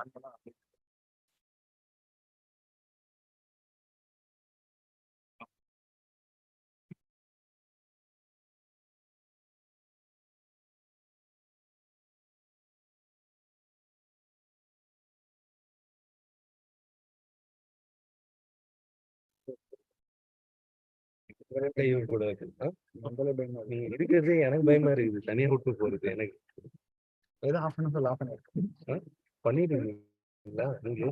On பண்ணா கூடாது. நம்மளே பயமா நீங்க இருக்கிறதே எனக்கு பயமா இருக்குது. தனியா விட்டு போறது எனக்கு. ஏதோ ஆஃப் பண்ண சொல்ல ஆஃப் பண்ணிருக்கேன். பண்ணிடுவீங்களா நீங்க?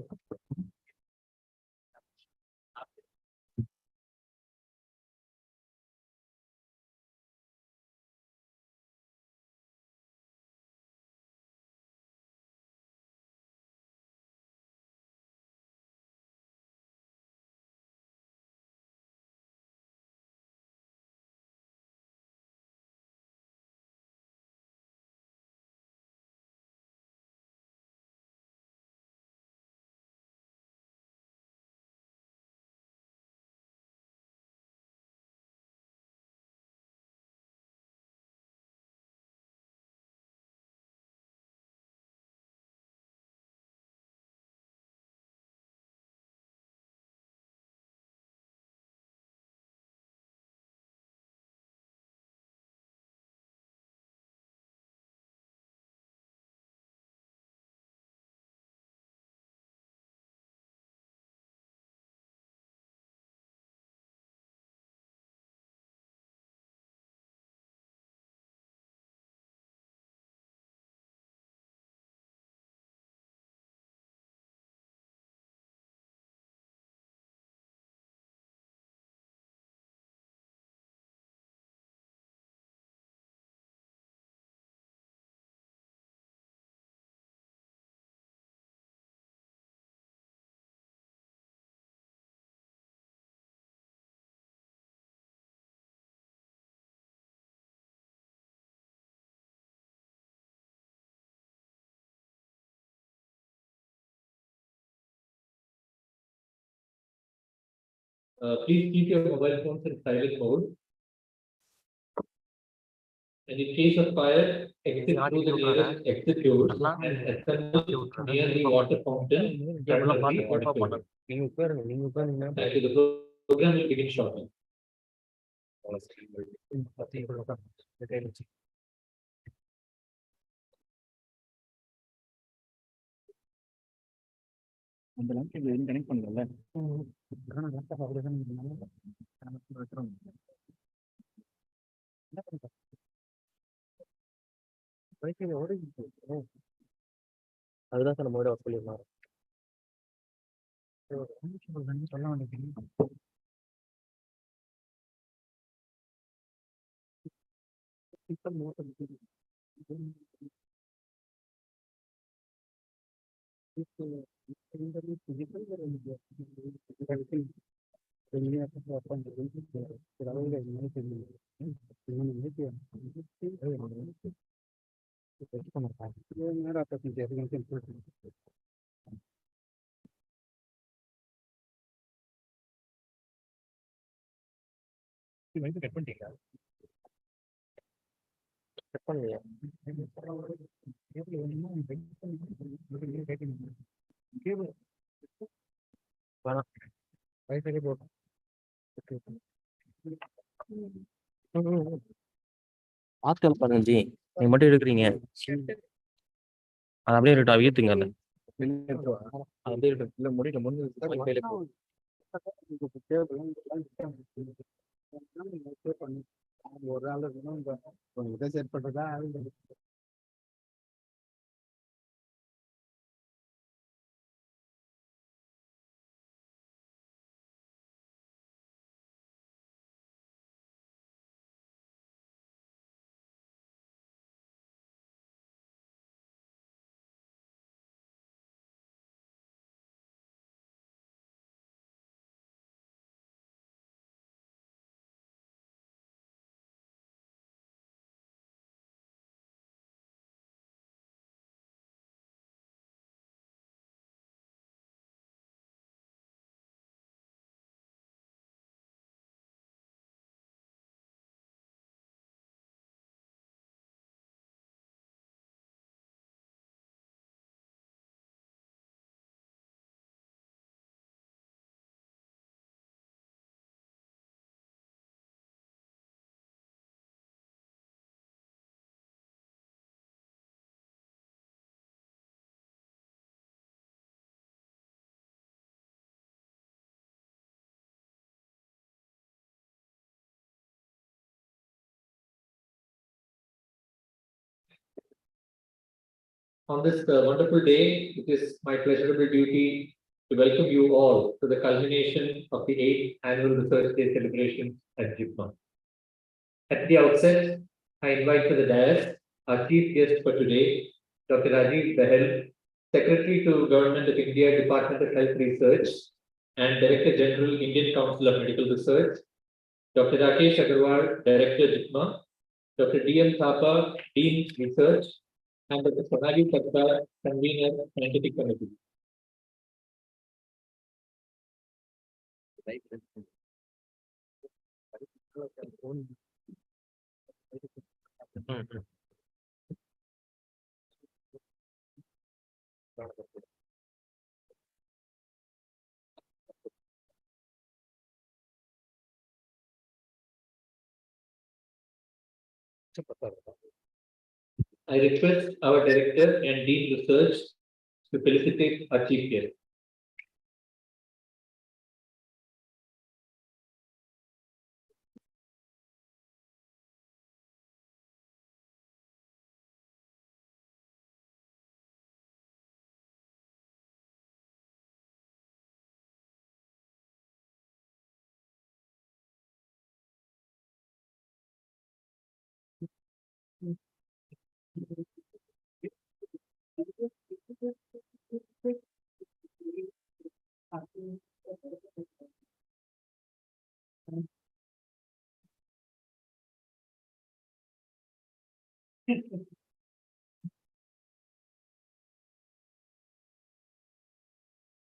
Please keep your mobile phones in silent mode. And in case of fire, exit through the nearest exit doors and assemble near the water fountain. Thank you. The program will begin shortly. அந்த laptop எதுவும் connect பண்ணல. Laptop அப்படிதான் அதுதான் sir நம்மளோட சொல்லியிருந்தாங்க. சொல்ல வேண்டியது cut பண்ணிட்டீங்களா? கட் பண்ணலையா? வைஃபை போட்டோம். ஆட்கள் பதினஞ்சு நீங்க மட்டும் இருக்கிறீங்க. அது அப்படியே இருக்கட்டும், வீட்டுங்க அந்த அப்படியே இருக்கட்டும். இல்லை முடியல முடிஞ்சு ஒரு ஆள் இருக்கணும். செட் பண்றதா On this wonderful day, it is my pleasurable duty to welcome you all to the culmination of the 8th Annual Research Day celebration at JIPMER. At the outset, I invite to the dais our chief guest for today, Dr. Rajiv Behel, Secretary to Government of India, Department of Health Research, and Director General, Indian Council of Medical Research, Dr. Rakesh Agarwal, Director, JIPMER, Dr. D.M. Thapa, Dean Research, and Dr. Sonali Katta, Convener, Scientific Committee. I request our Director and Dean Research to felicitate our chief guest.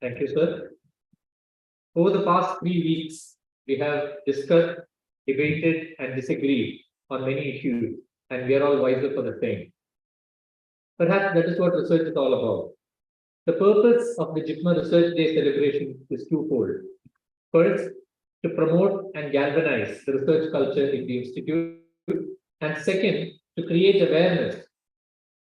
Thank you, sir. Over the past 3 weeks, we have discussed, debated, and disagreed on many issues, and we are all wiser for the same. Perhaps that is what research is all about. The purpose of the JIPMER Research Day celebration is twofold. First, to promote and galvanize the research culture in the institute, and second, to create awareness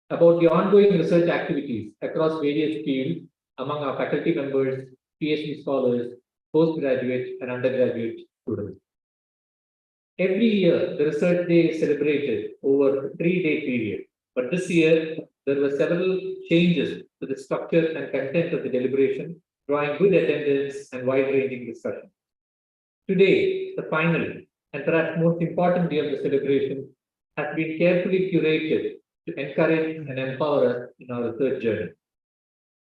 about the ongoing research activities across various fields among our faculty members, PhD scholars, postgraduate and undergraduate students. Every year, the research day is celebrated over a 3-day period, but this year there were several changes to the structure and content of the deliberation, drawing good attendance and wide-ranging discussion. Today, the final and perhaps most important day of the celebration has been carefully curated to encourage and empower us in our research journey.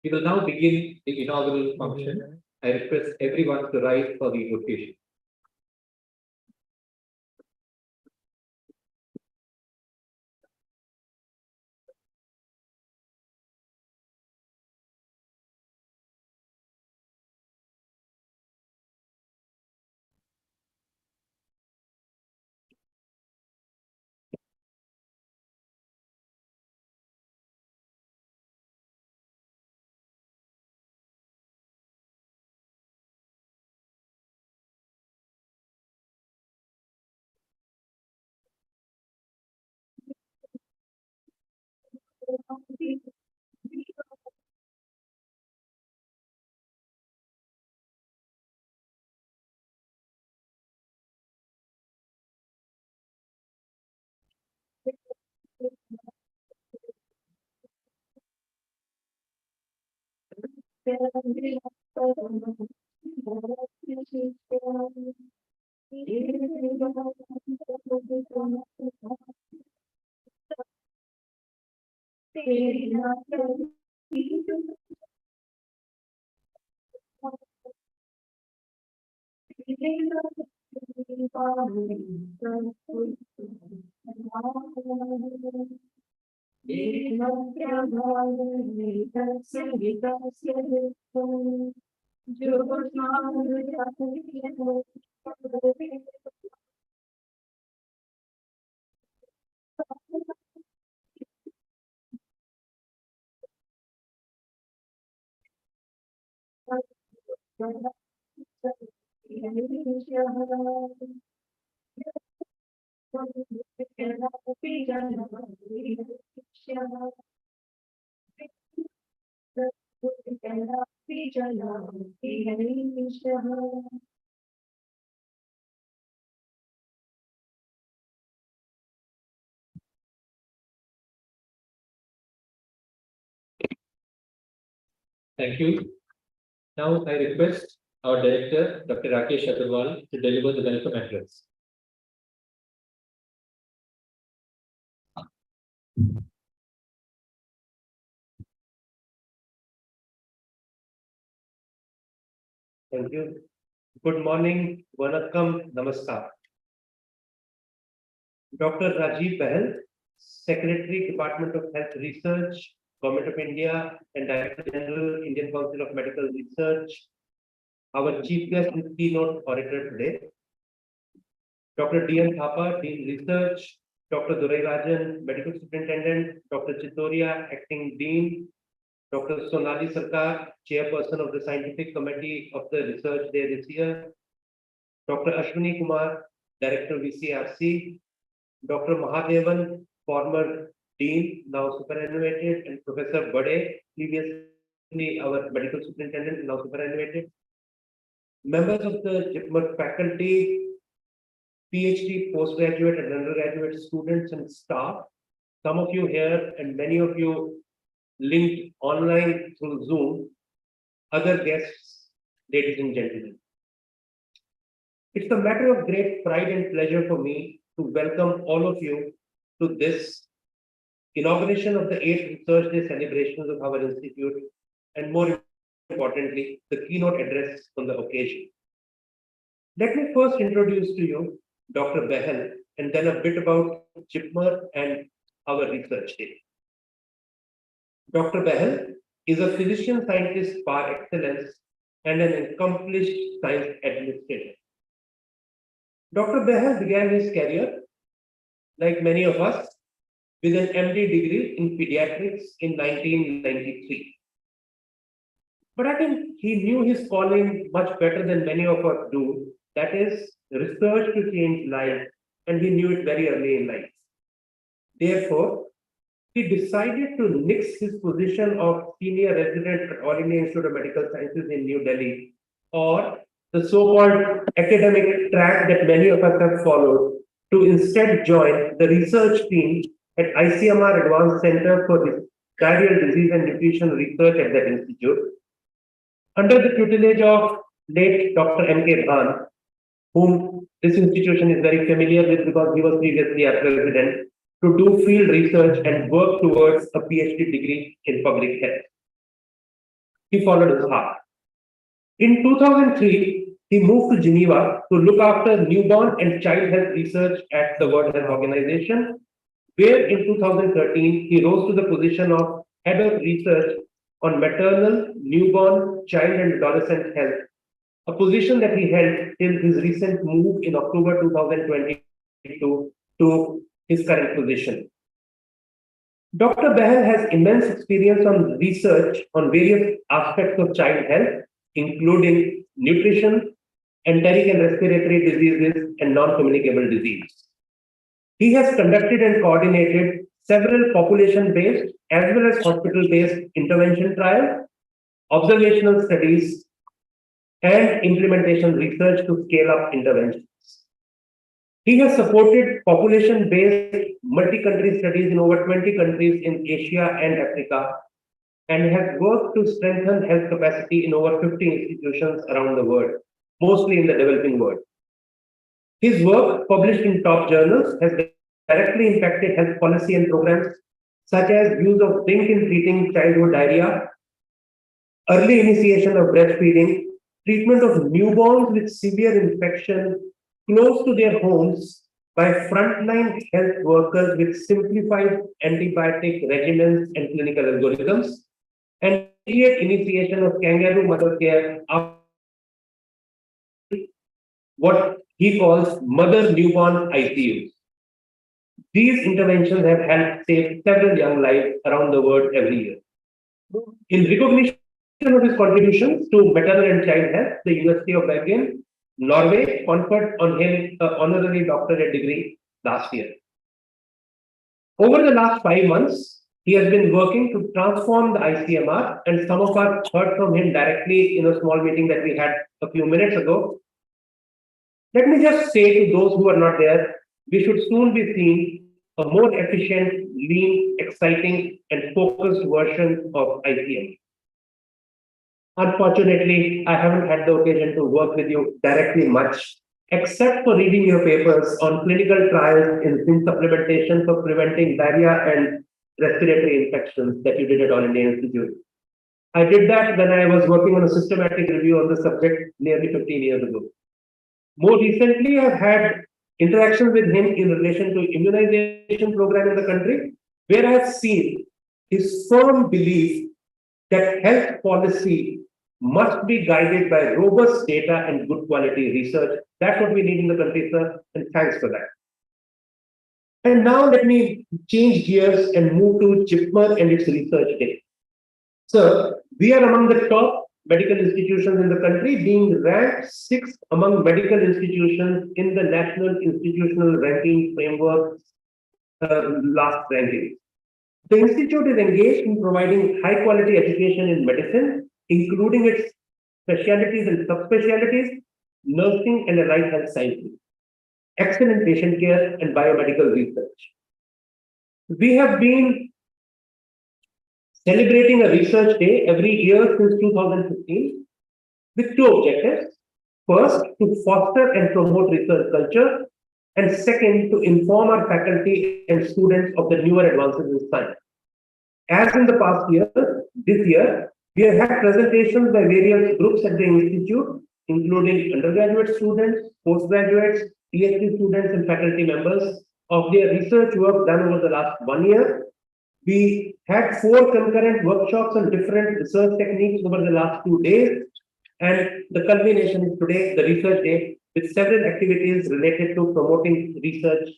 We will now begin the inaugural function. I request everyone to rise for the invocation. Thank you. Now I request our director, Dr. Rakesh Agarwal, to deliver the welcome address. Thank you. Good morning, Vanakkam, Namaskar. Dr. Rajiv Bahal, Secretary, Department of Health Research, Government of India, and Director General, Indian Council of Medical Research. Our chief guest and keynote orator today, Dr. D.N. Thapa, Dean Research, Dr. Durai Rajan, Medical Superintendent, Dr. Chitoria, Acting Dean, Dr. Sonali Sarkar, Chairperson of the Scientific Committee of the Research Day this year, Dr. Ashwini Kumar, Director VCRC, Dr. Mahadevan, former Dean, now superannuated, and Professor Bade, previously our Medical Superintendent, now superannuated, members of the JIPMER faculty, PhD, postgraduate, and undergraduate students and staff, some of you here and many of you linked online through Zoom, other guests, ladies and gentlemen. It's a matter of great pride and pleasure for me to welcome all of you to this inauguration of the 8th Research Day celebrations of our institute, and more importantly, the keynote address on the occasion. Let me first introduce to you Dr. Bahal, and then a bit about JIPMER and our research day. Dr. Bahal is a physician scientist par excellence and an accomplished science administrator. Dr. Bahal began his career, like many of us, with an MD degree in pediatrics in 1993. But I think he knew his calling much better than many of us do, that is, research to change lives, and he knew it very early in life. Therefore, he decided to nix his position of senior resident at All India Institute of Medical Sciences in New Delhi, or the so-called academic track that many of us have followed, to instead join the research team at ICMR Advanced Center for Diarrheal Disease and Nutrition Research at that institute, under the tutelage of late Dr. M.K. Bhan, whom this institution is very familiar with because he was previously a president, to do field research and work towards a PhD degree in public health. He followed his heart. In 2003, he moved to Geneva to look after newborn and child health research at the World Health Organization, where in 2013, he rose to the position of head of research on maternal, newborn, child and adolescent health, a position that he held till his recent move in October 2022 to his current position. Dr. Bahal has immense experience on research on various aspects of child health, including nutrition, enteric and respiratory diseases, and non-communicable disease. He has conducted and coordinated several population-based as well as hospital-based intervention trials, observational studies, and implementation research to scale up interventions. He has supported population-based multi-country studies in over 20 countries in Asia and Africa, and has worked to strengthen health capacity in over 50 institutions around the world, mostly in the developing world. His work, published in top journals, has directly impacted health policy and programs such as use of zinc in treating childhood diarrhea, early initiation of breastfeeding, treatment of newborns with severe infection close to their homes by frontline health workers with simplified antibiotic regimens and clinical algorithms, and immediate initiation of kangaroo mother care after what he calls mother newborn ICUs. These interventions have helped save several young lives around the world every year. In recognition of his contributions to maternal and child health, the University of Bergen, Norway, conferred on him an honorary doctorate degree last year. Over the last 5 months, he has been working to transform the ICMR, and some of us heard from him directly in a small meeting that we had a few minutes ago. Let me just say to those who are not there, we should soon be seeing a more efficient, lean, exciting, and focused version of ICM. Unfortunately, I haven't had the occasion to work with you directly much, except for reading your papers on clinical trials in zinc supplementation for preventing diarrhea and respiratory infections that you did at All India Institute. I did that when I was working on a systematic review on the subject nearly 15 years ago. More recently, I've had interactions with him in relation to immunization program in the country, where I have seen his firm belief that health policy must be guided by robust data and good quality research. That's what we need in the country, sir, and thanks for that. And now let me change gears and move to JIPMER and its research day. Sir, we are among the top medical institutions in the country, being ranked sixth among medical institutions in the National Institutional Ranking Framework last ranking. The institute is engaged in providing high quality education in medicine, including its specialties and subspecialties, nursing and allied health sciences, excellent patient care and biomedical research. We have been celebrating a research day every year since 2015 with two objectives. First, to foster and promote research culture, and second, to inform our faculty and students of the newer advances in science. As in the past year, this year, we have had presentations by various groups at the institute, including undergraduate students, postgraduates, PhD students, and faculty members of their research work done over the last 1 year. We had 4 concurrent workshops on different research techniques over the last 2 days. And the culmination is today, the research day, with several activities related to promoting research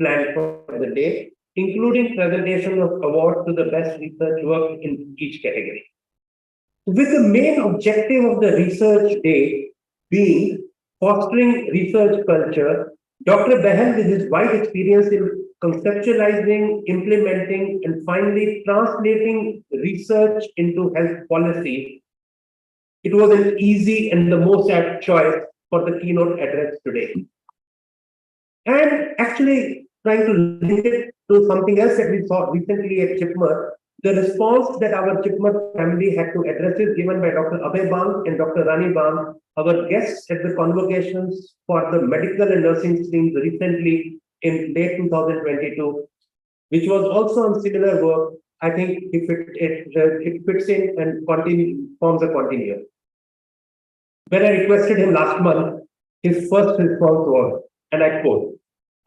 planned for the day, including presentation of awards to the best research work in each category. With the main objective of the research day being fostering research culture, Dr. Behel, with his wide experience in conceptualizing, implementing, and finally translating research into health policy, it was an easy and the most apt choice for the keynote address today. And actually, trying to link it to something else that we saw recently at JIPMER, the response that our JIPMER family had to addresses given by Dr. Abhay Bang and Dr. Rani Bang, our guests at the convocations for the medical and nursing streams recently in late 2022, which was also on similar work. I think if it fits in and forms a continuum. When I requested him last month, his first response was, and I quote,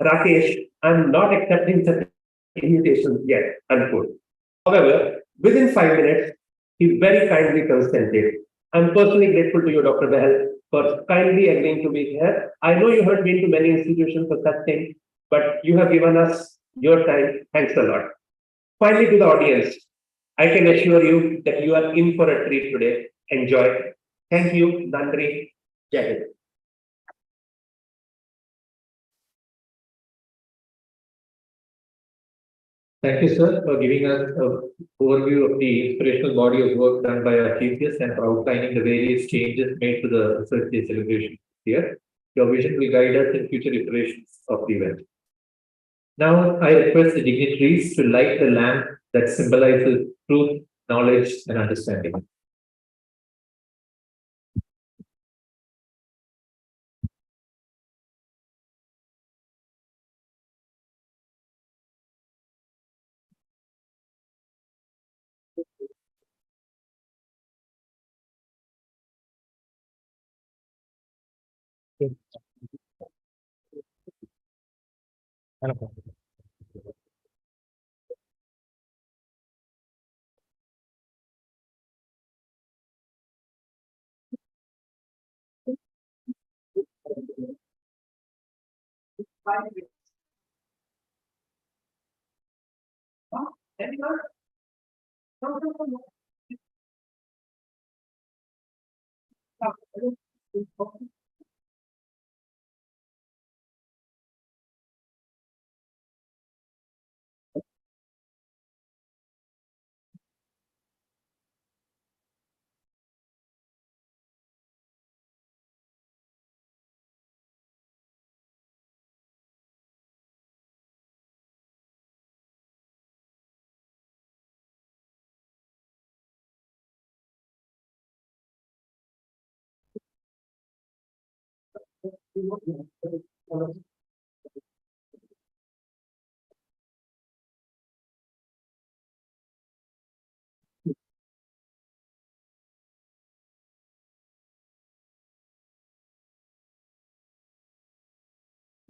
"Rakesh, I'm not accepting such invitations yet," unquote. However, within 5 minutes, he very kindly consented. I'm personally grateful to you, Dr. Behel, for kindly agreeing to be here. I know you haven't been to many institutions for such things, but you have given us your time. Thanks a lot. Finally, to the audience, I can assure you that you are in for a treat today. Enjoy. Thank you, Nandri. Jai Hind. Thank you, sir, for giving us an overview of the inspirational body of work done by our chief guest and for outlining the various changes made to the Research Day celebration here. Your vision will guide us in future iterations of the event. Now, I request the dignitaries to light the lamp that symbolizes truth, knowledge, and understanding.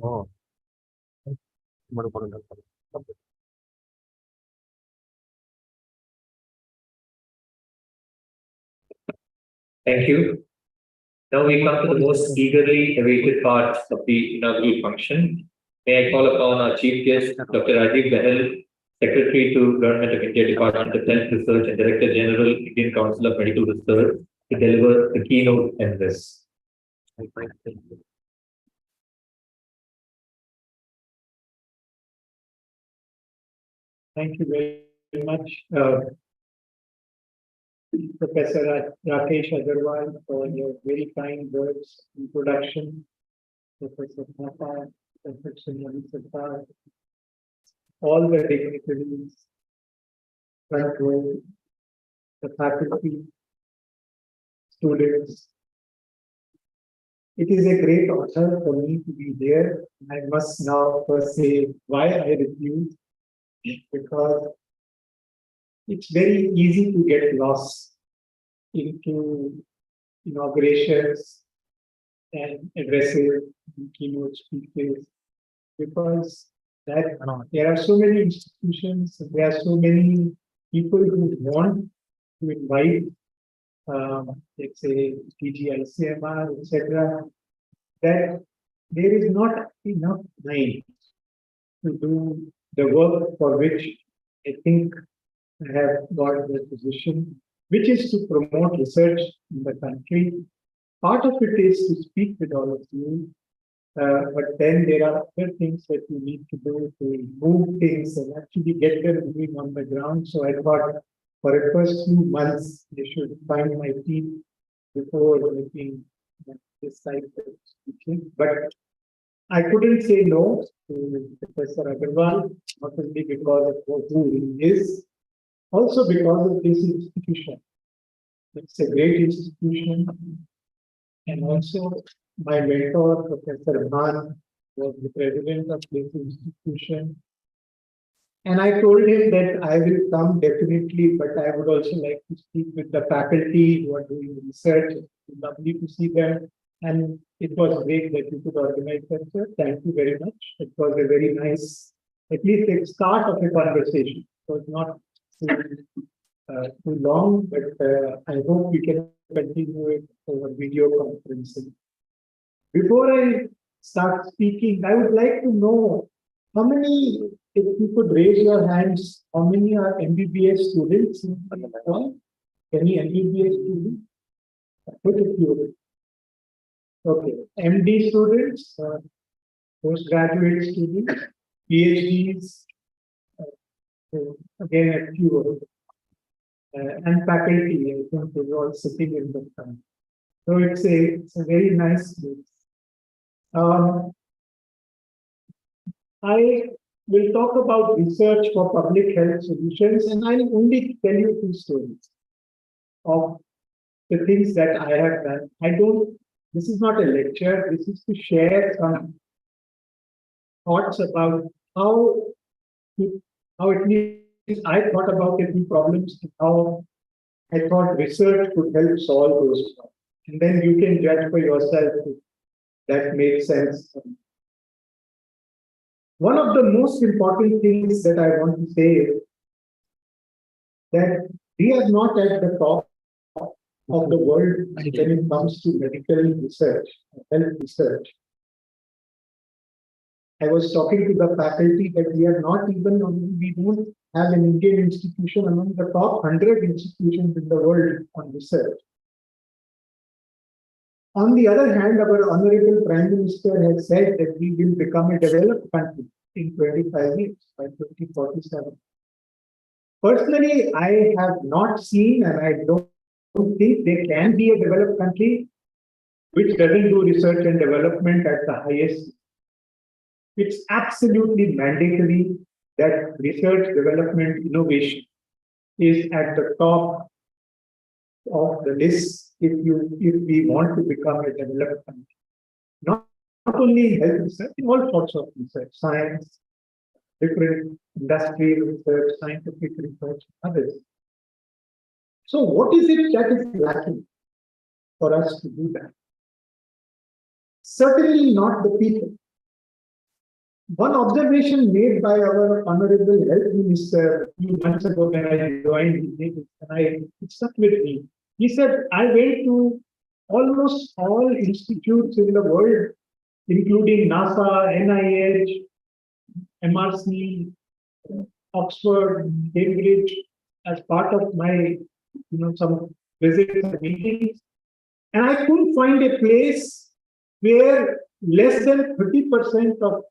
Oh, மறுபடியும் Thank you. Now we come to the most eagerly awaited part of the inaugural function. May I call upon our chief guest, Dr. Rajiv Behel, Secretary to Government of India, Department of Health Research and Director General, Indian Council of Medical Research, to deliver the keynote address. Thank you very much, Professor Rakesh Agarwal, for your very kind words introduction. Professor Thapa, Professor Navi Sarkar, all the dignitaries, front row, the faculty, students. It is a great honor for me to be here. I must now first say why I refused, because it's very easy to get lost into inaugurations and addresses and keynote speeches, because there are so many institutions, there are so many people who want to invite, let's say, TGICMR, etc., that there is not enough time to do the work for which I think I have got the position, which is to promote research in the country. Part of it is to speak with all of you, but then there are other things that you need to do to move things and actually get them moving on the ground. So I thought for the first few months, I should find my feet before making this type of speaking. But I couldn't say no to Professor Agarwal, not only because of who he is, also because of this institution. It's a great institution. And also my mentor, Professor Bhan, was the president of this institution. And I told him that I will come definitely, but I would also like to speak with the faculty who are doing research. It's lovely to see them. And it was great that you could organize that, sir. Thank you very much. It was a very nice, at least a start of a conversation. So it's not too long, but I hope we can continue it over video conferencing. Before I start speaking, I would like to know how many, if you could raise your hands, how many are MBBS students in the hall? Any MBBS students? Put a few. Okay, MD students, postgraduate students, PhDs, again a few of them. And faculty, I think they're all sitting in the front. So it's a very nice place. I will talk about research for public health solutions, and I'll only tell you two stories of the things that I have done. This is not a lecture, this is to share some thoughts about how at least I thought about a few problems, how I thought research could help solve those problems. And then you can judge for yourself if that makes sense. One of the most important things that I want to say is that we are not at the top of the world when it comes to medical research, health research. I was talking to the faculty that we are not even, we don't have an Indian institution among the top 100 institutions in the world on research. On the other hand, our Honorable Prime Minister has said that we will become a developed country in 25 years, by 2047. Personally, I have not seen, and I don't think there can be a developed country which doesn't do research and development at the highest. It's absolutely mandatory that research, development, innovation is at the top of the list if we want to become a developed country. Not only in health research, in all sorts of research, science, different industrial research, scientific research, others. So what is it that is lacking for us to do that? Certainly not the people. One observation made by our Honorable Health Minister a few months ago when I joined, it stuck with me. He said, I went to almost all institutes in the world, including NASA, NIH, MRC, Oxford, Cambridge, as part of my, some visits and meetings. And I couldn't find a place where less than 30% of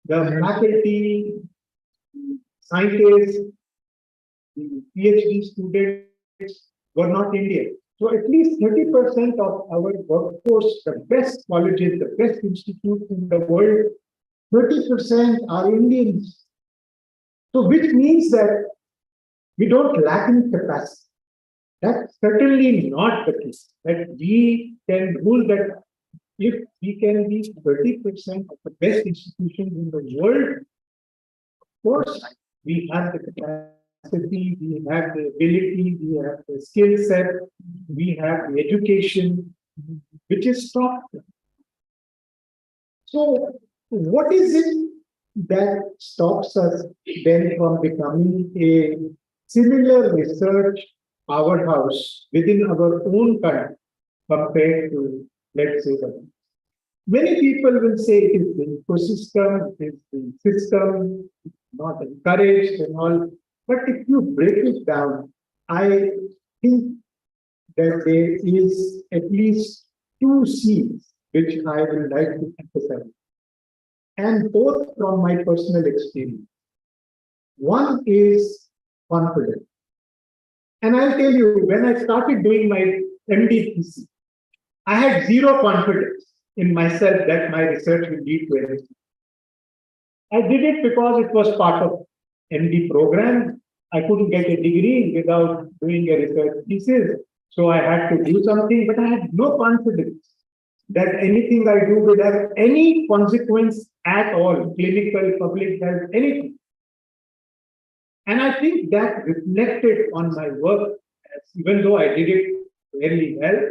the faculty, scientists, PhD students were not Indian. So at least 30% of our workforce, the best colleges, the best institutes in the world, 30% are Indians. So which means that we don't lack in capacity. That's certainly not the case. That we can rule that if we can be 30% of the best institutions in the world, of course, we have the capacity, we have the ability, we have the skill set, we have the education, which is strong. So, what is it that stops us then from becoming a similar research powerhouse within our own country compared to, let's say, the many people will say it is the ecosystem, it is the system, not encouraged and all. But if you break it down, I think that there is at least two C's which I would like to emphasize, and both from my personal experience. One is confidence. And I'll tell you, when I started doing my MD thesis, I had zero confidence in myself that my research will lead to anything. I did it because it was part of MD program. I couldn't get a degree without doing a research thesis. So I had to do something, but I had no confidence that anything I do will have any consequence at all, clinical, public health, anything. And I think that reflected on my work, even though I did it very well.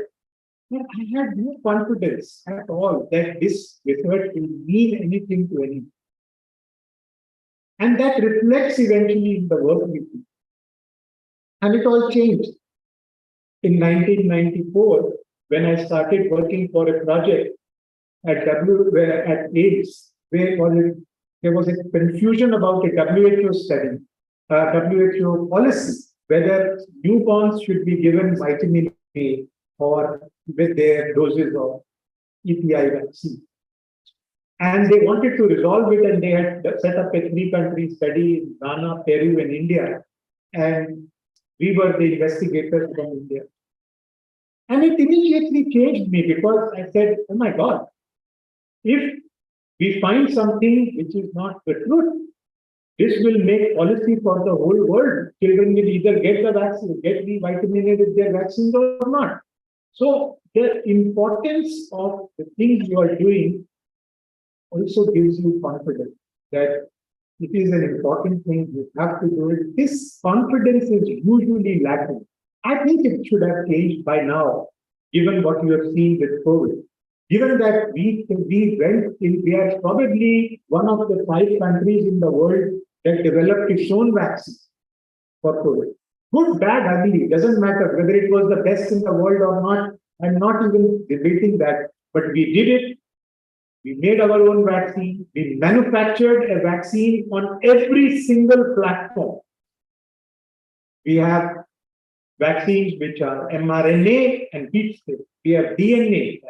But I had no confidence at all that this research will mean anything to anyone. And that reflects eventually in the work we do. And it all changed. In 1994, when I started working for a project at AIDS, where there was a confusion about a WHO study, WHO policy, whether newborns should be given vitamin A or with their doses of EPI vaccine. And they wanted to resolve it, and they had set up a 3-country study in Ghana, Peru, and India. And we were the investigators from India. And it immediately changed me because I said, oh my God, if we find something which is not the truth, this will make policy for the whole world. Children will either get the vaccine, get the vitamin A with their vaccines or not. So the importance of the things you are doing also gives you confidence that it is an important thing, you have to do it. This confidence is usually lacking. I think it should have changed by now, given what you have seen with COVID. Given that we are probably one of the 5 countries in the world that developed its own vaccine for COVID. Good, bad, ugly, doesn't matter whether it was the best in the world or not. I'm not even debating that, but we did it. We made our own vaccine. We manufactured a vaccine on every single platform. We have vaccines which are mRNA and heat space. We have DNA.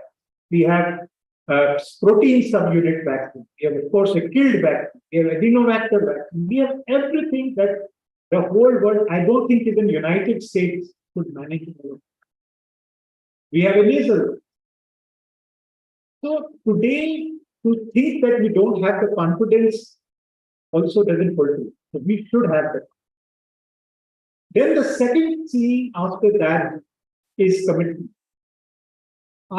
We have protein subunit vaccine. We have, of course, a killed vaccine. We have adenovector vaccine. We have everything that the whole world, I don't think even United States could manage it alone. We have a nasal. So today, to think that we don't have the confidence also doesn't hold true. So we should have that. Then the second C after that is commitment.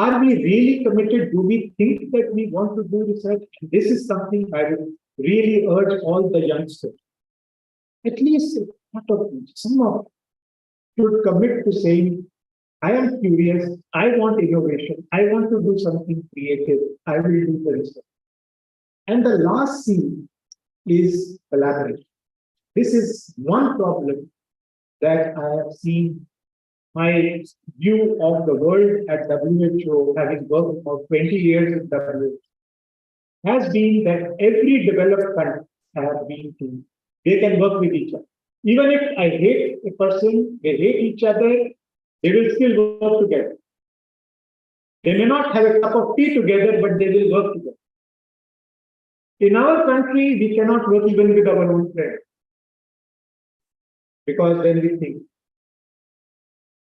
Are we really committed? Do we think that we want to do research? This is something I would really urge all the youngsters. At least some of them should commit to saying, I am curious, I want innovation, I want to do something creative, I will do the research. And the last C is collaboration. This is one problem that I have seen. My view of the world at WHO, having worked for 20 years in WHO, has been that every developed country have been to, they can work with each other. Even if I hate a person, they hate each other, they will still work together. They may not have a cup of tea together, but they will work together. In our country, we cannot work even with our own friends. Because then we think,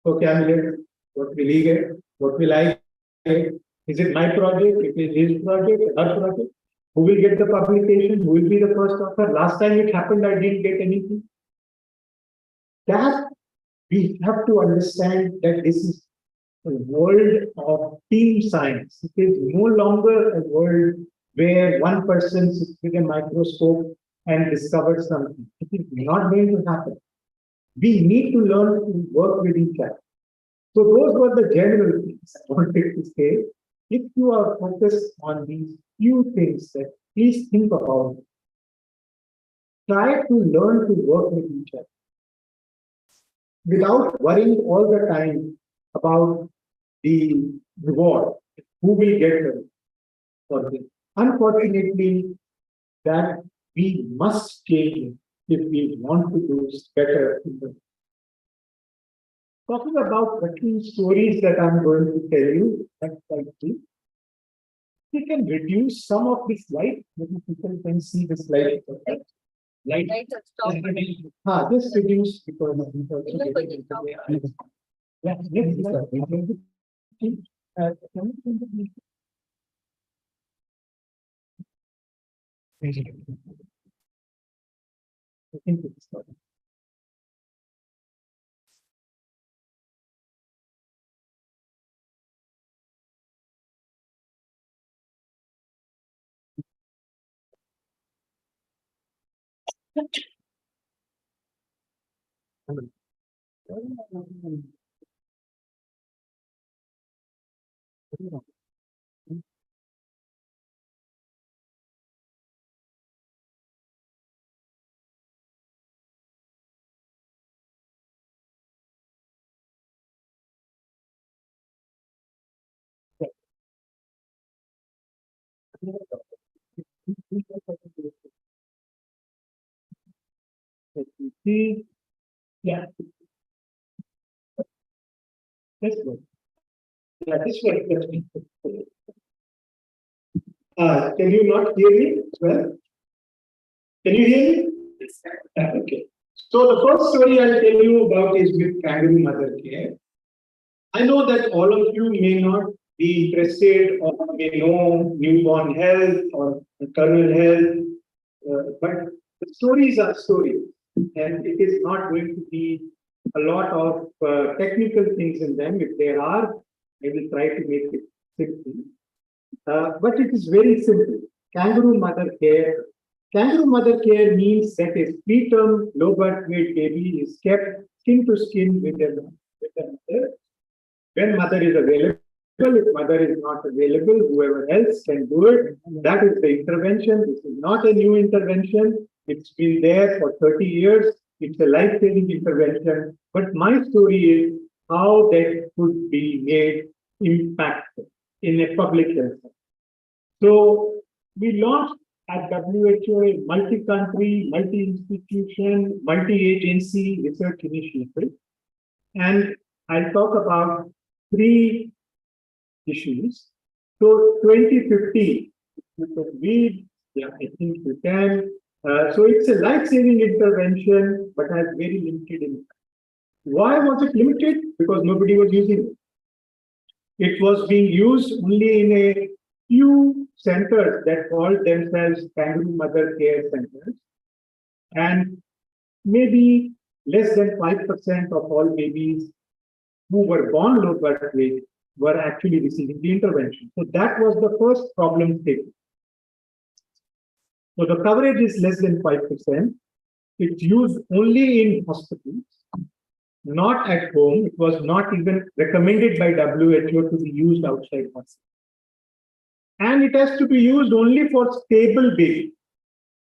okay, I'm here, what will he get? What will I get? Is it my project? It is his project, her project? Who will get the publication? Who will be the first author? Last time it happened, I didn't get anything. That we have to understand that this is a world of team science. It is no longer a world where one person sits with a microscope and discovers something. It is not going to happen. We need to learn to work with each other. So those were the general things I wanted to say. If you are focused on these few things, that please think about it. Try to learn to work with each other without worrying all the time about the reward, who will get the for this. Unfortunately, that we must change if we want to do better in the talking about the two stories that I'm going to tell you, next slide, please. We can reduce some of this light. Maybe people can see this light. Light. Just reduce because yeah, next slide. I think it's fine. See, yeah, this one. Yeah, this one. Can you not hear me? Well, can you hear me? Okay. So the first story I'll tell you about is with kangaroo mother care. I know that all of you may not be interested or may know newborn health or maternal health, but the stories are stories, and it is not going to be a lot of technical things in them. If there are, I will try to make it simple. But it is very simple. Kangaroo mother care. Kangaroo mother care means that a preterm low birth weight baby is kept skin to skin with the mother. When mother is available, if mother is not available, whoever else can do it. That is the intervention. This is not a new intervention. It's been there for 30 years. It's a life-saving intervention. But my story is how that could be made impactful in a public health. So we launched at WHO a multi-country, multi-institution, multi-agency research initiative. And I'll talk about 3 issues. So 2050, yeah, I think we can. So it's a life-saving intervention, but has very limited impact. Why was it limited? Because nobody was using it. It was being used only in a few centers that called themselves kangaroo mother care centers. And maybe less than 5% of all babies who were born low birth weight were actually receiving the intervention. So that was the first problem statement. So the coverage is less than 5%. It's used only in hospitals, not at home. It was not even recommended by WHO to be used outside hospitals. And it has to be used only for stable baby.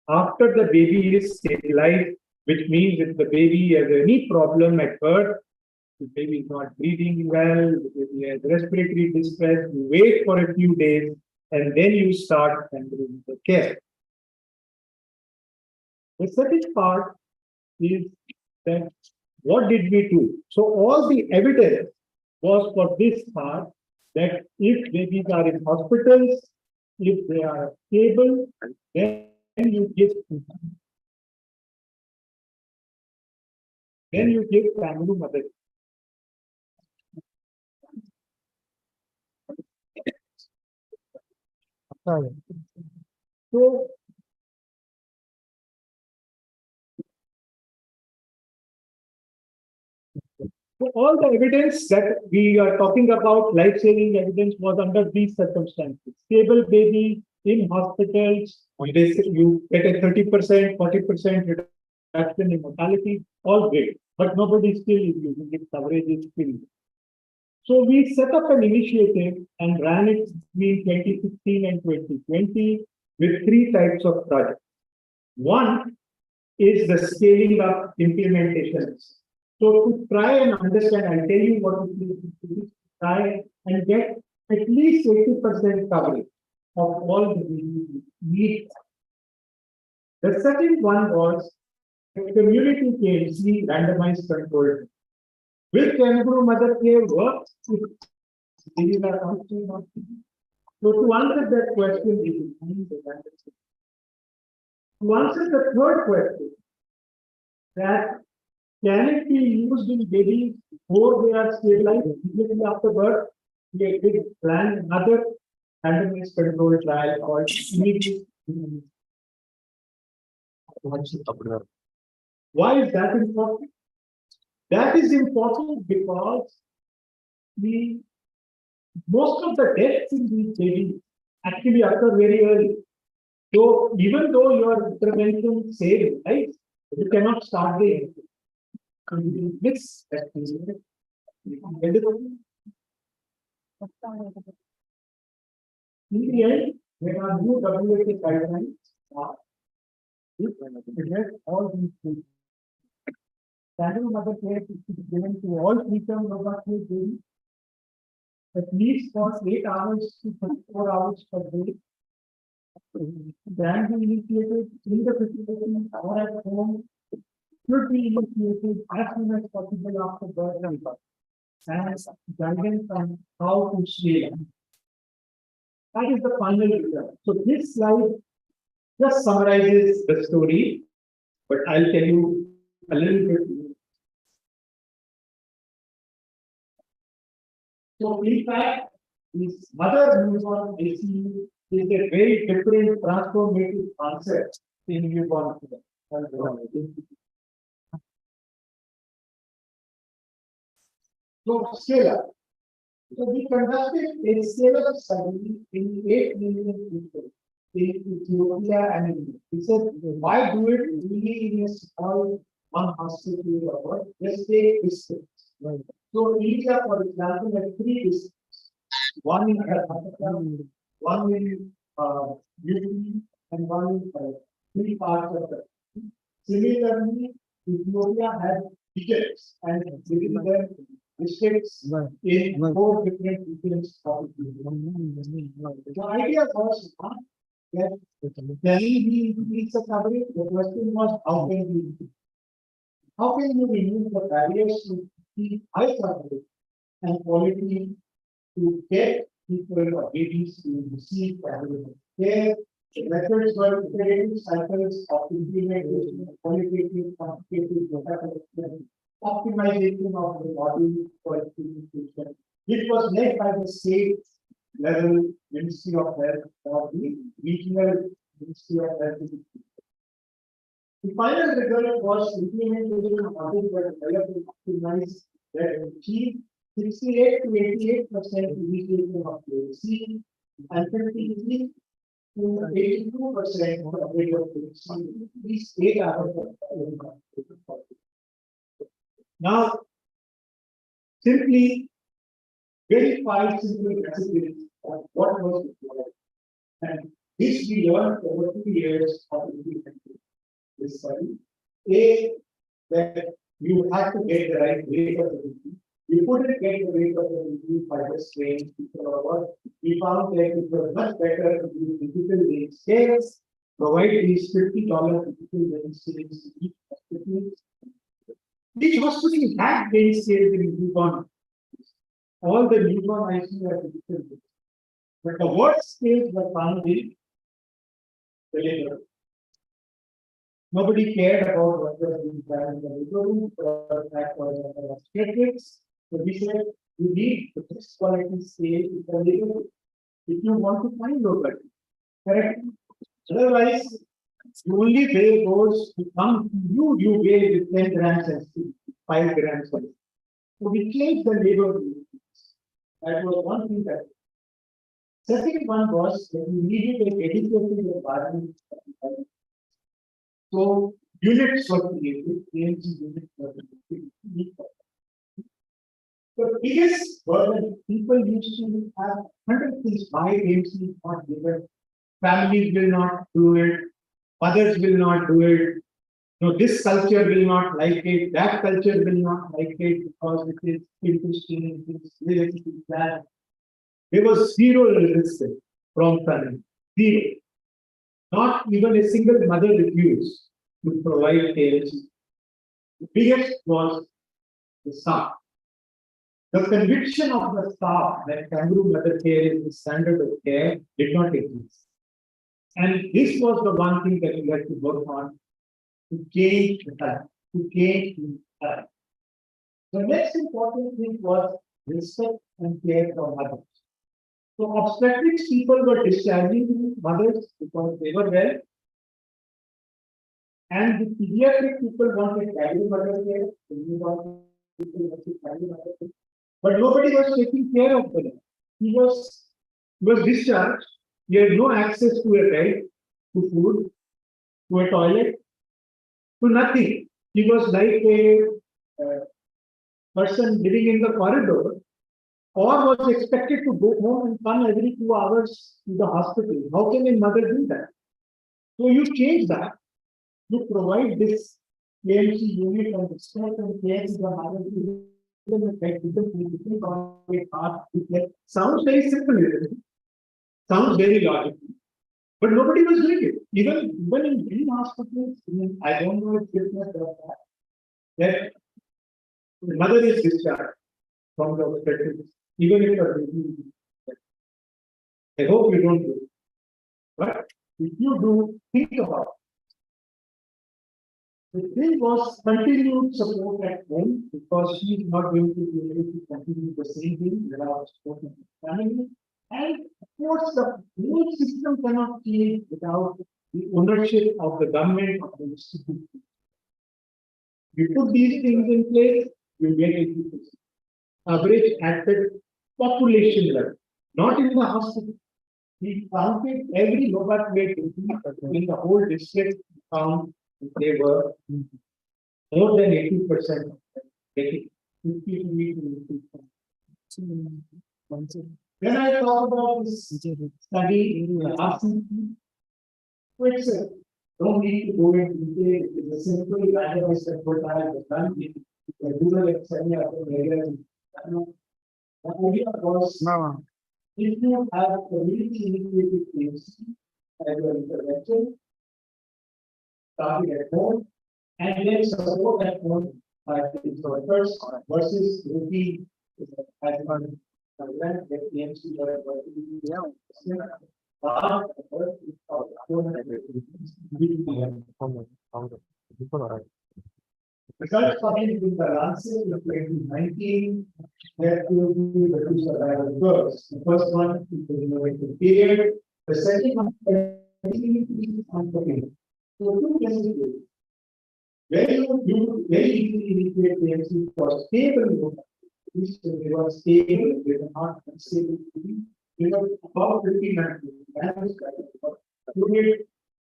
After the baby is stabilized, which means if the baby has any problem at birth, the baby is not breathing well, the baby has respiratory distress, you wait for a few days and then you start handling the care. The second part is that what did we do? So all the evidence was for this part that if babies are in hospitals, if they are stable, then you give kangaroo mother. So all the evidence that we are talking about, life-saving evidence, was under these circumstances. Stable baby in hospitals, you get a 30%, 40% reduction in mortality, all great. But nobody still is using it, coverage is still. So we set up an initiative and ran it between 2016 and 2020 with 3 types of projects. One is the scaling up implementation. So to try and understand, I'll tell you what it is, try and get at least 80% coverage of all the needs. The second one was a community KMC randomized control. Will kangaroo mother care work if babies are functioning or not? So to answer that question, to answer the third question, that can it be used in babies before they are stabilized immediately after birth? We did plan another randomized control trial called immediate. Why is that important? That is important because most of the deaths in these babies actually occur very early. So even though your intervention saves lives, you cannot start the mix. In the end, there are new WHO guidelines. All these things. Kangaroo mother care is given to all preterm robust babies at least for 8 hours to 24 hours per day. Can be initiated in the facility or at home, should be initiated as soon as possible after birth and guidance on how to scale. That is the final result. So this slide just summarizes the story, but I'll tell you a little bit. So in fact, this mother newborn ICU is a very different transformative concept in newborn. So scale up. So we conducted a scale-up study in 8 million people in Ethiopia and India. We said, why do it really in a small one hospital or just take districts? Right. So India, for example, has 3 districts. One in Karnataka, one in UP, and one in 3 parts of the country. Similarly, Ethiopia has districts and within districts in 4 different regions. The idea was not that can we increase the coverage? The question was how can we increase? How can you remove the barriers to keep high coverage and quality to get people or babies to receive primary care? The methods were iterative cycles of implementation, qualitative, quantitative, optimization of the body for implementation, which was led by the state level Ministry of Health or the regional Ministry of Health. The final result was implementation of audit that developed and optimized that achieved 68 to 88% initiation of PhD, and 53 to 82% of rate of PhD. These data are now simply verify simple recipes of what was required. And this we learned over 2 years of implementing this study. A, that you have to get the right rate of the review. You couldn't get the rate of the review by just training people or what. We found that it was much better to use digital range scales, provide these $50 digital range scales to each hospital. Each hospital had range scales in newborn. All the newborn ICU are digital. But the worst scales were found in the labor. Nobody cared about what was being done in the labor room, that was obstetrics. So we said you need the best quality scale in the labor room if you want to find nobody. Correct? Otherwise, the only way goes to come to you, you weigh with 10 grams and 5 grams. So we changed the labor room. That was one thing that. Second one was that we needed a dedicated environment. So units were created, AMC units were created. The biggest burden people used to have 100 things why AMC is not given. Families will not do it, others will not do it. No, this culture will not like it, that culture will not like it because it is interesting, it is this, it is that. There was zero resistance from family. Zero. Not even a single mother refused to provide care. The biggest was the staff. The conviction of the staff that kangaroo mother care is the standard of care did not exist. And this was the one thing that we had to work on to change that, to change that. The next important thing was respect and care for mothers. So obstetrics people were discharging mothers because they were well. And the pediatric people wanted carry mother care. But nobody was taking care of them. He was discharged. He had no access to a bed, to food, to a toilet, to nothing. He was like a person living in the corridor, or was expected to go home and come every 2 hours to the hospital. How can a mother do that? So you change that. You provide this AMC unit and respect and care to the mother. Sounds very simple, sounds very logical, but nobody was doing it. Even in many hospitals, I don't know if JIPMER does that the mother is discharged from the hospital, even if a baby. I hope you don't do it. But if you do, think about it. The thing was continued support at home because she is not going to be able to continue the same thing without supporting the family. And of course, the whole system cannot change without the ownership of the government of the institution. You put these things in place, you make it average at the population level, not in the hospital. We counted every robot weight in the whole district, found they were more than 80%. 50 to 80%. When I talk about this study in the RCT, which don't need to go into detail, it is a simple randomized control trial done in the rural and semi-urban areas. The idea was if you have community initiated PhD as your intervention, starting at home, and then support at home by the workers versus routine as one that PhD results coming in the Lancet in 2019 that will be reduced survival curves. The first one is the innovative period, the second one is unfortunate. So two cases where you very easily initiate PhD for stable They were stable, they were not unstable. They were about 59.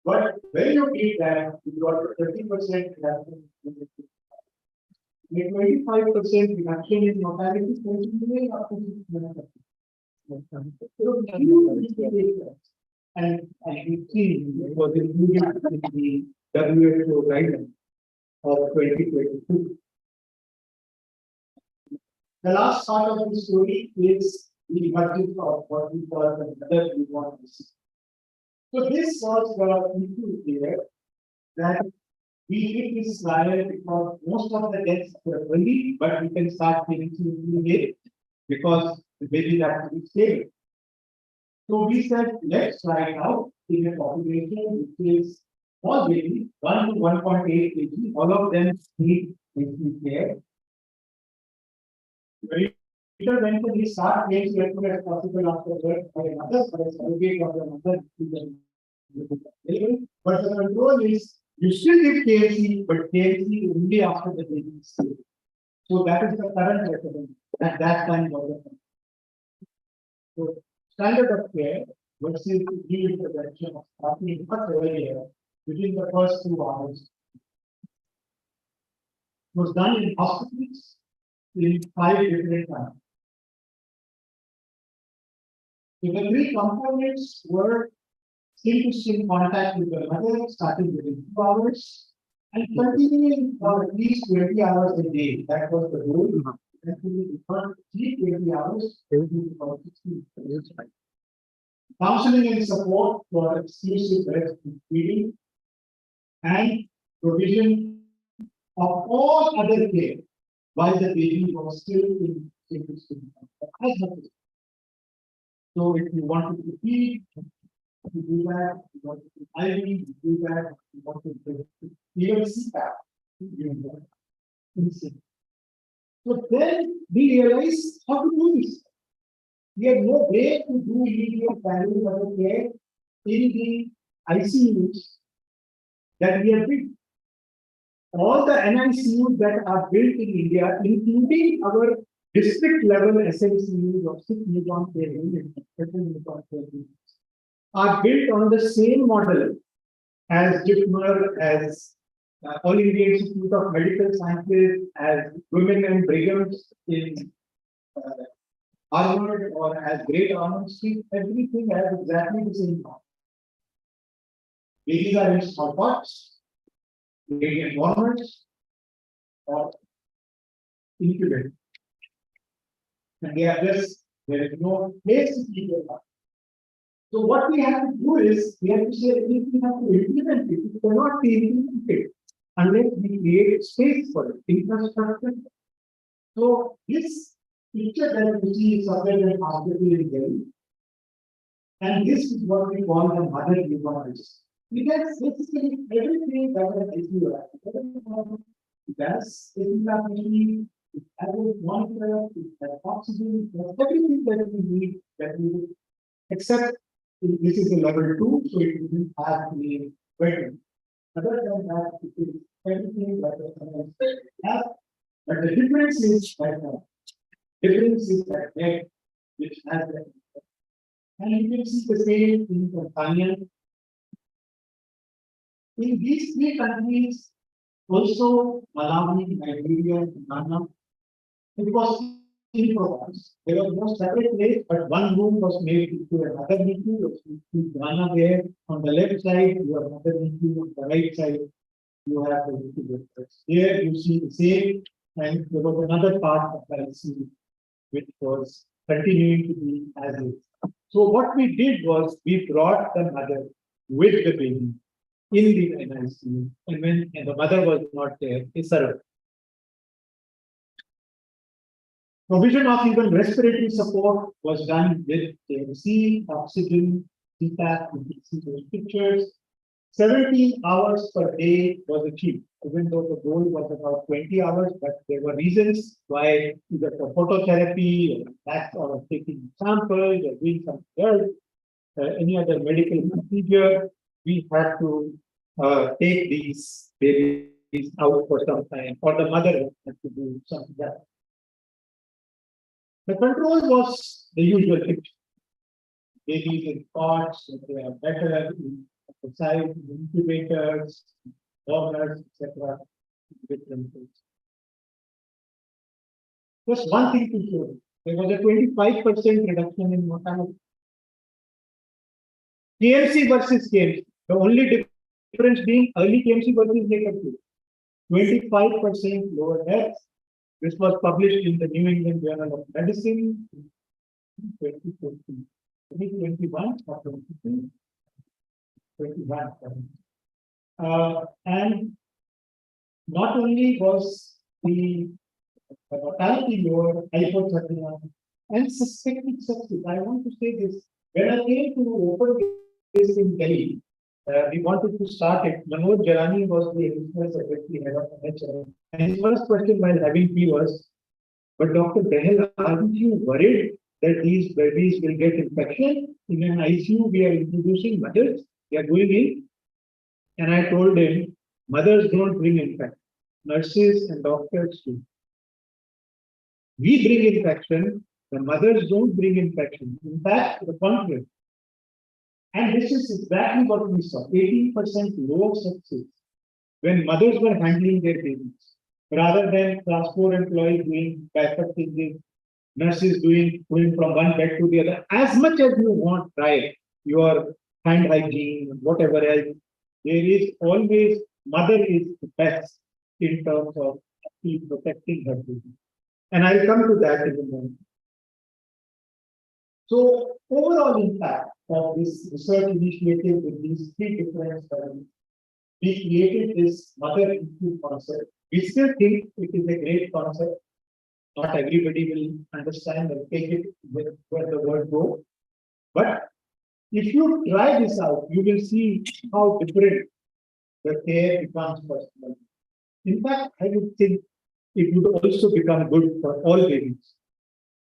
But when you did that, you got 30% reduction. A 25% reduction in mortality continuing up to 6 and we see it was included in the WHO guidelines of 2022. The last part of the story is the emergence of what we call the mother newborn disease. So this was the issue here that we did this slide because most of the deaths were early, but we can start finishing it because the babies have to be stable. So we said, let's try it out in a population which is small baby, 1 to 1.8 kg, all of them need care. When we start as soon as possible after birth by another surrogate of the mother. But the control is you still give KFC, but KFC only after the baby is stable. So that is the current recommendation at that time of the time. So standard of care versus the intervention of starting much earlier within the first 2 hours was done in hospitals in 5 different times. So the 3 components were skin-to-skin contact with the mother, starting within 2 hours, and continuing for at least 20 hours a day. That was the goal. Actually, the first 20 hours, every about 60 minutes. Counseling and support for exclusive breastfeeding and provision of all other care while the baby was still in skin-to-skin contact. So if you wanted to feed, you do that. You want to IV, you do that. You want to even CPAP, you do that. So then we realized how to do this. We had no way to do immediate family level care in the ICUs that we have built. All the NICUs that are built in India, including our district level SNCUs of 6 newborn care units, are built on the same model as JIPMER, as All India Institute of Medical Sciences, as Women and Brighams in Harvard, or as Great Ormond Street. Everything has exactly the same model. Babies are in smallpox, baby environments, or incubated. And they are just, there is no place to keep them up. So what we have to do is, we have to say, if we have to implement it, it cannot be implemented unless we create space for it, infrastructure. So this picture that you see is somewhere in hospital in Delhi. And this is what we call the mother newborn. Because basically everything that an ICU does, it has a monitor, it has oxygen, it has everything that we need, that we would, except this is a level 2, so it doesn't have the bedroom. Other than that, it is everything that the has. But the difference is that bed, which has that. And you can see the same in companion. In these 3 countries, also Malawi, Nigeria, and Ghana, it was improvised. There was no separate place, but one room was made into another NICU. In Ghana, there on the left side, you have another NICU, on the right side, you have the NICU. Here you see the same, and there was another part of the ICU which was continuing to be as is. So what we did was we brought the mother with the baby in the NICU, and when the mother was not there, he served. Provision of even respiratory support was done with KMC, oxygen, CPAP, you can see those pictures. 70 hours per day was achieved, even though the goal was about 20 hours, but there were reasons why, either for phototherapy, or that, or taking samples, or doing something else, any other medical procedure, we had to take these babies out for some time, or the mother had to do something else. The control was the usual picture. Babies in cots, they are better inside incubators, governors, etc. Different things. Just one thing to show. There was a 25% reduction in mortality. KMC versus KMC. The only difference being early KMC versus later KMC. 25% lower deaths. This was published in the New England Journal of Medicine in 2021 or 2022. 21. And not only was the mortality lower, hypothermia, and suspected sepsis. I want to say this. When I came to open this in Delhi, we wanted to start it. Manoj Jarani was the additional secretary head of NHS. And his first question while having tea was, but Dr. Behel, aren't you worried that these babies will get infection? In an ICU, we are introducing mothers. They are going in. And I told him, mothers don't bring infection. Nurses and doctors do. We bring infection. The mothers don't bring infection. In fact, the contrary. And this is exactly what we saw. 18% lower sepsis when mothers were handling their babies, rather than class 4 employees doing backup changes, nurses going from one bed to the other. As much as you want, try your hand hygiene, whatever else, there is always, mother is the best in terms of protecting her baby. And I'll come to that in a moment. So, overall impact of this research initiative with these three different studies, we created this mother issue concept. We still think it is a great concept. Not everybody will understand and take it where the word goes. But if you try this out, you will see how different the care becomes personal. In fact, I would think it would also become good for all babies.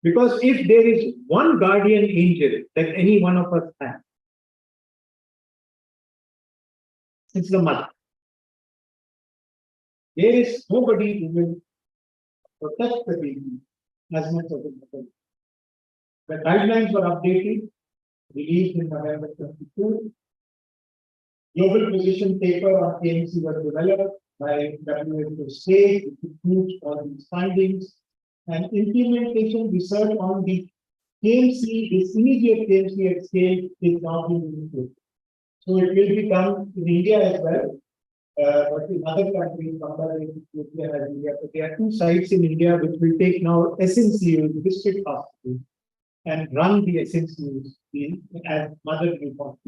Because if there is one guardian angel that any one of us has, it's the mother. There is nobody who will protect the baby as much as the mother. The guidelines were updated, released in November 22. Global position paper on KMC was developed by WHO state, which includes all these findings, and implementation research on the KMC, this immediate KMC at scale is now being implemented. So it will be done in India as well, but in other countries, Nigeria. But there are 2 sites in India which will take now SNCUs, district hospitals, and run the SNCUs as mother newborn.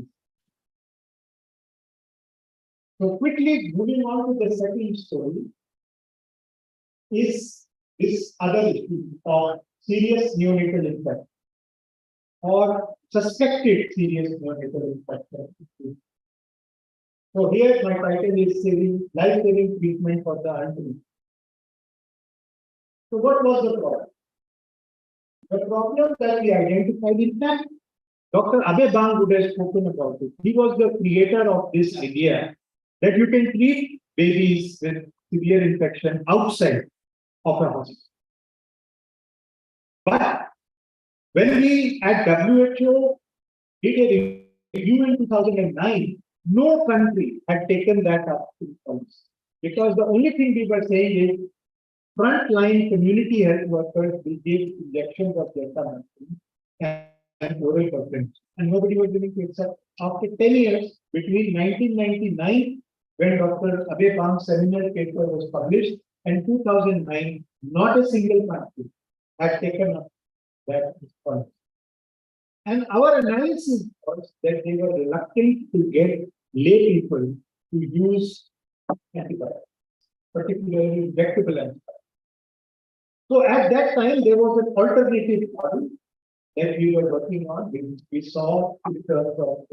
So quickly moving on to the second story is this other issue of serious neonatal infection or suspected serious neonatal infection. So here my title is life-saving treatment for the unborn. So what was the problem? The problem that we identified, in fact, Dr. Abdul would have spoken about it. He was the creator of this idea that you can treat babies with severe infection outside of a hospital. But when we at WHO did a review in 2009, no country had taken that up to policy. Because the only thing we were saying is frontline community health workers will give injections of delta and oral preference. And nobody was willing to accept. After 10 years, between 1999, when Dr. Abe Bang's seminal paper was published, and 2009, not a single country had taken up that response. And our analysis was that they were reluctant to get lay people to use antibiotics, particularly injectable antibiotics. So at that time, there was an alternative model that we were working on. We saw in terms of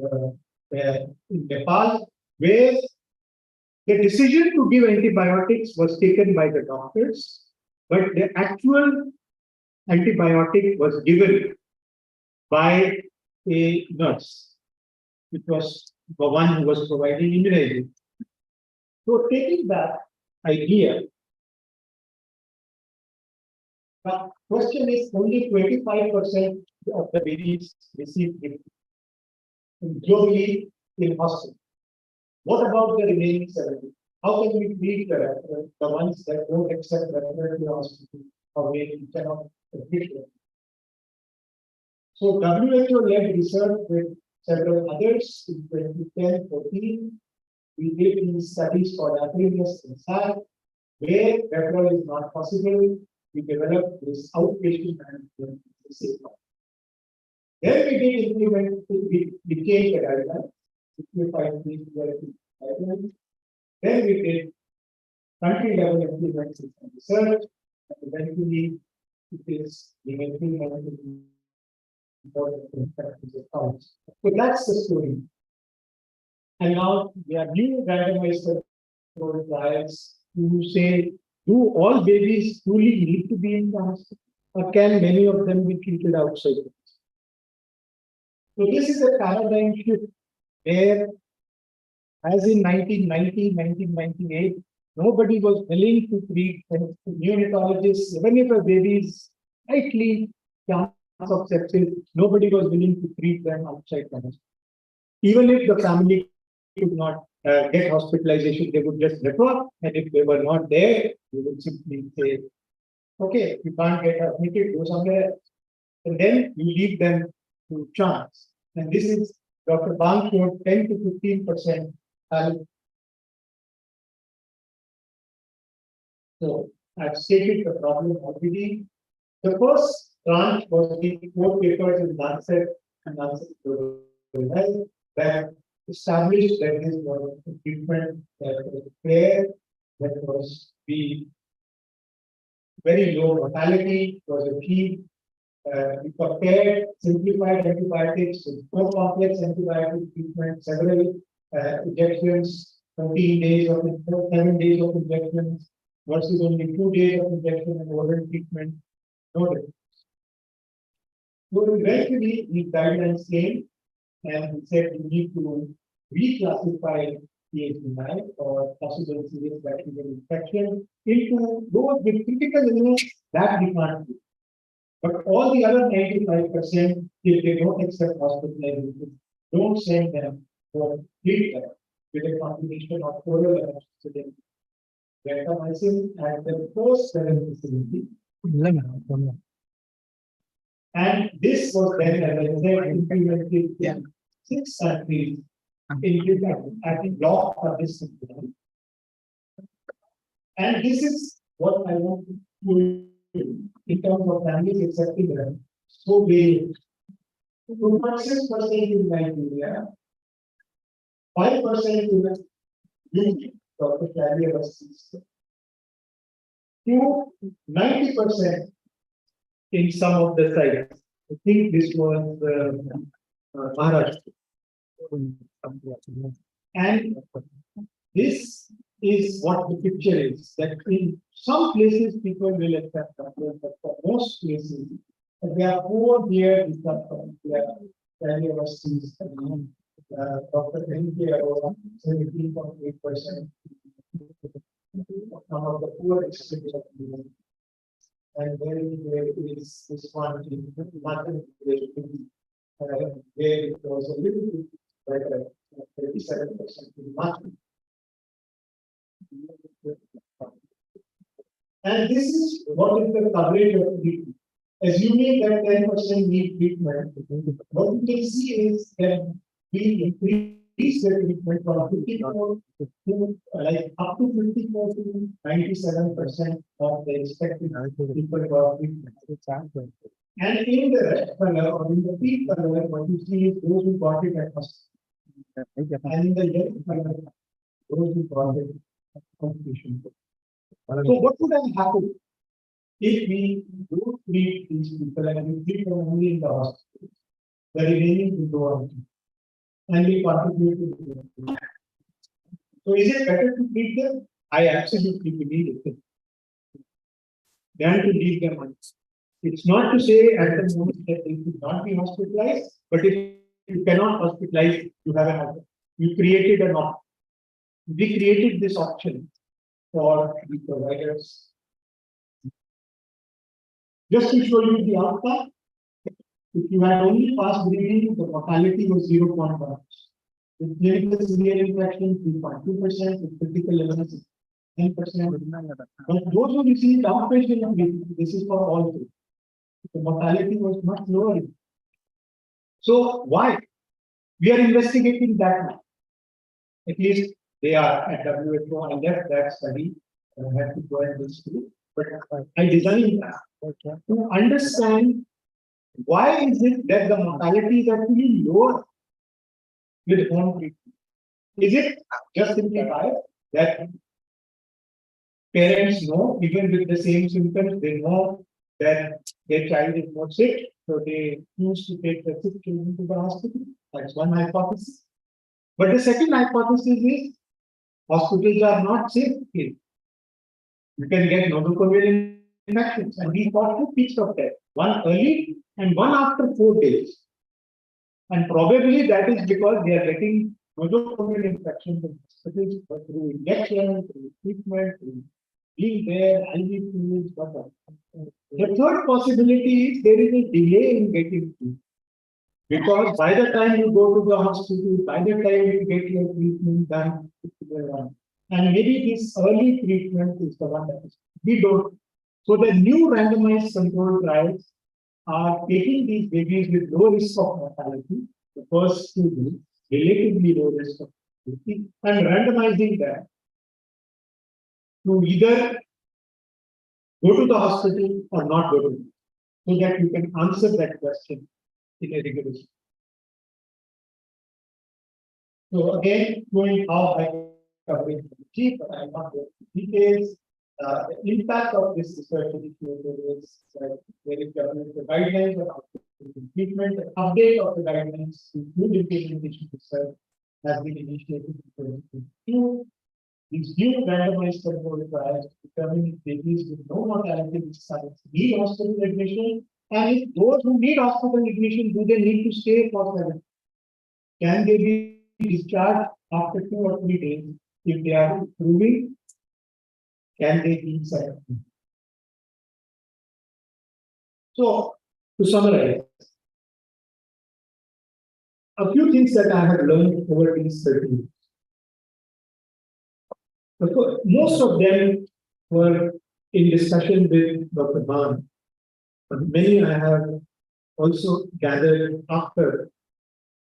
in Nepal, where the decision to give antibiotics was taken by the doctors, but the actual antibiotic was given by a nurse, which was the one who was providing immunization. So taking that idea, But question is only 25% of the babies receive it globally in hospital. What about the remaining 70? How can we treat the ones that don't accept referral to the hospital or we cannot treat them? So WHO led research with several others in 2010-14. We did these studies for happiness and SAD, where referral is not possible. We developed this outpatient management system. Then we did implement, we became the guidelines. Then we did country level implementation and research, and eventually it is being implemented in important practice accounts. So that's the story. And now we are new randomized controlled trials to say, do all babies truly need to be in the hospital, or can many of them be treated outside the hospital? So this is a paradigm shift where, as in 1990, 1998, nobody was willing to treat neonatologists, even if a baby is slightly chance of sepsis, nobody was willing to treat them outside the hospital. Even if the family could not get hospitalization, they would just refer, and if they were not there, we would simply say, okay, you can't get admitted, go somewhere else. And then you leave them to chance. And this is Dr. Bang showed 10 to 15%. So I've stated the problem already. The first tranche was the 4 papers in Lancet and Lancet Health that established that this was a treatment that was fair, that was the very low mortality, was achieved. We compared simplified antibiotics with more complex antibiotic treatment, several injections, 14 days of 7 days of injections versus only 2 days of injection and oral treatment. No difference. So eventually, these guidelines came and we said we need to reclassify PHB9 or possible serious bacterial infection into those with critical illness that we can't do. But all the other 95%, if they don't accept hospitalization, don't send them or treat them with a combination of oral amoxicillin, vancomycin, and the post-serum facility. And this was then, as I said, implemented in 6 countries. I think law for this system. And this is what I want to do in terms of families accepting them. So we 2.6% in Nigeria, 5% in the UK, Dr. Carrier was to 90% in some of the sites. I think this was Maharashtra. And this is what the picture is, that in some places people will accept them, but for most places, they are poor here, they are universities, Dr. Henke, 17.8%. Some of the poor districts of the world. And there is this one in Martin, where it was a little bit better, 37% in Martin. And this is what is the coverage of treatment. Assuming that 10% need treatment, what you can see is that we increase the treatment from 54 to like up to 54 to 97% of the expected people got treatment. And in the red color or in the pink color, what you see is those who got it at first. And in the yellow color, those who got it at completion. So what would have happened if we don't treat these people and we treat them only in the hospital? The remaining will go on and we contribute to them. So is it better to treat them? I absolutely believe it. Than to leave them on. It's not to say at the moment that they should not be hospitalized, but if you cannot hospitalize, you have an option. You created an option. We created this option for the providers Just to show you the outcome, if you had only fast breathing, the mortality was 0.1. With clinical severe infection, 3.2%, with critical illness, 10%. But those who received outpatient treatment, this is for all three, the mortality was much lower. So why? We are investigating that now. At least they are at WHO. I left that study. I had to go and do, but I designed that to understand why is it that the mortality is actually lower with home treatment. Is it just simply that parents know, even with the same symptoms, they know that their child is more sick, so they choose to take the sick children to the hospital? That's one hypothesis. But the second hypothesis is hospitals are not safe. You can get nosocomial infections, and we got two peaks of death, one early and one after 4 days. And probably that is because they are getting nosocomial infections in hospitals through injection, through treatment, through being there, IV fluids, whatever. The third possibility is there is a delay in getting treatment. Because by the time you go to the hospital, by the time you get your treatment done, and maybe this early treatment is the one that is, we don't. So the new randomized controlled trials are taking these babies with low risk of mortality, the first 2 days, relatively low risk of mortality, and randomizing them to either go to the hospital or not go to it, so that you can answer that question in a rigorous way. So again, going how I cover cheap, but I'm not going to details. The impact of this research initiative is that there is the guidelines of treatment, the update of the guidelines to include implementation research has been initiated in 2022. These new randomized controlled trials determine if babies with no mortality signs need hospital admission, and if those who need hospital admission, do they need to stay for 7? Can they be discharged after 2 or 3 days? If they are improving, can they be sent? So, to summarize, a few things that I have learned over these 30 years. Most of them were in discussion with Dr. Bhan, but many I have also gathered after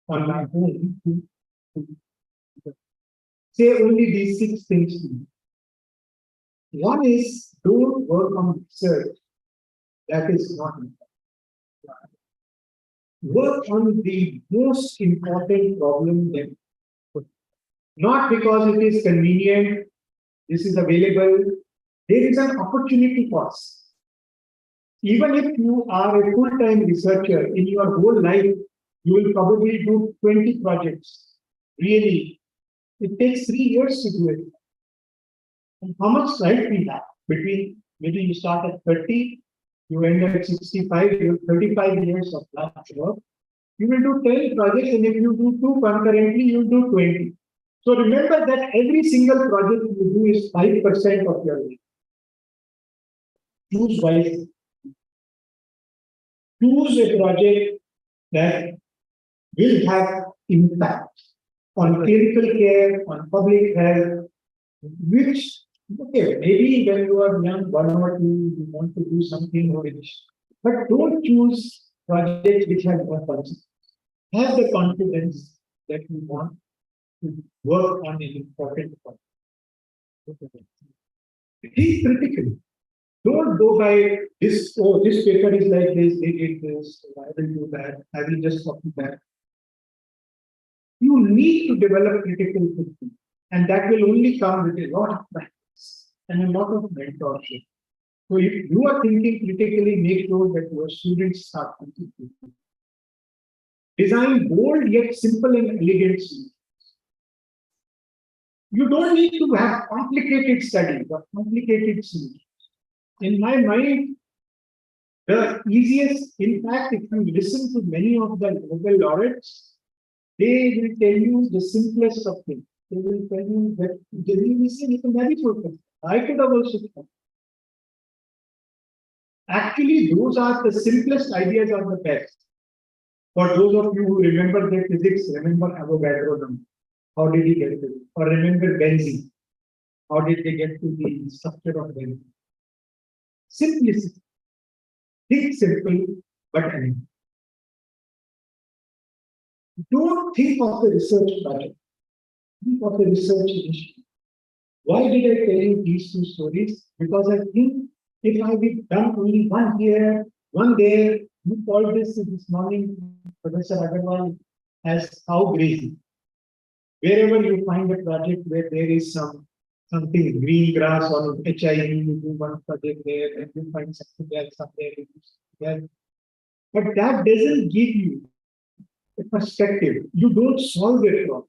on my own to say only these 6 things to you. One is, don't work on research that is not important. Work on the most important problem then. Not because it is convenient, this is available, there is an opportunity cost. Even if you are a full-time researcher, in your whole life, you will probably do 20 projects. Really, it takes 3 years to do it. And how much time we have between maybe you start at 30, you end at 65, you have 35 years of lab work. You will do 10 projects, and if you do 2 concurrently, you will do 20. So remember that every single project you do is 5% of your life. Choose wisely. Choose a project that will have impact on clinical care, on public health, which, okay, maybe when you are young, 1 or 2, you want to do something which, but don't choose projects which have no consequence. Have the confidence that you want to work on an important project. Think critically. Don't go by this, oh, this paper is like this, they did this, so I will do that, I will just copy that. You need to develop critical thinking, and that will only come with a lot of practice and a lot of mentorship. So if you are thinking critically, make sure that your students are thinking critically. Design bold yet simple and elegant solutions. You don't need to have complicated studies or complicated solutions. In my mind, the easiest, in fact, if you listen to many of the Nobel laureates, they will tell you the simplest of things. They will tell you that the reason is very simple. I could have also done. Actually, those are the simplest ideas are the best. For those of you who remember the physics, remember Avogadro number. How did he get to it? Or remember benzene? How did they get to the structure of benzene? Simplicity. Think simple, but anyway. Don't think of the research project. Think of the research initiative. Why did I tell you these two stories? Because I think if I had done only one here, one there, you called this morning, Professor Agarwal, as cow grazing. Wherever you find a project where there is something green grass or HIV, you do one project there, and you find something else somewhere, you do something else. But that doesn't give you a perspective. You don't solve it problem.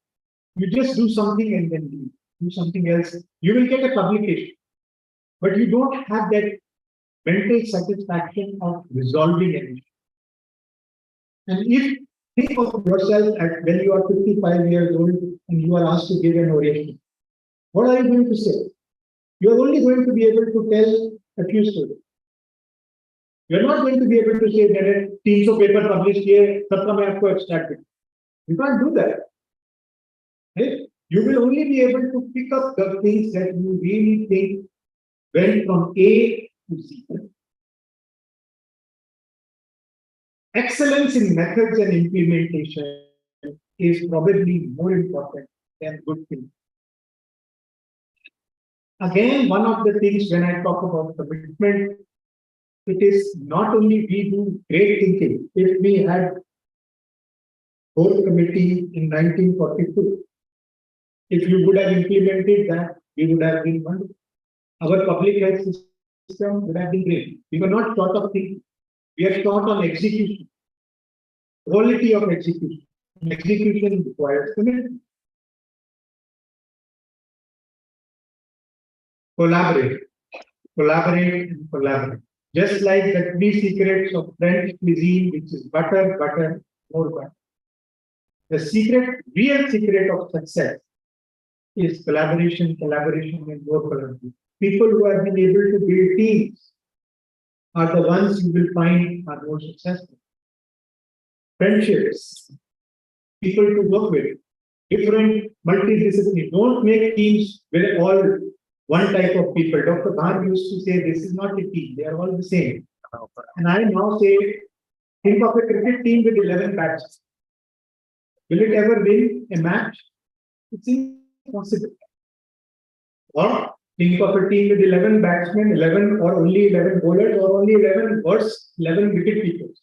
You just do something and then do something else. You will get a publication, but you don't have that mental satisfaction of resolving an issue. And if think of yourself at when you are 55 years old and you are asked to give an oration, what are you going to say? You are only going to be able to tell a few stories. You are not going to be able to say that 300 paper published here, sabka main aapko abstract दूं. You can't do that. Right? You will only be able to pick up the things that you really think went from A to Z. Excellence in methods and implementation is probably more important than good things. Again, one of the things when I talk about commitment, it is not only we do great thinking. If we had whole committee in 1942, if you would have implemented that, we would have been wonderful. Our public health system would have been great. We were not short of thinking. We are short on execution, quality of execution. Execution requires commitment. Collaborate, collaborate, and collaborate. Just like the three secrets of French cuisine, which is butter, butter, more butter. The secret, real secret of success is collaboration, collaboration, and more collaboration. People who have been able to build teams are the ones you will find are more successful. Friendships, people to work with, different multidisciplinary. Don't make teams with all one type of people. Dr. Bhan used to say, this is not a team, they are all the same. And I now say, think of a cricket team with 11 bats. Will it ever win a match? It's impossible. Or think of a team with 11 batsmen, 11 or only 11 bowlers, or only 11 worse, 11 wicket keepers.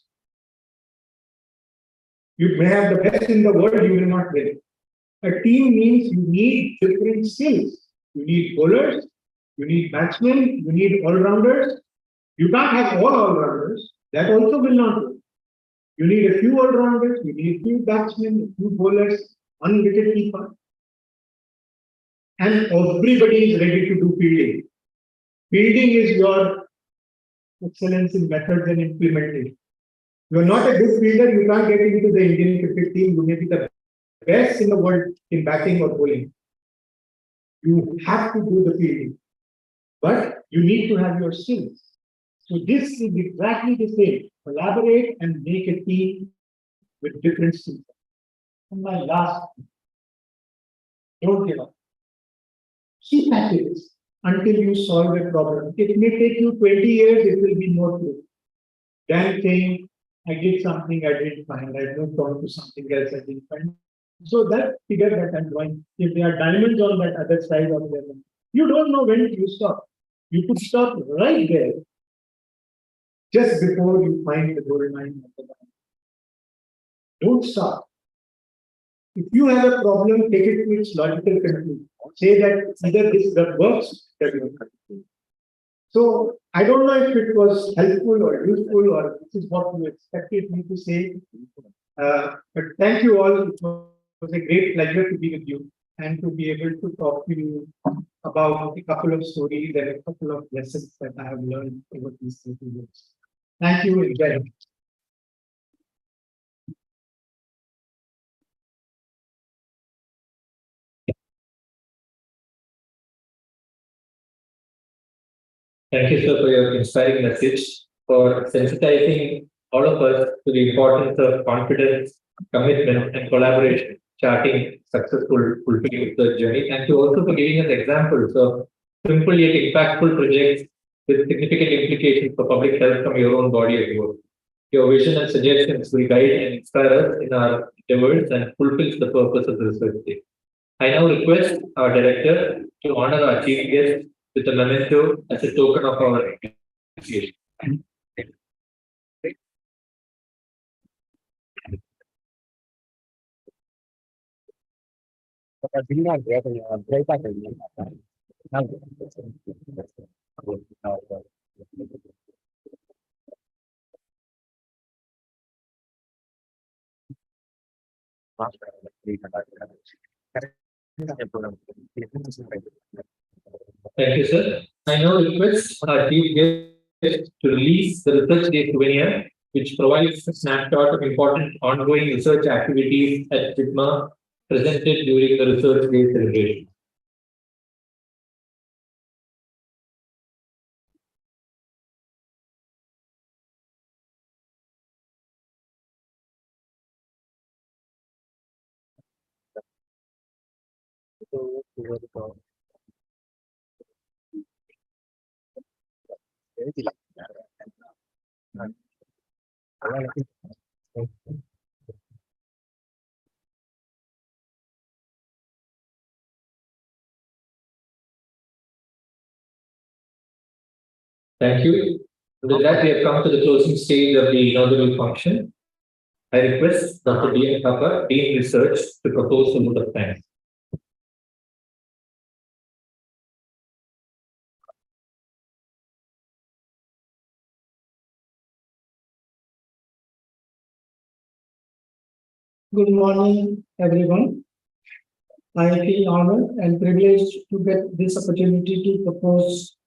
You may have the best in the world, you will not win. A team means you need different skills. You need bowlers, you need batsmen, you need all-rounders. You can't have all-rounders. That also will not work. You need a few all-rounders, you need a few batsmen, a few bowlers, one wicket keeper. And everybody is ready to do fielding. Fielding is your excellence in methods and implementation. You are not a good fielder, you can't get into the Indian cricket team. You may be the best in the world in batting or bowling. You have to do the fielding, but you need to have your skills. So this is exactly the same. Collaborate and make a team with different skills. And my last, don't give up. Keep at it until you solve a problem. It may take you 20 years, it will be more true than saying, I did something I didn't find, I moved on to something else I didn't find. So that figure that I'm drawing, if there are diamonds on that other side of the you don't know when you stop. You could stop right there, just before you find the gold mine of the diamond. Don't stop. If you have a problem, take it to its logical conclusion. Say that either this works, that will continue. So I don't know if it was helpful or useful or this is what you expected me to say. But thank you all. It was a great pleasure to be with you and to be able to talk to you about a couple of stories and a couple of lessons that I have learned over these 30 years. Thank you again. Thank you, sir, for your inspiring message. for sensitizing all of us to the importance of confidence, commitment, and collaboration, charting successful fulfilling research journey. Thank you also for giving us examples of simple yet impactful projects with significant implications for public health from your own body of work. Your vision and suggestions will guide and inspire us in our endeavors and fulfills the purpose of the research day. I now request our director to honor our chief guest with a memento as a token of our appreciation. Thank you, sir. I now request our chief guest to release the research day souvenir, which provides a snapshot of important ongoing research activities at JIPMER presented during the research day celebration. Thank you. With that, we have come to the closing stage of the inaugural function. I request Dr. D. N. Thapa, Dean Research, to propose the vote of thanks. Good morning, everyone. I feel honored and privileged to get this opportunity to propose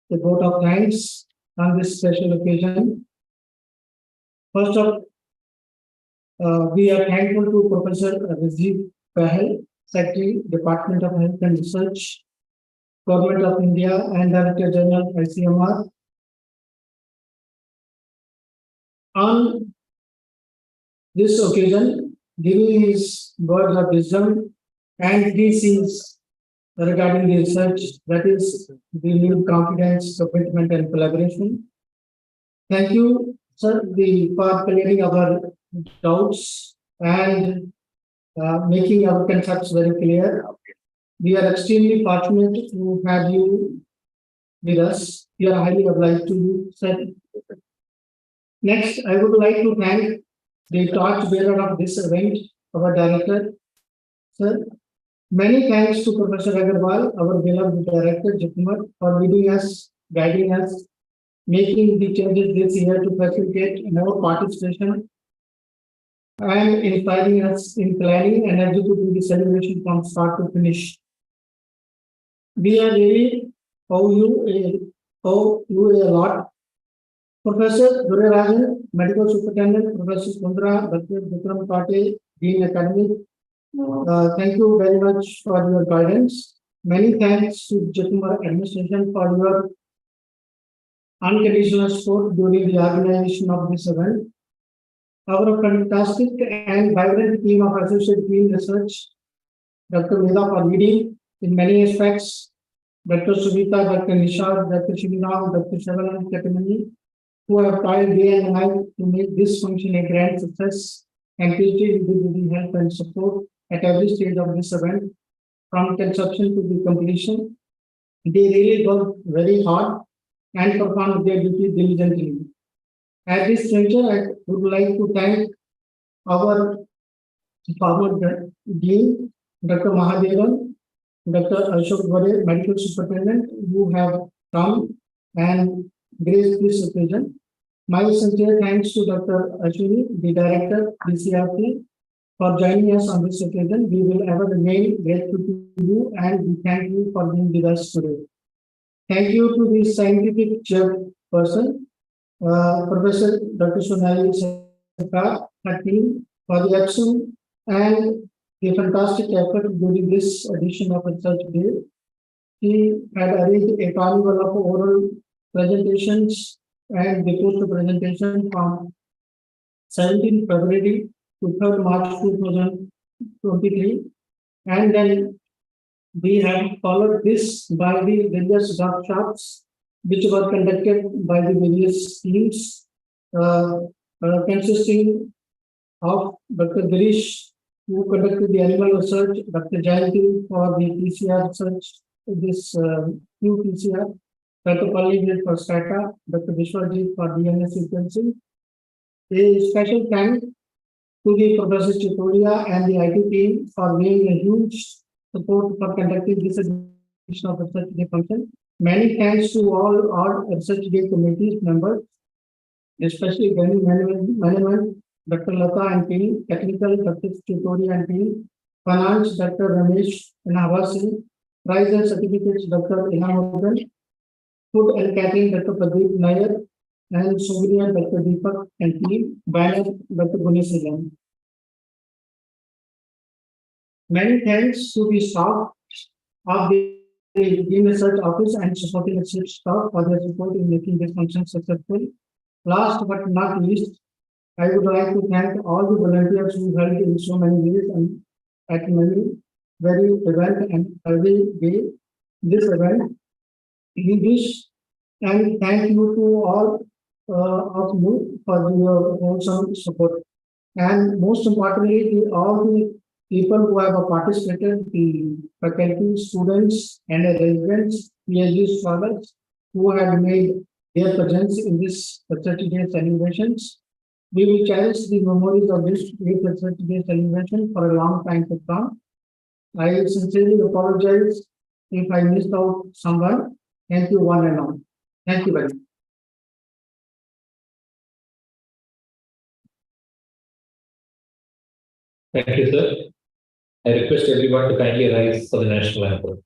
the vote of thanks on this special occasion. First of, we are thankful to Professor Rajiv Pahel, Secretary, Department of Health and Research, Government of India, and Director General ICMR. On this occasion, giving his words of wisdom and three C's regarding the research, that is, we need confidence, commitment, and collaboration. Thank you, sir, for clearing our doubts and making our concepts very clear. We are extremely fortunate to have you with us. We are highly obliged to you, sir. Next, I would like to thank the torchbearer of this event, our director, sir. Many thanks to Professor Agarwal, our beloved director, JIPMER, for leading us, guiding us, making the changes this year to facilitate more participation and inspiring us in planning and executing the celebration from start to finish. We are really owe you a lot. Professor Durarajan, Medical Superintendent, Professor Kundra, Dr. Vikram Pate, Dean Academic, thank you very much for your guidance. Many thanks to JIPMER administration for your unconditional support during the organization of this event. Our fantastic and vibrant team of Associate Dean Research, Dr. Meda for leading in many aspects, Dr. Sumita, Dr. Nishad, Dr. Shivinam, Dr. Shavanan Katamani, who have tried day and night to make this function a grand success and appreciate the help and support at every stage of this event, from conception to the completion. They really worked very hard and performed their duty diligently. At this juncture, I would like to thank our former Dean, Dr. Mahadevan, Dr. Ashok Vare, Medical Superintendent, who have come and graced this occasion. My sincere thanks to Dr. Ashwini, the Director, DCRP, for joining us on this occasion. We will ever remain grateful to you and we thank you for being with us today. Thank you to the scientific chairperson, Professor Dr. Sonali Sarkar, her team, for the action and the fantastic effort during this edition of Research Day. He had arranged a carnival of oral presentations and they post a presentation from 17th February to 3rd March 2023. And then we have followed this by the various workshops which were conducted by the various teams, consisting of Dr. Girish, who conducted the animal research, Dr. Jayanti for the PCR research, this new PCR, Dr. Palli did for STATA, Dr. Vishwajit for DNA sequencing. A special thanks to the Professor Chitoria and the IT team for being a huge support for conducting this edition of Research Day function. Many thanks to all our Research Day committees members, especially venue management, Dr. Lata and team, technical, Dr. Chitoria and team, finance, Dr. Ramesh Navasi, prize and certificates, Dr. Ilhamuddin, food and catering, Dr. Pradeep Nair, and souvenir, Dr. Deepak and team, banner, Dr. Gunesh Sajan. Many thanks to the staff of the Dean Research Office and supporting research staff for their support in making this function successful. Last but not least, I would like to thank all the volunteers who helped in so many ways and at many very event and every day this event. We wish and thank you to all of you for your wholesome support. And most importantly, all the people who have participated, the faculty, students, and residents, PhD scholars who have made their presence in this Research Day celebrations. We will cherish the memories of this great Research Day celebration for a long time to come. I sincerely apologize if I missed out someone. Thank you one and all. Thank you very much. Thank you, sir. I request everyone to kindly rise for the national anthem.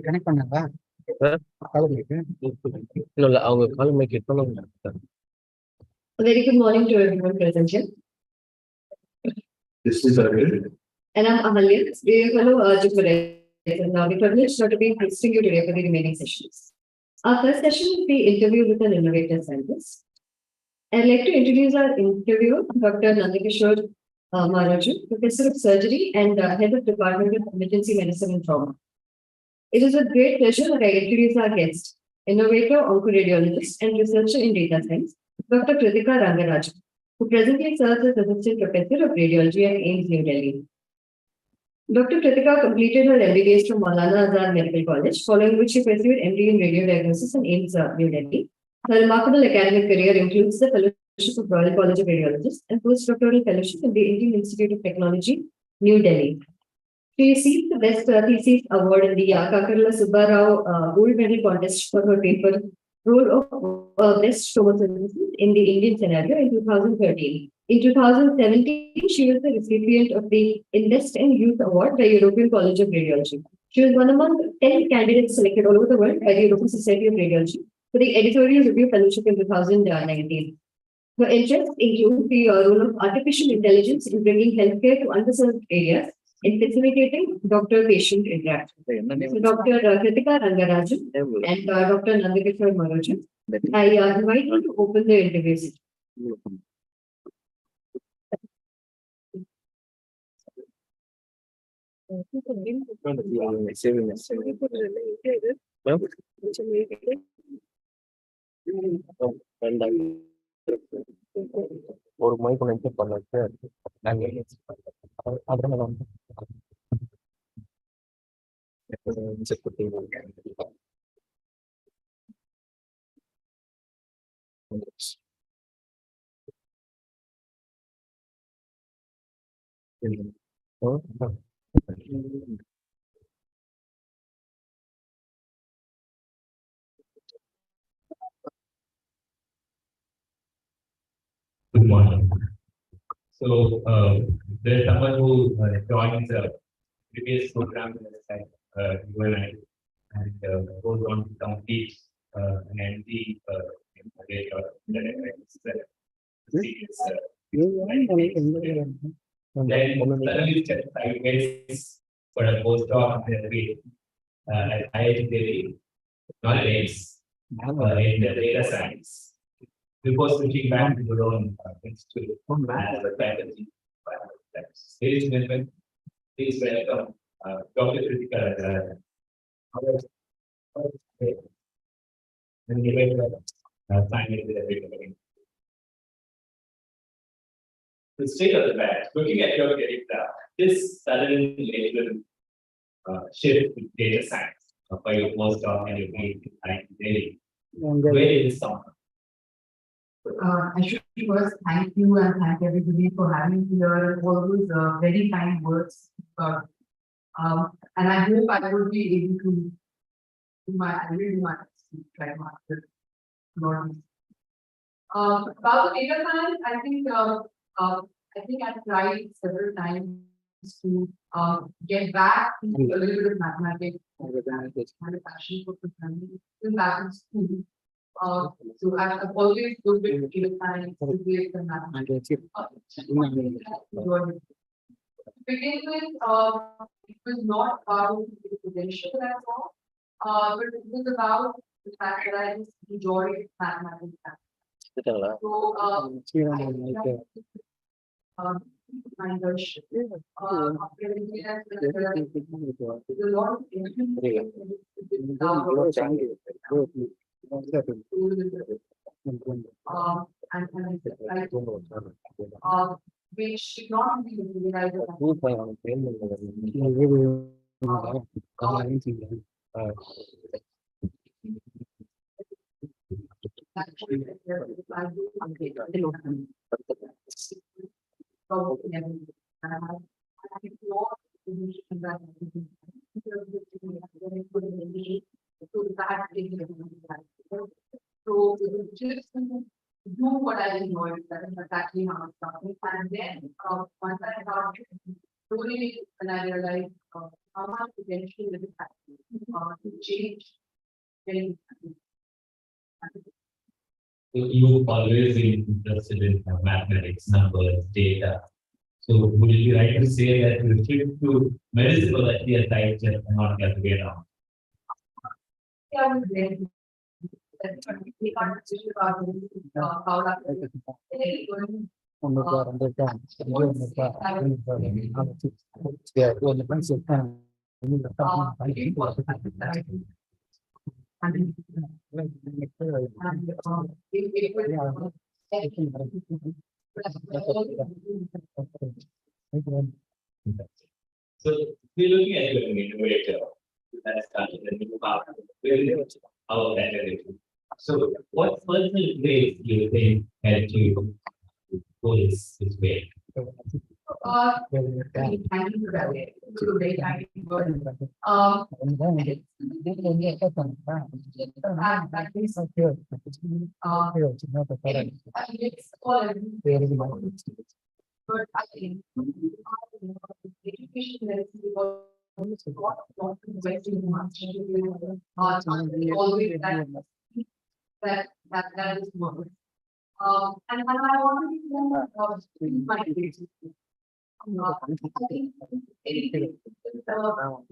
Connect பண்ணாங்களா? A very good morning to everyone present here. This is Abdul. And I'm Ahalya. We follow JIPMER. And now we privileged to be hosting you today for the remaining sessions. Our first session will be interview with an innovative scientist. I'd like to introduce our interviewer, Dr. Nandakishore Maraju, Professor of Surgery and Head of Department of Emergency Medicine and Trauma. It is a great pleasure that I introduce our guest, innovator, oncoradiologist, and researcher in data science, Dr. Kritika Rangaraju, who presently serves as Assistant Professor of Radiology at AIIMS, New Delhi. Dr. Kritika completed her MBBS from Maulana Azad Medical College, following which she pursued MD in Radio Diagnosis in AIIMS, New Delhi. Her remarkable academic career includes the Fellowship of Royal College of Radiologists and postdoctoral fellowship in the Indian Institute of Technology, New Delhi. She received the Best Thesis Award in the Kakarla Subbarao Gold Medal Contest for her paper, Role of Breast Tomosynthesis in the Indian Scenario in 2013. In 2017, she was the recipient of the Invest in Youth Award by European College of Radiology. She was one among 10 candidates selected all over the world by the European Society of Radiology for the Editorial Review Fellowship in 2019. Her interests include the role of artificial intelligence in bringing healthcare to underserved areas and facilitating doctor-patient interaction. So Dr. Kritika Rangaraju and Dr. Nandakishore Maraju, I invite you to open the interview session. ஒரு mic connect பண்ணாச்சு Good morning. So, there's someone who joins the previous program like UNI and goes on to complete an MD rate or then suddenly just sideways for a postdoc at IIT Delhi, not at AIIMS, in the data science. Before switching back to your own institute as a faculty. Ladies and gentlemen, please welcome Dr. Kritika Rangaraju. And give it assignment with everybody. The state of the fact, looking at your career, this sudden later shift to data science for your postdoc and your PhD daily, where did it start? I should first thank you and thank everybody for having me here and all those very kind words. And I hope I will be able to do I really do my best to try to answer about the data science, I think I've tried several times to get back into a little bit of mathematics and a passion for programming in back in school. So I've always looked at data science, physics, and mathematics. To begin with, it was not about the potential that I saw, but it was about the fact that I just enjoyed mathematics. My internship. After a lot of which should not be utilized. So just do what I enjoyed, that is exactly how it started. And then once I started doing it, and I realized how much potential it has to change. You've always been interested in mathematics, numbers, data. So would it be right to say that you shift to medicine or that the side just not the other way around? Yeah, we can't decision about how that is going. So we're looking at you as an innovator that started a new path. Our academy. So what personal traits do you think helped you go this way? Thank you for that. It's a great idea, but, it's all, but I think education is not investing much. Always that is work. And I want to be my I think anything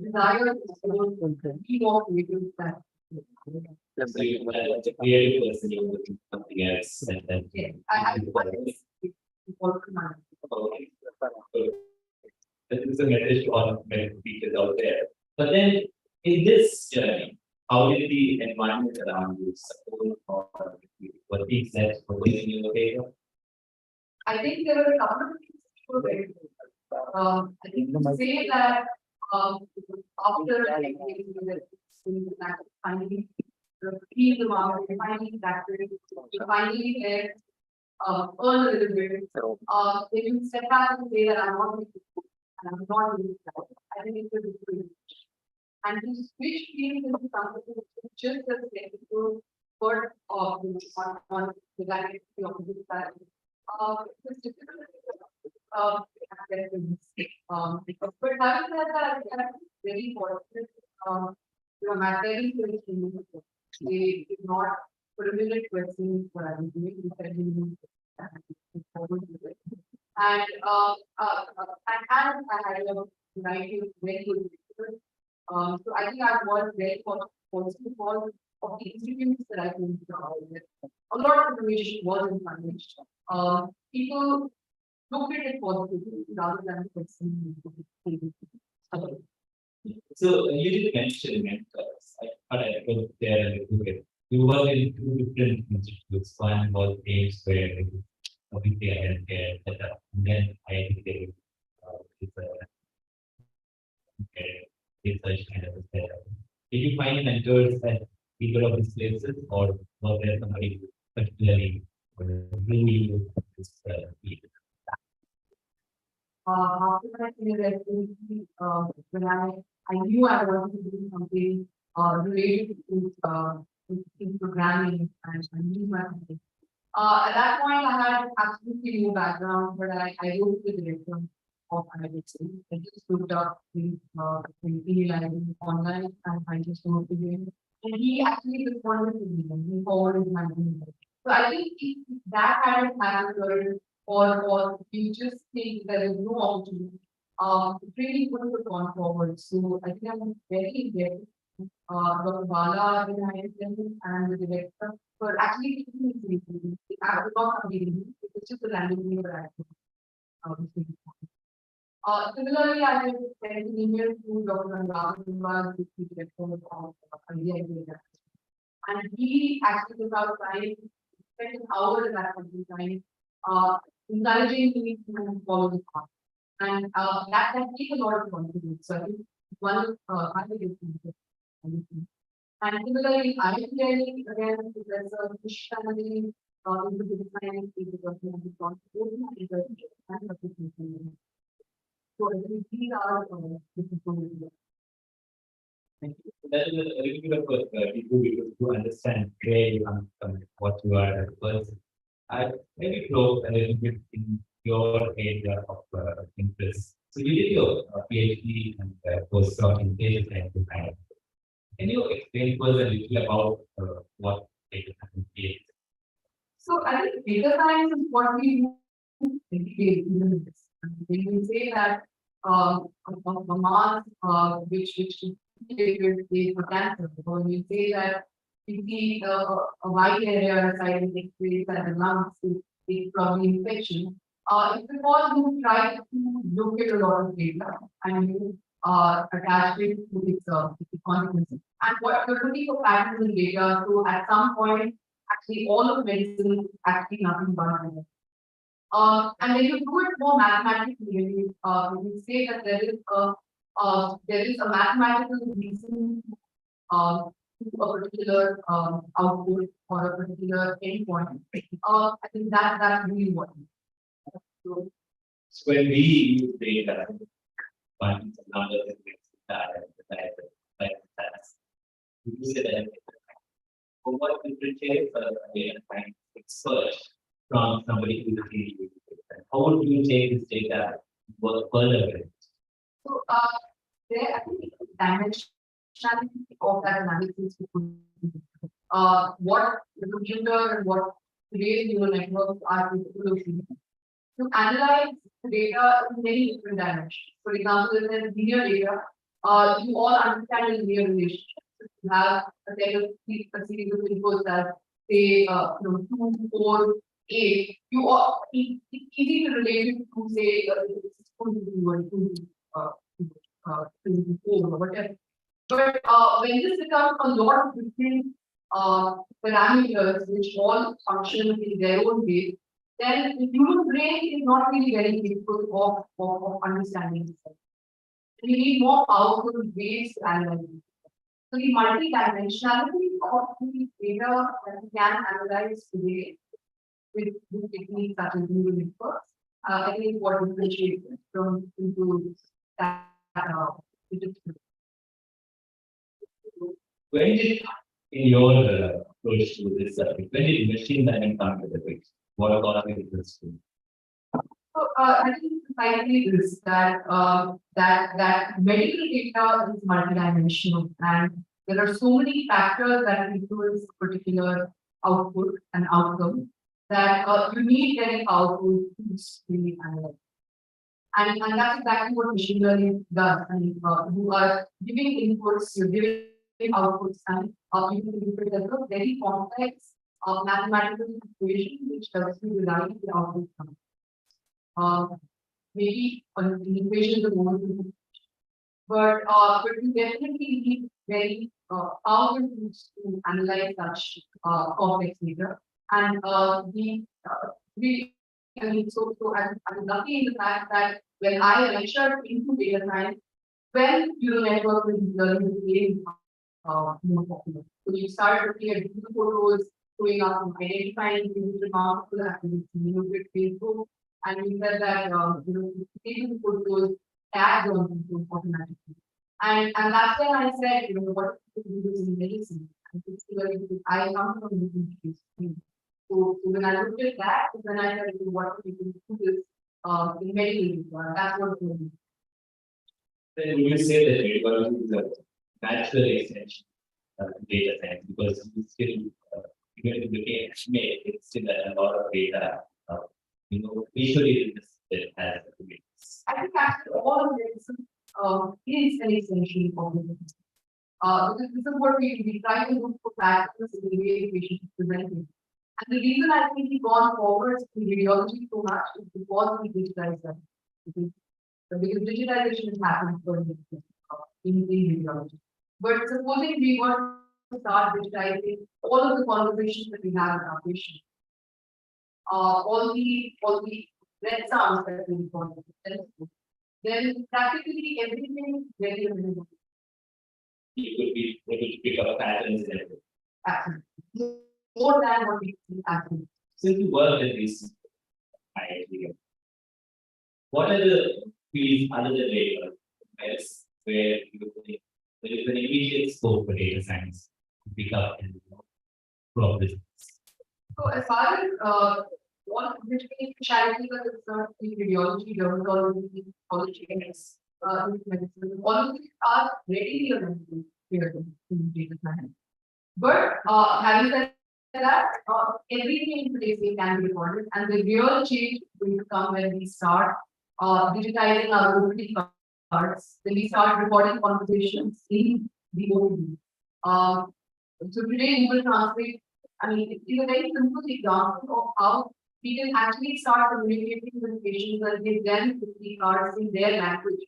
desire we want to reduce that. So you want to create a person, you want to do something else, and then. Yeah, I it's important to mind. This is a message to all many teachers out there. But then in this journey, how did the environment around you support or what things that were going in your favor? I think there were a couple of things which were very good. I think to say that after finally feel the market, finally that finally there earn a little bit. They will step back and say that I'm not going to do and I'm not doing that. I think it's a good thing. And to switch feelings into something which just as technical word of on the direction of the side. It's difficult. But having said that, I think it's very important. My parents were extremely supportive. They did not put a minute question what I was doing. They said, and I had a variety of very good people. So I think I was very fortunate because of the institutes that I came with. A lot of information was information. People looked at it positively rather than perceiving it. So you did mention mentors. I put there and look at you were in two different institutes. One was aims where obviously healthcare, etc. And then I think it's a research kind of a setup. Did you find mentors at either of these places, or was there somebody particularly really this field? After my university, when I knew I wanted to do something related to programming and I knew my something. At that point, I had absolutely no background, but I wrote to the director of IIT. I just looked up the email online and I just wrote to him. And he actually responded to me and he forwarded my email. So I think if that hadn't happened, or you just think there is no opportunity, it really wouldn't have gone forward. So I think I'm very grateful Dr. Bala and the director for actually keeping me safe. I was not something, it was just a random name that I similarly, I have sent an email to Dr. Auditorium, the director of IIT. And he actually took out time, spent an hour at that point in time, encouraging me to follow the path. And that takes a lot of confidence. So I think one I think it's and similarly, I clearly again Professor Fish family into the design is the person of the contribution and the so these are different. Thank you. That is a little bit of people to understand where you come from, what you are as a person. I maybe probe a little bit in your area of interest. So you did your PhD and postdoc in data science design. Can you explain to us a little about what data science is? So I think data science is what we do in this. When you say that a mass which is for cancer, or when you say that you see a wide area aside in the X-rays and the lungs, it's probably infection. It's because you try to look at a lot of data and you attach it to its consequences. And what you're looking for patterns in data, so at some point, actually all of medicine is actually nothing but data. And when you do it more mathematically, when you say that there is a mathematical reason to a particular output or a particular endpoint, I think that's really what. So, So when we use data, one numbers and that, we use it as so what differentiates a data science expert from somebody who is really using it? How would you take this data work further with it? So, there, I think the dimensionality of that analysis we could do. What the computer and what today's neural networks are capable of doing. To analyze the data in many different dimensions. For example, if there's linear data, you all understand a linear relationship. You have a set of a series of inputs that say 2, 4, 8. It's easy to relate it to say 2 to 2 or 2 to 4 or whatever. But when this becomes a lot of different parameters which all function in their own way, then the human brain is not really very capable of understanding itself. We need more powerful ways to analyze it. So the multi-dimensionality of the data that we can analyze today with techniques such as neural networks, I think is what differentiates it from into that. When did, in your approach to this subject, when did machine learning come to the picture? What got you interested? So I think society is that that medical data is multidimensional, and there are so many factors that influence particular output and outcome that you need very powerful tools to really analyze. And that's exactly what machine learning does. I mean, you are giving inputs, you're giving outputs, and you can develop a very complex mathematical equation which helps you derive the output from. Maybe an equation is a moment, but you definitely need very powerful tools to analyze such complex data. And I'm lucky in the fact that when I ventured into data science, when neural network and deep learning became more popular. So you start looking at Google photos, showing up and identifying things remarkable activity, with Facebook, and we said that people put those tags on people automatically. And that's when I said, what people do this in medicine. I come from medicine. So when I looked at that, then I said, what people do this in medicine. That's what we do. Then would you say that radiology is a natural extension of data science because you still, even if you became estimate, it's still a lot of data, visually it has a base. I think actually all of this is an extension of medicine. Because this is what we try to look for patterns in the way the patient is presenting. And the reason I think we've gone forward in radiology so much is because we digitize that. Because digitization has happened for in radiology. But supposing we were to start digitizing all of the conversations that we have with our patients, all the red sounds that we record, then practically everything is very minimal. You could be able to pick up patterns in it. Absolutely. More than what we see happening. Since you work in this IIT, what are the fields other than data where you think there is an immediate scope for data science to pick up and grow business? So as far as what between specialties are concerned in radiology, dermatology, oncology, medicine, all of these are readily available here in data science. But having said that, everything in today's day can be recorded, and the real change will come when we start digitizing our OPD cards. Then we start recording conversations in the OPD. So today Google Translate, I mean, it is a very simple example of how we can actually start communicating with patients and give them the cards in their language.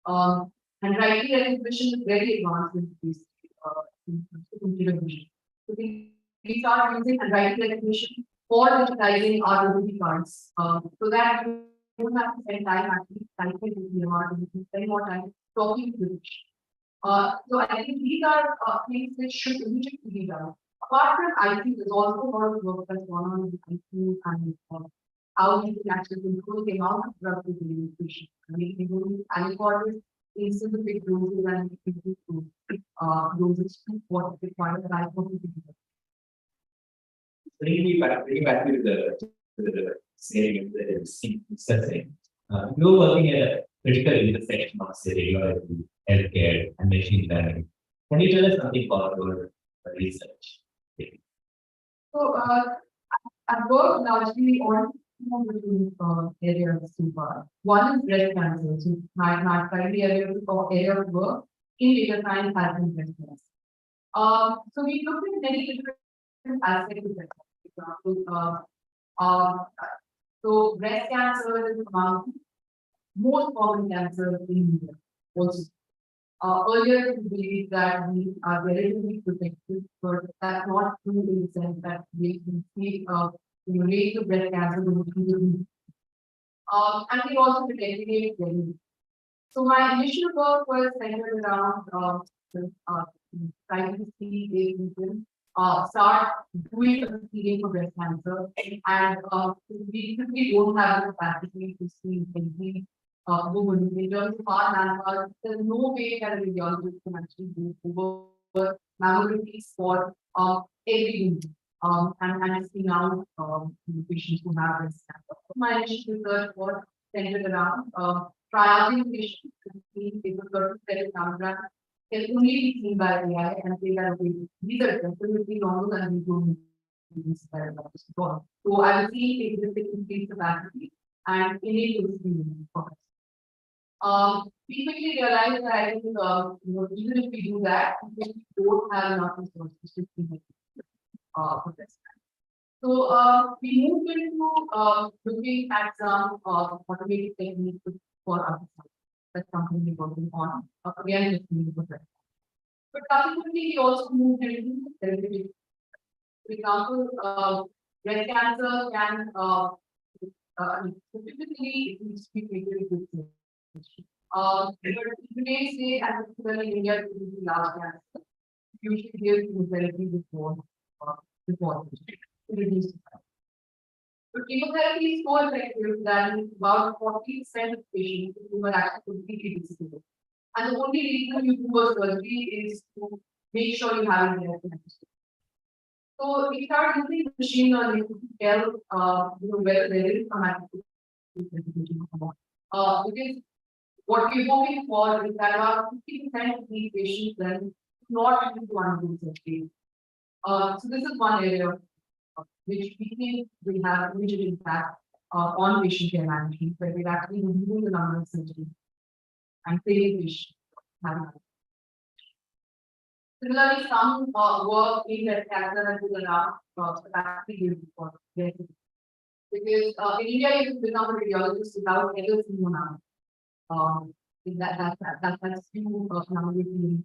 And writing recognition is very advanced in this computer vision. So we start using handwriting recognition for digitizing our OTP cards, so that we don't have to spend time actually typing in the EMR, we can spend more time talking to the patient. So I think these are things which should immediately be done. Apart from IT, there's also a lot of work that's gone on with IT and how we can actually control the amount of drugs we give to patients. I mean, we do antibiotics instead of big doses and doses to what requires by Bringing back to the same discussing. You're working at a critical intersection of say radiology, healthcare, and machine learning. Can you tell us something about your research? So, I've worked largely on two areas so far. One is breast cancer. So, my primary area of work in data science has been breast cancer. So we looked at many different aspects of breast cancer. For example, so breast cancer is among most common cancer in India. Also, earlier we believed that we are relatively protected, but that's not true in the sense that we can see rate of breast cancer going through the roof. And we also detected it very. So my initial work was centered around trying to see if we can start doing a screening for breast cancer, and we simply don't have the capacity to see every woman in terms of our manpower. There's no way that a radiologist can actually do over mammographies for every woman and see now patients who have breast cancer. My initial research was centered around triaging patients to see if a certain set of mammograms can only be seen by AI and say that okay, these are definitely longer than we don't use by before. So I will see if this increase capacity and enable screening for us. We quickly realized that I think even if we do that, we don't have enough resources to screen for this. So we moved into looking at some automated techniques for us. That's something we're working on. Again, just need to progress. But subsequently, we also moved into therapeutic. For example, breast cancer can typically it needs to be treated with today's day, and particularly in India, it is large cancer. Usually, give chemotherapy before to reduce the time. But chemotherapy is so effective that about 40% of patients who are actually completely disabled. And the only reason you do a surgery is to make sure you have it there. So we start using machine learning to tell whether there is a magical because what we're hoping for is that about 50% of these patients then not able to undergo surgery. So this is one area which we think will have immediate impact on patient care management, where we're actually reducing the number of surgeries and saving patients. Similarly, some work in breast cancer has been around capacity building for because in India you can become a radiologist without ever seeing a mammogram. That's few mammography.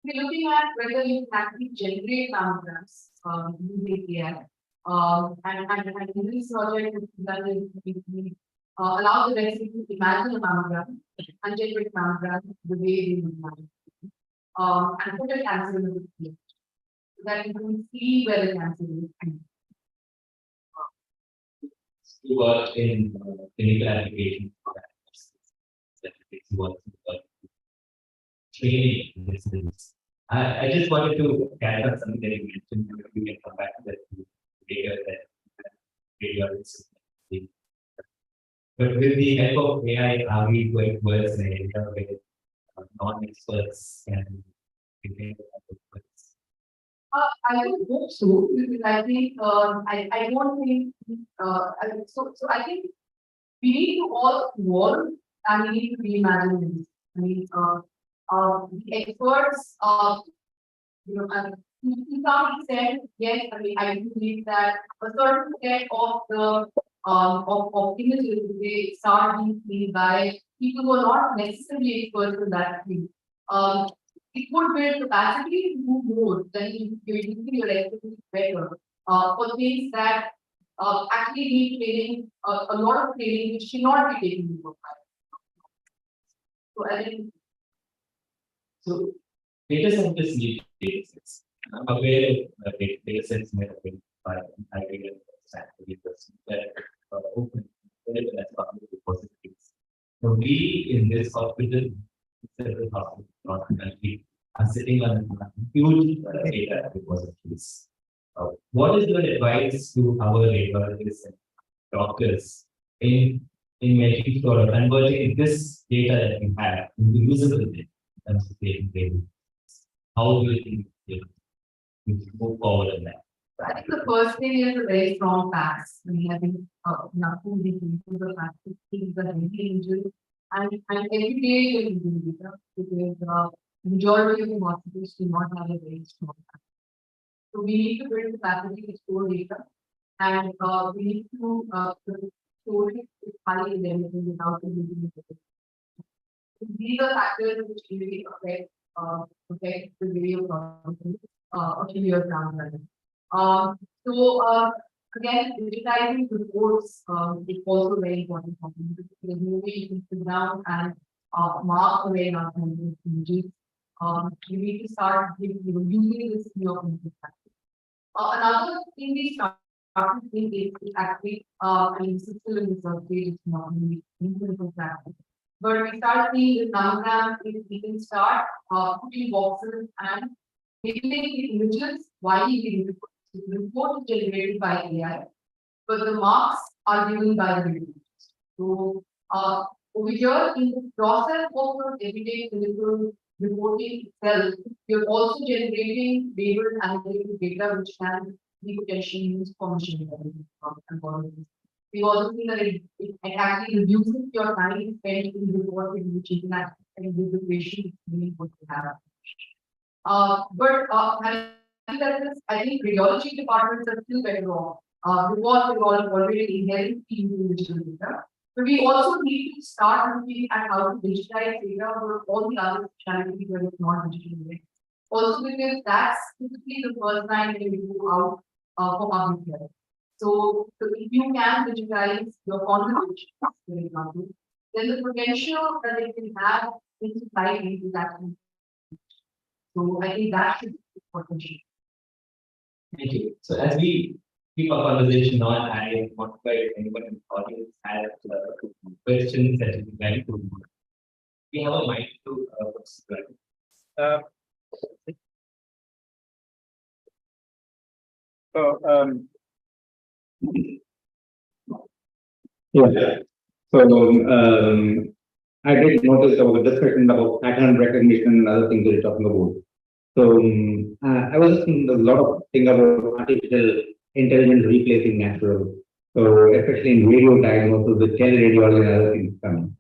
We're looking at whether you can actually generate mammograms using AI. And in this project, we allow the resident to imagine a mammogram and generate mammogram the way they would imagine. And put a cancer in the field so that you can see where the cancer is. You work in clinical applications training this is. I just wanted to catch up something that you mentioned. We can come back to that later. But with the help of AI, are we going towards an area where non-experts can begin? I would hope so, because I think I don't think so I think we need to all evolve and we need to reimagine this. I mean the experts and to some extent, yes, I mean, I do believe that a certain set of the of images they start being seen by people who are not necessarily experts in that field. It would build capacity to do more than you're using your expertise better for things that actually need training, a lot of training which should not be taken into account. So I think So data scientists need data sets. I'm aware of data sets may have been by ideal scientists that are open available as public repositories. So we in this hospital, several hospitals across the country are sitting on huge data repositories. What is your advice to our radiologists and doctors in making sure of converting this data that we have into usable data in terms of patient data? How do you think we move forward in that? I think the first thing is a very strong facts. I mean, I think nothing we can do the facts is the heavy injury. And every day you're using data because majority of the hospitals do not have a very strong fact. So we need to build capacity to store data and we need to store it with highly available without using it. These are factors which really affect the way of processing a few years down the line. Again, digitizing reports is also very important for me because there's no way you can sit down and mark away not images. You need to start using this new practice. Another thing we started doing is actually, I mean, this is still in the research stage, it's not really in clinical practice. But we start seeing the diagram if we can start putting boxes and labeling the images while we report is generated by AI, but the marks are given by the radiologist. So over here in the process of the everyday clinical reporting itself, you're also generating labeled analytical data which can be potentially used for machine learning algorithms. We also see that it actually reduces your time spent in reporting, which is an and with the patient it's really good to have. I think radiology departments are still better off because they're all already inherently using digital data. But we also need to start looking at how to digitize data for all the other specialties where it's not digital data. Also because that's typically the first time when you go out for public health. So if you can digitize your conversations, for example, then the potential that they can have in society is actually. So I think that should be potential. Thank you. So as we keep our conversation on, I want to invite anyone in the audience has questions that you would like to. We have a mic to Yeah. So I did notice there was a discussion about pattern recognition and other things that you're talking about. So I was thinking a lot of things about artificial intelligence replacing natural. So especially in radio diagnosis with teleradiology and other things coming.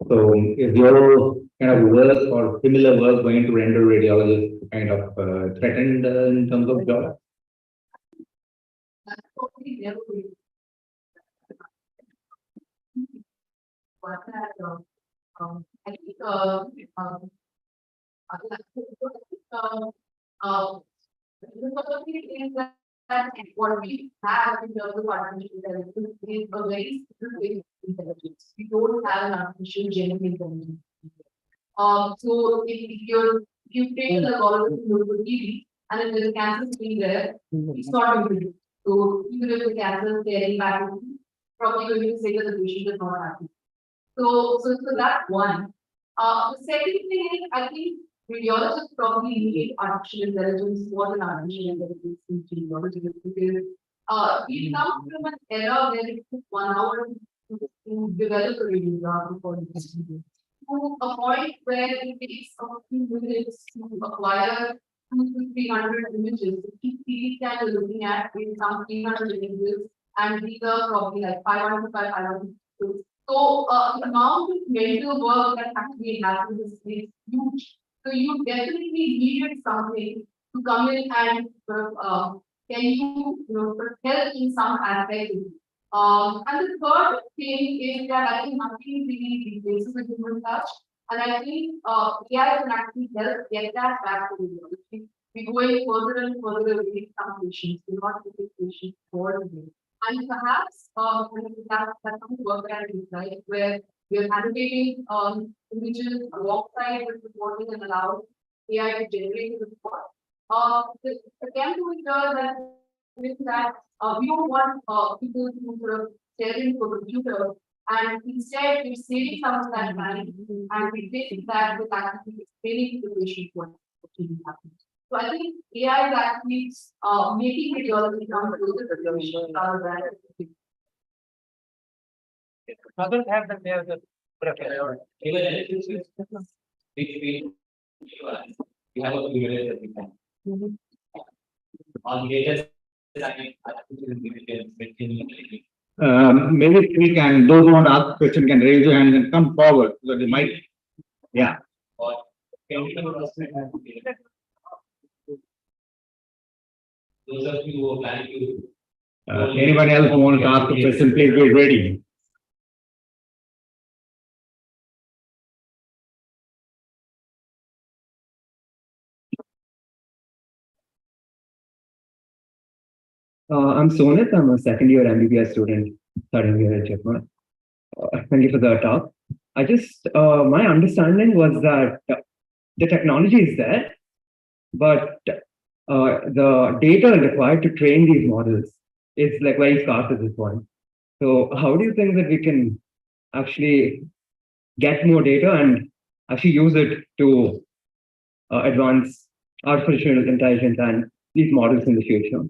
So is your kind of work or similar work going to render radiologists kind of threatened in terms of job? That's totally never been. I think what we have in terms of artificial intelligence is a very simple way of intelligence. We don't have an artificial general intelligence. So if you train an algorithm to TV and if there's a cancer screen there, it's not going to do. So even if the cancer is staring back, probably going to say that the patient is not happy. So that's one. The second thing is, I think radiologists probably need artificial intelligence more than artificial intelligence in radiology because we come from an era where it took 1 hour to develop a radiograph before the procedure. To a point where it takes a few minutes to acquire 200 to 300 images. Each series that you're looking at is some 300 images, and these are probably like 500 to 500. So the amount of mental work that actually happens is huge. So you definitely needed something to come in and sort of can you sort of help in some aspect. And the third thing is that I think nothing really replaces a human touch. And I think AI can actually help get that back to the world. We're going further and further away from patients. We're not taking patients for the day. And perhaps that's some work that is right where we're annotating images alongside with reporting and allow AI to generate the report. The attempt to ensure that with that we don't want people to sort of stare into a computer, and instead we're saving some of that time and replacing that with actually explaining to the patient what really happened. So I think AI is actually making radiology come closer to the patient rather than Others have the, they have the preference. Even we have a few minutes that we can. On latest, Maybe we can, those who want to ask question can raise your hand and come forward, so they might, yeah. Those of you who are planning to. Anyone else who wants to ask a question, please be ready. I'm Sonit. I'm a second year MBBS student studying here at JIPMER. Thank you for the talk. I just, my understanding was that the technology is there, but the data required to train these models is like very scarce at this point. So how do you think that we can actually get more data and actually use it to advance artificial intelligence and these models in the future?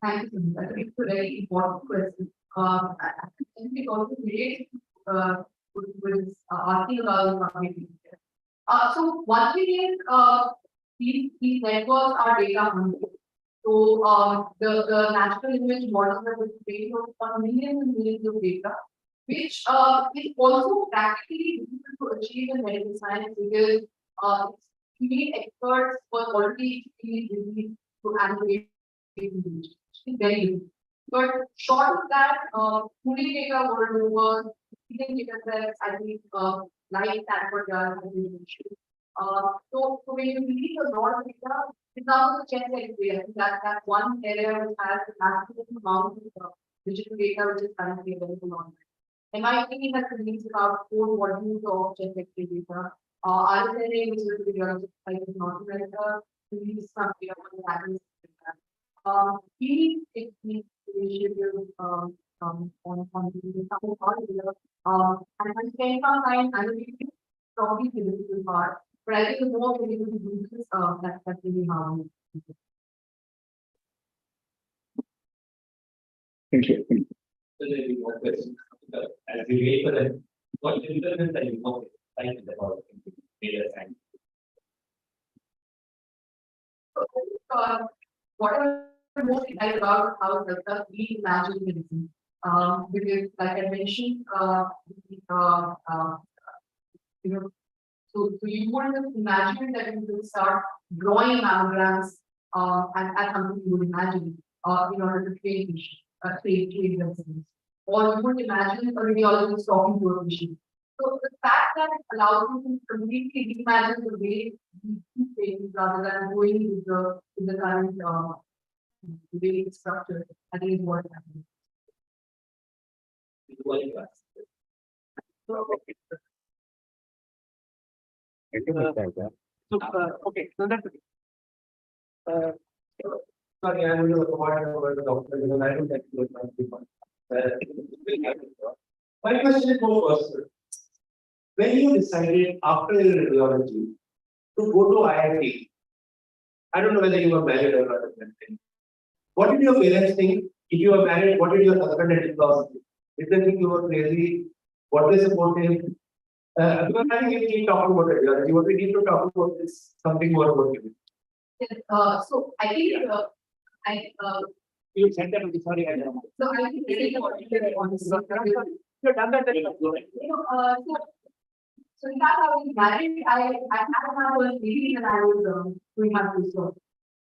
Thank you so much. I think it's a very important question. I think it also relates with asking about the community. So one thing is these networks are data hungry. So the natural image models that we train on millions and millions of data, which is also practically difficult to achieve in medical science because you need experts who are already extremely busy to analyze image. It's very difficult. But short of that, pulling data world over, feeding data sets, I think like Stanford does, as you mentioned. So when you release a lot of data, it's now the check area. That's one area which has a massive amount of digital data which is currently available online. MIT has released about 4 volumes of check data. RSNA, which is the Radiological Society of North America, released some data on the patterns. We take these initiatives on the and spend some time analyzing probably the difficult part. But I think the more we're able to do this, that's really how we do it. Thank you. So there will be more questions. As we wait for them, what is the difference that you want to like about data science? What I'm most excited about how it helps us reimagine medicine. Because like I mentioned, so you wouldn't imagine that you could start drawing mammograms as something you would imagine in order to train patients, train residents. Or you would imagine a radiologist talking to a patient. So the fact that it allows you to completely reimagine the way we do things rather than going with the current way it's structured, I think is what happens. Okay, so that's okay. Sorry, I will provide the doctor because I don't like to my people. My question is more personal. When you decided after your radiology to go to IIT, I don't know whether you were married or not. What did your parents think? If you were married, what did your husband and in-laws think? Did they think you were crazy? What they supported? Because I think we keep talking about radiology. What we need to talk about is something more about you. So I think You said that, sorry, I don't know. so I think very important on this. You've done that. So So in fact, I was married, I had my first baby when I was doing my postdoc.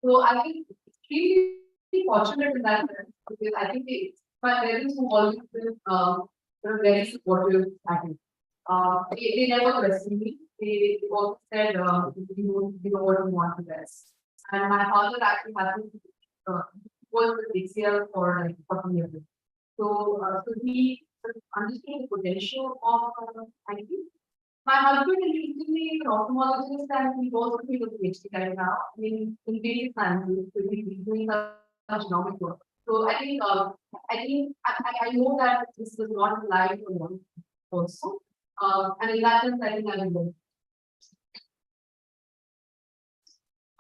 So I think extremely fortunate in that sense, because I think my parents who always been were very supportive at it. They never questioned me. They also said, you know what you want to best. And my father actually happened to was with HCL for like 40 years. So he understood the potential of IT. My husband is usually an ophthalmologist and he goes to the PhD right now in basic sciences, so he's doing such genomic work. So I think I know that this does not apply to one also. And in that sense, I think I will.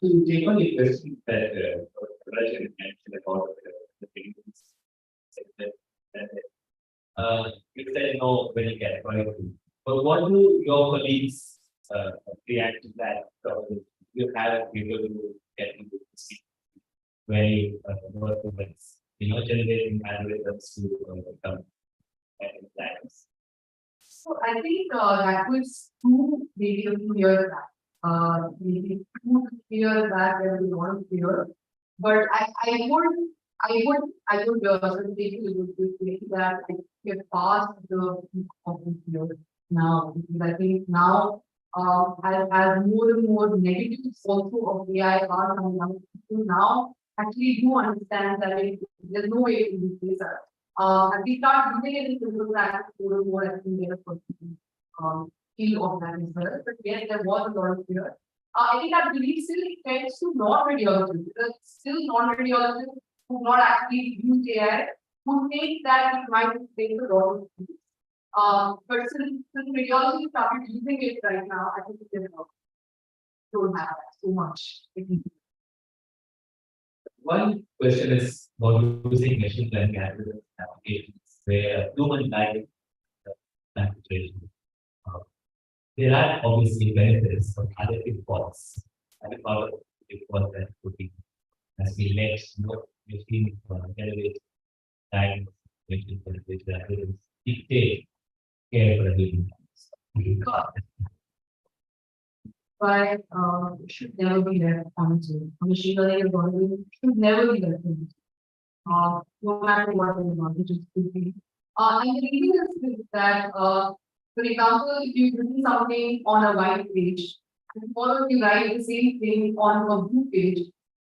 To take on the question that Rajan mentioned about the things you said no when you get right. But what do your colleagues react to that? You have people who get into the very work with, generating algorithms to come and plans. So I think that was maybe a few years back. Maybe 2 to 3 years back when we weren't clear. But I would sort of take a look that I get past the fear now. Because I think now as more and more negatives also of AI are coming out, people now actually do understand that there's no way to replace that. And we start using it in simple practice more and more. I think there are feel of that as well. But yes, there was a lot of fear. I think that belief still extends to non-radiologists, because still non-radiologists who not actually use AI, who think that it might take a lot of things. But since radiologists started using it right now, I think they don't have that so much. One question is about using machine learning algorithms applications where human life concentration. There are obviously benefits of other pitfalls. And part of the pitfalls that could be as we let machine generate diagnosis, machine generate algorithms dictate care for the human lives. But it should never be left unanswered. Machine learning algorithm should never be left unanswered. No matter what the advantages could be. And the reason is that, for example, if you've written something on a white page, and tomorrow you write the same thing on a blue page,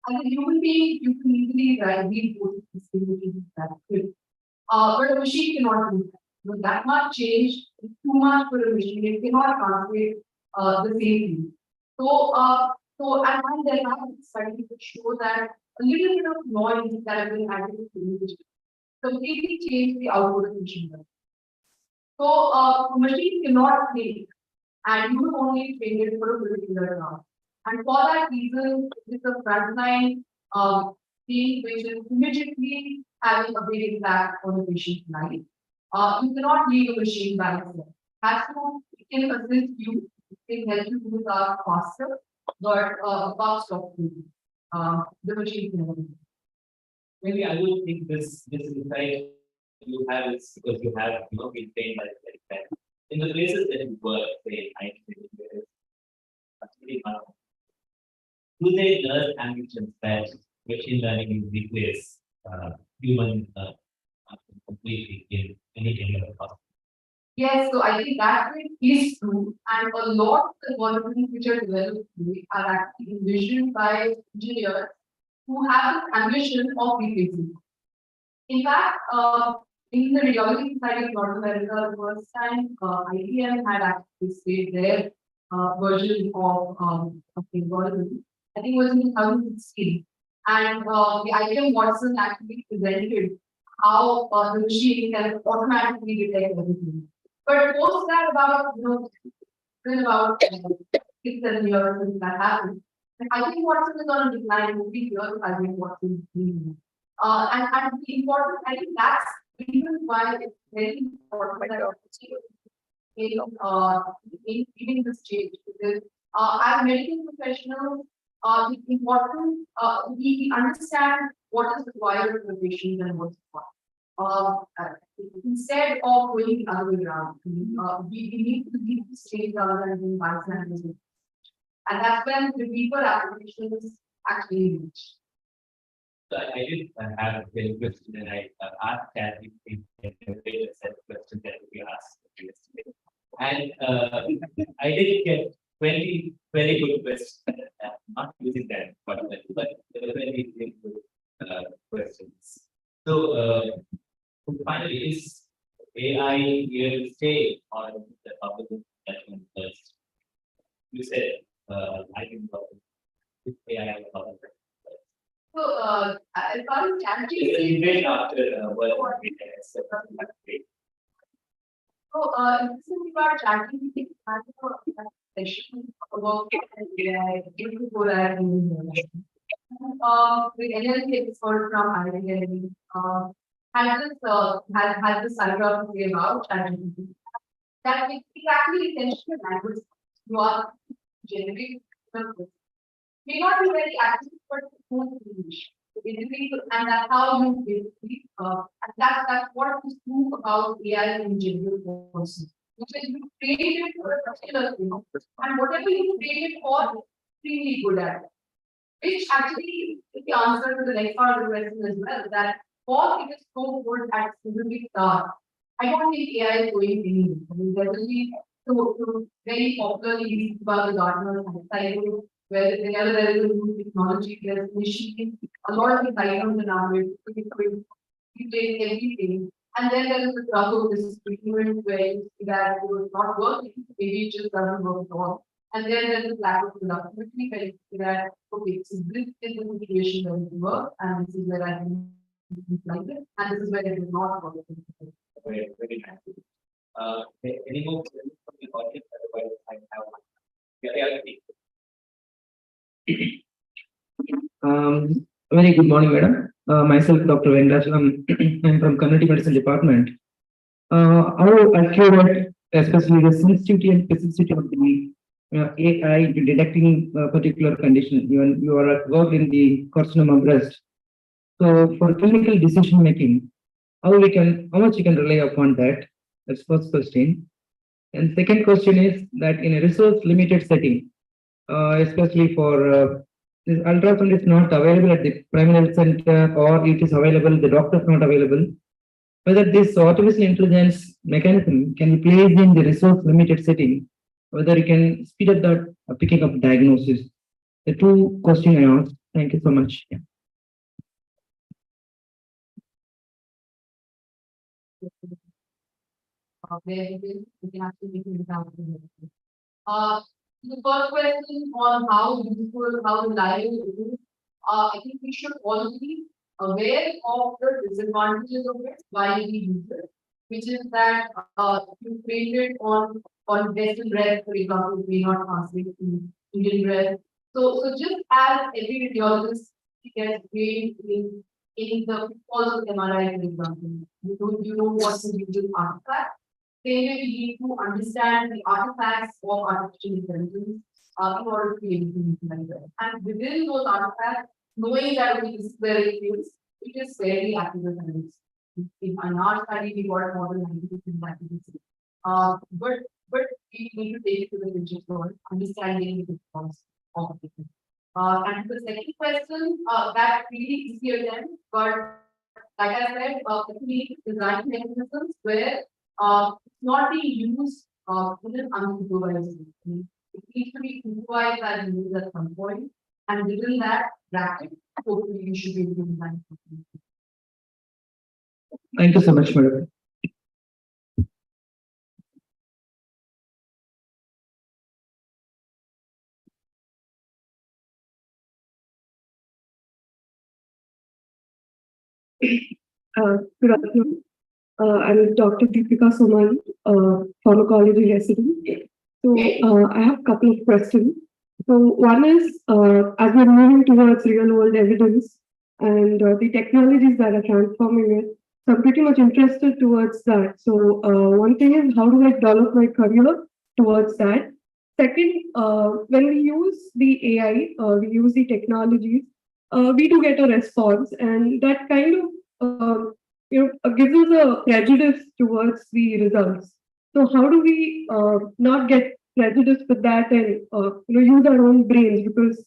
as a human being, you can easily read both the same that quick. But a machine cannot do that. With that much change, it's too much for a machine. It cannot translate the same thing. So and there are studies that show that a little bit of noise that has been added to the image completely change the output of machine learning. So a machine cannot think, and you will only train it for a particular task. And for that reason, it's a frontline thing which is immediately having a big impact on the patient's life. You cannot leave a machine by itself. As to it can assist you, it can help you do the task faster, but cost of the machine can never do. Maybe I would think this insight you have is because you have been trained by very well. In the places that you work, say IT, actually do they nurse ambitions that machine learning will replace human completely in any area of hospital? Yes, so I think that is true, and a lot of the algorithms which are developed today are actually envisioned by engineers who have the ambition of replacing. In fact, in the radiology society of North America, the first time IBM had actually said their version of the algorithm, I think it was in 2016, and the IBM Watson actually presented how the machine can automatically detect everything. But post that about within about 6-7 years since that happened, and I think Watson is on a decline. Movie years I think Watson is and the important, I think that's the reason why it's very important that in feeding this change, because as medical professionals, it's important we understand what is required of the patient and what's required. instead of going the other way around, we need to leave the stage rather than doing bystands. And that's when the deeper applications actually reach. So I did have a very question, and I asked ChatGPT a set of questions that we asked yesterday. And I did get 20 very good questions. Not using that, but there were very good questions. So finally, is AI here to stay on the public judgment first? You said I think with AI on the public judgment. So, as far as ChatGPT. It's a debate after So, this is about ChatGPT. I have a session about AI, the NLP expert from Auditorium, had this cyber way about ChatGPT. That it actually essentially language you are generating may not be very accurate, but English. And that's how you basically, and that's what is true about AI in general also. Which is you create it for a particular thing, and whatever you create it for, extremely good at it. Which actually is the answer to the next part of the question as well, that because it is so good at specific tasks, I don't think AI is going anywhere. I mean, there will be so very popularly used about the Gartner cycle, where whenever there is a new technology, there's machine, a lot of excitement around it, you take everything. And then there is the struggle, this treatment where you see that it was not working, maybe it just doesn't work at all. And then there is lack of productivity where you see that, okay, so this is the situation where it works, and this is where I can like it, and this is where it is not working. Very, very nice. Any more questions from the audience? Otherwise, I have one. Very good morning, madam. Myself, Dr. Vendas. I'm from Community Medicine Department. How accurate, especially the sensitivity and specificity of the AI detecting a particular condition? You are worked in the carcinoma breast. So for clinical decision making, how much you can rely upon that? That's first question. And second question is that in a resource limited setting, especially for this ultrasound is not available at the primary health center, or it is available, the doctor is not available. Whether this artificial intelligence mechanism can be placed in the resource limited setting, whether you can speed up that picking up diagnosis. The two questions I asked. Thank you so much. Yeah. Where we can actually make it down. The first question on how useful, how reliable it is, I think we should all be aware of the disadvantages of it while we use it, which is that you train it on Western breath, for example, may not translate to Indian breath. So just as every radiologist gets trained in the pitfalls of MRI, for example, you know what's the usual artifact. Same way we need to understand the artifacts of artificial intelligence in order to be able to implement it. And within those artifacts, knowing that this is where it is fairly accurate. In our study, we got more than 90% accuracy. But we need to take it to the digital world, understanding the response of it. And the second question, that really easier then, but like I said, we need design mechanisms where it's not being used in an unsupervised way. It needs to be supervised and used at some point, and within that bracket, hopefully you should be able to design something. Thank you so much, madam. Good afternoon. I'm Dr. Deepika Somani, pharmacology resident. So I have a couple of questions. So one is, as we're moving towards real world evidence and the technologies that are transforming it, so I'm pretty much interested towards that. So one thing is, how do I develop my career towards that? Second, when we use the AI, we use the technologies, we do get a response, and that kind of gives us a prejudice towards the results. So how do we not get prejudiced with that and use our own brains? Because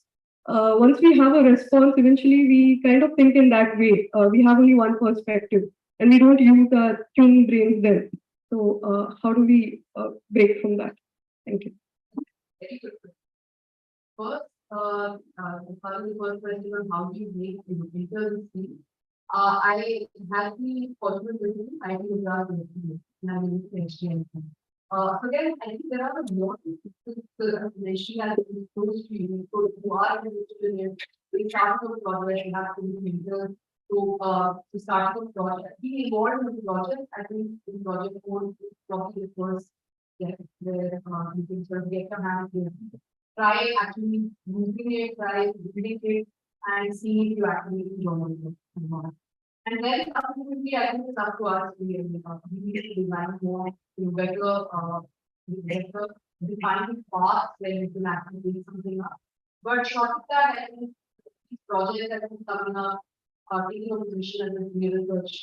once we have a response, eventually we kind of think in that way. We have only one perspective, and we don't use our tuned brains then. So how do we break from that? Thank you. Very good. First, the first question on how do you make innovators think? I had the fortunate position, I think we are HDM. So then I think there are a lot of people mentioning as close to you, who are interested in we start a project, you have to be mentors to start a project. Be involved in the project. I think the project won't probably the first step where you can sort of get your hands in. Try actually moving it, try reading it, and see if you actually enjoy it. And then subsequently, I think it's up to us to we need to design more better defining paths where we can actually do something up. But short of that, I think these projects that are coming up, taking a position as a senior research,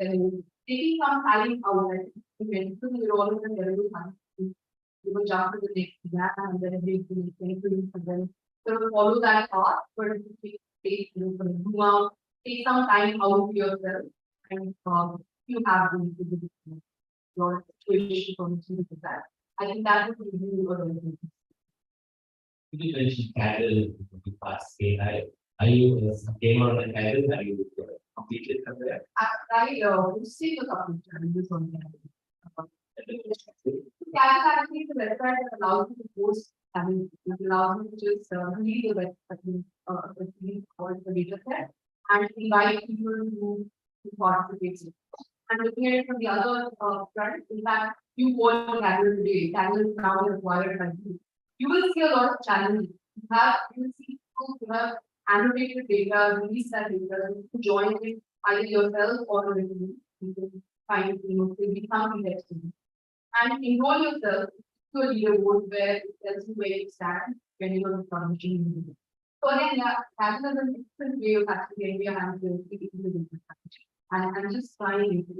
taking some time out, I think we're all in a terrible time. You will jump to the next exam and then and then sort of follow that path, but take some time out of yourself and you have your situation from that. I think that would be really good. You mentioned cattle in the past. Are you came on a cattle? Are you completed somewhere? I see the couple challenges on that. Cattle actually is a website that allows you to post. It allows you to just read the website, called the data set, and invite people to participate. And looking at it from the other front, in fact, you want cattle today. Cattle is now required by you. You will see a lot of challenges. You will see people who have annotated data, release that data, to join it either yourself or with you. You can find become interesting. And enroll yourself to a leaderboard where it tells you where you stand, depending on the information you need. So again, that is a different way of actually getting your hands into the business. And I'm just trying to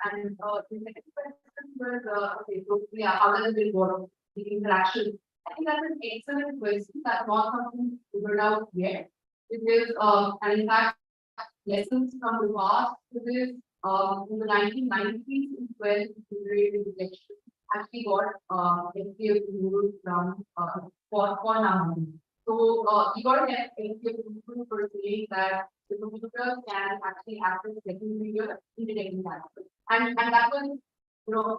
and the second question was okay, so how does it work? The interaction. I think that's an excellent question. That's not something figured out yet. It is and in fact lessons from the past to this in the 1990s is when integrated detection actually got FTA approval from for now. So we got an FTA approval for saying that the computer can actually access secondary year in detecting that. And that was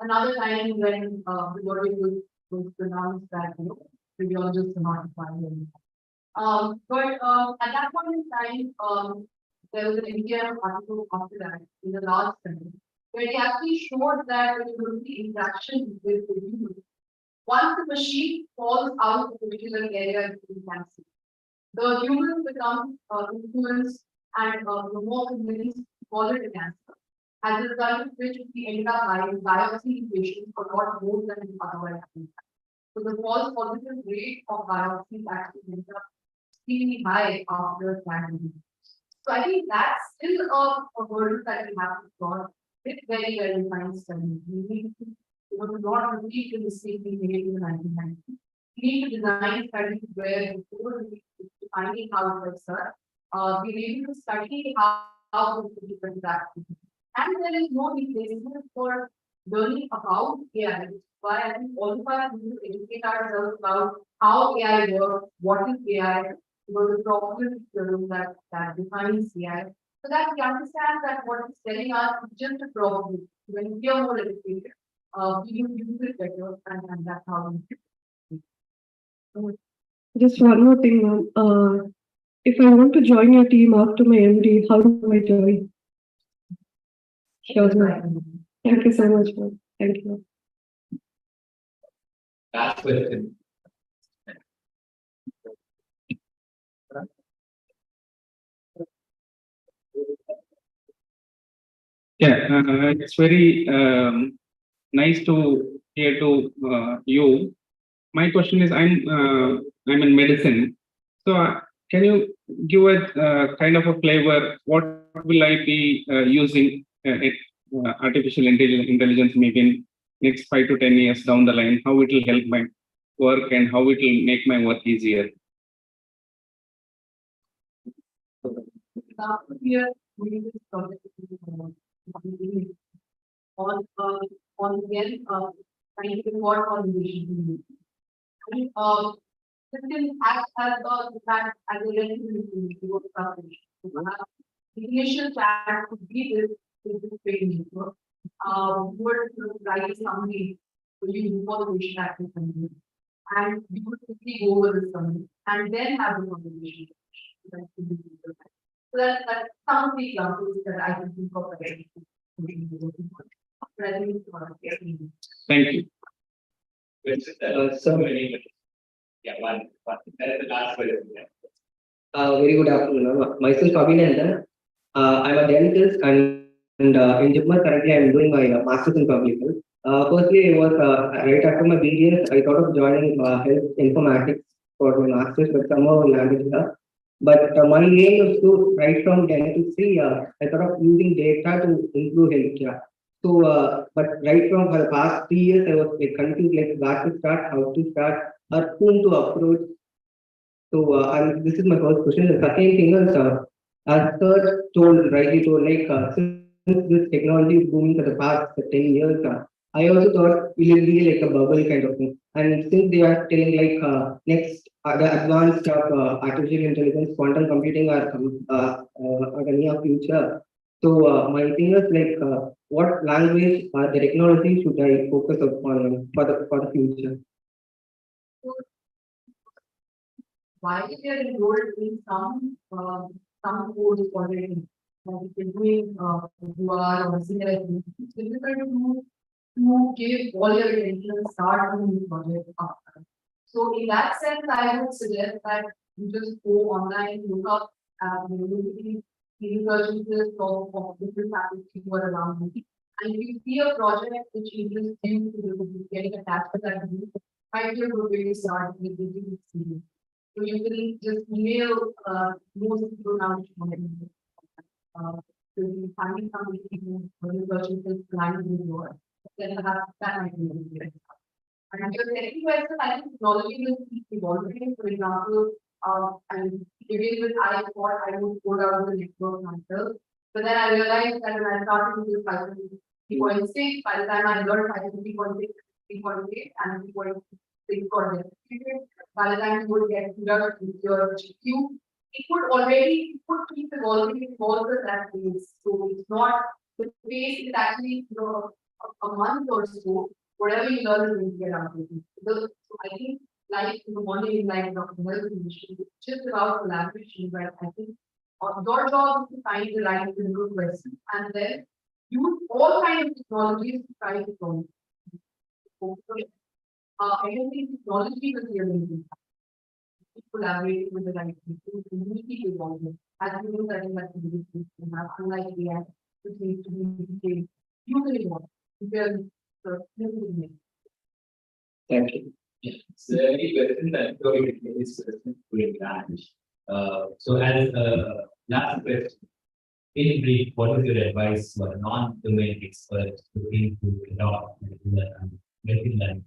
another time when the word was pronounced that radiologists are not required anymore. But at that point in time, there was an Indian article after that in the last sentence where they actually showed that when you look at the interaction with the human, once the machine falls out of a particular area you can see, the human becomes influenced and more convinced to call it a cancer. As a result of which we ended up having biopsy patients for a lot more than otherwise happened. So the false positive rate of biopsies actually ended up extremely high after planning. So I think that's still a hurdle that we have to cross with very well-defined studies. We need to not repeat the mistake we made in the 1990s. We need to design studies where before finding how it works, we're able to study how the different practices. And there is no replacement for learning about AI. Why I think all of us need to educate ourselves about how AI works, what is AI, the problem that defines AI, so that we understand that what it's telling us is just a problem. When we are more educated, we will use it better, and that's how we do it. Just one more thing, ma'am. If I want to join your team after my MD, how do I join? Sure, ma'am. Thank you so much, ma'am. Thank you. Last question. Yeah, it's very nice to hear to you. My question is, I'm in medicine, so can you give a kind of a flavor? What will I be using artificial intelligence maybe in next 5 to 10 years down the line? How it will help my work and how it will make my work easier? Last year, we did this project on again, trying to work on the vision. And, system acts as a relatively good foundation. The initial plan to be this training network, would write something for you for the vision activity. And we would quickly go over the summary and then have a conversation. So that's some of the examples that I can think of. Thank you. So many. Yeah, one. That is the last question. Very good afternoon. Myself, Abhinandan. I'm a dentist and in JIPMER currently I'm doing my master's in public health. Firstly, I was right after my BDS, I thought of joining health informatics for my master's, but somehow I landed here. But my aim is to, right from dentistry, I thought of using data to improve healthcare. So, but right from for the past 3 years, I was like confused, like where to start, how to start, or whom to approach. So, and this is my first question. The second thing is, as Sir rightly told, like since this technology is booming for the past 10 years, I also thought it will be like a bubble kind of thing. And since they are telling like next the advanced artificial intelligence, quantum computing are the near future. So my thing is like what language or the technology should I focus upon for the future? While we are enrolled in some course already, like if you're doing UR or similar things, it's difficult to give all your attention and start doing the project after. So in that sense, I would suggest that you just go online, look up the researches of different faculty who are around you. And if you see a project which interests you to getting attached to that group, might be a good way to start with the experience. So you can just email most people now to finding somebody who researches clients with yours. Then that might be good. And your second question, I think technology will keep evolving. For example, and begin with I thought I would go down the network myself. But then I realized that when I started with 3.6, by the time I learned 3.6, 3.8, and 3.6 for the by the time you would get to your GQ, it would keep evolving in all the that pace. So it's not the pace is actually a month or so, whatever you learn is going to get out of it. So I think like in the morning, like Dr. Mel's mission, it's just about collaboration, but I think your job is to find the right single question and then use all kinds of technologies to try to solve it. I don't think technology will be amazing. Collaborate with the right people, community evolving. As you know, that is activities we have, unlike AI, which needs to be human evolved. Thank you. It's a very question that this question will branch. So as last question, in brief, what is your advice for non-domain experts looking to adopt machine learning?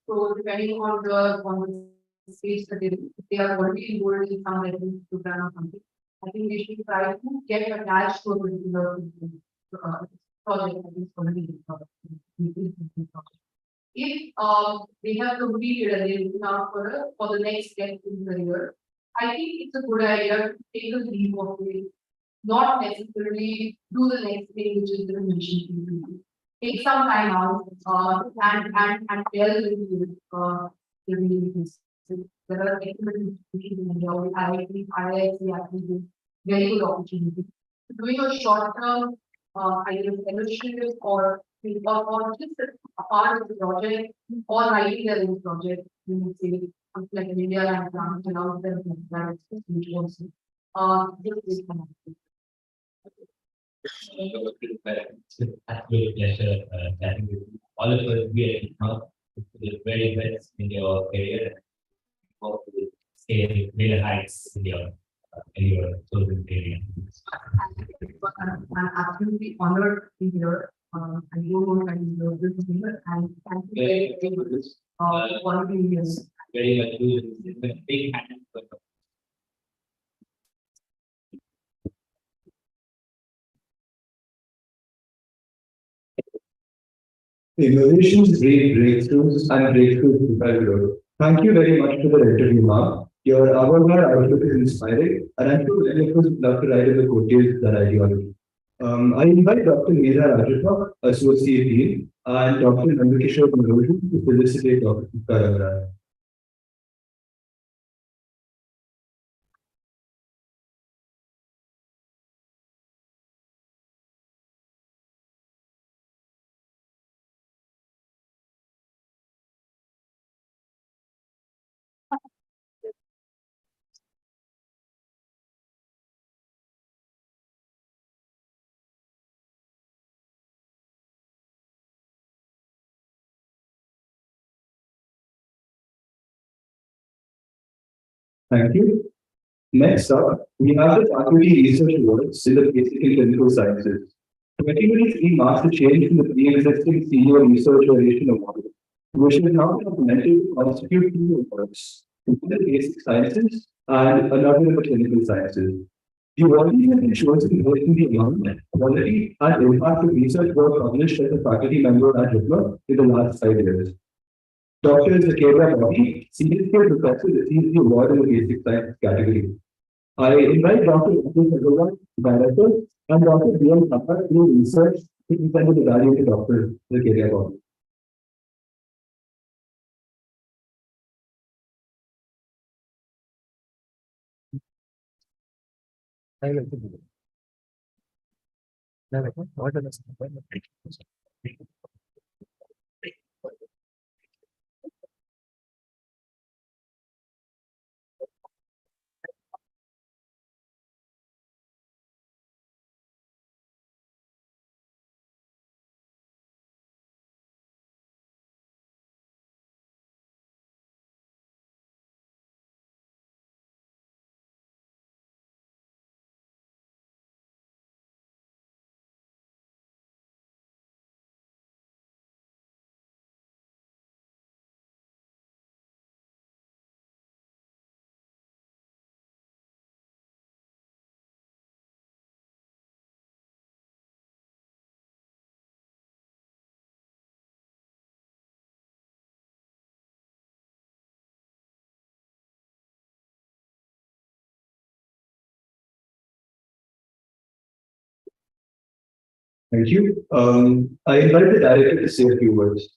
So depending on the stage that they are already enrolled in some level program or something, I think they should try to get attached to a particular project that is already if they have completed and they're looking out for the next step in the career, I think it's a good idea to take a leap of faith, not necessarily do the next thing which is the mission. Take some time out and tell the there are excellent institutions in India, IIT, IISc actually very good opportunity. Doing a short-term either fellowship or just a part of the project or writing their own project, you would say something like India and France allows them to that also. This is Absolute pleasure chatting with all of us. We are the very best in your career. Hope to scale greater heights in your chosen area. I'm absolutely honored to be here. I don't know if I deserve this here, and thank you very much for being here. Very much. Big hand for Innovations breed breakthroughs and breakthroughs propel growth. Thank you very much for the interview, Mark. Your avant-garde outlook is inspiring, and I'm sure many of us would love to ride in the coattails of that ideology. I invite Dr. Meera Rajappa, Associate Dean, and Dr. Nandakishore Manoj to felicitate Dr. Kalam. Thank you. Next up, we have the Faculty Research Awards in the Basic and Clinical Sciences. 2023 marks a change from the pre-existing Senior Research Relation Award, which is now implemented to constitute two awards, one in the Basic Sciences and another in the Clinical Sciences. The awardees have been chosen based on the amount, quality, and impact of research work published as a faculty member at JIPMER in the last 5 years. Dr. Zakira Bobby, Senior Professor, received the award in the Basic Science category. I invite Dr. Abdul, Director, and Dr. B.M. Thapa to research to present the medallion to Dr. Zakira Bobby. Thank you. I invite the director to say a few words.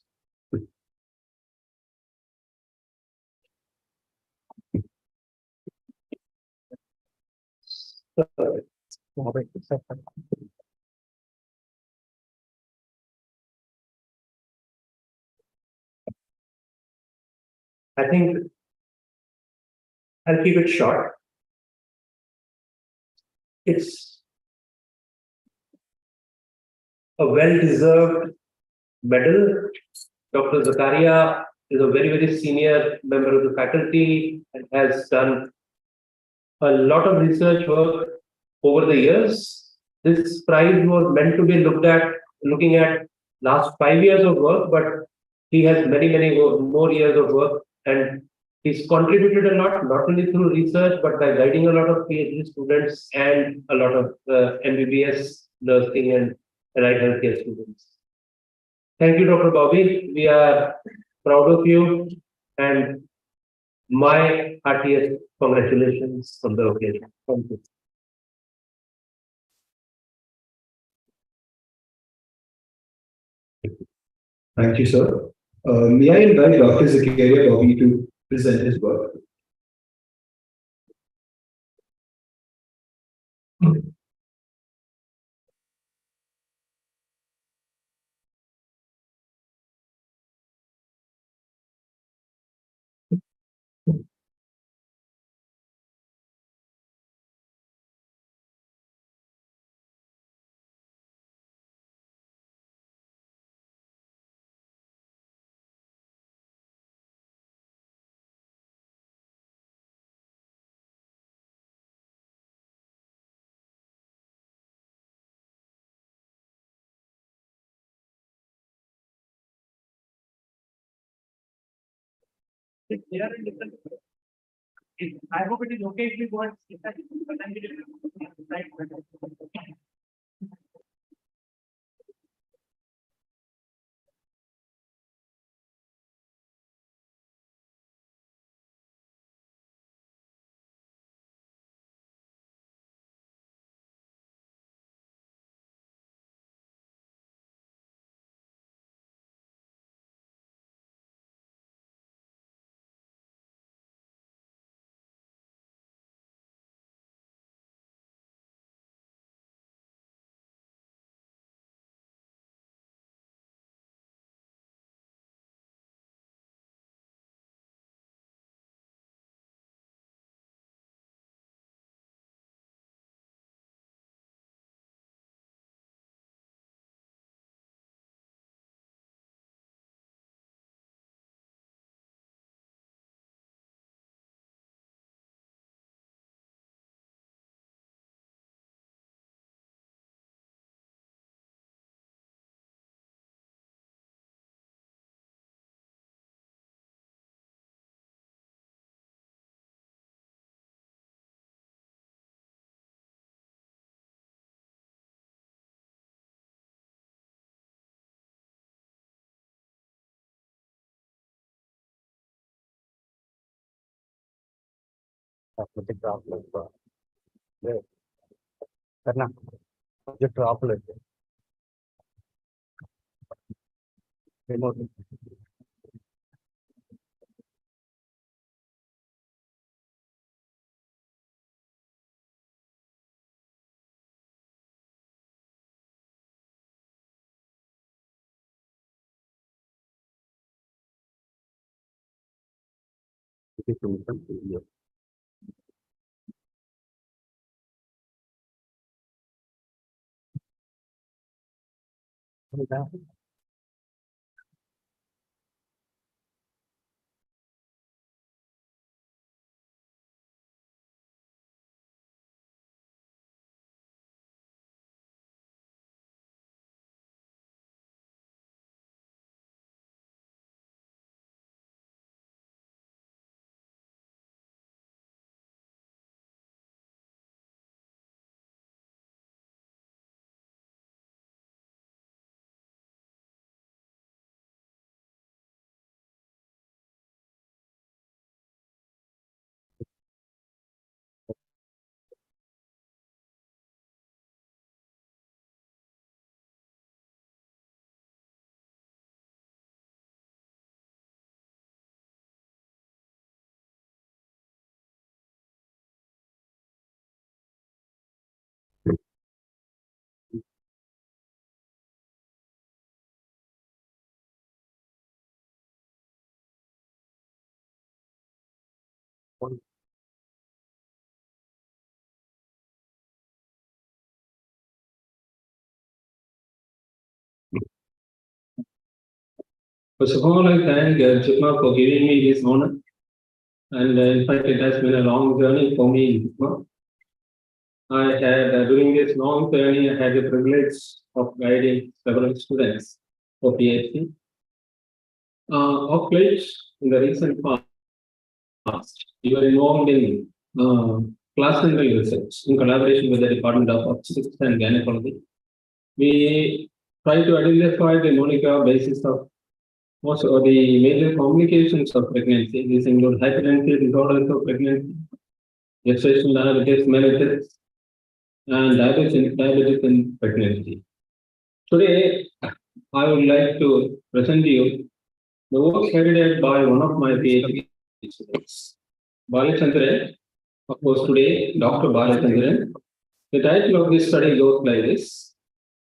I think I'll keep it short. It's a well-deserved medal. Dr. Zakaria is a very, very senior member of the faculty and has done a lot of research work over the years. This prize was meant to be looking at last 5 years of work, but he has many, many more years of work, and he's contributed a lot, not only through research, but by guiding a lot of PhD students and a lot of MBBS nursing and allied healthcare students. Thank you, Dr. Bobby. We are proud of you, and my heartiest congratulations on the occasion. Thank you. Thank you, sir. May I invite Dr. Zakaria Bobby to present his work? They are in different. I hope it is okay if we go and see that. Droplet. Remote. First of all, I thank JIPMER for giving me this honor. And in fact, it has been a long journey for me in JIPMER. I had, during this long journey, I had the privilege of guiding several students for PhD. Of late, in the recent past, we were involved in placenta research in collaboration with the Department of Obstetrics and Gynecology. We try to identify the molecular basis of most of the major complications of pregnancy. These include hypertensive disorders of pregnancy, gestational diabetes mellitus, and diabetes in pregnancy. Today, I would like to present you the work carried out by one of my PhD students, Balachandran. Of course, today, Dr. Balachandran. The title of this study goes like this: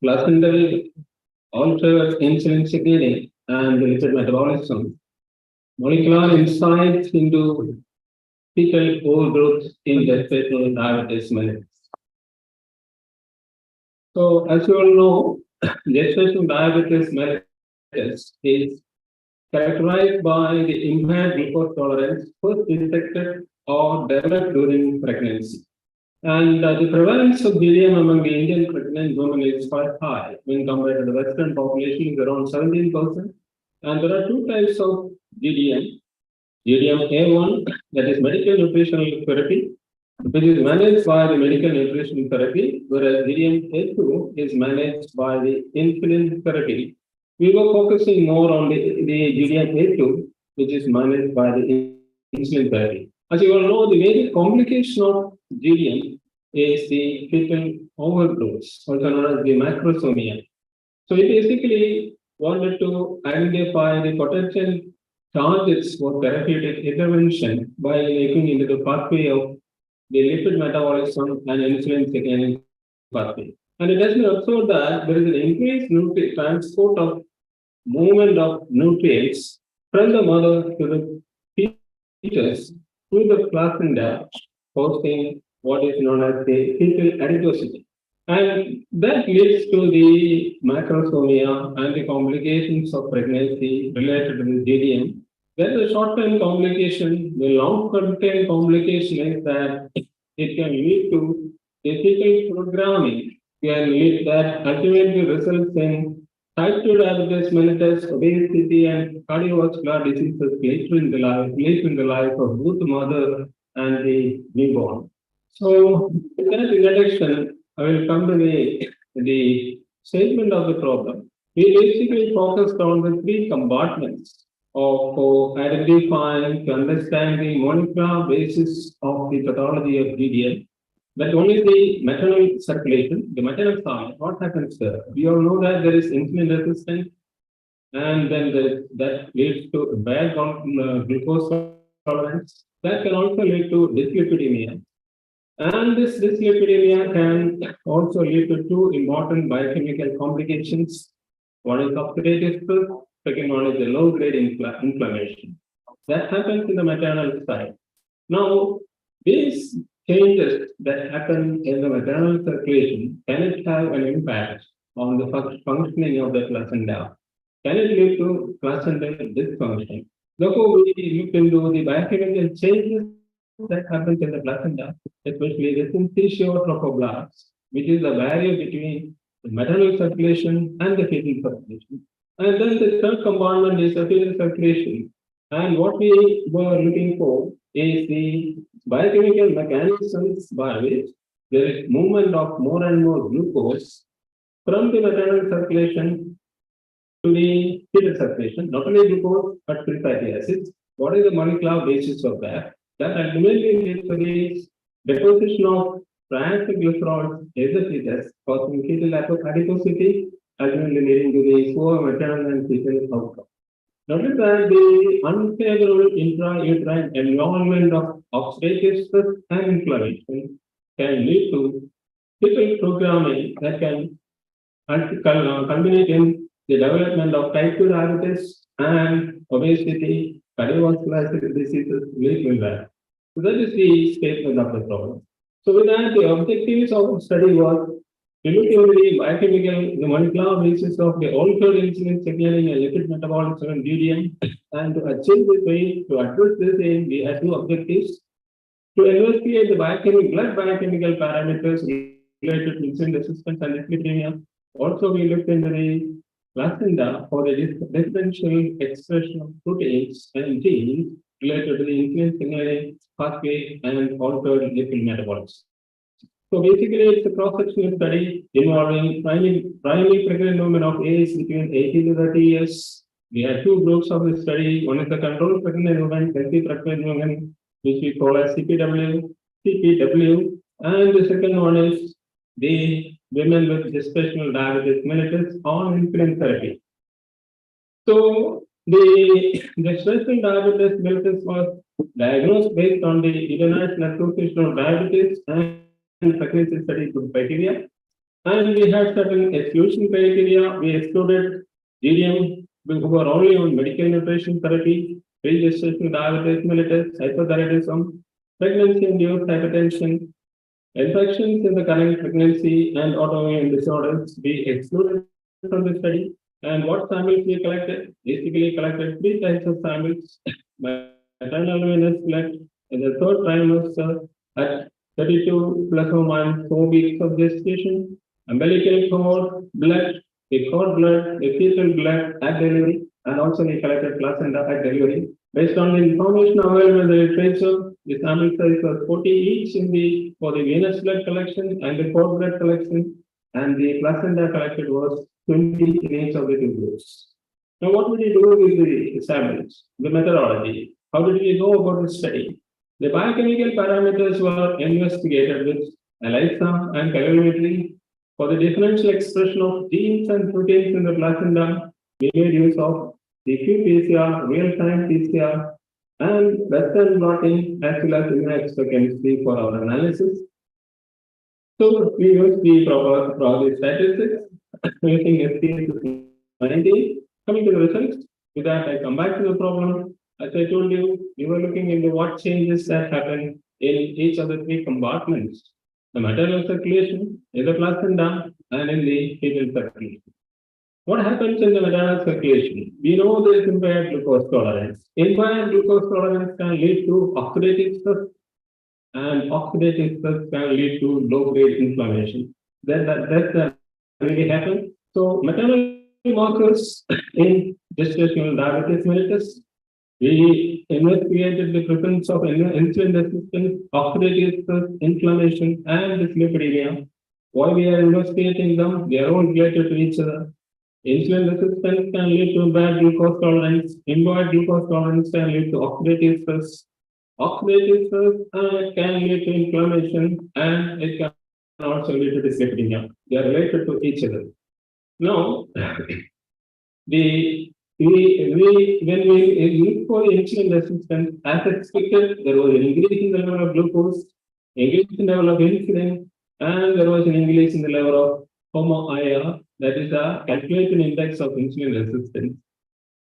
Placental altered insulin signaling and lipid metabolism, molecular insights into fetal overgrowth in gestational diabetes mellitus. So, as you all know, gestational diabetes mellitus is characterized by the impaired glucose tolerance first detected or developed during pregnancy. And the prevalence of GDM among the Indian pregnant women is quite high when compared to the Western population, is around 17%. And there are two types of GDM. GDM A1, that is medical nutritional therapy, which is managed by the medical nutrition therapy, whereas GDM A2 is managed by the insulin therapy. We were focusing more on the GDM A2, which is managed by the insulin therapy. As you all know, the major complication of GDM is the fetal overdose, also known as the macrosomia. So we basically wanted to identify the potential targets for therapeutic intervention by looking into the pathway of the lipid metabolism and insulin signaling pathway. And it has been observed that there is an increased transport of movement of nutrients from the mother to the fetus through the placenta, causing what is known as the fetal adiposity. And that leads to the macrosomia and the complications of pregnancy related to the GDM. Then the short-term complication, the long-term complication is that it can lead to the fetal programming, can lead that ultimately results in type 2 diabetes mellitus, obesity, and cardiovascular diseases later in the life of both the mother and the newborn. So, in that introduction, I will come to the statement of the problem. We basically focused on the three compartments of identifying to understand the molecular basis of the pathology of GDM. But only the maternal circulation, the maternal side, what happens there? We all know that there is insulin resistance, and then that leads to bad glucose tolerance. That can also lead to dyslipidemia. And this dyslipidemia can also lead to two important biochemical complications. One is oxidative stress, second one is the low-grade inflammation. That happens in the maternal side. Now, these changes that happen in the maternal circulation, can it have an impact on the functioning of the placenta? Can it lead to placental dysfunction? Therefore, we looked into the biochemical changes that happens in the placenta, especially the syncytial trophoblasts, which is the barrier between the maternal circulation and the fetal circulation. And then the third compartment is the fetal circulation. And what we were looking for is the biochemical mechanisms by which there is movement of more and more glucose from the maternal circulation to the fetal circulation, not only glucose but free fatty acids. What is the molecular basis of that? That ultimately leads to the deposition of triglycerols in the fetus, causing fetal adiposity, ultimately leading to the poor maternal and fetal outcome. Notice that the unfavorable intrauterine environment of oxidative stress and inflammation can lead to fetal programming that can culminate in the development of type 2 diabetes and obesity, cardiovascular diseases later in life. So that is the statement of the problem. So with that, the objectives of the study was to look into the biochemical, the molecular basis of the altered insulin signaling and lipid metabolism in GDM, and to achieve this way, to address this aim, we had two objectives: to investigate the blood biochemical parameters related to insulin resistance and dyslipidemia. Also, we looked into the placenta for the differential expression of proteins and genes related to the insulin signaling pathway and altered lipid metabolism. So basically, it's a cross-sectional study involving primary pregnant women of age between 18 to 30 years. We had two groups of the study. One is the controlled pregnant women, healthy pregnant women, which we call as CPW, and the second one is the women with gestational diabetes mellitus on insulin therapy. So the gestational diabetes mellitus was diagnosed based on the International Association of Diabetes and pregnancy study criteria. And we had certain exclusion criteria. We excluded GDM who were only on medical nutrition therapy, pre-gestational diabetes mellitus, hypothyroidism, pregnancy-induced hypertension, infections in the current pregnancy, and autoimmune disorders. We excluded from the study. And what samples we collected? Basically collected three types of samples: maternal venous blood in the third trimester at 32 plus or minus 4 weeks of gestation, umbilical cord blood, the cord blood, the fetal blood at delivery, and also we collected placenta at delivery. Based on the information available in the literature, the sample size was 40 each for the venous blood collection and the cord blood collection, and the placenta collected was 20 in each of the two groups. Now, what did we do with the samples? The methodology. How did we go about the study? The biochemical parameters were investigated with ELISA and calorimetry. For the differential expression of genes and proteins in the placenta, we made use of the qPCR, real-time PCR, and Western blotting as well as immunohistochemistry for our analysis. So we used the proper probability statistics using STS-19. Coming to the results, with that I come back to the problem. As I told you, we were looking into what changes that happen in each of the three compartments: the maternal circulation, in the placenta, and in the fetal circulation. What happens in the maternal circulation? We know there is impaired glucose tolerance. Impaired glucose tolerance can lead to oxidative stress, and oxidative stress can lead to low-grade inflammation. That's really happen. So maternal markers in gestational diabetes mellitus, we investigated the presence of insulin resistance, oxidative stress, inflammation, and dyslipidemia. Why we are investigating them? They are all related to each other. Insulin resistance can lead to bad glucose tolerance. Impaired glucose tolerance can lead to oxidative stress. Oxidative stress can lead to inflammation, and it can also lead to dyslipidemia. They are related to each other. Now, when we look for insulin resistance, as expected, there was an increase in the level of glucose, increase in the level of insulin, and there was an increase in the level of HOMO-IR, that is a calculated index of insulin resistance.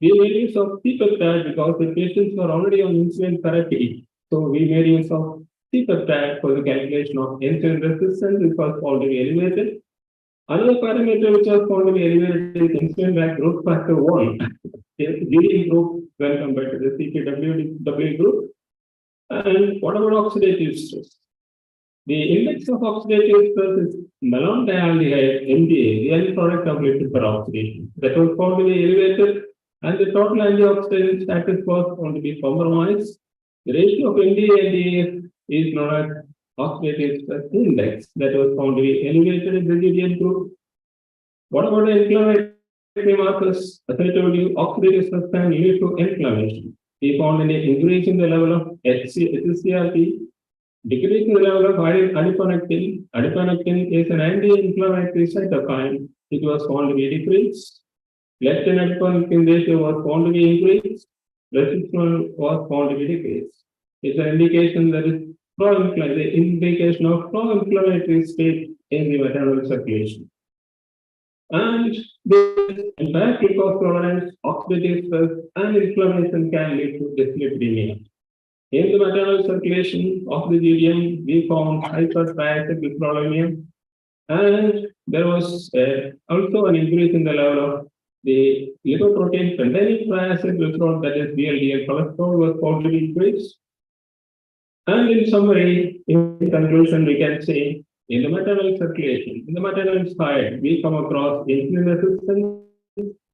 We made use of C-peptide because the patients were already on insulin therapy. So we made use of C-peptide for the calculation of insulin resistance, which was already elevated. Another parameter which was found to be elevated is insulin-like growth factor 1, GD group when compared to the CPW group. And what about oxidative stress? The index of oxidative stress is malondialdehyde, MDA, the end product of lipid peroxidation. That was found to be elevated, and the total antioxidant status was found to be compromised. The ratio of MDA and DAS is known as oxidative stress index, that was found to be elevated in the GDN group. What about the inflammatory markers? As I told you, oxidative stress can lead to inflammation. We found an increase in the level of hsCRP, decrease in the level of adiponectin. Adiponectin is an anti-inflammatory cytokine. It was found to be decreased. Leptin adiponectin ratio was found to be increased. Resistance was found to be decreased. It's an indication that is the indication of pro-inflammatory state in the maternal circulation. And this entire glucose tolerance, oxidative stress, and inflammation can lead to dyslipidemia. In the maternal circulation of the GDM, we found hypertriacycloprolemia, and there was also an increase in the level of the lipoprotein containing triacylglycerol, that is VLDL cholesterol, was found to be increased. And in summary, in conclusion, we can say in the maternal circulation, in the maternal side, we come across insulin resistance,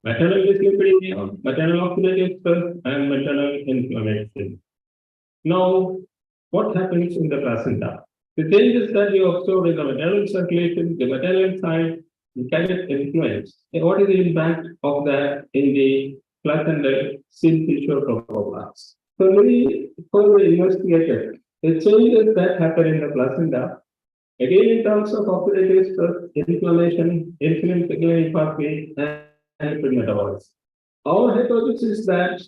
maternal dyslipidemia, maternal oxidative stress, and maternal inflammation. Now, what happens in the placenta? The changes that you observed in the maternal circulation, the maternal side, can get influenced. And what is the impact of that in the placental syncytial trophoblasts? So we further investigated the changes that happen in the placenta, again in terms of oxidative stress, inflammation, insulin signaling pathway, and lipid metabolites. Our hypothesis is that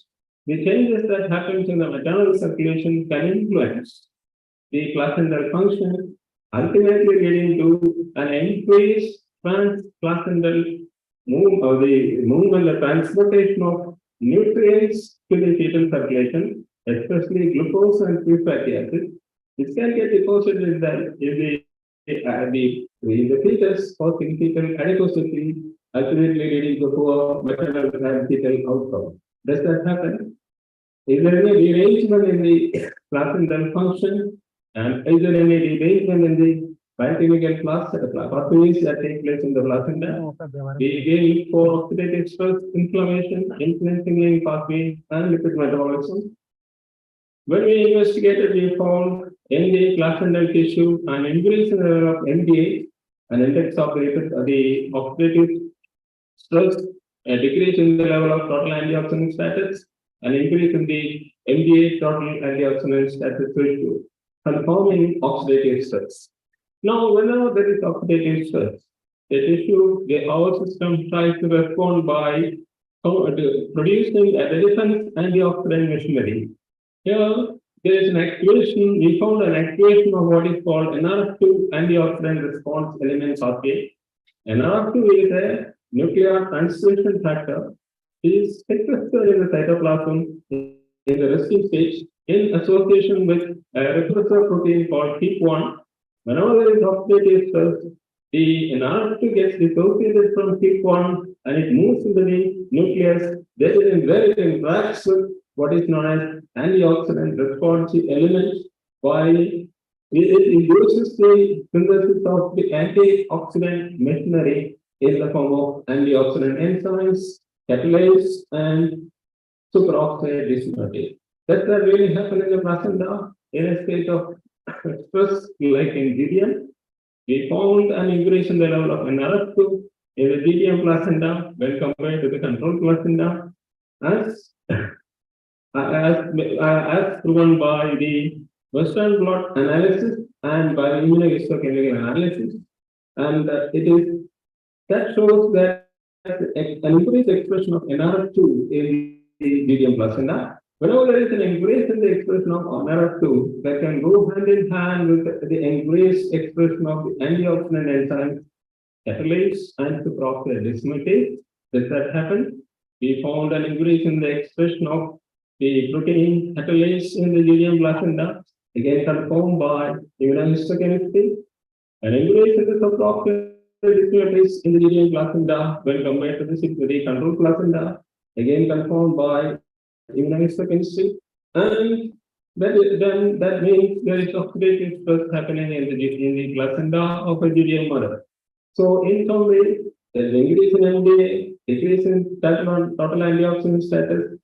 the changes that happens in the maternal circulation can influence the placental function, ultimately leading to an increased transplacental movement, the transportation of nutrients to the fetal circulation, especially glucose and free fatty acids, which can get deposited in the fetus, causing fetal adiposity, ultimately leading to poor maternal and fetal outcome. Does that happen? Is there any derangement in the placental function? And is there any derangement in the biochemical pathways that take place in the placenta. We again look for oxidative stress, inflammation, influencing pathway, and lipid metabolism. When we investigated, we found NDA placental tissue and increase in the level of NDA, an index of the oxidative stress, a decrease in the level of total antioxidant status, an increase in the MDA total antioxidant status ratio, confirming oxidative stress. Now, whenever there is oxidative stress, the tissue, our system tries to respond by producing a defense antioxidant machinery. Here, there is an activation, we found an activation of what is called NRF2 antioxidant response element pathway. NRF2 is a nuclear transcription factor. It is sequestered in the cytoplasm in the resting stage in association with a repressor protein called HIP1. Whenever there is oxidative stress, the NRF2 gets dissociated from HIP1 and it moves into the nucleus. Where it interacts with what is known as antioxidant responsive element by it induces the synthesis of the antioxidant machinery in the form of antioxidant enzymes, catalase, and superoxide dismutase. That's what really happened in the placenta in a state of stress like in GDM. We found an increase in the level of NRF2 in the GDM placenta when compared to the control placenta as proven by the Western blot analysis and by immunohistochemical analysis. And that shows that an increased expression of NRF2 in the GDM placenta. Whenever there is an increase in the expression of NRF2, that can go hand in hand with the increased expression of the antioxidant enzymes, catalase, and superoxide dismutase. Does that happen? We found an increase in the expression of the protein catalase in the GDM placenta, again confirmed by immunohistochemistry. An increase in the superoxide dismutase in the GDM placenta when compared to the control placenta, again confirmed by immunohistochemistry, and that means there is oxidative stress happening in the placenta of a GDM mother. So in some way, there is increase in MDA, decrease in total antioxidant status,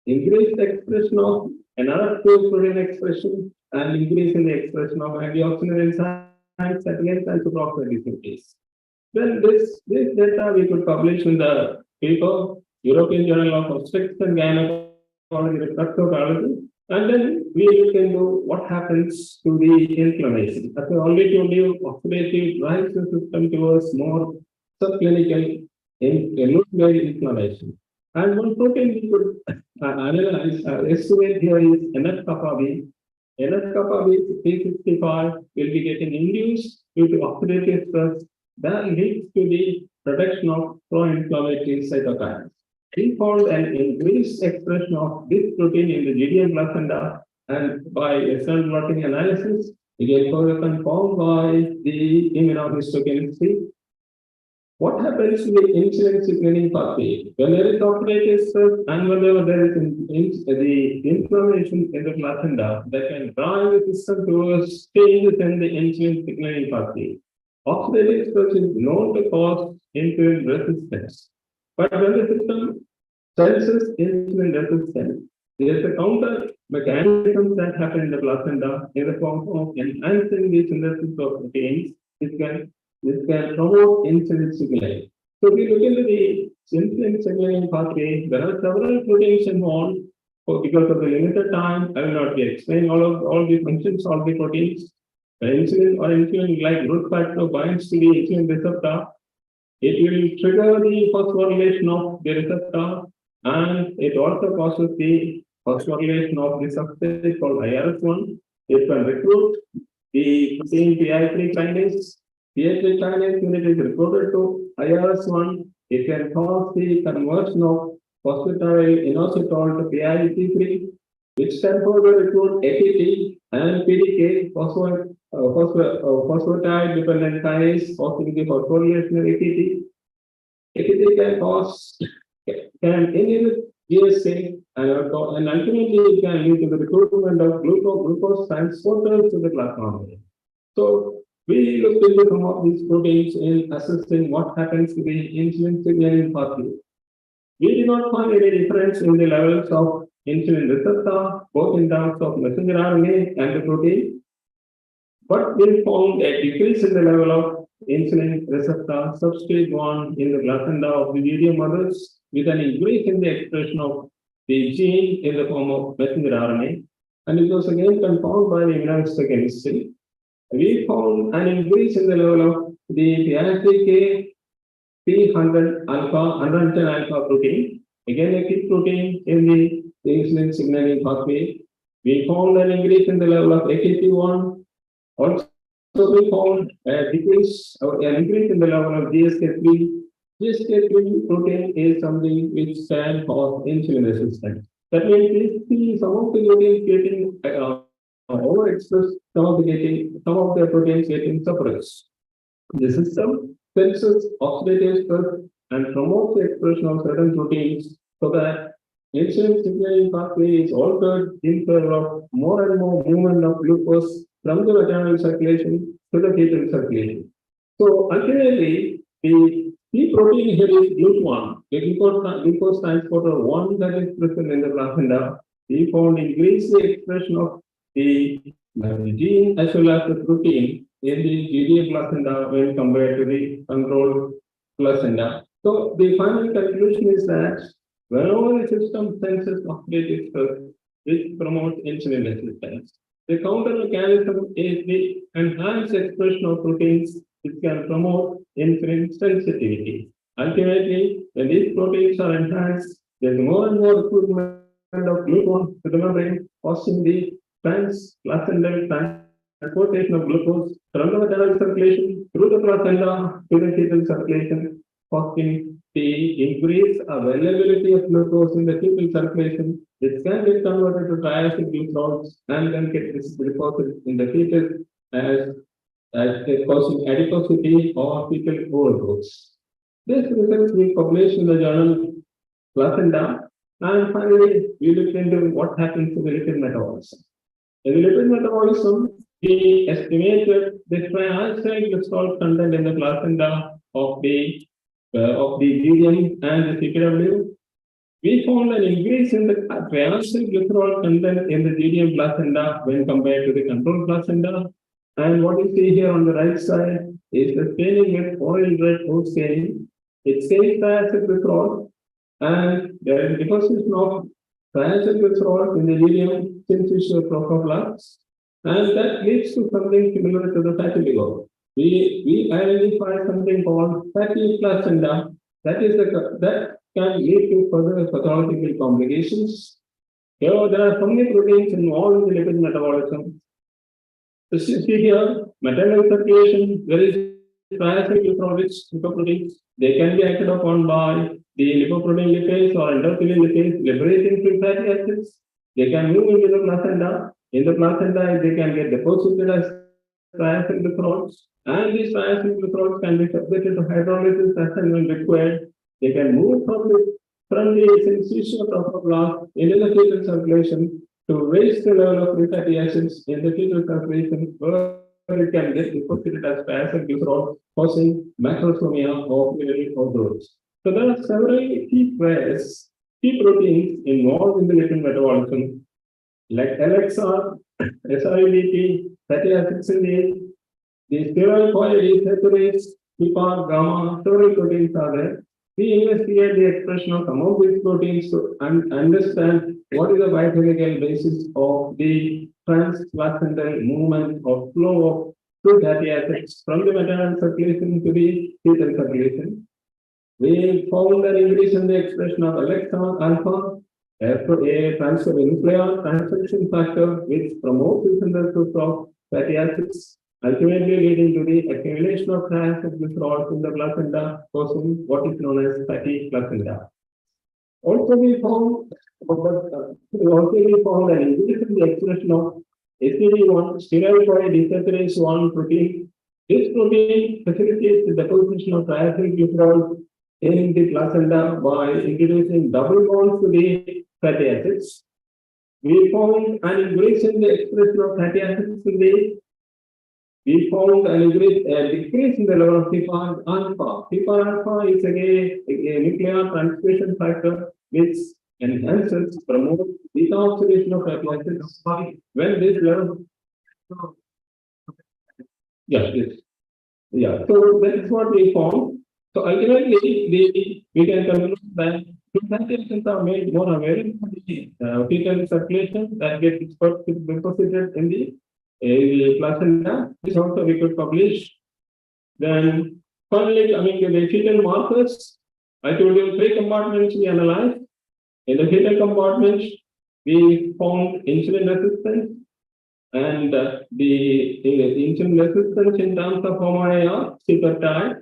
increased expression of NRF2 protein expression, and increase in the expression of antioxidant enzymes, catalase, and superoxide dismutase. Then this data we could publish in the paper European Journal of Obstetrics and Gynecology Reproductive, and then we look into what happens to the inflammation. As I already told you, oxidative drives the system towards more subclinical inflammation. And one protein we could analyze, estimate here is NF-kappa B. NF-kappa B 365 will be getting induced due to oxidative stress that leads to the production of pro-inflammatory cytokines. We found an increased expression of this protein in the GDM placenta, and by external blotting analysis, again further confirmed by the immunohistochemistry. What happens to the insulin signaling pathway? When there is oxidative stress and whenever there is the inflammation in the placenta, that can drive the system towards changes in the insulin signaling pathway. Oxidative stress is known to cause insulin resistance. But when the system senses insulin resistance, there is a counter mechanism that happen in the placenta in the form of enhancing the synthesis of proteins. This can promote insulin signaling. So if we look into the insulin signaling pathway, there are several proteins involved. Because of the limited time, I will not be explaining all the functions of the proteins. The insulin-like growth factor binds to the insulin receptor. It will trigger the phosphorylation of the receptor, and it also causes the phosphorylation of the substrate called IRS1. It can recruit the protein PI3 kinase. PI3 kinase, when it is recruited to IRS1, it can cause the conversion of phosphatidyl inositol to PI3, which can further recruit ATP and PDK, phosphatide dependent kinase, causing the phosphorylation of ATP. ATP can inhibit GSA and ultimately it can lead to the recruitment of glucose transporters to the plasma membrane. So We looked into some of these proteins in assessing what happens to the insulin signaling pathway. We did not find any difference in the levels of insulin receptor, both in terms of messenger RNA and the protein. But we found a decrease in the level of insulin receptor substrate 1 in the placenta of the video mothers, with an increase in the expression of the gene in the form of messenger RNA. And it was again confirmed by the immunohistochemistry. We found an increase in the level of the PI3K P100 alpha, 110 alpha protein, again a key protein in the insulin signaling pathway. We found an increase in the level of AKT1. Also, we found a decrease or an increase in the level of GSK3. GSK3 protein is something which stands for insulin resistance. That means we see some of the proteins getting overexpressed, some of the proteins getting suppressed. The system senses oxidative stress and promotes the expression of certain proteins so that insulin signaling pathway is altered in favor of more and more movement of glucose from the maternal circulation to the fetal circulation. So ultimately, the key protein here is GLUT1, the glucose transporter 1 that is present in the placenta. We found increased expression of the gene as well as the protein in the GDA placenta when compared to the control placenta. So the final conclusion is that whenever the system senses oxidative stress, which promotes insulin resistance, the counter mechanism is the enhanced expression of proteins which can promote insulin sensitivity. Ultimately, when these proteins are enhanced, there is more and more recruitment of glucose to the membrane, causing the transplacental transportation of glucose from the maternal circulation through the placenta to the fetal circulation, causing the increased availability of glucose in the fetal circulation, which can get converted to triacid glucose and then get deposited in the fetus as causing adiposity or fetal overdose. This results we published in the journal Placenta, and finally we looked into what happens to the lipid metabolism. In the lipid metabolism, we estimated the triacylglycerol content in the placenta of the medium and the CPW. We found an increase in the triacylglycerol content in the medium placenta when compared to the control placenta. And what you see here on the right side is the staining with oil red oat staining. It stains triacylglycerol, and there is deposition of triacylglycerol in the medium syncytial protoplasts, and that leads to something similar to the fatty liver. We identify something called fatty placenta that can lead to further pathological complications. Here, there are so many proteins involved in the lipid metabolism. So you see here, maternal circulation, there is triacylglycerol-rich lipoproteins. They can be acted upon by the lipoprotein lipase or endothelin lipase, liberating free fatty acids. They can move into the placenta. In the placenta, they can get deposited as triacylglycerols, and these triacylglycerols can be subjected to hydrolysis as and when required. They can move from the syncytial trophoblast into the fetal circulation to raise the level of free fatty acids in the fetal circulation, where it can get deposited as triacylglycerol, causing macrosomia or fluid overdose. So there are several key proteins involved in the lipid metabolism, like LXR, SREBP, fatty acid synthase, the steroid desaturase, PPAR, gamma, several proteins are there. We investigate the expression of some of these proteins to understand what is the biochemical basis of the transplacental movement or flow of two fatty acids from the maternal circulation to the fetal circulation. We found an increase in the expression of electron alpha, a transfer transcription factor which promotes the synthesis of fatty acids, ultimately leading to the accumulation of triacylglycerols in the placenta, causing what is known as fatty placenta. Also, we found an increase in the expression of STD1, steroid desaturase 1 protein. This protein facilitates the deposition of triacylglycerol in the placenta by introducing double bonds to the fatty acids. We found an increase in the expression of fatty acids in the we found a decrease in the level of PFAR alpha. PFAR alpha is a nuclear transmission factor which enhances, promotes deoxidation of fatty acids. When this level, so that is what we found. So ultimately, we can conclude that fatty acids are made more available in the fetal circulation that gets deposited in the placenta. This also we could publish. Then finally, coming to the fetal markers, I told you 3 compartments we analyzed. In the fetal compartment, we found insulin resistance, and the insulin resistance in terms of hormone are C-peptide.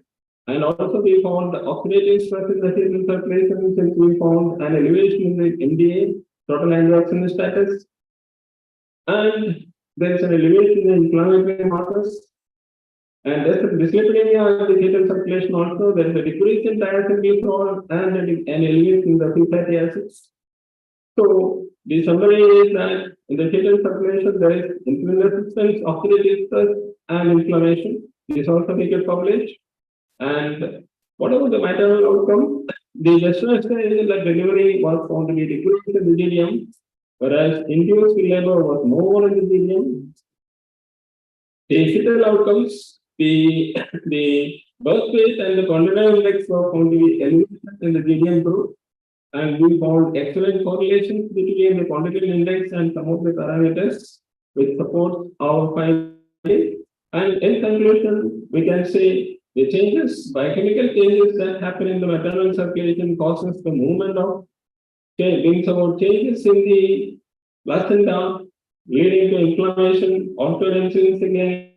And also we found oxidative stress in the fetal circulation, since we found an elevation in the NDA, total antioxidant status. And there is an elevation in inflammatory markers. And there's a dyslipidemia in the fetal circulation also. There is a decrease in thiazide and an elevation in the free fatty acids. So the summary is that in the fetal circulation there is insulin resistance, oxidative stress, and inflammation. This also we get published. And what about the maternal outcome? The gestational delivery was found to be decreased in the delirium, whereas induced labor was more in the delirium. The fetal outcomes, the birth weight and the continuum index were found to be elevated in the delirium group, and we found excellent correlations between the continuum index and some of the parameters which support our finding. And in conclusion, we can say the changes, biochemical changes that happen in the maternal circulation causes the movement of brings about changes in the placenta, leading to inflammation, altered enzymes again,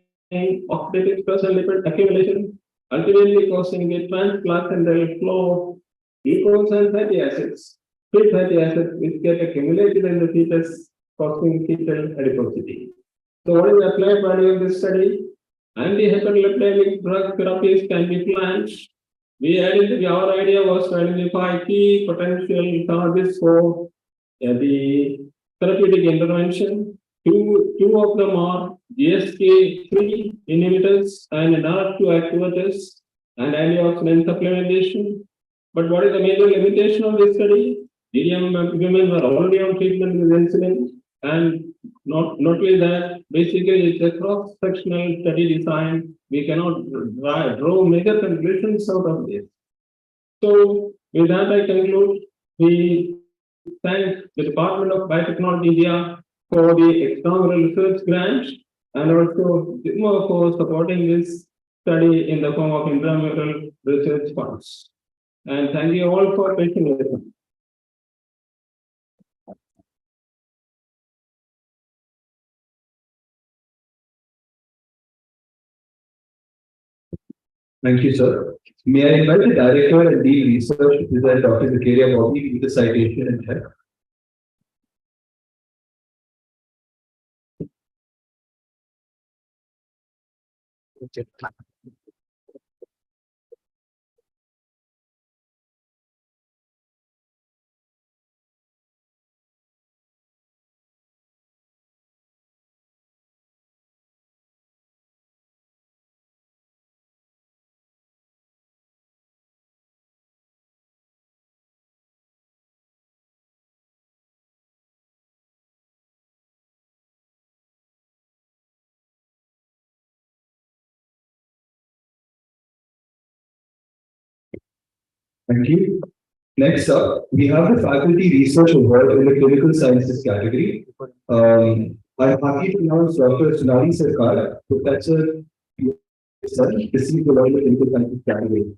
oxidative stress and lipid accumulation, ultimately causing the transplacental flow of glucose and fatty acids, free fatty acids which get accumulated in the fetus, causing fetal adiposity. So what is the applied value of this study? Anti-hyperlipidemic drug therapies can be planned. Our idea was to identify key potential targets for the therapeutic intervention. Two of them are GSK3 inhibitors and NR2 activators and antioxidant supplementation. But what is the major limitation of this study? Delirium women were already on treatment with insulin, and not only that, basically it's a cross-sectional study design. We cannot draw major conclusions out of this. So with that I conclude. We thank the Department of Biotechnology India for the external research grant, and also JIPMER for supporting this study in the form of intramural research funds. And thank you all for patient listening. Thank you, sir. May I invite the Director and Dean Research, Dr. Zakaria Bobby, with the citation and check. Thank you. Next up, we have the Faculty Research Award in the Clinical Sciences category. I'm happy to announce Dr. Sunali Sarkar, Professor, received the award in the Clinical Sciences category.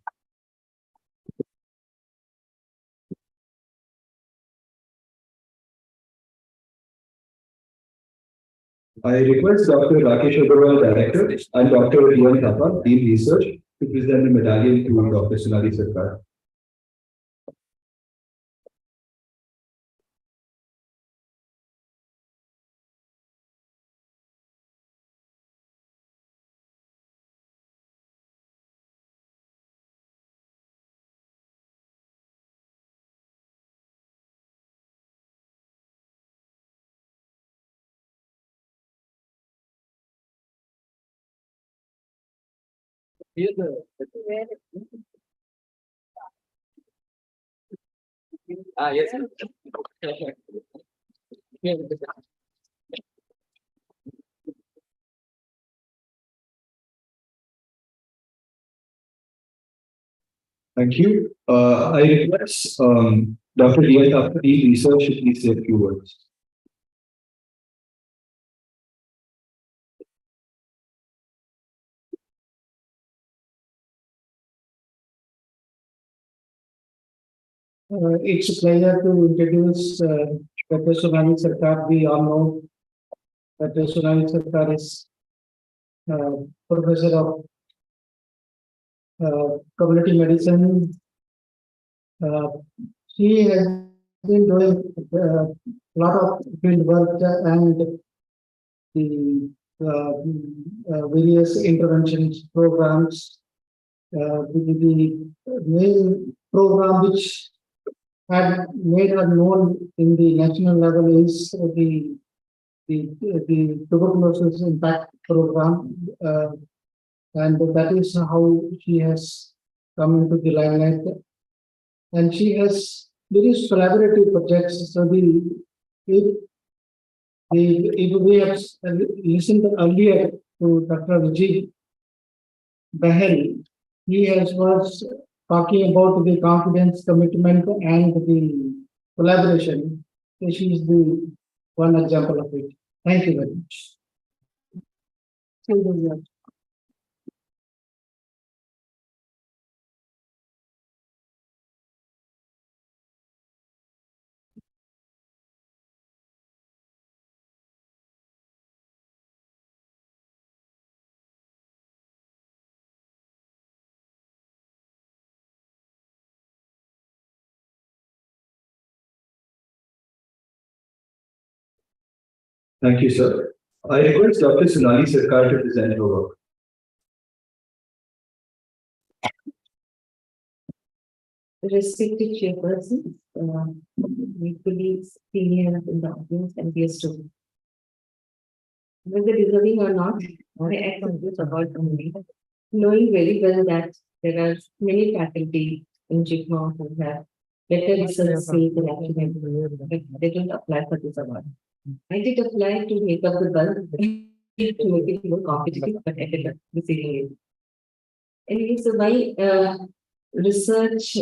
I request Dr. Rakesh Agarwal, Director, and Dr. Ian Thapa, Dean Research, to present the medallion to Dr. Sunali Sarkar. Yes. Thank you. I request Dr. D.S. after the research to please say a few words. It's a pleasure to introduce Dr. Sonali Sarkar. We all know Dr. Sonali Sarkar is professor of community medicine. She has been doing a lot of field work and the various interventions programs. The main program which had made her known in the national level is the tuberculosis impact program, and that is how she has come into the limelight. And she has various collaborative projects. So if we have listened earlier to Dr. Vijay Bahel, he was talking about the confidence, commitment, and the collaboration. So she is the one example of it. Thank you very much. Thank you, sir. I request Dr. Sonali Sarkar to present her work. Respected chairpersons, colleagues, seniors in the audience, and dear students. Whether deserving or not, I accept this award from me, knowing very well that there are many faculty in JIPMER who have better research skills and acumen, but they don't apply for this award. I did apply to make up the bulk to make it more competitive, but I ended up receiving it. Anyway, so my research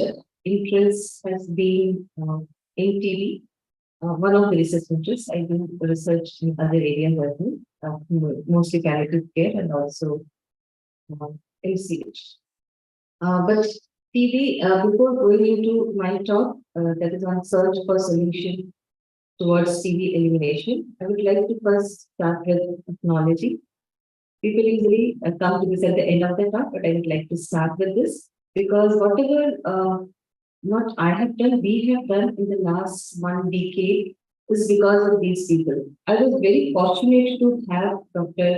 interest has been in TV. One of the research interests, I do research in other areas as well, mostly palliative care and also MCH. But TV, before going into my talk, that is on search for solution towards TB elimination, I would like to first start with technology. People usually come to this at the end of the talk, but I would like to start with this because whatever not I have done, we have done in the last 1 decade is because of these people. I was very fortunate to have Dr.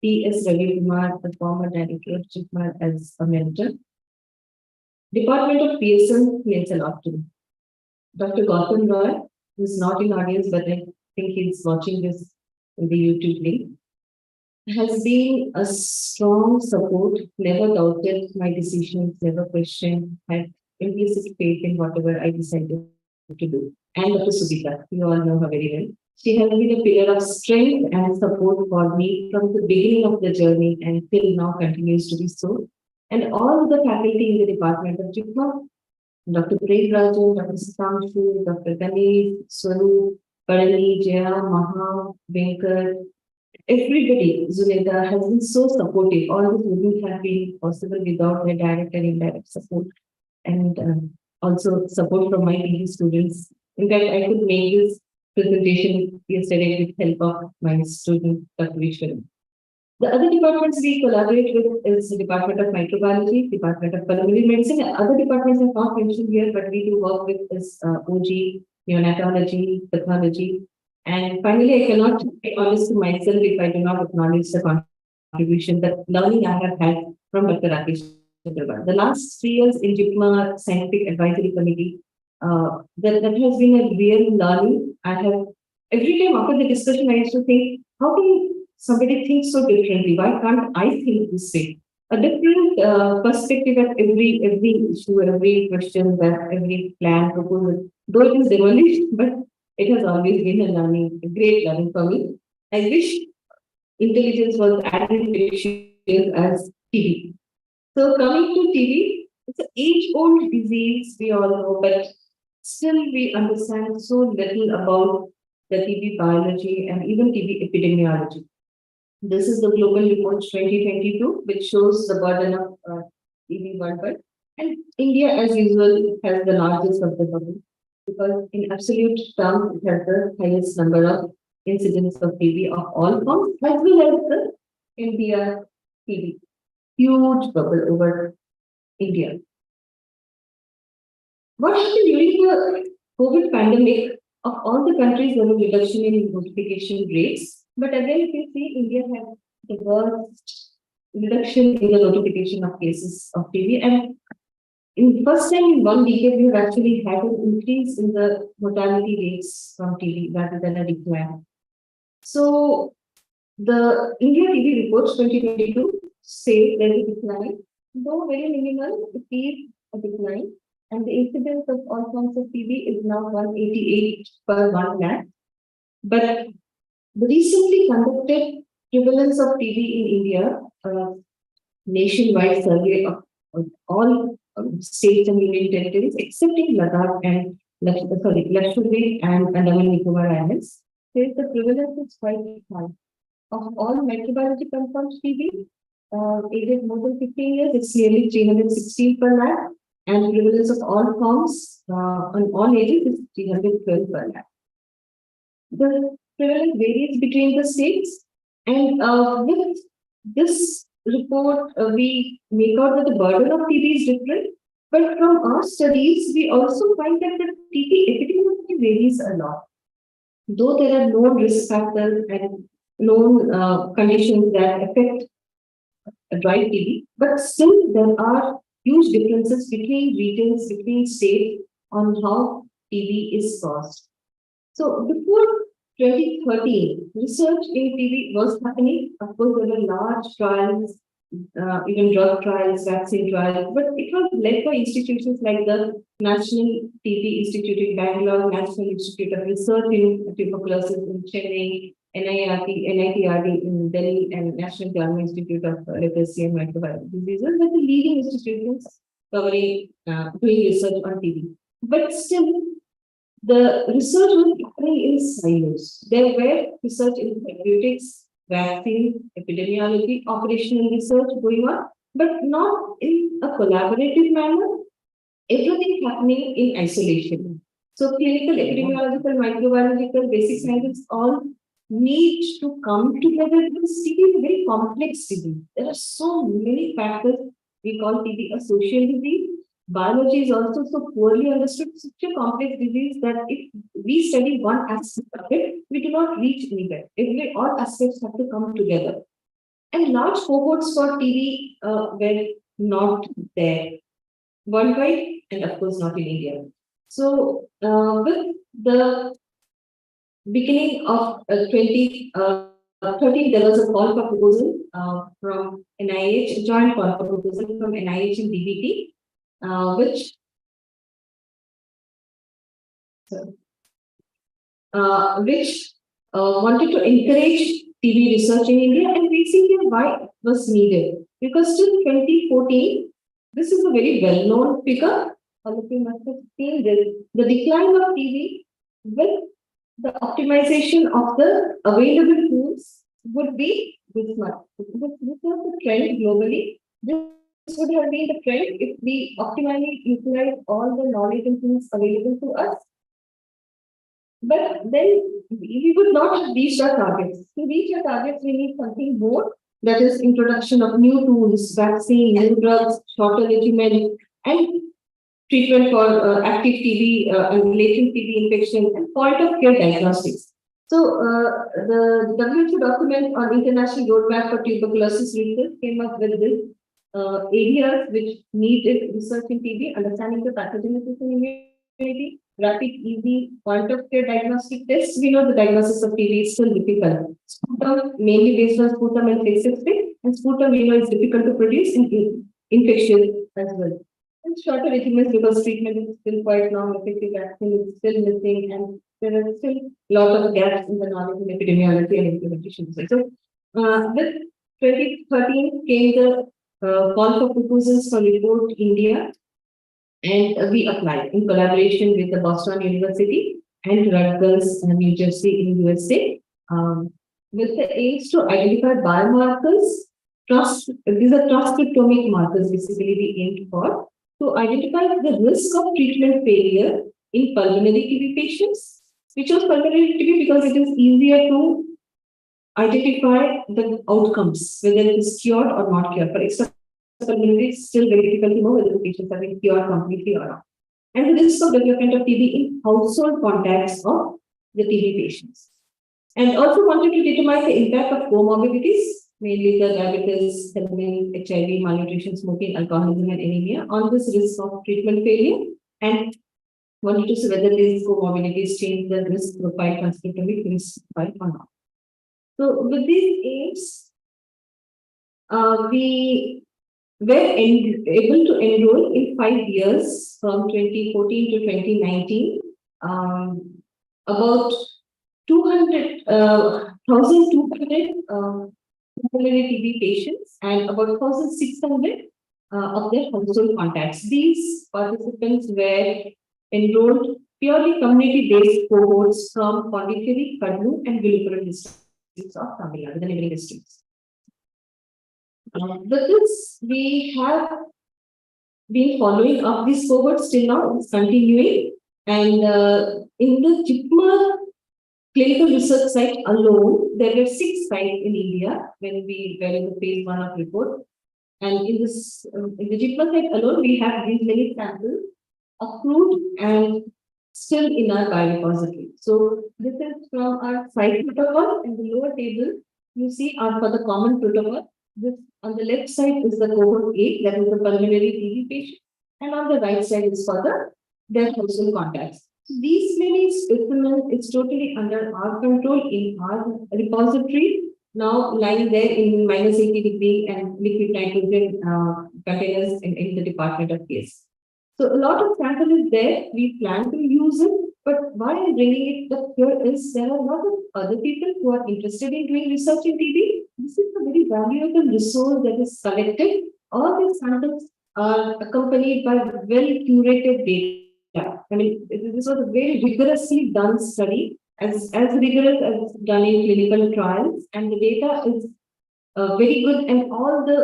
T.S. Ravi Kumar, the former director of JIPMER, as a mentor. Department of PSM means a lot to me. Dr. Gautam Roy, who is not in audience, but I think he's watching this in the YouTube link, has been a strong support, never doubted my decisions, never questioned, had implicit faith in whatever I decided to do. And Dr. Subita, you all know her very well. She has been a pillar of strength and support for me from the beginning of the journey and till now continues to be so. And all the faculty in the Department of JIPMER, Dr. Prem Raju, Dr. Sitanshu, Dr. Ganesh, Swaru, Parani, Jaya, Maha, Venkat, everybody, Zuneda, has been so supportive. All this wouldn't have been possible without their direct and indirect support. And also support from my PG students. In fact, I could make this presentation yesterday with help of my student, Dr. Vishwan. The other departments we collaborate with is the Department of Microbiology, Department of Pulmonary Medicine. Other departments are not mentioned here, but we do work with is OG, neonatology, pathology. And finally, I cannot be honest to myself if I do not acknowledge the contribution, the learning I have had from Dr. Rakesh. The last 3 years in JIPMER Scientific Advisory Committee, that has been a real learning. I have, every time after the discussion, I used to think, how can somebody think so differently? Why can't I think this way? a different perspective at every issue, every question, that every plan proposal. Though it is demolished, but it has always been a great learning for me. I wish intelligence was added to as TB. So coming to TB, it's an age-old disease, we all know, but still we understand so little about the TB biology and even TB epidemiology. This is the Global Report 2022, which shows the burden of TB worldwide. And India, as usual, has the largest of the burden, because in absolute terms, it has the highest number of incidents of TB of all forms, as well as the India TB. Huge bubble over India. What happened during the COVID pandemic? Of all the countries, there was reduction in notification rates. But again, if you see, India had the worst reduction in the notification of cases of TB. And in the first time in 1 decade, we have actually had an increase in the mortality rates from TB rather than a decline. So the India TB reports 2022 say there is a decline, though very minimal, it is a decline. And the incidence of all forms of TB is now 188 per 1 lakh. But the recently conducted prevalence of TB in India, nationwide survey of all states and union territories, excepting Ladakh and Lakshadweep and Andaman Nicobar Islands, says the prevalence is quite high. Of all microbiology confirmed TB, aged more than 15 years, it's nearly 316 per lakh. And prevalence of all forms on all ages is 312 per lakh. The prevalence varies between the states, and with this report, we make out that the burden of TB is different. But from our studies, we also find that the TB epidemiology varies a lot. Though there are known risk factors and known conditions that affect dry TB, but still there are huge differences between regions, between states on how TB is caused. So before 2013, research in TB was happening. Of course, there were large trials, even drug trials, vaccine trials, but it was led by institutions like the National TB Institute in Bangalore, National Institute of Research in Tuberculosis in Chennai, NITRD in Delhi, and National Government Institute of Leprosy and Microbial Diseases, were the leading institutions covering doing research on TB. But still, the research was happening in silos. There were research in therapeutics, vaccine, epidemiology, operational research going on, but not in a collaborative manner. Everything happening in isolation. So clinical, epidemiological, microbiological, basic sciences all need to come together, because TB is a very complex disease. There are so many factors. We call TB a social disease. Biology is also so poorly understood, such a complex disease that if we study one aspect of it, we do not reach anywhere. All aspects have to come together. And large cohorts for TB were not there worldwide, and of course not in India. So with the beginning of 2013, there was a call for proposal from NIH, a joint call for proposal from NIH and DBT, which wanted to encourage TB research in India, and basically why it was needed. Because till 2014, this is a very well-known figure. All of you must have seen this. The decline of TB with the optimization of the available tools would be this much. This was the trend globally. This would have been the trend if we optimally utilize all the knowledge and tools available to us. But then we would not have reached our targets. To reach our targets, we need something more. That is introduction of new tools, vaccine, new drugs, shorter regimen, and treatment for active TB and latent TB infection, and point of care diagnostics. So the WHO document on international roadmap for tuberculosis research came up with this areas which needed research in TB, understanding the pathogenesis and immunity, rapid, easy, point of care diagnostic tests. We know the diagnosis of TB is still difficult. Sputum, mainly based on sputum and facial spray, and sputum we know is difficult to produce in infectious as well. And shorter regimens because treatment is still quite long, effective vaccine is still missing, and there are still a lot of gaps in the knowledge in epidemiology and implementation. So, with 2013 came the call for proposals for Report India, and we applied in collaboration with the Boston University and Rutgers, New Jersey in USA, with the aims to identify biomarkers. These are transcriptomic markers basically we aimed for to identify the risk of treatment failure in pulmonary TB patients. We chose pulmonary TB because it is easier to identify the outcomes, whether it is cured or not cured. For extrapulmonary, it's still very difficult to know whether the patients have been cured completely or not. And the risk of development of TB in household contacts of the TB patients. And also wanted to determine the impact of comorbidities, mainly the diabetes, HIV, malnutrition, smoking, alcoholism, and anemia on this risk of treatment failure, and wanted to see whether these comorbidities change the risk profile, transcriptomic risk profile or not. So with these aims, we were able to enroll in 5 years from 2014 to 2019, about 1,200 pulmonary TB patients and about 1,600 of their household contacts. These participants were enrolled purely community-based cohorts from Puducherry, Kalam, and Puducherry districts of Tamil Nadu, the neighboring districts. With this, we have been following up these cohorts till now, it's continuing. And in the JIPMER clinical research site alone, there were 6 sites in India when we were in the phase 1 of report. And in this, in the JIPMER site alone, we have these many samples accrued and still in our biorepository. So this is from our site protocol, and the lower table you see are for the common protocol. This on the left side is the cohort 8, that is the pulmonary TB patient, and on the right side is for their household contacts. So these many specimens, it's totally under our control in our repository, now lying there in -80° and liquid nitrogen containers in the Department of Case. So a lot of sample is there. We plan to use it, but why I'm bringing it up here is there are a lot of other people who are interested in doing research in TB. This is a very valuable resource that is collected. All these samples are accompanied by well curated data. I mean, this was a very rigorously done study, as rigorous as done in clinical trials, and the data is very good, and all the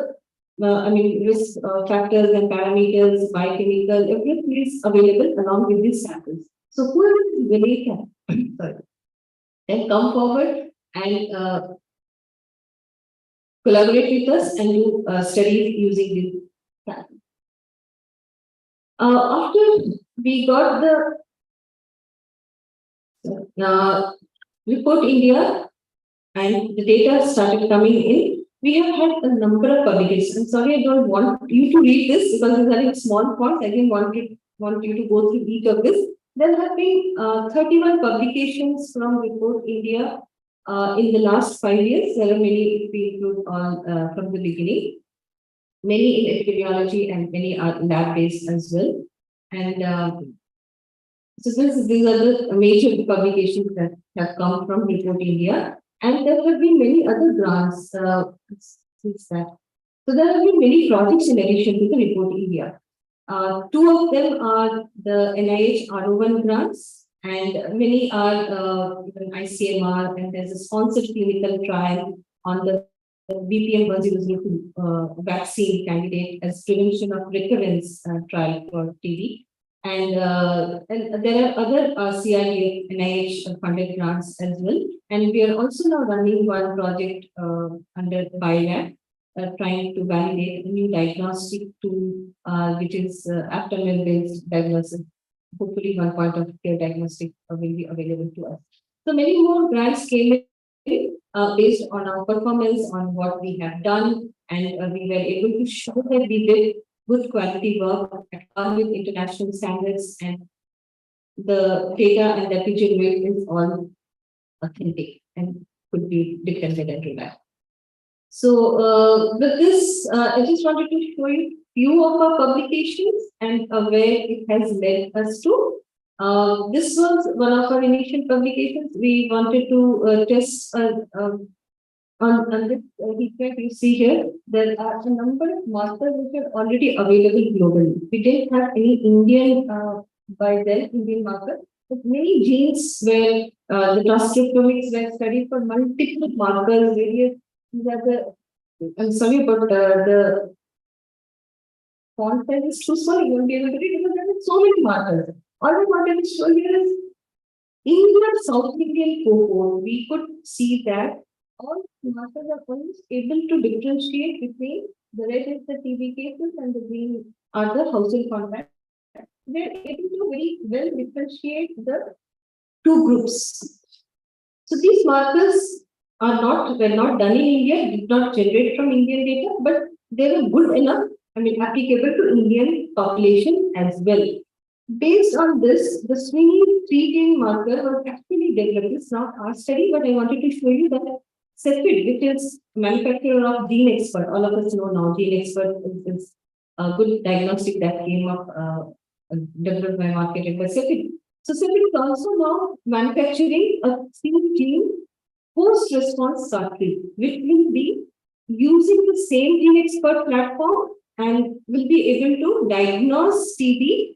risk factors and parameters, biochemical, everything is available along with these samples. So whoever is willing can come forward and collaborate with us and do studies using these samples. After we got the Report India and the data started coming in, we have had a number of publications. I'm sorry, I don't want you to read this because it's very small fonts. I didn't want you to go through each of this. There have been 31 publications from Report India in the last 5 years. There are many, if we include all from the beginning, many in epidemiology and many are lab-based as well. And so these are the major publications that have come from Report India. And there have been many other grants since that. So there have been many projects in addition to the Report India. 2 of them are the NIH R01 grants, and many are even ICMR, and there's a sponsored clinical trial on the BPM 1002 vaccine candidate as prevention of recurrence trial for TB. And there are other CRDF NIH funded grants as well. And we are also now running one project under BioLab, trying to validate a new diagnostic tool, which is after-based diagnosis. Hopefully, one point of care diagnostic will be available to us. So many more grants came in based on our performance, on what we have done, and we were able to show that we did good quality work with international standards, and the data and that we generate is all authentic and could be depended and reliable. So with this, I just wanted to show you few of our publications and where it has led us to. This was one of our initial publications. We wanted to test on this heat map you see here, there are a number of markers which are already available globally. We didn't have any Indian by then, Indian marker, but many genes where the transcriptomics were studied for multiple markers, various, these are the, I'm sorry, but the font size is too small, you won't be able to read because there are so many markers. All I wanted to show you is in the South Indian cohort, we could see that all markers are almost able to differentiate between the red is the TB cases and the green are the household contacts. They're able to very well differentiate the two groups. So these markers were not done in India, did not generate from Indian data, but they were good enough, applicable to Indian population as well. Based on this, the Sweeney 3-gene marker was actually developed. It's not our study, but I wanted to show you that Cepheid, which is manufacturer of Gene Expert, all of us know now Gene Expert is a good diagnostic that came up, developed by marketed by Cepheid. So Cepheid is also now manufacturing a gene post-response cartridge, which will be using the same Gene Expert platform and will be able to diagnose TB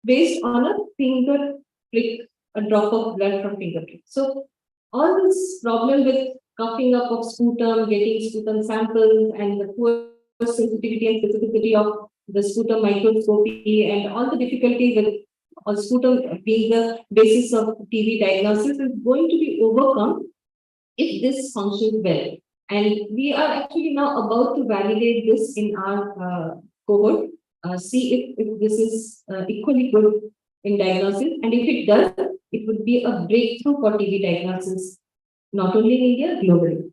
based on a finger prick, a drop of blood from finger prick. So all this problem with coughing up of sputum, getting sputum samples, and the poor sensitivity and specificity of the sputum microscopy, and all the difficulty with sputum being the basis of TB diagnosis is going to be overcome if this functions well. And we are actually now about to validate this in our cohort. See if this is equally good in diagnosis, and if it does, it would be a breakthrough for TB diagnosis, not only in India, globally.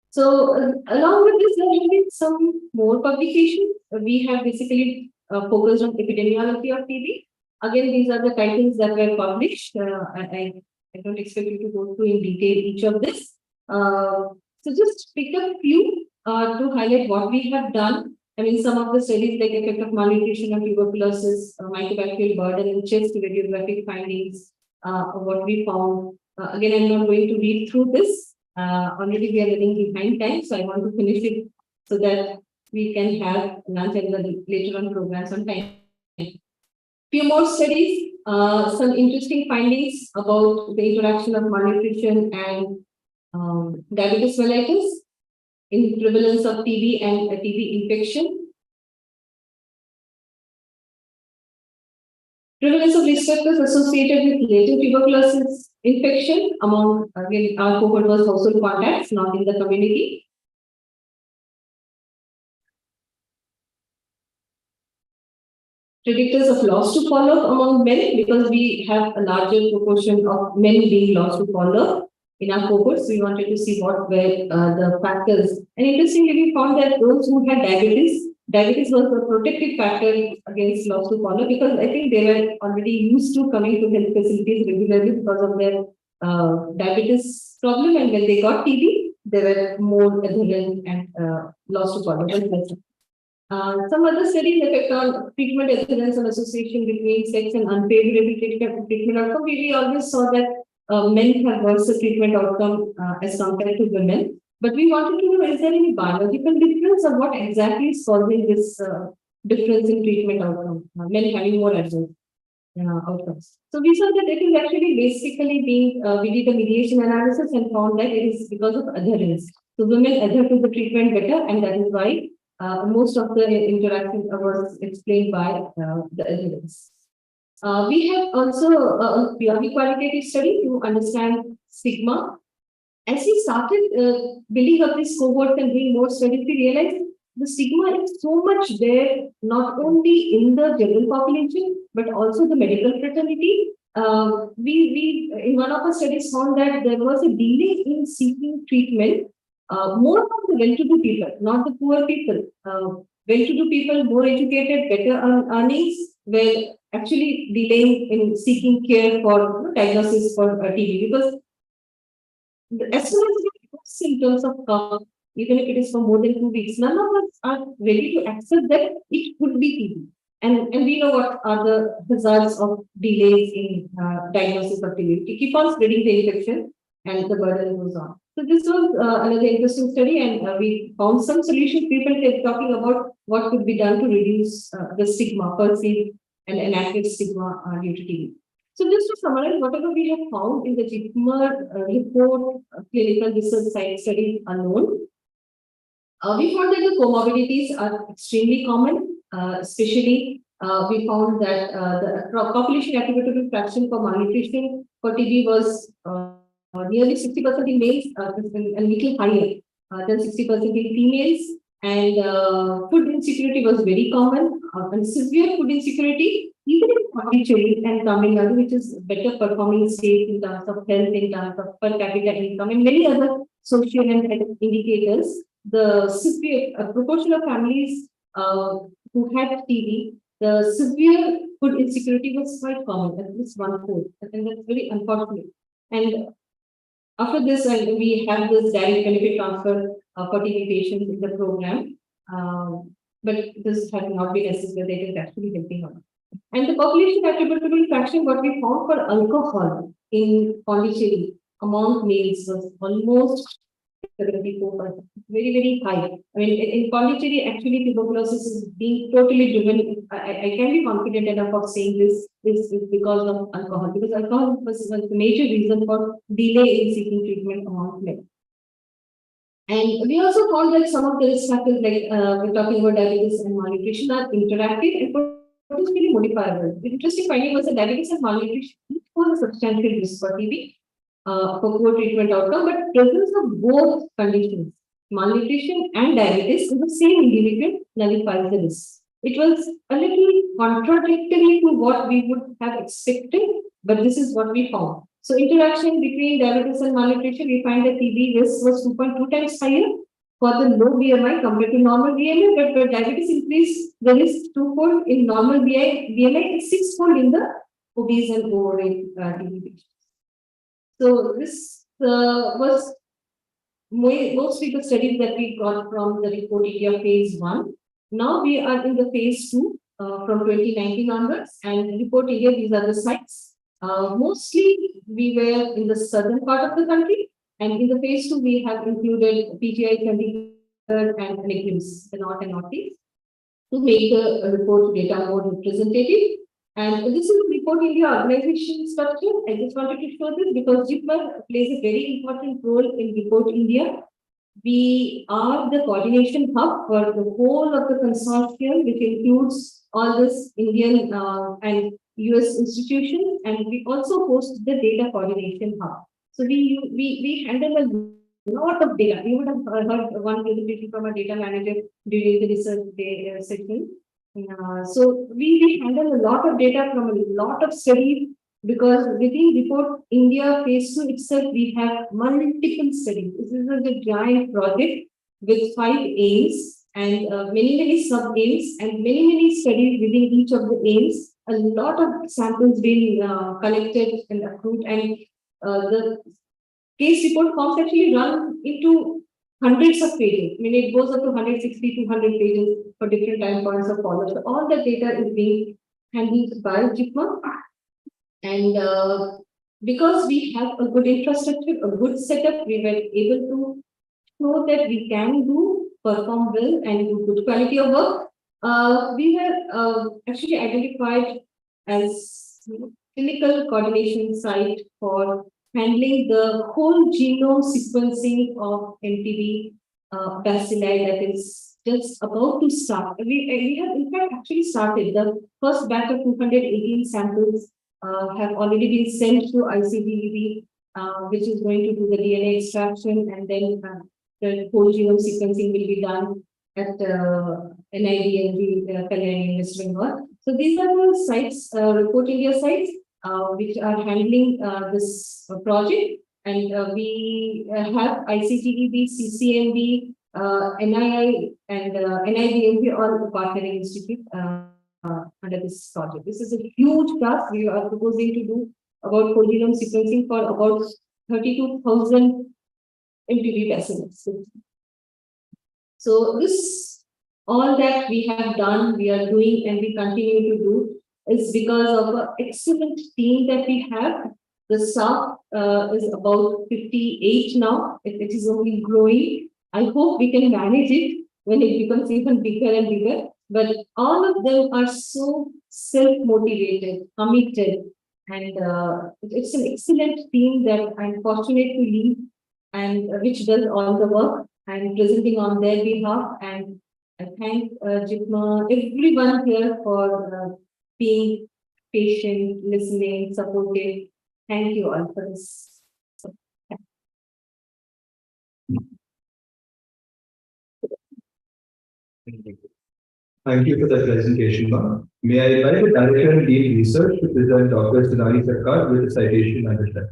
So along with this, there will be some more publications. We have basically focused on epidemiology of TB. Again, these are the titles that were published. I don't expect you to go through in detail each of this. So just pick a few to highlight what we have done. Some of the studies like effect of malnutrition and tuberculosis, mycobacterial burden in chest, radiographic findings, what we found. Again, I'm not going to read through this. Already we are running behind time, so I want to finish it so that we can have lunch and the later on programs on time. Few more studies, some interesting findings about the interaction of malnutrition and diabetes mellitus in prevalence of TB and TB infection. Prevalence of risk factors associated with latent tuberculosis infection among, again, our cohort was household contacts, not in the community. Predictors of loss to follow-up among men, because we have a larger proportion of men being lost to follow-up in our cohorts. We wanted to see what were the factors. And interestingly, we found that those who had diabetes was a protective factor against loss to follow, because I think they were already used to coming to health facilities regularly because of their diabetes problem, and when they got TB, they were more adherent and loss to follow. Some other studies effect on treatment adherence and association between sex and unfavorable treatment outcome. We always saw that men have worse treatment outcome as compared to women. But we wanted to know, is there any biological difference, or what exactly is causing this difference in treatment outcome? Men having more adverse outcomes. So we saw that it is actually basically being, we did a mediation analysis and found that it is because of adherence. So women adhere to the treatment better, and that is why most of the interaction was explained by the adherence. We have also a purely qualitative study to understand stigma. As we started building up this cohort and doing more studies, we realized the stigma is so much there, not only in the general population, but also the medical fraternity. We in one of our studies found that there was a delay in seeking treatment, more from the well-to-do people, not the poor people. Well-to-do people, more educated, better earnings, were actually delaying in seeking care for diagnosis for TB, because as soon as we have symptoms of cough, even if it is for more than 2 weeks, none of us are ready to accept that it could be TB. And we know what are the hazards of delays in diagnosis of TB. It keep on spreading the infection and the burden goes on. So this was another interesting study, and we found some solutions. People kept talking about what could be done to reduce the stigma, perceived and enacted stigma due to TB. So just to summarize, whatever we have found in the JIPMER report, clinical research science study unknown, we found that the comorbidities are extremely common, especially we found that the population attributable fraction for malnutrition for TB was nearly 60% in males and little higher than 60% in females. And food insecurity was very common, and severe food insecurity, even in Puducherry and Tamil Nadu, which is better performing state in terms of health, in terms of per capita income, and many other social and health indicators. The severe proportion of families who had TB, the severe food insecurity was quite common, at least 1/4, and that's very unfortunate. And after this, we have this direct benefit transfer for TB patients in the program, but this has not been assessed whether it is actually helping or not. And the population attributable fraction, what we found for alcohol in Pondicherry among males was almost 74%, very, very high. I mean, in Pondicherry, actually, tuberculosis is being totally driven. I can be confident enough of saying this is because of alcohol, because alcohol was the major reason for delay in seeking treatment among men. And we also found that some of the risk factors, like we're talking about diabetes and malnutrition, are interactive and potentially modifiable. The interesting finding was that diabetes and malnutrition was a substantial risk for TB. For poor treatment outcome, but presence of both conditions, malnutrition and diabetes, in the same individual nullifies the risk. It was a little contradictory to what we would have expected, but this is what we found. So interaction between diabetes and malnutrition, we find that TB risk was 2.2 times higher for the low BMI compared to normal BMI, but diabetes increased the risk twofold in normal BMI and sixfold in the obese and overweight TB patients. So this was mostly the studies that we got from the Report India phase 1. Now we are in the phase 2 from 2019 onwards, and Report India, these are the sites. Mostly we were in the southern part of the country, and in the phase 2 we have included PGI, Chandigarh and Nickens, the north and northeast, to make the report data more representative. And this is Report India organization structure. I just wanted to show this because JIPMER plays a very important role in Report India. We are the coordination hub for the whole of the consortium, which includes all this Indian and US institutions, and we also host the data coordination hub. So we handle a lot of data. You would have heard one presentation from a data manager during the research day section. So we handle a lot of data from a lot of studies, because within Report India phase 2 itself, we have multiple studies. This is a giant project with 5 aims and many sub-aims and many studies within each of the aims. A lot of samples being collected and accrued, and the case report forms actually run into hundreds of pages. I mean, it goes up to 160 to 100 pages for different time points of follow-up. So all the data is being handled by JIPMER. And because we have a good infrastructure, a good setup, we were able to show that we can perform well and do good quality of work. We were actually identified as clinical coordination site for handling the whole genome sequencing of MTB bacilli that is just about to start. We have in fact actually started. The first batch of 218 samples have already been sent to ICDEB, which is going to do the DNA extraction, and then the whole genome sequencing will be done at NIDNG, Kalam, West Bengal. So these are the sites, Report India sites, which are handling this project, and we have ICTEB, CCMB, NII, and NIDNG, all partnering institute under this project. This is a huge task. We are proposing to do about whole genome sequencing for about 32,000 MTB specimens. So this, all that we have done, we are doing, and we continue to do is because of an excellent team that we have. The staff is about 58 now. It is only growing. I hope we can manage it when it becomes even bigger and bigger. But all of them are so self-motivated, committed, and it's an excellent team that I'm fortunate to lead, and which does all the work and presenting on their behalf. And I thank JIPMER, everyone here for being patient, listening, supportive. Thank you all for this. Thank you for that presentation, ma'am. May I invite the Director and Dean Research to present Dr. Sunani Sarkar with a citation and a letter.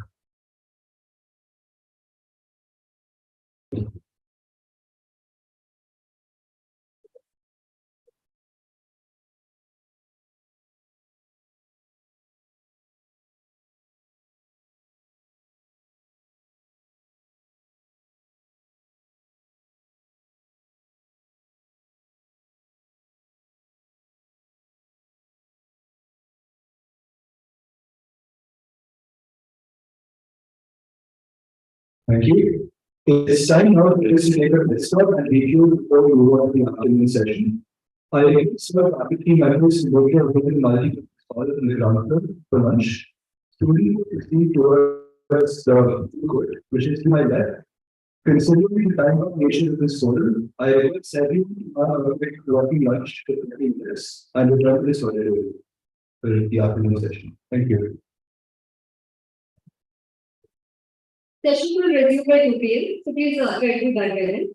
Thank you. It's time now to take a stop and review before we move on to the afternoon session. I serve faculty members located within multiple halls in the ground floor for lunch. Students proceed towards the good, which is to my left. Considering the time of nation of this solar, I request everyone to have a quick walking lunch for 30 minutes and return to this auditorium for the afternoon session. Thank you. Session will review by 2 p.m. So please try to be done by then.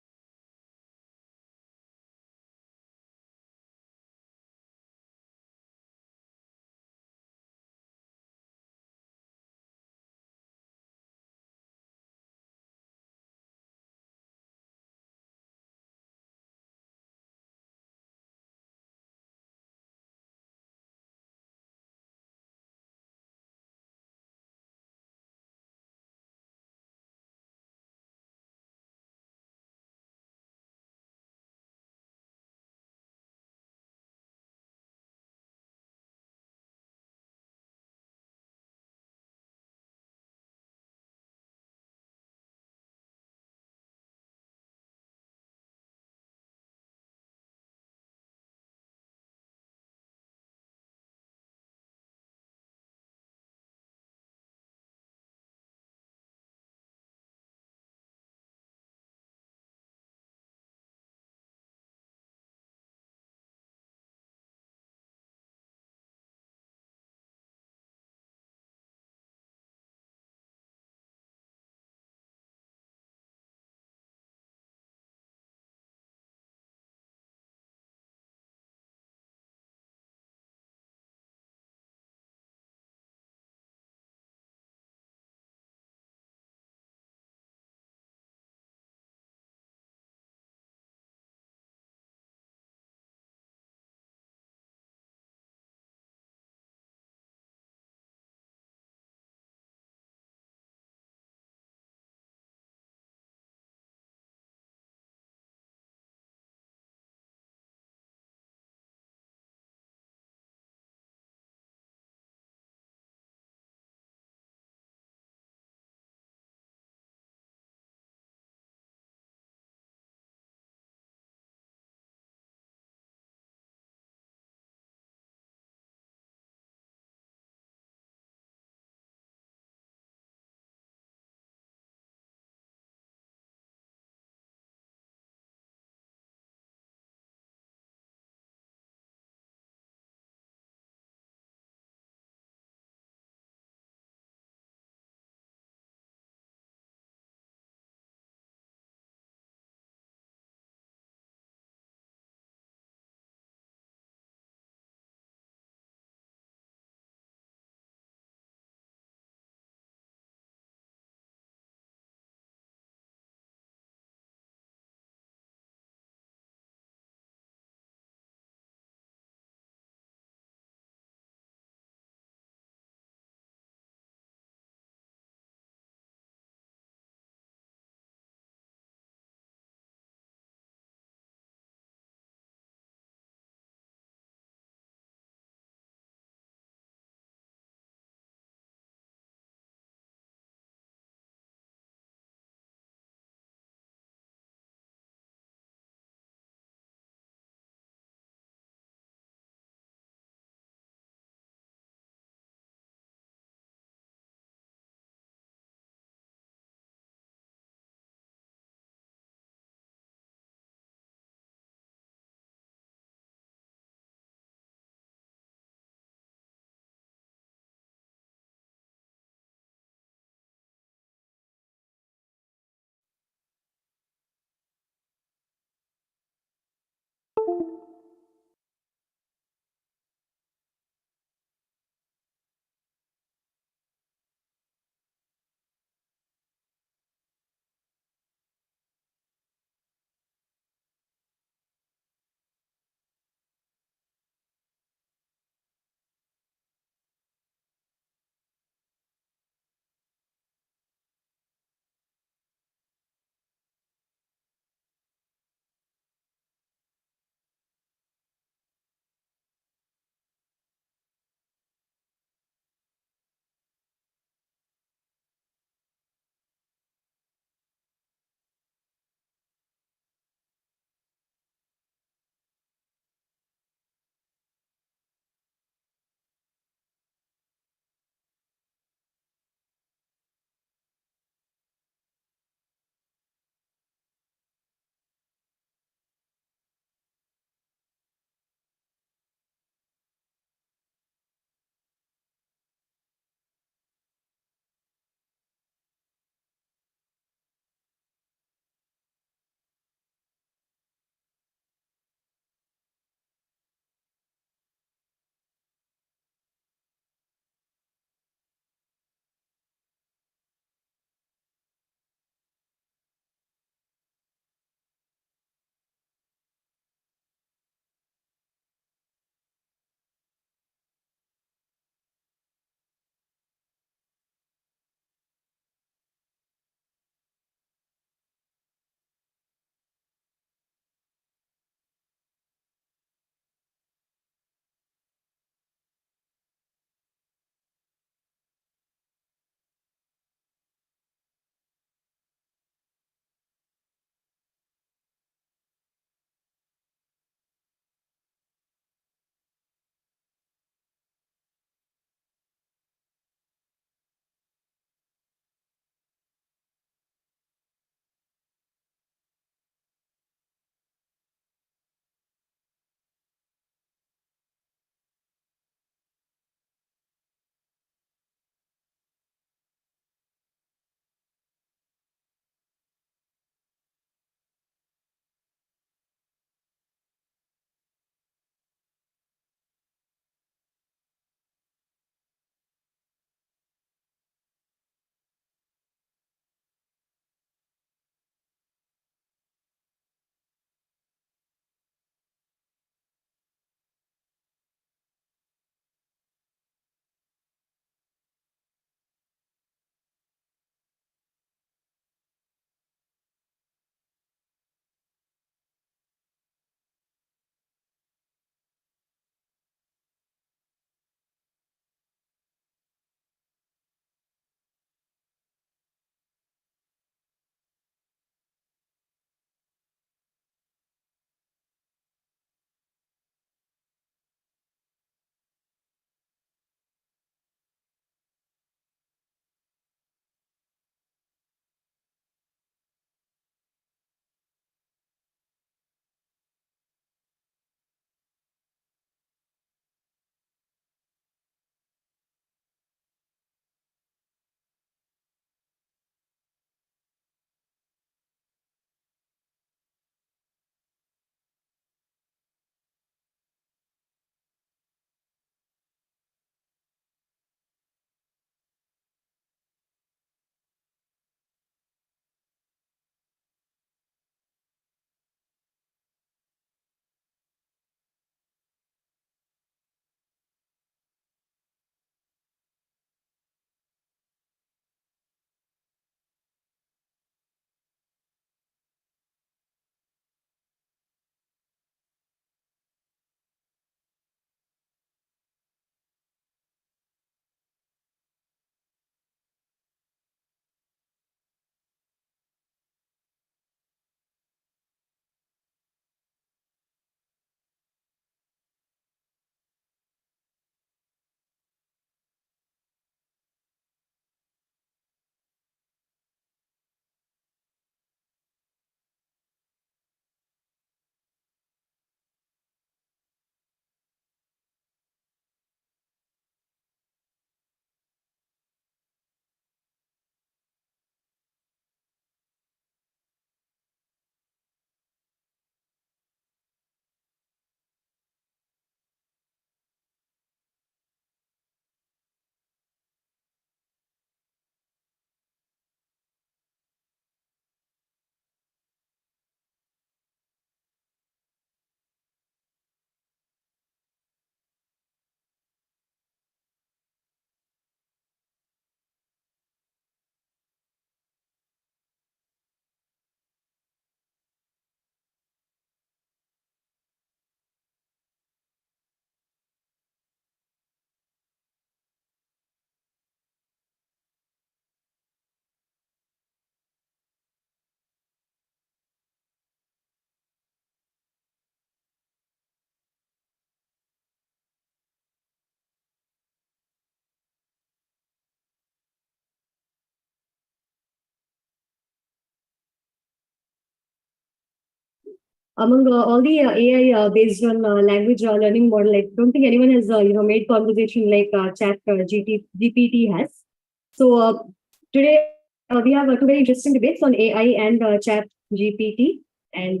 among all the AI based on language learning model, I don't think anyone has made conversation like Chat GPT has. So today we have two very interesting debates on AI and Chat GPT, and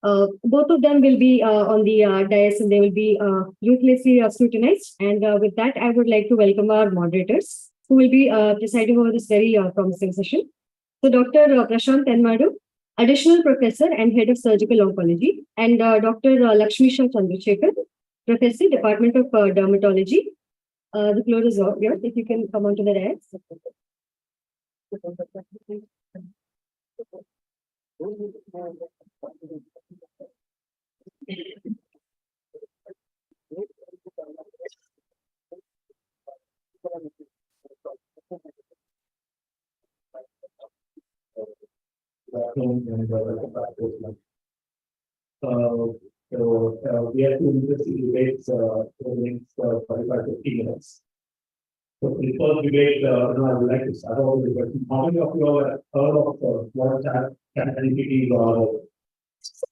both of them will be on the dais, and they will be ruthlessly scrutinized. And with that, I would like to welcome our moderators who will be presiding over this very promising session. So Dr. Prashant Tenmadu, Additional Professor and Head of Surgical Oncology, and Dr. Lakshmisha Chandrasekhar, Professor, Department of Dermatology. The floor is yours. If you can come onto the dais. We have two interesting debates for the next 45 to 50 minutes. So the first debate, I would like to start off with the question: how many of you have heard of what ChatGPT or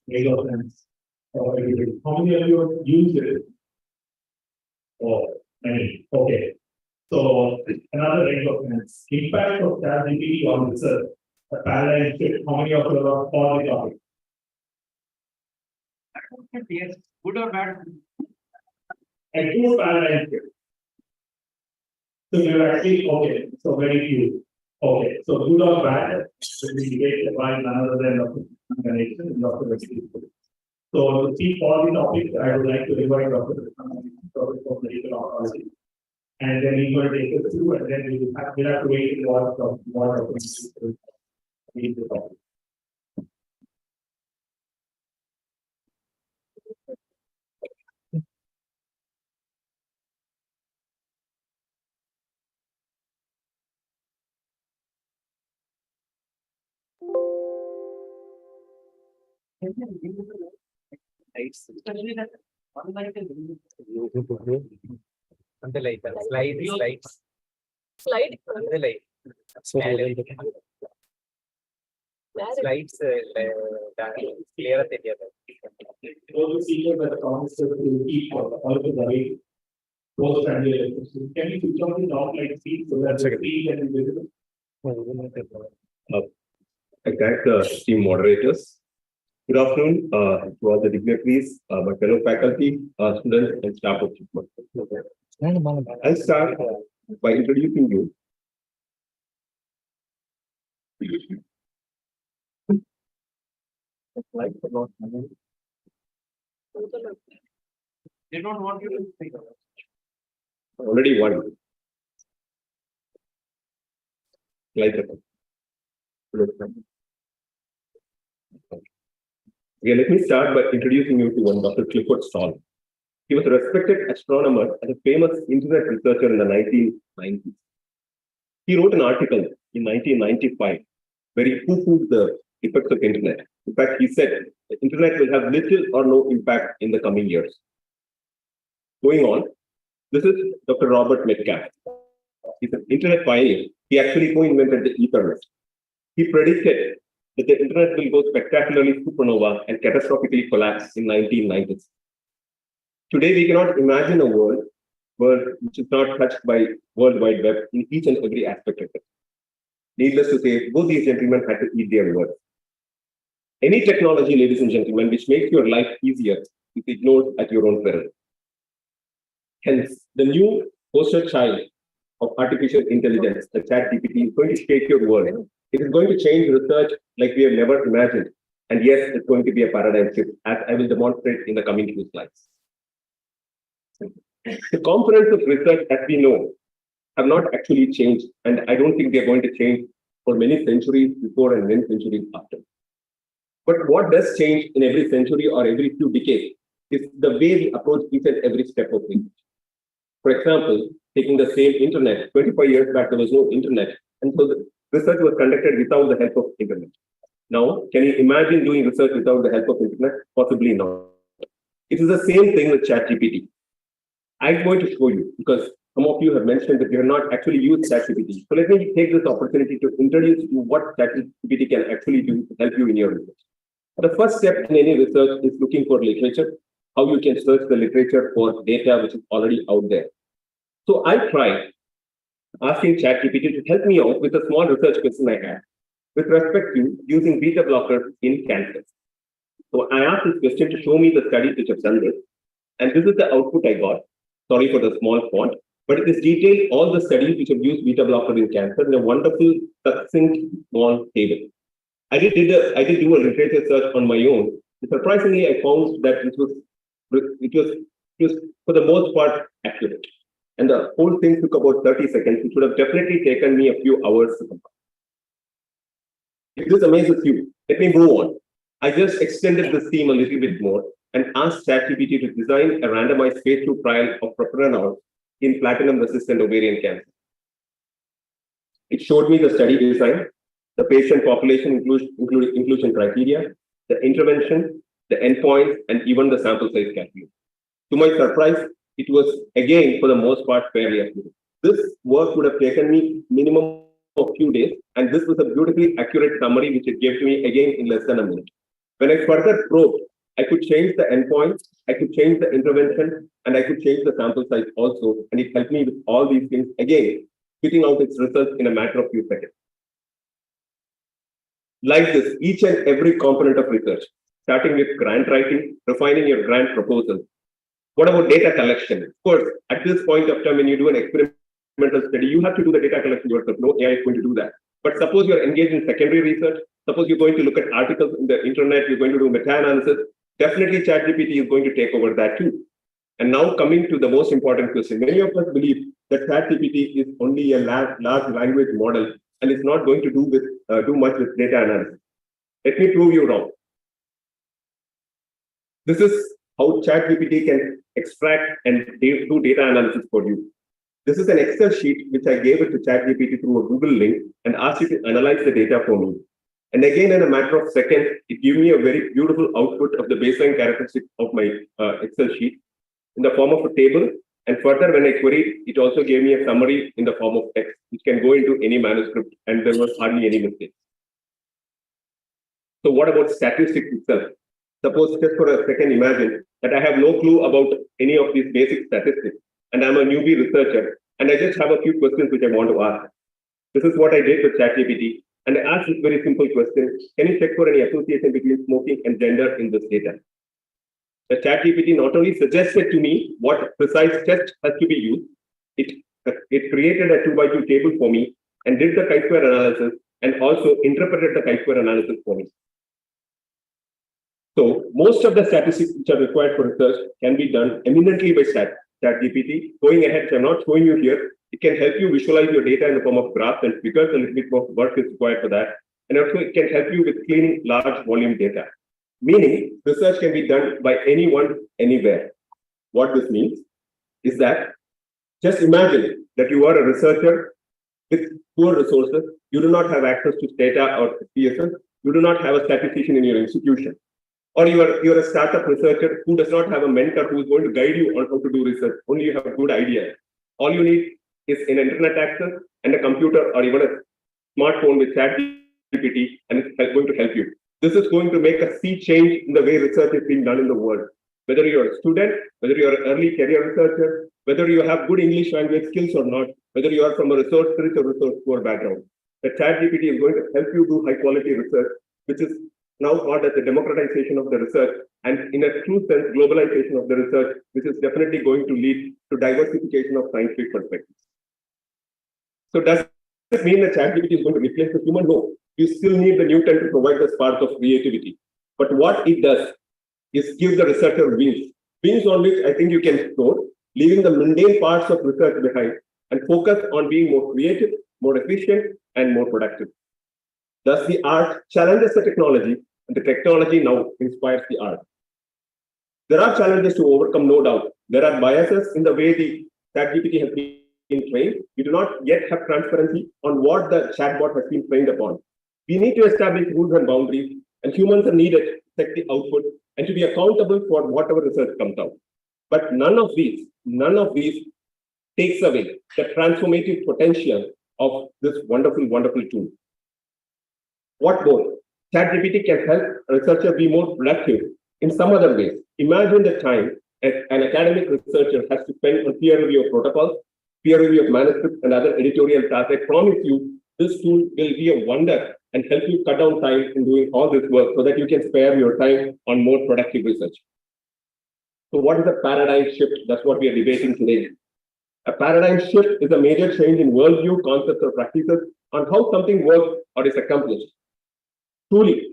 Megasense or everybody? How many of you have used it? Oh, many. Okay. So another range of things. Impact of ChatGPT on research. A paradigm shift. How many of you are on the topic? Yes, good or bad? A true paradigm shift. So you're actually okay. So very few. Okay. So good or bad? We debate by another than the nation and Dr. Wesley. So to see all the topics, I would like to invite Dr. for medical oncology. And then he will take us through, and then we'll have to wait and watch what happens. Read the topic. On the light, slides. Slide. On the light. Slides clear together. All the senior by the council to keep all of the way. Post and can you switch on the top light speed so that the speed and invisible? I thank the team moderators. Good afternoon to all the dignitaries, my fellow faculty, students, and staff of JIPMER. I'll start by introducing you. They don't want you to speak. Already one. Like that. Okay, let me start by introducing you to one Dr. Clifford Stall. He was a respected astronomer and a famous internet researcher in the 1990s. He wrote an article in 1995 where he poo-pooed the effects of internet. In fact, he said the internet will have little or no impact in the coming years. Going on, this is Dr. Robert Metcalfe. He's an internet pioneer. He actually co-invented the Ethernet. He predicted that the internet will go spectacularly supernova and catastrophically collapse in 1990s. Today, we cannot imagine a world which is not touched by World Wide Web in each and every aspect of it. Needless to say, both these gentlemen had to eat their words. Any technology, ladies and gentlemen, which makes your life easier is ignored at your own peril. Hence, the new poster child of artificial intelligence, the ChatGPT, is going to shake your world. It is going to change research like we have never imagined. And yes, it's going to be a paradigm shift, as I will demonstrate in the coming few slides. The components of research, as we know, have not actually changed, and I don't think they're going to change for many centuries before and many centuries after. But what does change in every century or every few decades is the way we approach each and every step of research. For example, taking the same internet, 25 years back, there was no internet, and so the research was conducted without the help of internet. Now, can you imagine doing research without the help of internet? Possibly not. It is the same thing with ChatGPT. I'm going to show you, because some of you have mentioned that you have not actually used ChatGPT. So let me take this opportunity to introduce you what ChatGPT can actually do to help you in your research. The first step in any research is looking for literature, how you can search the literature for data which is already out there. So I tried asking ChatGPT to help me out with a small research question I had with respect to using beta blockers in cancer. So I asked this question to show me the studies which have done this, and this is the output I got. Sorry for the small font, but it is detailed all the studies which have used beta blocker in cancer in a wonderful, succinct, small table. I did do a literature search on my own. Surprisingly, I found that it was for the most part accurate. And the whole thing took about 30 seconds, which would have definitely taken me a few hours to complete. If this amazes you, let me move on. I just extended this theme a little bit more and asked ChatGPT to design a randomized phase 2 trial of propranolol in platinum-resistant ovarian cancer. It showed me the study design, the patient population inclusion criteria, the intervention, the endpoints, and even the sample size calculation. To my surprise, it was again, for the most part, fairly accurate. This work would have taken me minimum of a few days, and this was a beautifully accurate summary which it gave to me again in less than a minute. When I further probed, I could change the endpoint, I could change the intervention, and I could change the sample size also, and it helped me with all these things again, spitting out its results in a matter of few seconds. Like this, each and every component of research, starting with grant writing, refining your grant proposal. What about data collection? Of course, at this point of time, when you do an experimental study, you have to do the data collection yourself. No AI is going to do that. But suppose you're engaged in secondary research, suppose you're going to look at articles in the internet, you're going to do meta-analysis, definitely ChatGPT is going to take over that too. And now coming to the most important question, many of us believe that ChatGPT is only a large language model and it's not going to do much with data analysis. Let me prove you wrong. This is how ChatGPT can extract and do data analysis for you. This is an Excel sheet which I gave it to ChatGPT through a Google link and asked it to analyze the data for me. And again, in a matter of seconds, it gave me a very beautiful output of the baseline characteristics of my Excel sheet in the form of a table. And further, when I queried, it also gave me a summary in the form of text, which can go into any manuscript, and there was hardly any mistake. So what about statistics itself? Suppose just for a second, imagine that I have no clue about any of these basic statistics, and I'm a newbie researcher, and I just have a few questions which I want to ask. This is what I did with ChatGPT, and I asked this very simple question: can you check for any association between smoking and gender in this data? The ChatGPT not only suggested to me what precise test has to be used, it created a 2x2 table for me and did the chi-square analysis and also interpreted the chi-square analysis for me. So most of the statistics which are required for research can be done eminently by ChatGPT. Going ahead, which I'm not showing you here, it can help you visualize your data in the form of graphs and figures. A little bit more work is required for that. And also it can help you with cleaning large volume data. Meaning, research can be done by anyone, anywhere. What this means is that just imagine that you are a researcher with poor resources. You do not have access to data or PSS. You do not have a statistician in your institution. Or you're a startup researcher who does not have a mentor who is going to guide you on how to do research. Only you have a good idea. All you need is an internet access and a computer or even a smartphone with ChatGPT, and it's going to help you. This is going to make a sea change in the way research is being done in the world. Whether you're a student, whether you're an early career researcher, whether you have good English language skills or not, whether you are from a resource-rich or resource-poor background, the ChatGPT is going to help you do high-quality research, which is now called as the democratization of the research, and in a true sense, globalization of the research, which is definitely going to lead to diversification of scientific perspectives. So does this mean that ChatGPT is going to replace the human? No. You still need the Newton to provide the spark of creativity. But what it does is give the researcher wings. Wings on which I think you can soar, leaving the mundane parts of research behind and focus on being more creative, more efficient, and more productive. Thus, the art challenges the technology, and the technology now inspires the art. There are challenges to overcome, no doubt. There are biases in the way the ChatGPT has been trained. We do not yet have transparency on what the chatbot has been trained upon. We need to establish rules and boundaries, and humans are needed to check the output and to be accountable for whatever research comes out. But none of these takes away the transformative potential of this wonderful, wonderful tool. What more? ChatGPT can help a researcher be more productive in some other ways. Imagine the time an academic researcher has to spend on peer review of protocols, peer review of manuscripts, and other editorial tasks. I promise you, this tool will be a wonder and help you cut down time in doing all this work so that you can spare your time on more productive research. So what is a paradigm shift? That's what we are debating today. A paradigm shift is a major change in worldview, concepts, or practices on how something works or is accomplished. Truly,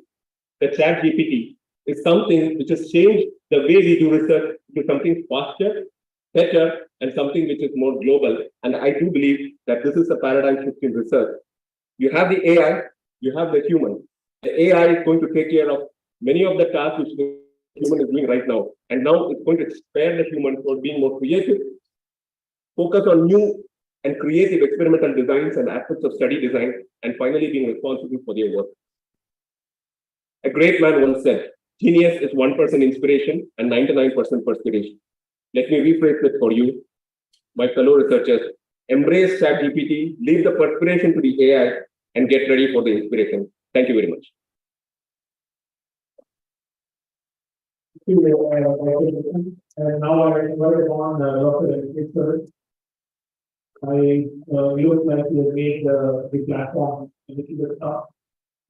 the ChatGPT is something which has changed the way we do research to something faster, better, and something which is more global. And I do believe that this is a paradigm shift in research. You have the AI, you have the human. The AI is going to take care of many of the tasks which the human is doing right now. And now it's going to spare the human for being more creative, focus on new and creative experimental designs and aspects of study design, and finally being responsible for their work. A great man once said, genius is 1% inspiration and 99% perspiration. Let me rephrase it for you, my fellow researchers. Embrace ChatGPT, leave the perspiration to the AI, and get ready for the inspiration. Thank you very much. And now I invite on Dr. Abdul. We would like to make the platform a little bit up,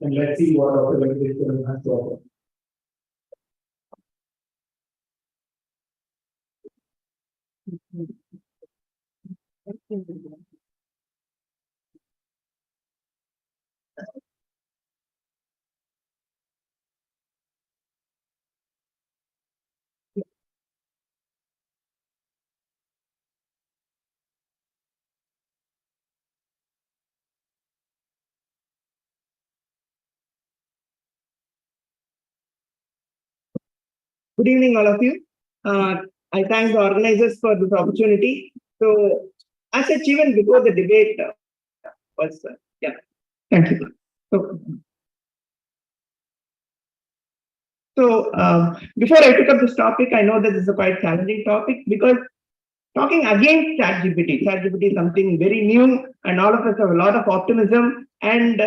and let's see what Dr. Abdul has to offer. Good evening, all of you. I thank the organizers for this opportunity. So, as such, even before the debate was, yeah, thank you. So, before I pick up this topic, I know that this is a quite challenging topic because talking against ChatGPT is something very new, and all of us have a lot of optimism. And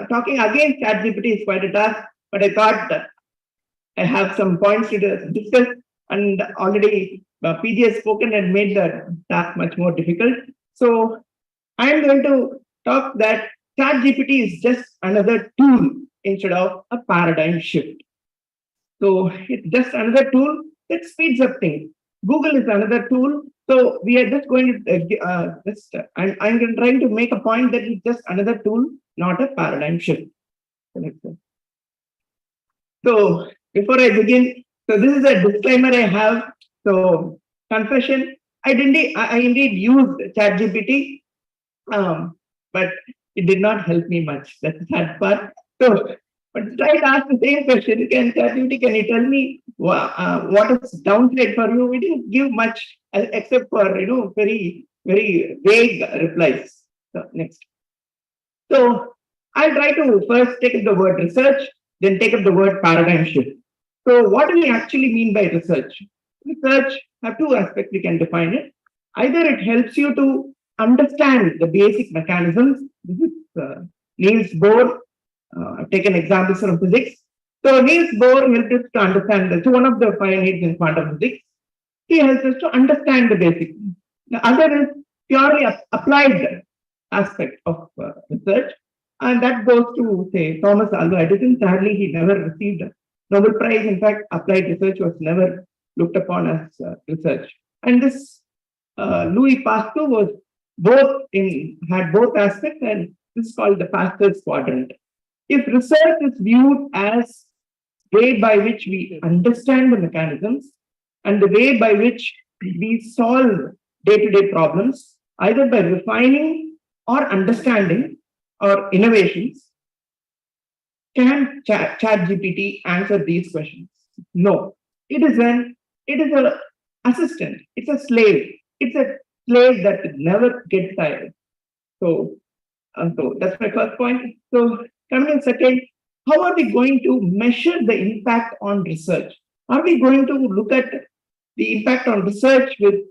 talking against ChatGPT is quite a task, but I thought I have some points to discuss, and already PG has spoken and made the task much more difficult. So I am going to talk that ChatGPT is just another tool instead of a paradigm shift. So it's just another tool that speeds up things. Google is another tool. So we are just going to I'm trying to make a point that it's just another tool, not a paradigm shift. So before I begin, so this is a disclaimer I have. So confession, I indeed used ChatGPT, but it did not help me much. That's the sad part. So, but try to ask the same question. ChatGPT, can you tell me what is downside for you? We didn't give much except for very vague replies. So next. So I'll try to first take up the word research, then take up the word paradigm shift. So what do we actually mean by research? Research have two aspects we can define it. Either it helps you to understand the basic mechanisms. This is Niels Bohr. I've taken examples from physics. So Niels Bohr helped us to understand so one of the pioneers in quantum physics. He helps us to understand the basics. The other is purely applied aspect of research. And that goes to, say, Thomas Alva Edison. Sadly, he never received a Nobel Prize. In fact, applied research was never looked upon as research. And this Louis Pasteur was had both aspects, and this is called the Pasteur's quadrant. If research is viewed as way by which we understand the mechanisms and the way by which we solve day-to-day problems, either by refining or understanding or innovations, can ChatGPT answer these questions? No. It is an assistant. It's a slave. It's a slave that never gets tired. So that's my first point. So coming in second, how are we going to measure the impact on research? Are we going to look at the impact on research with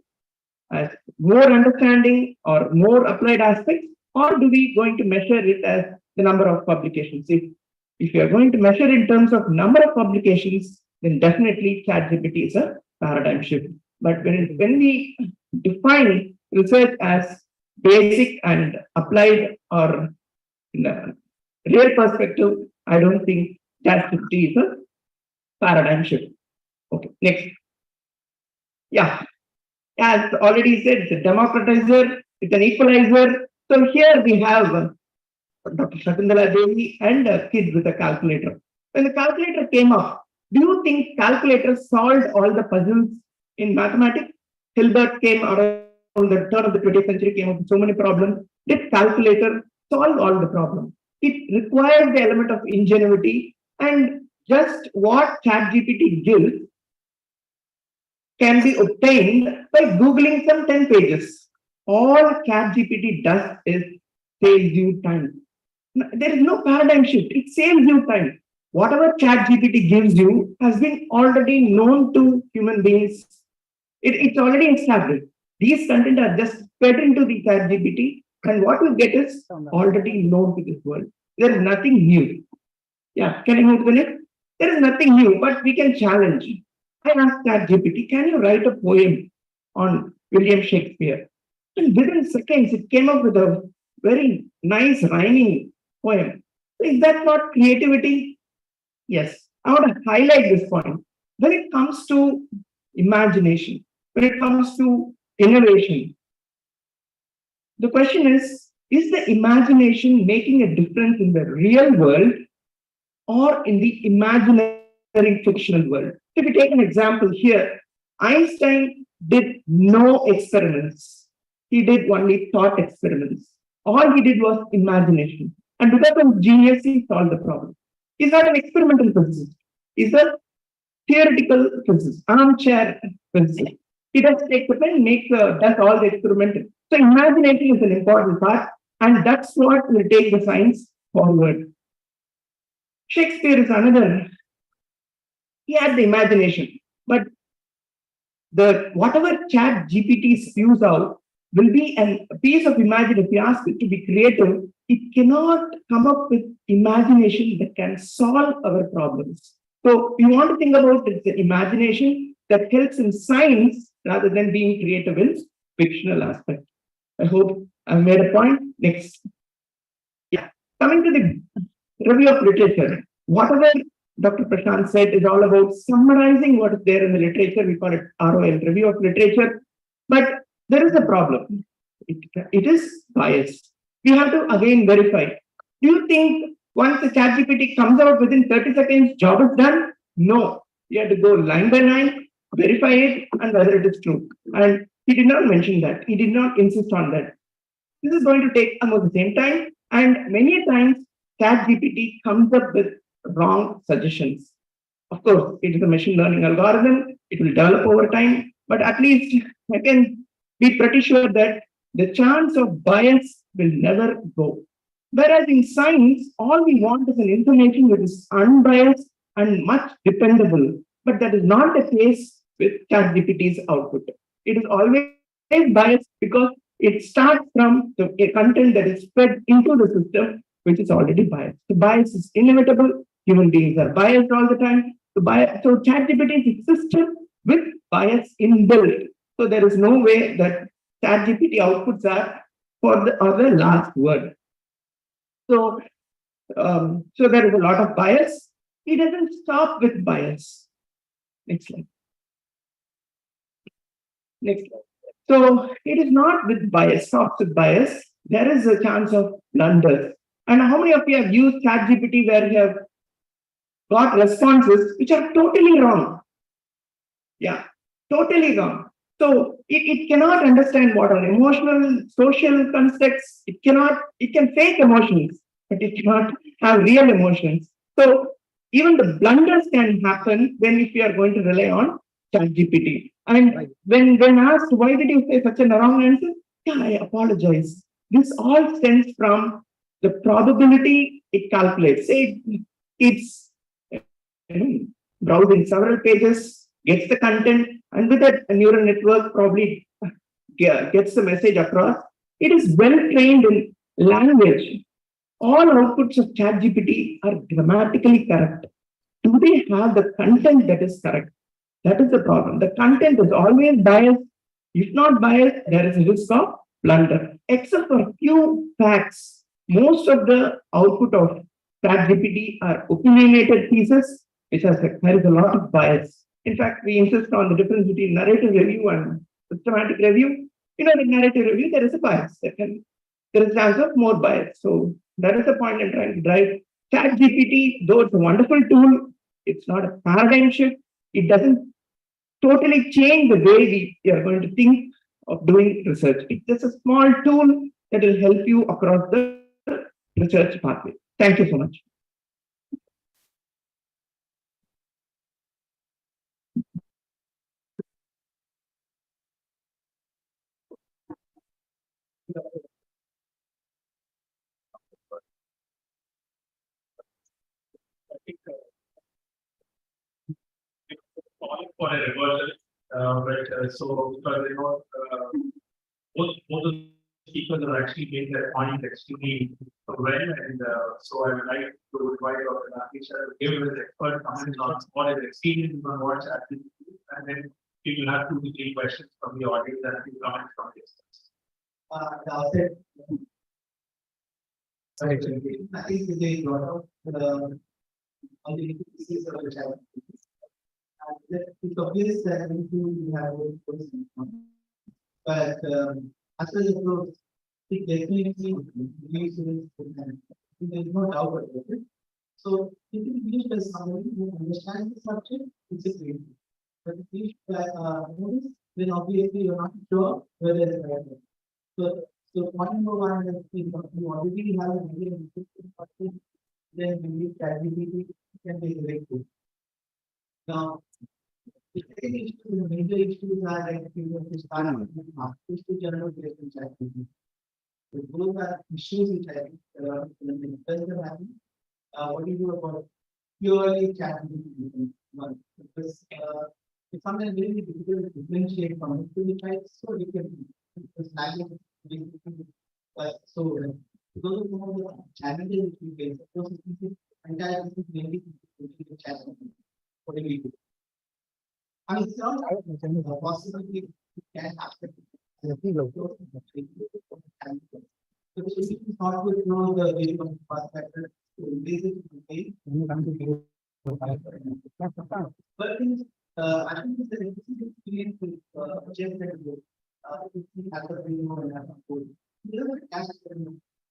more understanding or more applied aspects? Or do we going to measure it as the number of publications? If if you are going to measure in terms of number of publications, then definitely ChatGPT is a paradigm shift. But when we define research as basic and applied or in a real perspective, I don't think ChatGPT is a paradigm shift. Okay, next. Yeah, as already said, it's a democratizer, it's an equalizer. So here we have Dr. Shakuntala Devi and a kid with a calculator. When the calculator came up, do you think calculator solved all the puzzles in mathematics? Hilbert came out of the turn of the 20th century, came up with so many problems. Did calculator solve all the problems? It requires the element of ingenuity, and just what ChatGPT gives can be obtained by Googling some 10 pages. All ChatGPT does is saves you time. There is no paradigm shift. It saves you time. Whatever ChatGPT gives you has been already known to human beings. It's already established. These content are just fed into the ChatGPT, and what you get is already known to this world. There is nothing new. Yeah, can you move to the next? There is nothing new, but we can challenge. I asked ChatGPT, can you write a poem on William Shakespeare? And within seconds, it came up with a very nice rhyming poem. Is that not creativity? Yes. I want to highlight this point. When it comes to imagination, when it comes to innovation, the question is the imagination making a difference in the real world or in the imaginary fictional world? If we take an example here, Einstein did no experiments. He did only thought experiments. All he did was imagination. And because of genius, he solved the problem. He's not an experimental physicist. He's a theoretical physicist, armchair physicist. He just takes the pen, does all the experimental. So imagination is an important part, and that's what will take the science forward. Shakespeare is another. He had the imagination, but whatever ChatGPT spews out will be a piece of imagination. If you ask it to be creative, it cannot come up with imagination that can solve our problems. So you want to think about it, the imagination that helps in science rather than being creative in fictional aspect. I hope I've made a point. Next. Yeah. Coming to the review of literature. Whatever Dr. Prashant said is all about summarizing what is there in the literature. We call it ROL, review of literature. But there is a problem. It is biased. We have to again verify. Do you think once the ChatGPT comes out within 30 seconds, job is done? No. You have to go line by line, verify it, and whether it is true. And he did not mention that. He did not insist on that. This is going to take almost the same time. And many times, ChatGPT comes up with wrong suggestions. Of course, it is a machine learning algorithm. It will develop over time. But at least I can be pretty sure that the chance of bias will never go. Whereas in science, all we want is an information which is unbiased and much dependable. But that is not the case with ChatGPT's output. It is always biased because it starts from the content that is fed into the system, which is already biased. The bias is inevitable. Human beings are biased all the time. So ChatGPT is a system with bias inbuilt. So there is no way that ChatGPT outputs are for the other last word. So there is a lot of bias. It doesn't stop with bias. Next slide. Next slide. So it is not with bias, stops with bias. There is a chance of blunders. And how many of you have used ChatGPT where you have got responses which are totally wrong? Yeah, totally wrong. So it cannot understand what are emotional, social contexts. It can fake emotions, but it cannot have real emotions. So even the blunders can happen if you are going to rely on ChatGPT. And when asked, why did you say such a wrong answer? Yeah, I apologize. This all stems from the probability it calculates. Say it's browsing several pages, gets the content, and with that, a neural network probably gets the message across. It is well trained in language. all outputs of ChatGPT are grammatically correct? Do they have the content that is correct? That is the problem. The content is always biased. If not biased, there is a risk of blunder. Except for few facts, most of the output of ChatGPT are opinionated pieces, which has there is a lot of bias. In fact, we insist on the difference between narrative review and systematic review. You know, the narrative review, there is a bias. There is a chance of more bias. So that is the point I'm trying to drive. ChatGPT, though it's a wonderful tool, it's not a paradigm shift. It doesn't totally change the way we are going to think of doing research. It's just a small tool that will help you across the research pathway. Thank you so much. Calling for a reversion, but so because both of the speakers have actually made their point extremely well, and so I would like to invite Dr. Rakesh to give his expert comments on what his experience on what's happening, and then we will have 2 to 3 questions from the audience and a few comments from the experts. I think they got out on the pieces of the challenge. It's obvious that we have a person, but after the approach, it definitely reduces there's no doubt about it. So if you use as somebody who understands the subject, it's a great thing. But if you notice, then obviously you're not sure whether it's right. So point number one is if you already have an idea of the then maybe ChatGPT can be very good. Now, the second issue, the major issues are like to general based ChatGPT. So those are issues which I think when the discussion happens. What do you do about purely ChatGPT? Because it's sometimes really difficult to differentiate from it. So different. Because language so those are some of the challenges which we face. Those entire mainly challenge. What do we do? I mean, it's not a possibility can happen. So the solution is not to know the way of past factor to basic way. But things I think it's an experience with just that has a video and have a code. You know, as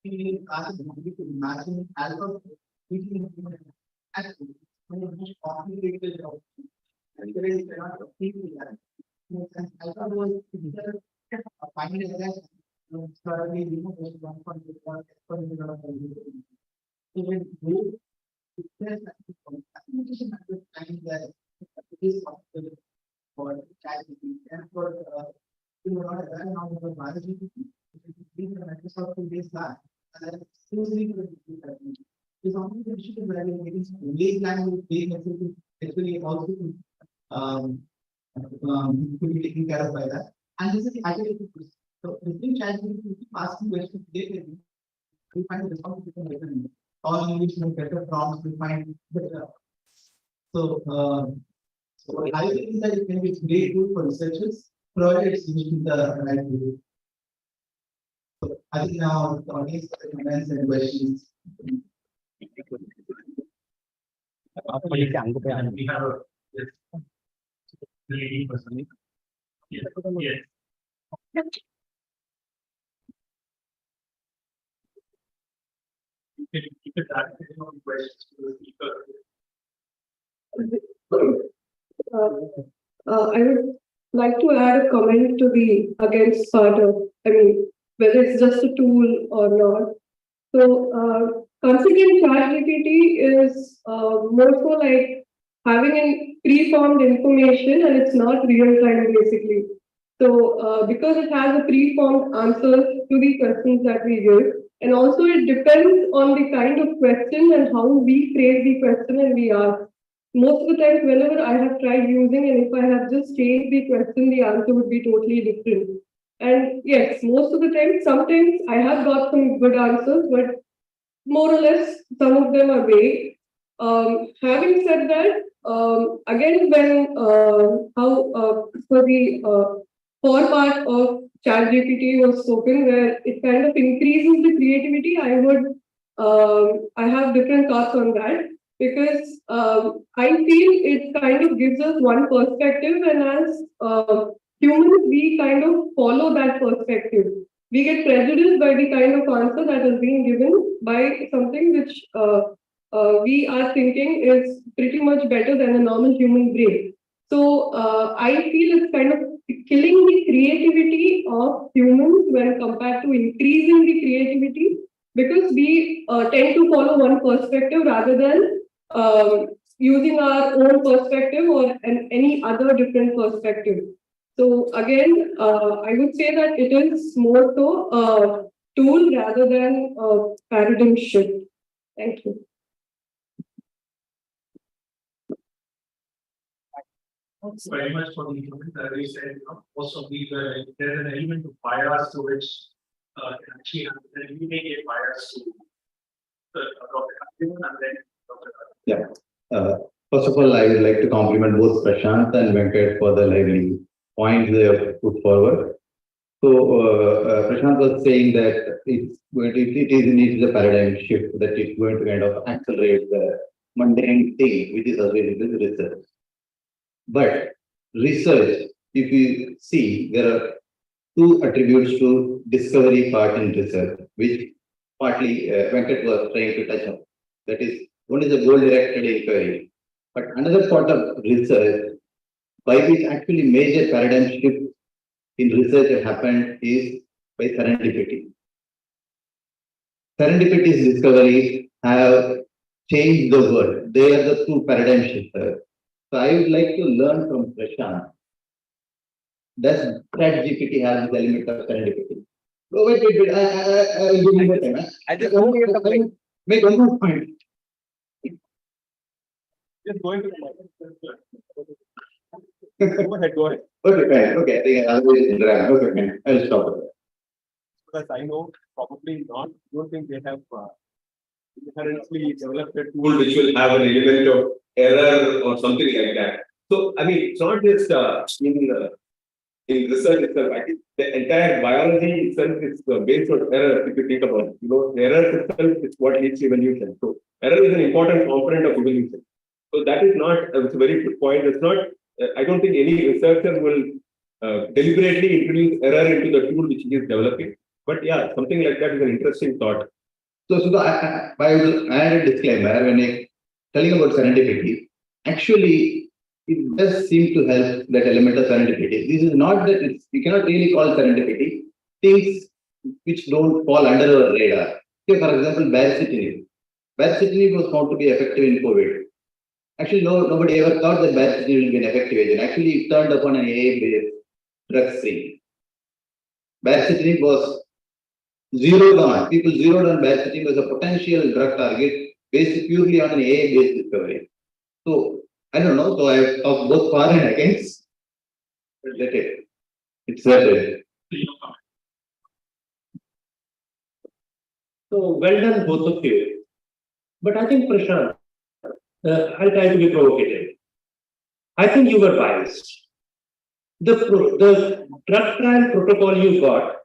we ask to imagine alpha meeting actually complicated job. And there is not a people that alpha was finding a guess. Probably you know there's one point so when you there's application understanding that it is possible for ChatGPT and for you know not a amount of biology. Microsoft days back, and is only the issue where you're getting vague language, vague messages, actually also could be taken care of by that. And this is actually so the thing ChatGPT keep asking questions, we find the response better. All English and better prompts, we find better. So, so I think that it can be great tool for researchers, provided it's used in the right way. So I think now the audience comments and questions. And we have a lady person. Yes. Yes. You could ask any questions to the speaker. I would like to add a comment to the against part of, whether it's just a tool or not. So, considering ChatGPT is more so like having a preformed information and it's not real time basically. So, because it has a preformed answers to the questions that we give, and also it depends on the kind of question and how we phrase the question and we ask. Most of the times, whenever I have tried using, and if I have just changed the question, the answer would be totally different. And yes, most of the time, sometimes I have got some good answers, but more or less, some of them are vague. Having said that, again, when for the core part of ChatGPT was spoken, where it kind of increases the creativity, I have different thoughts on that, because I feel it kind of gives us one perspective, and as humans, we kind of follow that perspective. We get prejudiced by the kind of answer that is being given by something which we are thinking is pretty much better than a normal human brain. So I feel it's kind of killing the creativity of humans when compared to increasing the creativity, because we tend to follow one perspective rather than using our own perspective or any other different perspective. So again, I would say that it is more so a tool rather than a paradigm shift. Thank you. Thanks very much for the comment. As you said, most of these there's an element of bias to which can actually happen. Then we may get bias to Dr. Kalam and then Dr. Yeah. First of all, I would like to compliment both Prashant and Venkat for the lively points they have put forward. So Prashant was saying that it is a paradigm shift, that it's going to kind of accelerate the mundane thing which is available with research. But research, if you see, there are two attributes to discovery part in research, which partly Venkat was trying to touch on. That is, one is a goal-directed inquiry. But another part of research, by which actually major paradigm shift in research have happened, is by serendipity. Serendipity's discoveries have changed the world. They are the two paradigm shifters. So I would like to learn from Prashant. Does ChatGPT have this element of serendipity? Oh, wait. I will give you more time. I just want to make one more point. Just going to go ahead. Okay, fine. Okay, I think I'll stop it. Because I know probably not. I don't think they have inherently developed a tool which will have an element of error or something like that. So, I mean, it's not just in research itself. I think the entire biology itself is based on error, if you think about it. Error itself is what leads to evolution. So, error is an important component of evolution. So, that is not, it's a very good point. It's not, I don't think any researcher will deliberately introduce error into the tool which he is developing. But yeah, something like that is an interesting thought. So I will add a disclaimer when I telling about serendipity. Actually, it does seem to help that element of serendipity. This is not that you cannot really call serendipity things which don't fall under our radar. Say, for example, baricitinib. Baricitinib was found to be effective in COVID. Actually, nobody ever thought that baricitinib will be an effective agent. Actually, it turned upon an AA-based drug screen. Baricitinib was zeroed on. People zeroed on baricitinib as a potential drug target based purely on an AA-based discovery. So, I don't know. So, I have talked both for and against. But let it. It's there. So, well done, both of you. But I think, Prashant, I'll try to be provocative. I think you were biased. The drug trial protocol you got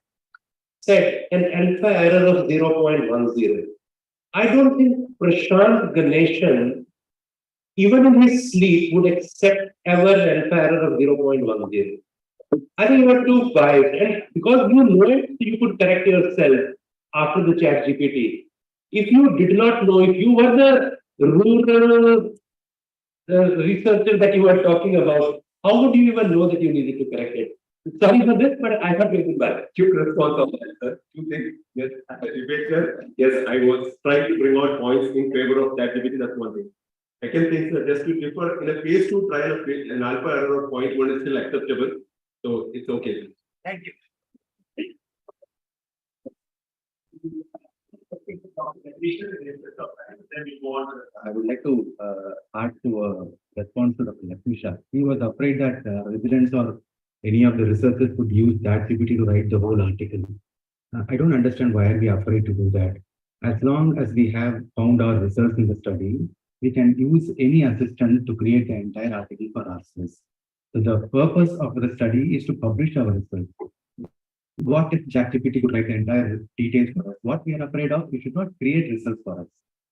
said an alpha error of 0.10. I don't think Prashant Ganeshan, even in his sleep, would accept ever an alpha error of 0.10. I think you were too biased, and because you know it, you could correct yourself after the ChatGPT. If you did not know, if you were the rural researcher that you were talking about, how would you even know that you needed to correct it? Sorry for this, but I thought we could back. Quick response on that, sir. Two things. Yes, as a debater, yes, I was trying to bring out points in favor of ChatGPT. That's one thing. Second thing, sir, just to differ in a phase 2 trial, an alpha error of 0.1 is still acceptable. So it's okay. Thank you. I would like to add to a response to Dr. Lakshmisha. He was afraid that residents or any of the researchers could use ChatGPT to write the whole article. I don't understand why are we afraid to do that. As long as we have found our results in the study, we can use any assistant to create the entire article for ourselves. So the purpose of the study is to publish our results. What if ChatGPT could write the entire details for us? What we are afraid of, we should not create results for us.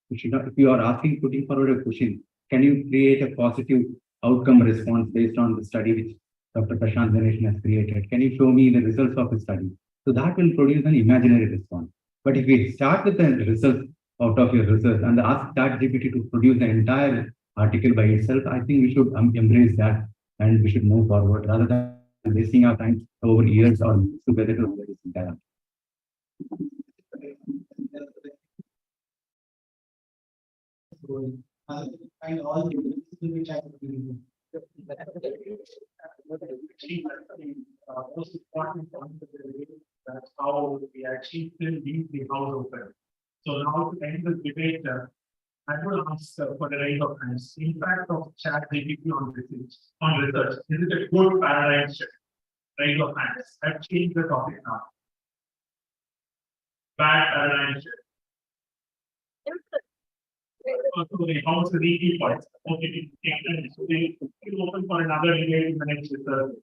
We should not, if you are putting forward a question, can you create a positive outcome response based on the study which Dr. Prashant Ganesh has created? Can you show me the results of the study? So that will produce an imaginary response. But if we start with the results out of your research and ask ChatGPT to produce the entire article by itself, I think we should embrace that and we should move forward rather than wasting our time over years or together to do this entire. And all which I most important point of the debate, that's how we actually still leave the house open. So now to end this debate, I will ask for the raise of hands. Impact of ChatGPT on research. Is it a good paradigm shift? Raise of hands. I've changed the topic now. Bad paradigm shift. Sorry, how much the key points? Okay, we'll open for another debate in the next research.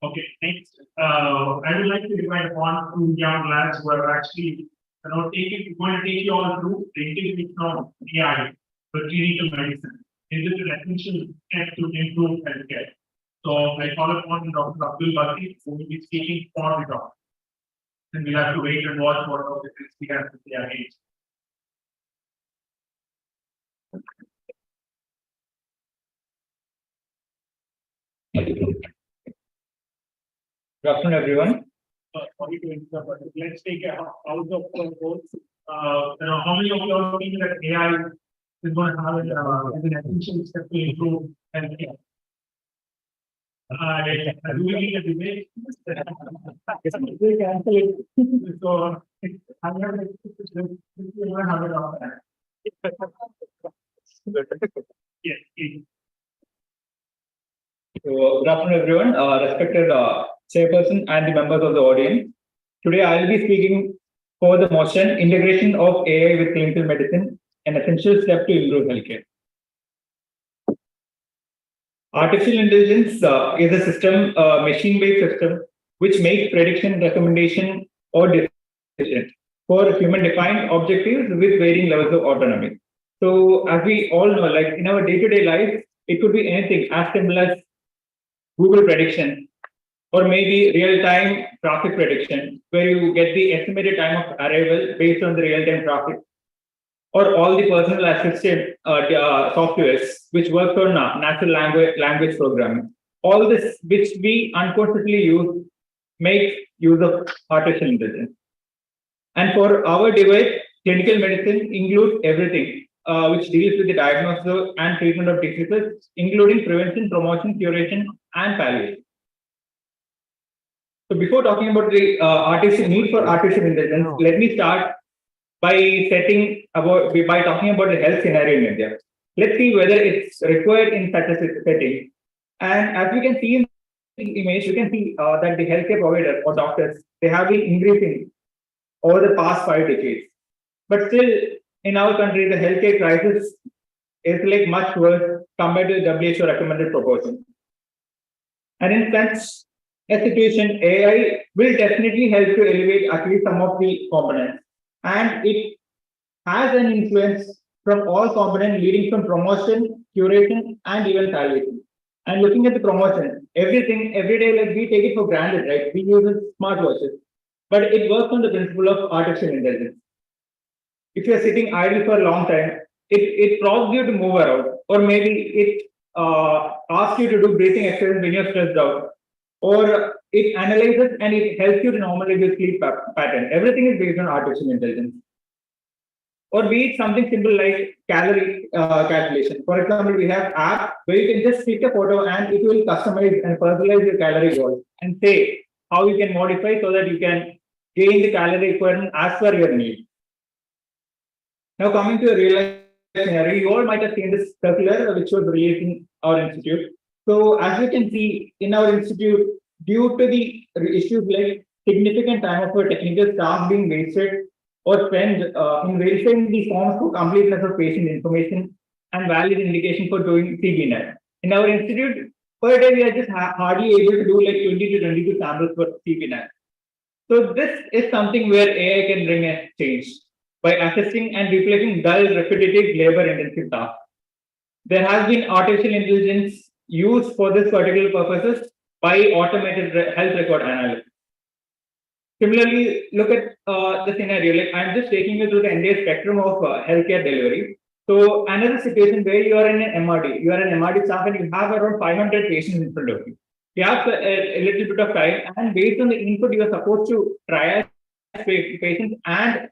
Okay, next. I would like to invite one two young lads who are actually going to take you all through the integration of AI for clinical medicine. Is it an essential step to improve healthcare? So I call upon Dr. Abdul who will be speaking for the talk. And we'll have to wait and watch what all the things we have to say again. Good afternoon, everyone. Sorry to interrupt, but let's take a out of both. How many of you are thinking that AI is going to have an essential step to improve healthcare? Do we need a debate? So I'm going to have it off. Yes. So, good afternoon, everyone. Respected chairperson and the members of the audience. Today, I will be speaking for the motion integration of AI with clinical medicine, an essential step to improve healthcare. Artificial intelligence is a system, machine-based system, which makes prediction, recommendation, or decision for human-defined objectives with varying levels of autonomy. So, as we all know, like in our day-to-day life, it could be anything as simple as Google prediction, or maybe real-time traffic prediction, where you get the estimated time of arrival based on the real-time traffic, or all the personal assisted softwares which work on natural language programming. All this which we unconsciously use makes use of artificial intelligence. And for our device, clinical medicine includes everything which deals with the diagnosis and treatment of diseases, including prevention, promotion, curation, and palliation. So before talking about the need for artificial intelligence, let me start by talking about the health scenario in India. Let's see whether it's required in such a setting. And as we can see in the image, you can see that the healthcare provider or doctors, they have been increasing over the past 5 decades. But still, in our country, the healthcare crisis is like much worse compared to the WHO recommended proportion. And in such a situation, AI will definitely help to elevate at least some of the components. And it has an influence from all components leading from promotion, curation, and even palliation. And looking at the promotion, everything, every day, like we take it for granted, right? We use smartwatches, but it works on the principle of artificial intelligence. If you're sitting idle for a long time, it prompts you to move around, or maybe it asks you to do breathing exercises when you're stressed out, or it analyzes and it helps you to normalize your sleep pattern. Everything is based on artificial intelligence. Or be it something simple like calorie calculation. For example, we have app where you can just click a photo and it will customize and personalize your calorie goals and say how you can modify so that you can gain the calorie requirement as per your need. Now coming to a real life scenario, you all might have seen this circular which was released in our institute. So as you can see in our institute, due to the issues like significant time of our technical staff being wasted or spend in verifying the forms for completeness of patient information and valid indication for doing CBNet. In our institute, per day we are just hardly able to do like 20 to 22 samples for CBNet. So this is something where AI can bring a change by assessing and replacing dull, repetitive, labor-intensive tasks. There has been artificial intelligence used for this particular purposes by automated health record analysis. Similarly, look at the scenario. Like I'm just taking you through the entire spectrum of healthcare delivery. So another situation where you are in an MRD, you are an MRD staff and you have around 500 patients in front of you. You have a little bit of time, and based on the input, you are supposed to triage patients and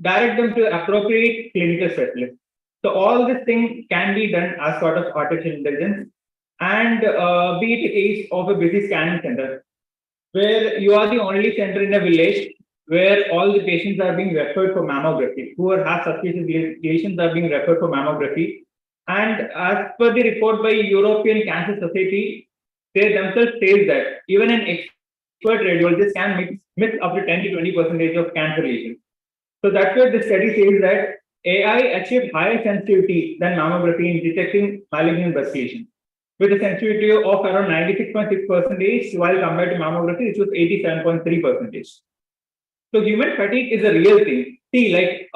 direct them to appropriate clinical specialists. So all this thing can be done as part of artificial intelligence, and be it a case of a busy scanning center, where you are the only center in a village where all the patients are being referred for mammography, who have suspicious lesions are being referred for mammography. And as per the report by European Cancer Society, they themselves say that even an expert radiologist can miss up to 10 to 20% of cancer lesions. So that's where the study says that AI achieved higher sensitivity than mammography in detecting malignant breast lesions, with a sensitivity of around 96.6% while compared to mammography, which was 87.3%. So human fatigue is a real thing. See, like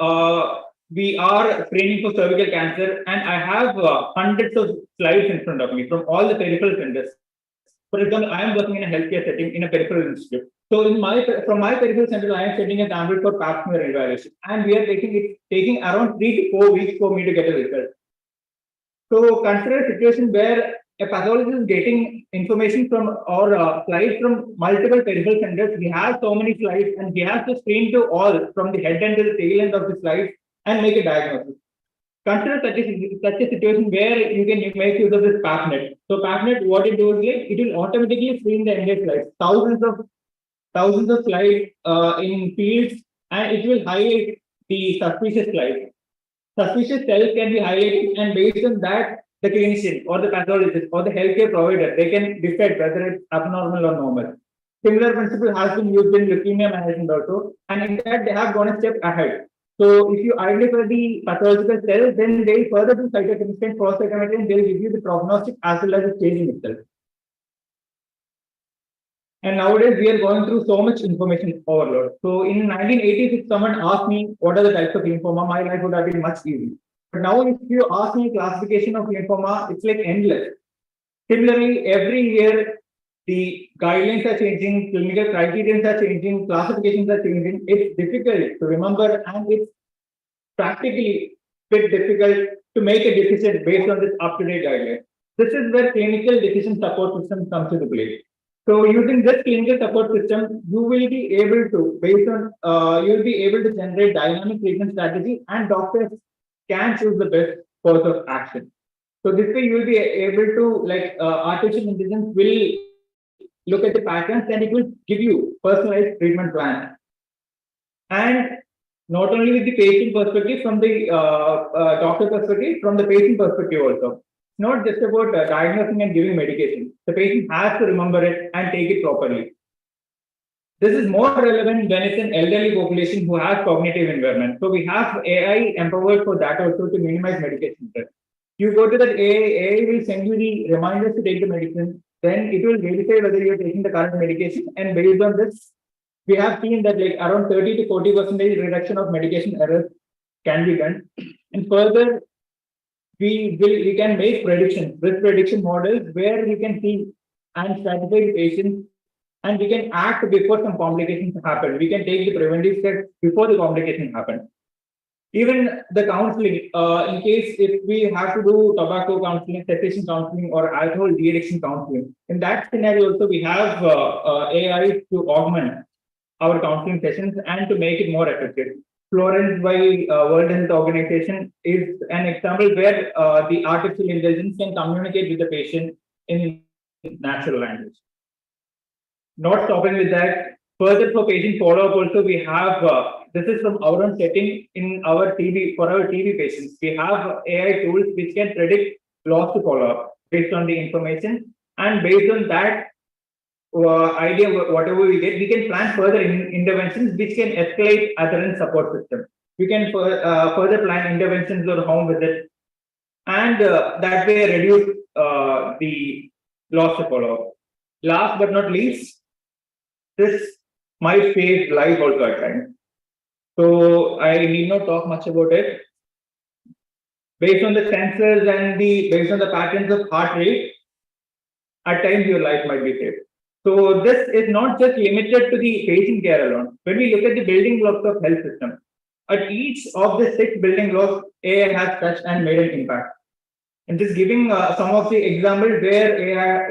we are training for cervical cancer, and I have hundreds of slides in front of me from all the peripheral centers. For example, I am working in a healthcare setting in a peripheral institute. So from my peripheral center, I am setting a sample for pap smear evaluation, and we are taking around 3 to 4 weeks for me to get a result. So consider a situation where a pathologist is getting information from or slides from multiple peripheral centers. We have so many slides, and we have to screen to all from the head end to the tail end of the slides and make a diagnosis. Consider such a situation where you can make use of this PAPNet. So PAPNet, what it does is it will automatically screen the entire slides, thousands of slides in fields, and it will highlight the suspicious slides. Suspicious cells can be highlighted, and based on that, the clinician or the pathologist or the healthcare provider, they can decide whether it's abnormal or normal. Similar principle has been used in leukemia management also, and in that they have gone a step ahead. So if you identify the pathological cell, then they will further do cytochemistry and cross-cytometry, and they will give you the prognostic as well as the staging itself. And nowadays we are going through so much information overload. So in 1980s, if someone asked me what are the types of lymphoma, my life would have been much easier. But now if you ask me classification of lymphoma, it's like endless. Similarly, every year the guidelines are changing, clinical criteria are changing, classifications are changing. It's difficult to remember, and it's practically bit difficult to make a decision based on this up-to-date guideline. This is where clinical decision support system comes into play. So using this clinical support system, you will be able to, based on, you'll be able to generate dynamic treatment strategy, and doctors can choose the best course of action. So this way you will be able to, like artificial intelligence will look at the patterns, and it will give you personalized treatment plan. And not only with the patient perspective, from the doctor perspective, from the patient perspective also. It's not just about diagnosing and giving medication. The patient has to remember it and take it properly. This is more relevant when it's an elderly population who has cognitive impairment. So we have AI empowered for that also to minimize medication risk. You go to that AI will send you the reminders to take the medicine. Then it will verify whether you're taking the current medication. And based on this, we have seen that like around 30 to 40% reduction of medication errors can be done. And further, we can make predictions, risk prediction models where we can see and stratify the patients, and we can act before some complications happen. We can take the preventive steps before the complication happen. Even the counseling, in case if we have to do tobacco counseling, cessation counseling, or alcohol de-addiction counseling, in that scenario also we have AI to augment our counseling sessions and to make it more effective. Florence by World Health Organization is an example where the artificial intelligence can communicate with the patient in natural language. Not stopping with that, further for patient follow-up also we have, this is from our own setting in our TB, for our TB patients, we have AI tools which can predict loss to follow-up based on the information, and based on that, idea, whatever we get, we can plan further interventions which can escalate adherence support system. We can further plan interventions or home visit, and that way reduce the loss to follow. Last but not least, this might face live also at times. So I need not talk much about it. Based on the sensors and based on the patterns of heart rate, at times your life might be saved. So this is not just limited to the patient care alone. When we look at the building blocks of health system, at each of the 6 building blocks, AI has touched and made an impact. And just giving some of the examples where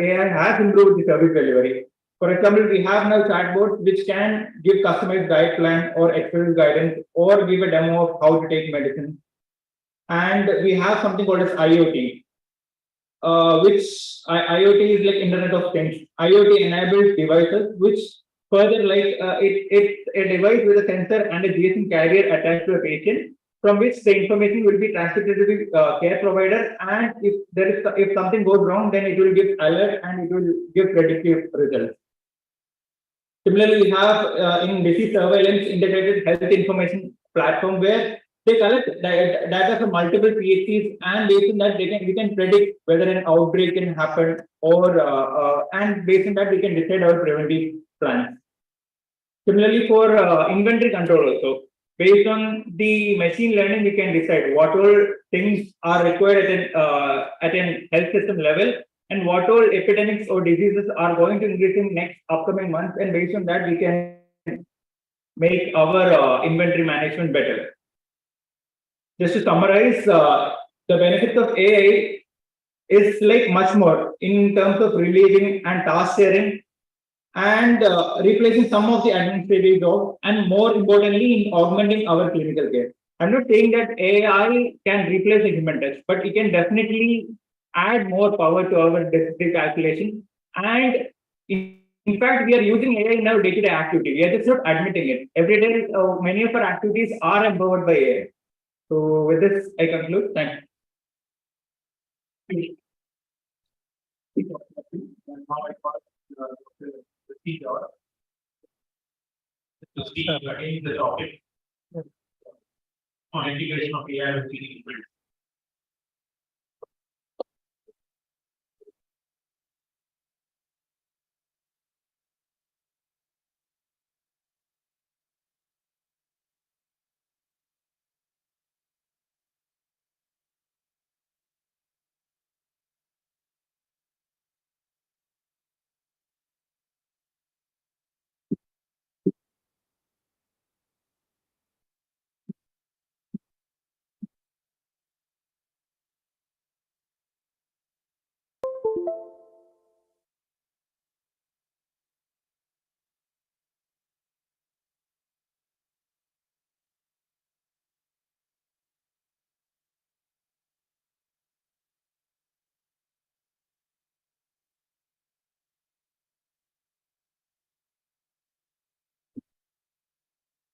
AI has improved the service delivery. For example, we have now chatbots which can give customized diet plan or exercise guidance or give a demo of how to take medicine. And we have something called as IoT, which IoT is like Internet of Things. IoT enables devices which further it's a device with a sensor and a GSM carrier attached to a patient, from which the information will be transmitted to the care provider, and if something goes wrong, then it will give alert and it will give predictive results. Similarly, we have in disease surveillance integrated health information platform where they collect data from multiple PHCs, and based on that we can predict whether an outbreak can happen, or and based on that we can decide our preventive plans. Similarly, for inventory control also, based on the machine learning, we can decide what all things are required at an health system level, and what all epidemics or diseases are going to increase in next upcoming months, and based on that we can make our inventory management better. Just to summarize, the benefits of AI is like much more in terms of relieving and task sharing, and replacing some of the administrative jobs, and more importantly, in augmenting our clinical care. I'm not saying that AI can replace the human touch, but it can definitely add more power to our day-to-day calculation. And in fact, we are using AI in our day-to-day activity. We are just not admitting it. Every day, many of our activities are empowered by AI. So with this, I conclude. Thank you. To speak again the topic on integration of AI with clinical field.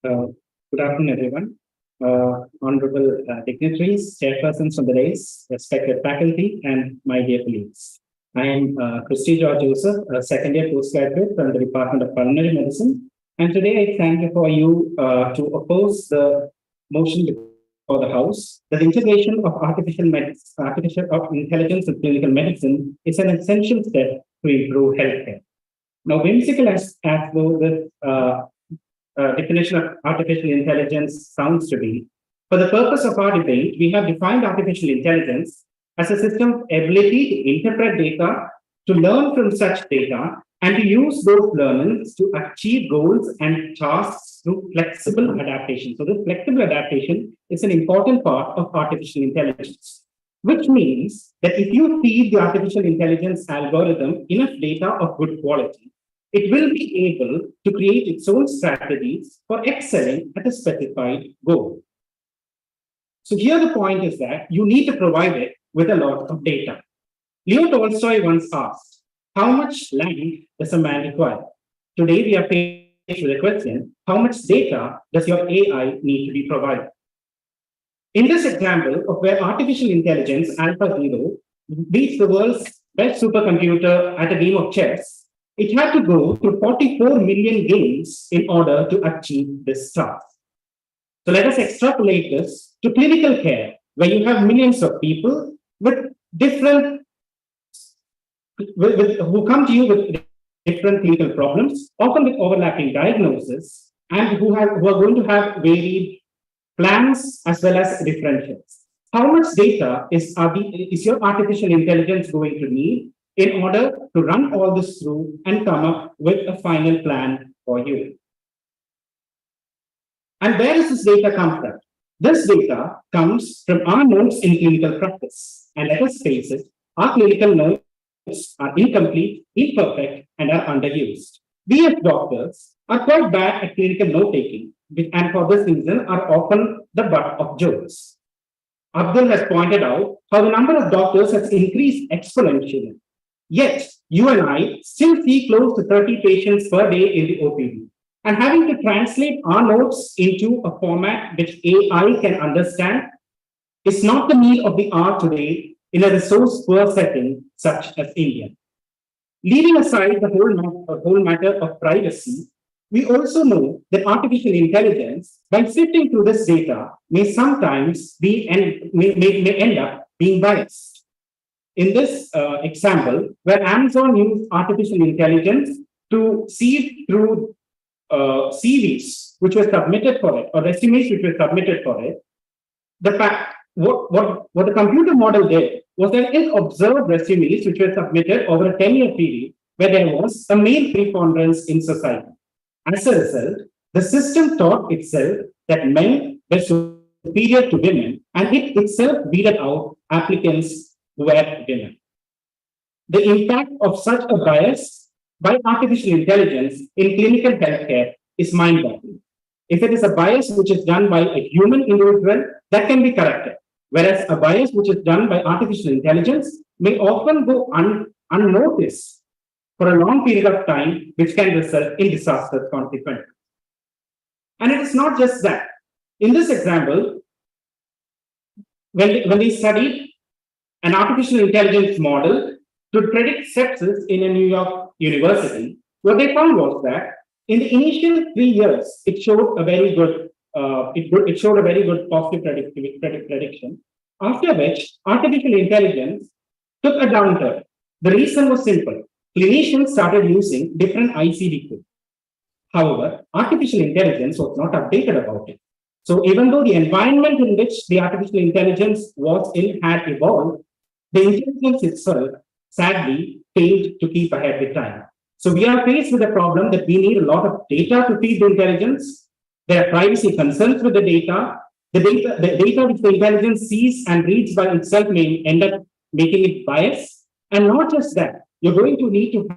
Good afternoon, everyone. Honorable dignitaries, chairpersons of the days, respected faculty, and my dear colleagues. I am Christy George Joseph, a second-year postgraduate from the Department of Pulmonary Medicine, and today I thank for you to oppose the motion for the House that the integration of artificial intelligence in clinical medicine is an essential step to improve healthcare. Now, whimsical as though this definition of artificial intelligence sounds to be, for the purpose of our debate, we have defined artificial intelligence as a system's ability to interpret data, to learn from such data, and to use those learnings to achieve goals and tasks through flexible adaptation. So this flexible adaptation is an important part of artificial intelligence, which means that if you feed the artificial intelligence algorithm enough data of good quality, it will be able to create its own strategies for excelling at a specified goal. So here the point is that you need to provide it with a lot of data. Leo Tolstoy once asked, how much land does a man require? Today we are faced with the question, how much data does your AI need to be provided? In this example of where artificial intelligence AlphaZero beats the world's best supercomputer at a game of chess, it had to go through 44 million gains in order to achieve this task. So let us extrapolate this to clinical care, where you have millions of people with different, who come to you with different clinical problems, often with overlapping diagnosis, and who are going to have varied plans as well as differentials. How much data is your artificial intelligence going to need in order to run all this through and come up with a final plan for you? And where does this data come from? This data comes from our notes in clinical practice. And let us face it, our clinical notes are incomplete, imperfect, and are underused. We as doctors are quite bad at clinical note-taking, and for this reason are often the butt of jokes. Abdul has pointed out how the number of doctors has increased exponentially. Yet, you and I still see close to 30 patients per day in the OPD. And having to translate our notes into a format which AI can understand is not the need of the hour today in a resource-poor setting such as India. Leaving aside the whole matter of privacy, we also know that artificial intelligence, by sifting through this data, may sometimes be and may end up being biased. In this example, where Amazon used artificial intelligence to sieve through CVs which were submitted for it, or resumes which were submitted for it, what the computer model did was that it observed resumes which were submitted over a 10-year period where there was a male preponderance in society. As a result, the system taught itself that men were superior to women, and it itself weeded out applicants who were women. The impact of such a bias by artificial intelligence in clinical healthcare is mind-boggling. If it is a bias which is done by a human individual, that can be corrected, whereas a bias which is done by artificial intelligence may often go unnoticed for a long period of time, which can result in disastrous consequences. And it is not just that. In this example, when they studied an artificial intelligence model to predict sepsis in a New York university, what they found was that in the initial 3 years, it showed a very good positive prediction. After which, artificial intelligence took a downturn. The reason was simple. Clinicians started using different ICD codes. However, artificial intelligence was not updated about it. So even though the environment in which the artificial intelligence was in had evolved, the intelligence itself sadly failed to keep ahead with time. So we are faced with a problem that we need a lot of data to feed the intelligence. There are privacy concerns with the data. The data which the intelligence sees and reads by itself may end up making it biased. And not just that, you're going to need to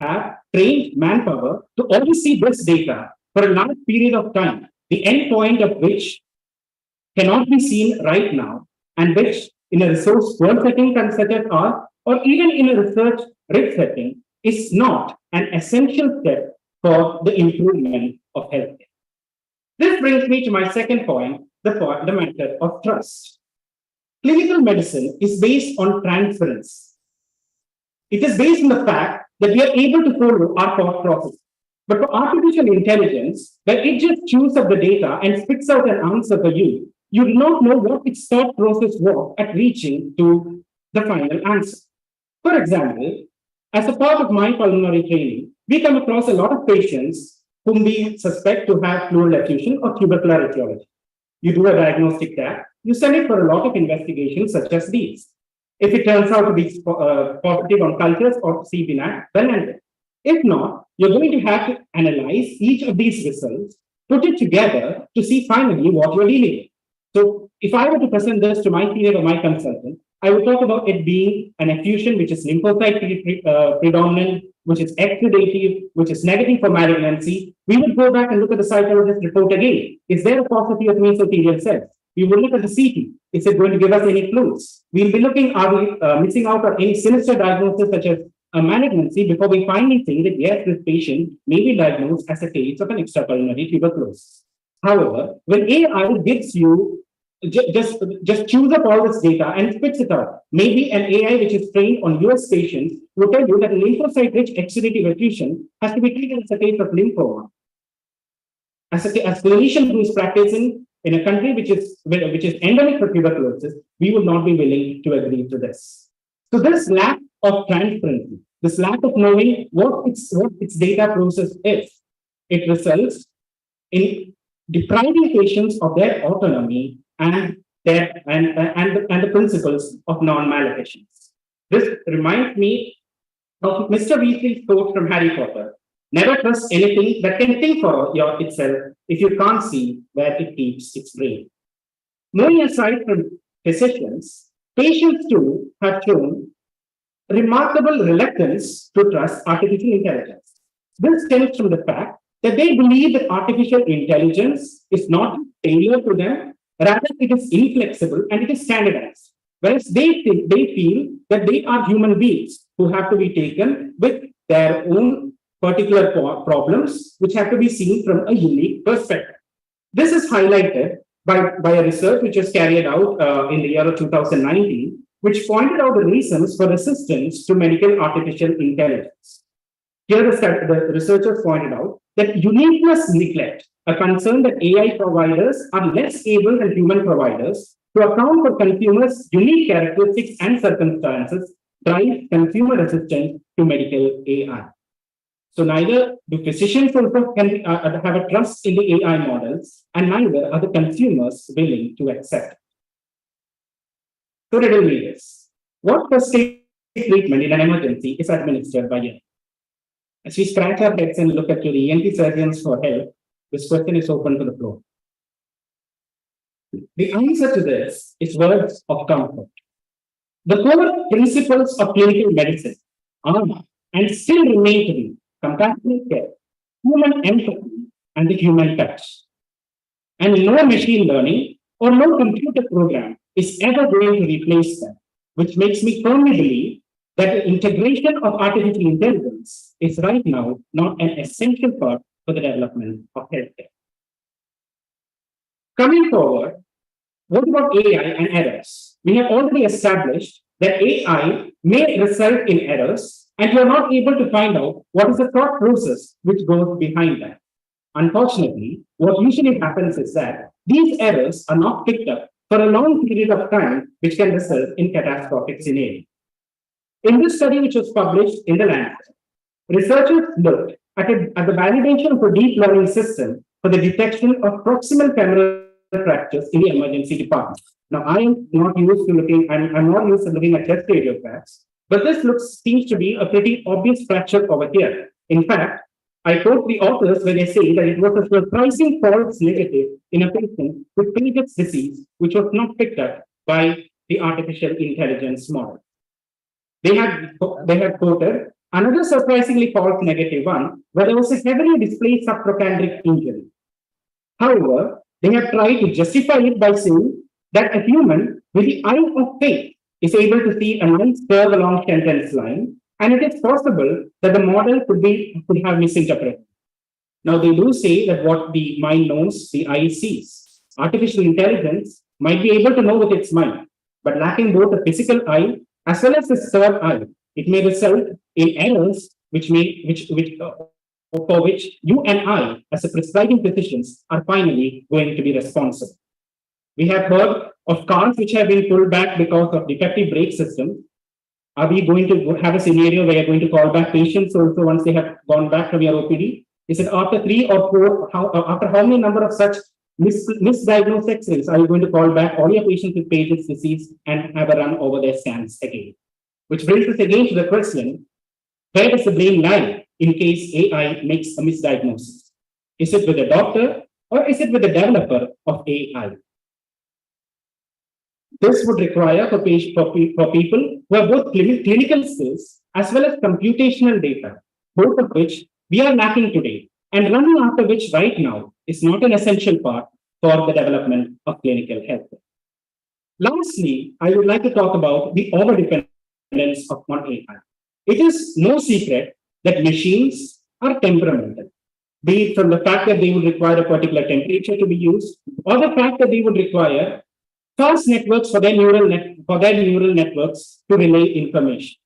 have trained manpower to oversee this data for a large period of time, the end point of which cannot be seen right now, and which in a resource-poor setting such as ours, or even in a research-rich setting, is not an essential step for the improvement of healthcare. This brings me to my second point, the matter of trust. Clinical medicine is based on transparency. It is based on the fact that we are able to follow our thought process. But for artificial intelligence, where it just chews up the data and spits out an answer for you, you do not know what its thought process was at reaching to the final answer. For example, as a part of my pulmonary training, we come across a lot of patients whom we suspect to have pleural effusion or tubercular etiology. You do a diagnostic test, you send it for a lot of investigations such as these. If it turns out to be positive on cultures or CBNAT, well and good. If not, you're going to have to analyze each of these results, put it together to see finally what you're dealing with. So if I were to present this to my senior or my consultant, I would talk about it being an effusion which is lymphocyte predominant, which is exudative, which is negative for malignancy. We would go back and look at the cytologist report again. Is there a paucity of mesothelial cells? We will look at the CT. Is it going to give us any clues? We'll be looking, are we missing out on any sinister diagnosis such as a malignancy before we finally say that yes, this patient may be diagnosed as a case of an extrapulmonary tuberculosis. However, when AI gives you just choose up all this data and spits it out. Maybe an AI which is trained on US patients will tell you that lymphocyte-rich exudative effusion has to be treated as a case of lymphoma. As a clinician who is practicing in a country which is endemic for tuberculosis, we would not be willing to agree to this. So this lack of transparency, this lack of knowing what its data process is, it results in depriving patients of their autonomy and the principles of non-maleficence. This reminds me of Mr. Weasley's quote from Harry Potter: "Never trust anything that can think for itself if you can't see where it keeps its brain." Moving aside from physicians, patients too have shown remarkable reluctance to trust artificial intelligence. This stems from the fact that they believe that artificial intelligence is not failure to them, rather it is inflexible and it is standardized. Whereas they feel that they are human beings who have to be taken with their own particular problems, which have to be seen from a unique perspective. This is highlighted by a research which was carried out in the year of 2019, which pointed out the reasons for resistance to medical artificial intelligence. Here, the researchers pointed out that uniqueness neglect, a concern that AI providers are less able than human providers to account for consumers' unique characteristics and circumstances, drives consumer resistance to medical AI. So neither do physicians also have a trust in the AI models, and neither are the consumers willing to accept. So riddle me this: what first aid treatment in an emergency is administered by you? As we scratch our heads and look at your ENT surgeons for help, this question is open to the floor. The answer to this is words of comfort. The core principles of clinical medicine are and still remain to be compassionate care, human empathy, and the human touch. And no machine learning or no computer program is ever going to replace them, which makes me firmly believe that the integration of artificial intelligence is right now not an essential part for the development of healthcare. Coming forward, what about AI and errors? We have already established that AI may result in errors, and we are not able to find out what is the thought process which goes behind that. Unfortunately, what usually happens is that these errors are not picked up for a long period of time, which can result in catastrophic scenarios. In this study, which was published in the Lancet, researchers looked at the validation of a deep learning system for the detection of proximal femoral fractures in the emergency department. Now, I'm not used to looking at chest radiographs, but this seems to be a pretty obvious fracture over here. In fact, I quote the authors when they say that it was a surprising false negative in a patient with Paget's disease, which was not picked up by the artificial intelligence model. They had quoted another surprisingly false negative one, where there was a heavily displayed subtrochanteric injury. However, they have tried to justify it by saying that a human with the eye of faith is able to see a nice curve along sentence line, and it is possible that the model could have misinterpreted. Now, they do say that what the mind knows, the eye sees. Artificial intelligence might be able to know with its mind, but lacking both a physical eye as well as the third eye, it may result in errors for which you and I, as a prescribing physicians, are finally going to be responsible. We have heard of cars which have been pulled back because of defective brake system. Are we going to have a scenario where you're going to call back patients also once they have gone back from your OPD? Is it after 3 or 4, after how many number of such misdiagnosed X-rays are you going to call back all your patients with Paget's disease and have a run over their scans again? Which brings us again to the question, where does the blame lie in case AI makes a misdiagnosis? Is it with the doctor or is it with the developer of AI? This would require for people who have both clinical skills as well as computational data, both of which we are lacking today, and running after which right now is not an essential part for the development of clinical health. Lastly, I would like to talk about the overdependence on AI. It is no secret that machines are temperamental, be it from the fact that they would require a particular temperature to be used, or the fact that they would require fast networks for their neural networks to relay information.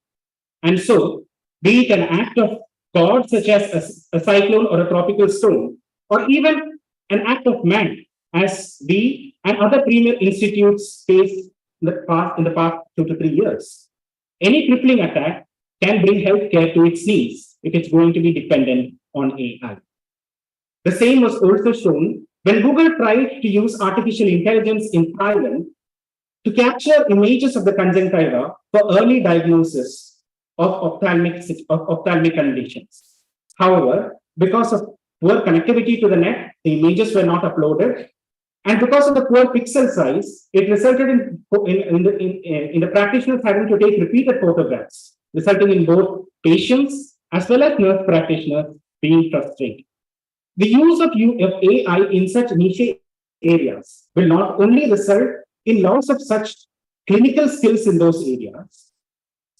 And so, be it an act of God, such as a cyclone or a tropical storm, or even an act of man, as we and other premier institutes faced in the past 2 to 3 years. Any crippling attack can bring healthcare to its knees if it's going to be dependent on AI. The same was also shown when Google tried to use artificial intelligence in Thailand to capture images of the conjunctiva for early diagnosis of ophthalmic conditions. However, because of poor connectivity to the net, the images were not uploaded. And because of the poor pixel size, it resulted in the practitioners having to take repeated photographs, resulting in both patients as well as nurse practitioners being frustrated. The use of AI in such niche areas will not only result in loss of such clinical skills in those areas,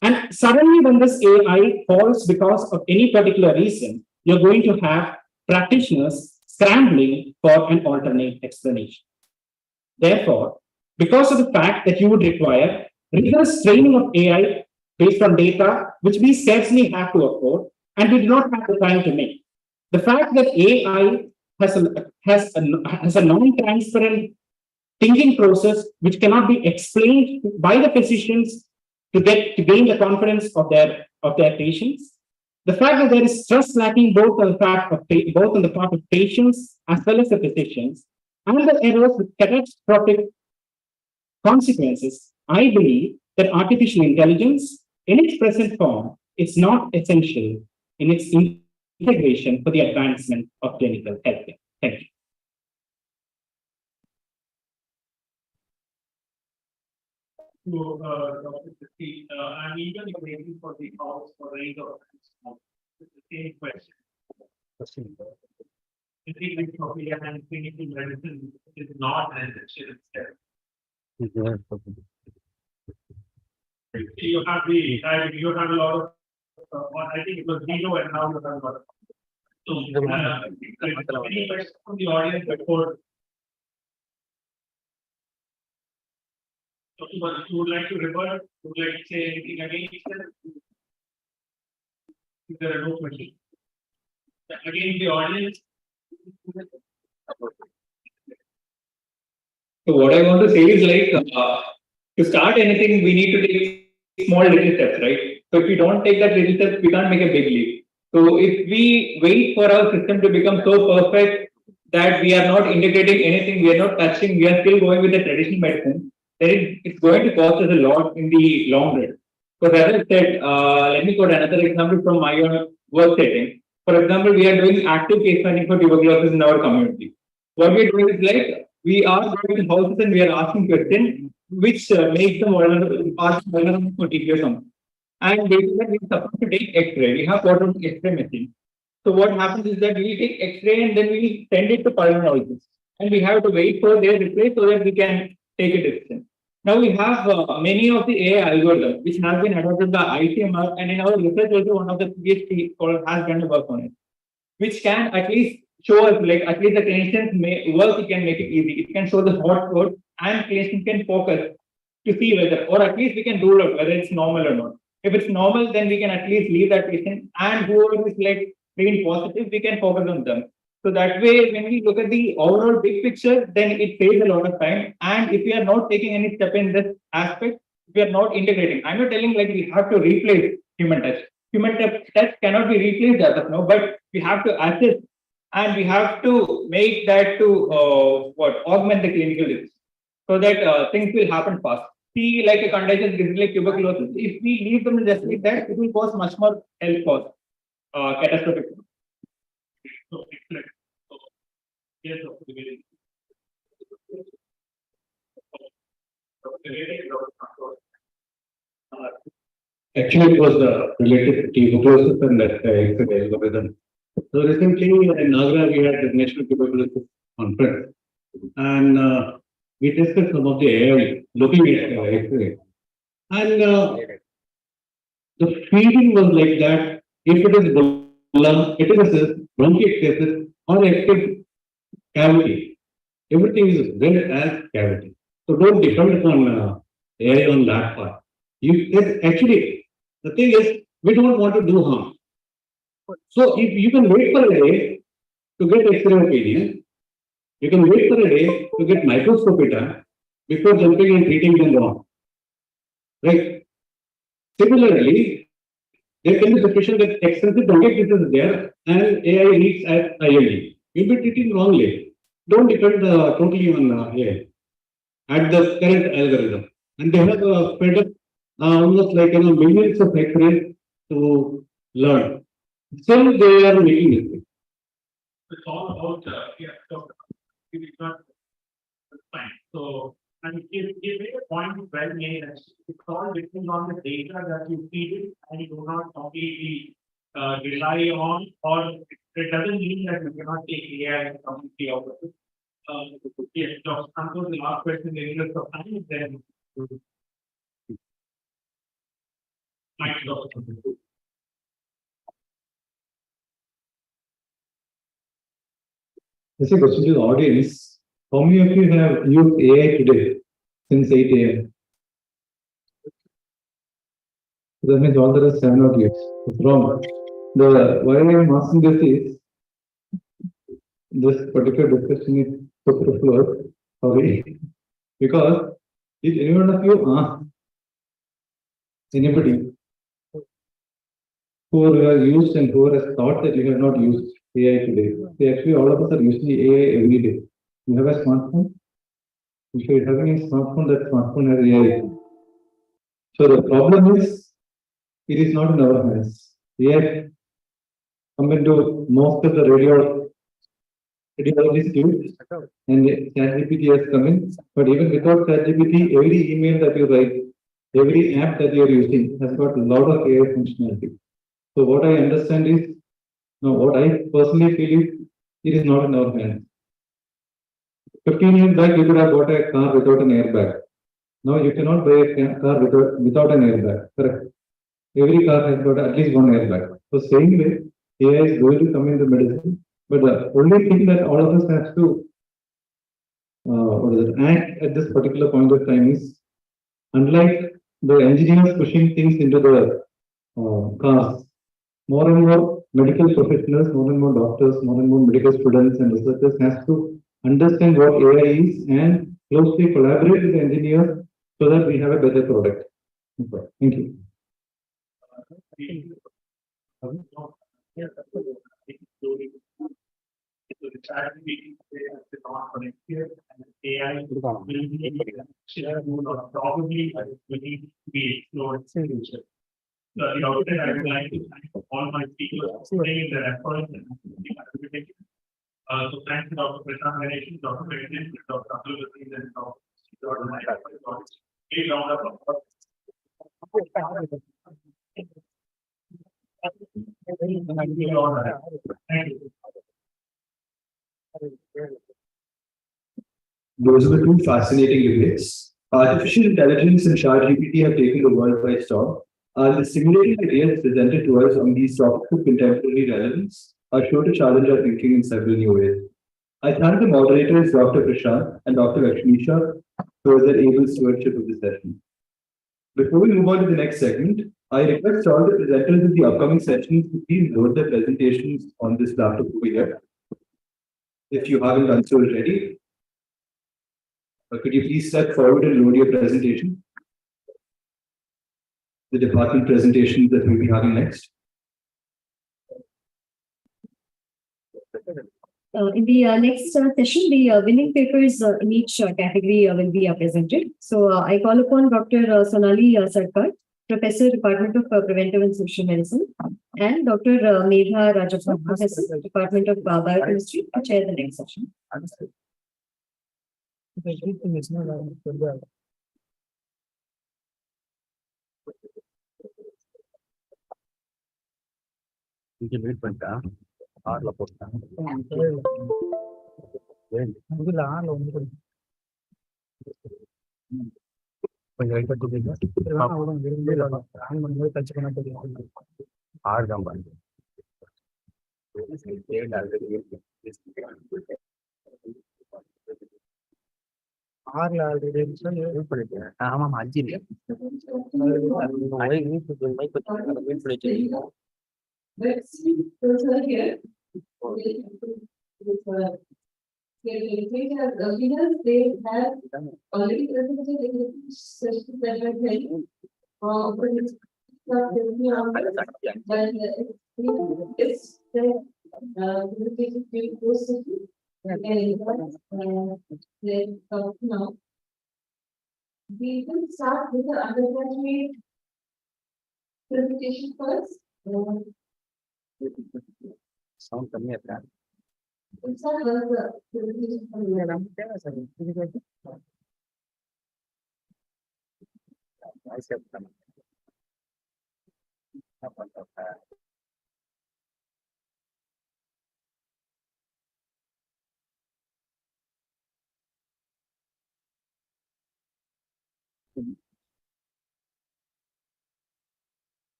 and suddenly when this AI falls because of any particular reason, you're going to have practitioners scrambling for an alternate explanation. Therefore, because of the fact that you would require rigorous training of AI based on data which we scarcely have to afford and we do not have the time to make, the fact that AI has a non-transparent thinking process which cannot be explained by the physicians to gain the confidence of their patients. The fact that there is trust lacking both on the part of patients as well as the physicians, and the errors with catastrophic consequences, I believe that artificial intelligence in its present form is not essential in its integration for the advancement of clinical healthcare. Thank you. To Dr. Kristi, I'm even waiting for the house for range of the same question. Ethiopia and clinical medicine is not an essential step. You have a lot of, I think it was zero and now you have a lot of. So, any questions from the audience before? So, you would like to revert? Would you like to say anything again? If there are no questions. Again, the audience. So what I want to say is like, to start anything, we need to take small little steps, right? So if we don't take that little steps, we can't make a big leap. So if we wait for our system to become so perfect that we are not integrating anything, we are not touching, we are still going with the traditional medicine, then it's going to cost us a lot in the long run. So as I said, let me quote another example from my own work setting. For example, we are doing active case finding for tuberculosis in our community. What we are doing is like, we are going to houses and we are asking questions which makes them vulnerable for TB or something. And basically, we are supposed to take X-ray. We have got an X-ray machine. So what happens is that we take X-ray and then we send it to pulmonologists. And we have to wait for their reply so that we can take a decision. Now we have many of the AI algorithms which have been adopted by ICMR, and in our research also one of the PhD scholars has done a work on it, which can at least show us, like at least the clinicians work, it can make it easy. It can show the hot code and clinicians can focus to see whether, or at least we can rule out whether it's normal or not. If it's normal, then we can at least leave that patient, and whoever is like being positive, we can focus on them. So that way, when we look at the overall big picture, then it saves a lot of time. And if we are not taking any step in this aspect, we are not integrating. I'm not telling like we have to replace human touch. Human touch cannot be replaced as of now, but we have to assist and we have to make that to augment the clinical risk so that things will happen fast. See, like a contagious disease like tuberculosis, if we leave them just like that, it will cause much more health cost, catastrophic. So, excellent. So, yes, Dr. Actually, it was related to tuberculosis and X-ray algorithm. So recently in Agra, we had the National Tuberculosis Conference, and we discussed some of the AI looking at X-ray. And the feeling was like that if it is lung, it is bronchiectasis or active cavity, everything is well as cavity. So don't depend upon AI on that part. Actually, the thing is, we don't want to do harm. So if you can wait for a day to get X-ray opinion, you can wait for a day to get microscopy done before jumping and treating them wrong. Right? Similarly, there can be suspicion that extensive target is there and AI reads at ILD. You'll be treating wrongly. Don't depend totally on AI at the current algorithm. And they have fed up almost like millions of X-rays to learn. Still, they are making it. It's all about, so it is not fine. So, and if a point is well made, it's all depends on the data that you feed it, and you do not completely rely on, or it doesn't mean that you cannot take AI completely out of it. Yes, so Santosh, the last question in the interest of time, then. Thanks, Dr. This is a question to the audience. How many of you have used AI today since 8 a.m.? That means all the rest 7 or 8. It's wrong. Why I am asking this is this particular discussion is superfluous. Sorry. Because if anyone of you ask anybody who have used and who has thought that you have not used AI today, actually all of us are using AI every day. You have a smartphone. If you are having a smartphone, that smartphone has AI. So the problem is, it is not in our hands. AI come into most of the radiology tubes, and ChatGPT has come in. But even without ChatGPT, every email that you write, every app that you are using has got a lot of AI functionality. So what I understand is, what I personally feel is, it is not in our hands. 15 years back, you could have bought a car without an airbag. Now you cannot buy a car without an airbag. Correct. Every car has got at least one airbag. So same way, AI is going to come into medicine. But the only thing that all of us have to act at this particular point of time is, unlike the engineers pushing things into the cars, more and more medical professionals, more and more doctors, more and more medical students and researchers have to understand what AI is and closely collaborate with the engineers so that we have a better product. Okay. Thank you. So the ChatGPT is not for next year, and AI will be probably will need to be explored in the future. The outlet I would like to thank all my speakers for putting in their efforts and participating. So thanks to Dr. Prashant Ganesh, Dr. President, Dr. Abdul, and Dr. A round of applause. Thank you. Those were two fascinating debates. Artificial intelligence and ChatGPT have taken the world by storm. The stimulating ideas presented to us on these topics of contemporary relevance are sure to challenge our thinking in several new ways. I thank the moderators, Dr. Prashant and Dr. Lakshmisha, for their able stewardship of the session. Before we move on to the next segment, I request all the presenters of the upcoming sessions to please load their presentations on this laptop over here. If you haven't done so already, could you please step forward and load your presentation? The department presentations that we'll be having next. In the next session, the winning papers in each category will be presented. So I call upon Dr. Sonali Sarkar, Professor, Department of Preventive and Social Medicine, and Dr. Medha Rajappan, Professor, Department of Biochemistry, to chair the next session. 6 already wait பண்ணிட்டேன். ஆமாமா 5 இல்ல. wait பண்ணிட்டேன். Let's see, those are here. They have already presented in the session that I had. But it's not very but it's the presentation process. And then now we will start with the undergraduate presentation first. Sound கம்மியா இருக்கா? We'll start with the presentation first.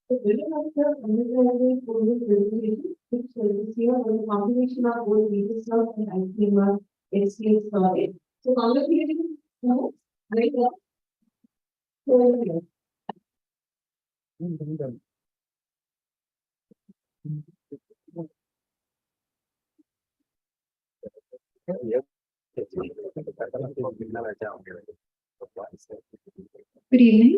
The building of the undergraduate course presentation, which is here was a combination of both research and JIPMER experience project. So congratulations, no, very well. Good evening.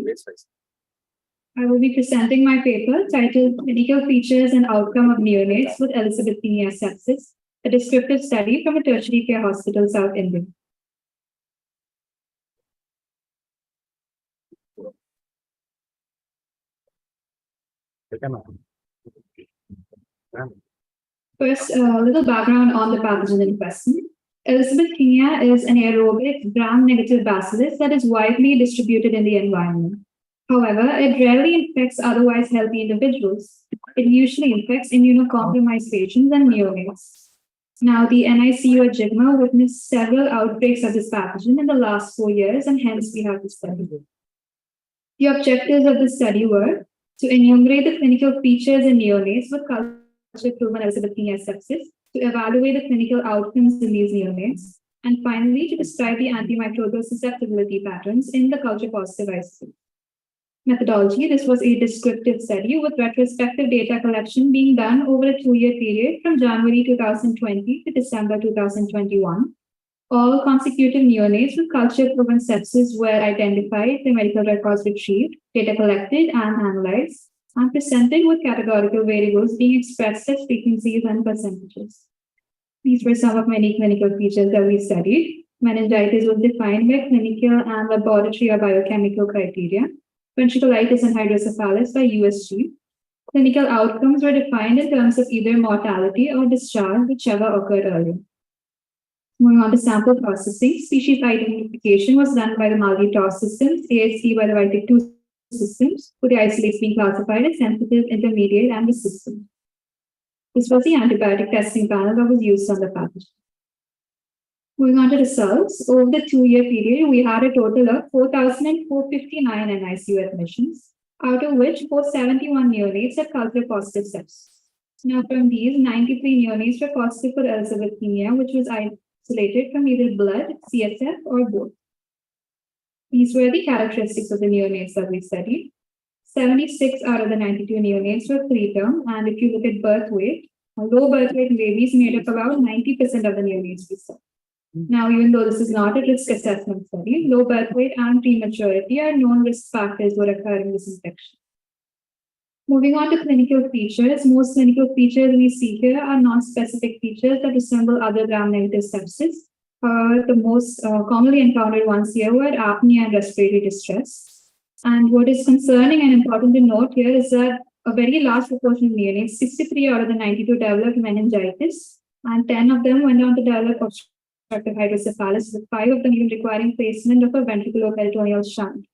I will be presenting my paper titled Clinical Features and Outcome of Neonates with Elizabethania Sepsis, a descriptive study from a tertiary care hospital, South India. First, a little background on the pathogen in question. Elizabethania is an aerobic gram-negative bacillus that is widely distributed in the environment. However, it rarely infects otherwise healthy individuals. It usually infects immunocompromised patients and neonates. Now, the NICU at JIPMER witnessed several outbreaks of this pathogen in the last 4 years, and hence we have this study. The objectives of the study were to enumerate the clinical features in neonates with culture-proven Elizabethania sepsis, to evaluate the clinical outcomes in these neonates, and finally, to describe the antimicrobial susceptibility patterns in the culture-positive isolate. Methodology: this was a descriptive study with retrospective data collection being done over a 2-year period from January 2020 to December 2021. All consecutive neonates with culture-proven sepsis were identified, the medical records retrieved, data collected and analyzed, and presented with categorical variables being expressed as frequencies and percentages. These were some of many clinical features that we studied. Meningitis was defined by clinical and laboratory or biochemical criteria. Ventriculitis and hydrocephalus by USG. Clinical outcomes were defined in terms of either mortality or discharge, whichever occurred earlier. Moving on to sample processing, species identification was done by the multi-toss systems, ASC by the Vitic-2 systems, with the isolates being classified as sensitive, intermediate, and resistant. This was the antibiotic testing panel that was used on the pathogen. Moving on to results, over the 2-year period, we had a total of 4,459 NICU admissions, out of which 471 neonates had culture positive sepsis. Now, from these, 93 neonates were positive for Elizabeth leukemia, which was isolated from either blood, CSF, or both. These were the characteristics of the neonates that we studied. 76 out of the 92 neonates were preterm, and if you look at birth weight, low birth weight babies made up about 90% of the neonates we saw. Now, even though this is not a risk assessment study, low birth weight and prematurity are known risk factors for occurring this infection. Moving on to clinical features, most clinical features we see here are non-specific features that resemble other gram-negative sepsis. The most commonly encountered ones here were apnea and respiratory distress. And what is concerning and important to note here is that a very large proportion of neonates, 63 out of the 92, developed meningitis, and 10 of them went on to develop obstructive hydrocephalus, with 5 of them even requiring placement of a ventriculoperitoneal shunt.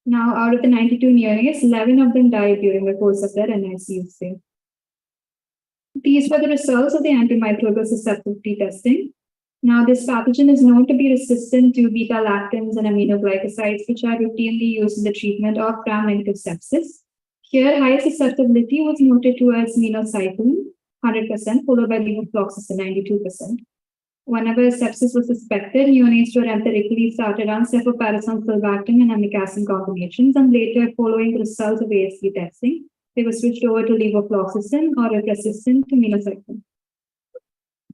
Now, out of the 92 neonates, 11 of them died during the course of their NICU stay. These were the results of the antimicrobial susceptibility testing. Now, this pathogen is known to be resistant to beta-lactams and aminoglycosides, which are routinely used in the treatment of gram-negative sepsis. Here, high susceptibility was noted towards minocycline, 100%, followed by levofloxacin, 92%. Whenever sepsis was suspected, neonates were empirically started on cefoperazone, sulbactam, and amikacin combinations, and later, following the results of AST testing, they were switched over to levofloxacin or if resistant to minocycline.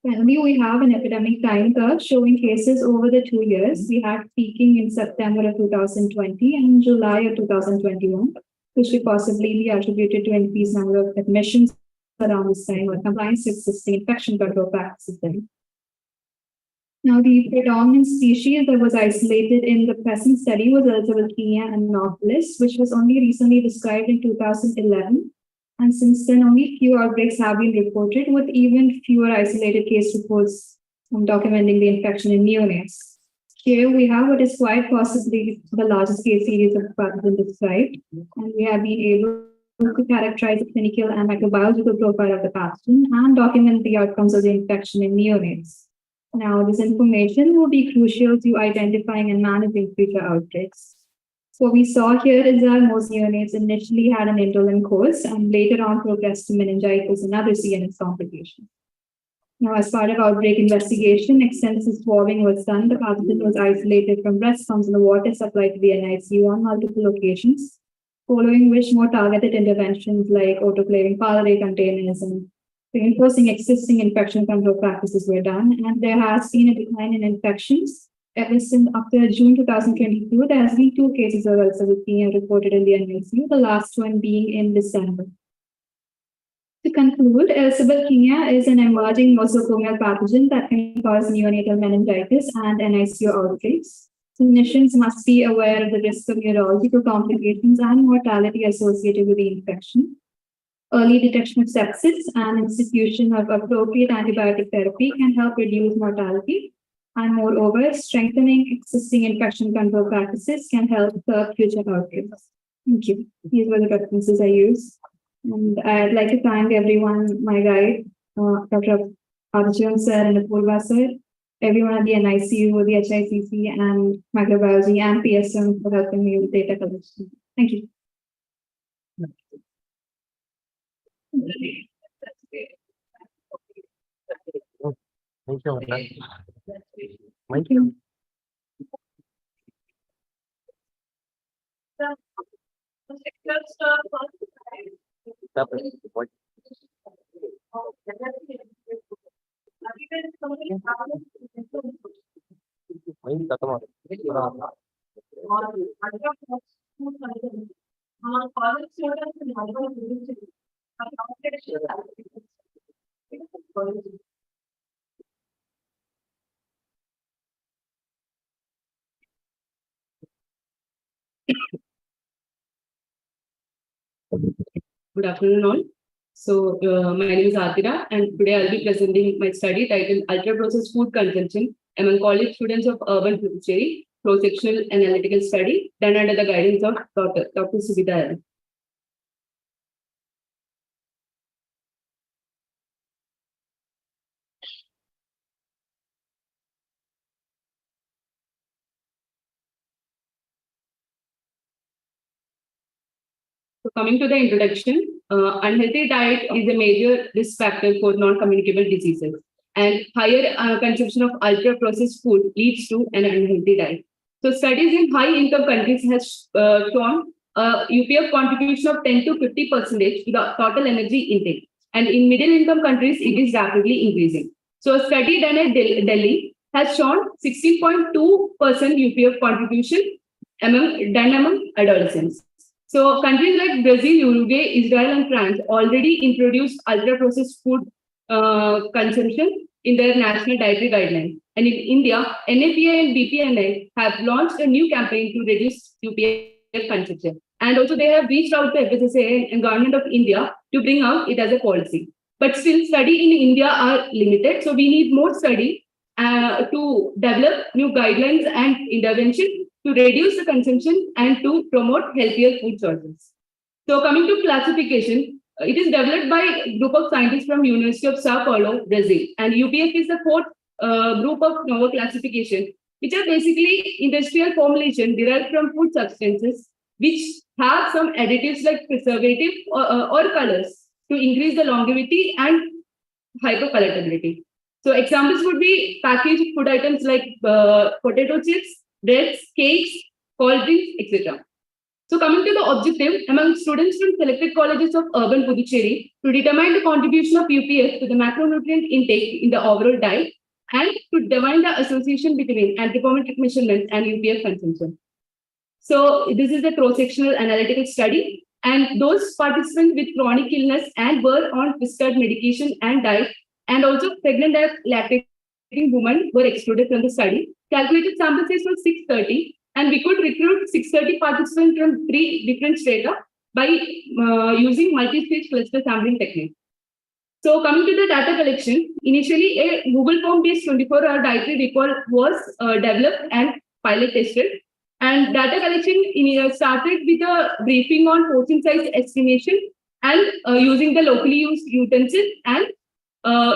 Finally, we have an epidemic time curve showing cases over the 2 years. We had peaking in September of 2020 and July of 2021, which could possibly be attributed to increased number of admissions around this time or compliance with existing infection control practices then. Now, the predominant species that was isolated in the present study was Elizabeth anopheles, which was only recently described in 2011. And since then, only few outbreaks have been reported, with even fewer isolated case reports documenting the infection in neonates. Here we have what is quite possibly the largest case series of pathogen described, and we have been able to characterize the clinical and microbiological profile of the pathogen and document the outcomes of the infection in neonates. Now, this information will be crucial to identifying and managing future outbreaks. What we saw here is that most neonates initially had an indolent course and later on progressed to meningitis and other CNS complications. Now, as part of outbreak investigation, extensive swabbing was done. The pathogen was isolated from breast pumps and the water supplied to the NICU on multiple occasions, following which more targeted interventions like autoclaving pulmonary containers and reinforcing existing infection control practices were done. And there has been a decline in infections. Ever since after June 2022, there has been 2 cases of Elizabeth reported in the NICU, the last one being in December. To conclude, Elizabeth is an emerging nosocomial pathogen that can cause neonatal meningitis and NICU outbreaks. Clinicians must be aware of the risk of neurological complications and mortality associated with the infection. Early detection of sepsis and institution of appropriate antibiotic therapy can help reduce mortality. And moreover, strengthening existing infection control practices can help curb future outbreaks. Thank you. These were the references I used. And I'd like to thank everyone, my guide, Dr. Abdul sir and Apurva sir, everyone at the NICU, the HICC, and microbiology and PSM for helping me with data collection. Thank you. Thank you. Thank you. Good afternoon, all. So, my name is Atira, and today I'll be presenting my study titled Ultra-Processed Food Consumption among College Students of Urban Puducherry, Cross-Sectional Analytical Study, done under the guidance of Dr. Subhita. coming to the introduction, unhealthy diet is a major risk factor for non-communicable diseases, and higher consumption of ultra-processed food leads to an unhealthy diet. So studies in high-income countries has shown UPF contribution of 10 to 50% to the total energy intake, and in middle-income countries, it is rapidly increasing. So a study done at Delhi has shown 16.2% UPF contribution done among adolescents. So countries like Brazil, Uruguay, Israel, and France already introduced ultra-processed food consumption in their national dietary guidelines. And in India, NAPI and BPNI have launched a new campaign to reduce UPF consumption. And also they have reached out to FSSAI and Government of India to bring out it as a policy. But still study in India are limited. So we need more study to develop new guidelines and intervention to reduce the consumption and to promote healthier food choices. So coming to classification, it is developed by a group of scientists from University of Sao Paulo, Brazil. And UPF is the fourth group of novel classification, which are basically industrial formulation derived from food substances, which have some additives like preservative or colors to increase the longevity and hyperpalatability. So examples would be packaged food items like potato chips, breads, cakes, cold drinks, etc. So coming to the objective, among students from selected colleges of urban Puducherry to determine the contribution of UPF to the macronutrient intake in the overall diet and to define the association between anthropometric measurements and UPF consumption. So this is a cross-sectional analytical study, and those participants with chronic illness and were on prescribed medication and diet, and also pregnant and lactating women were excluded from the study. Calculated sample size was 630, and we could recruit 630 participants from 3 different strata by using multi-stage cluster sampling technique. So coming to the data collection, initially a Google Form-based 24-hour dietary report was developed and pilot tested. And data collection started with a briefing on portion size estimation and using the locally used utensils and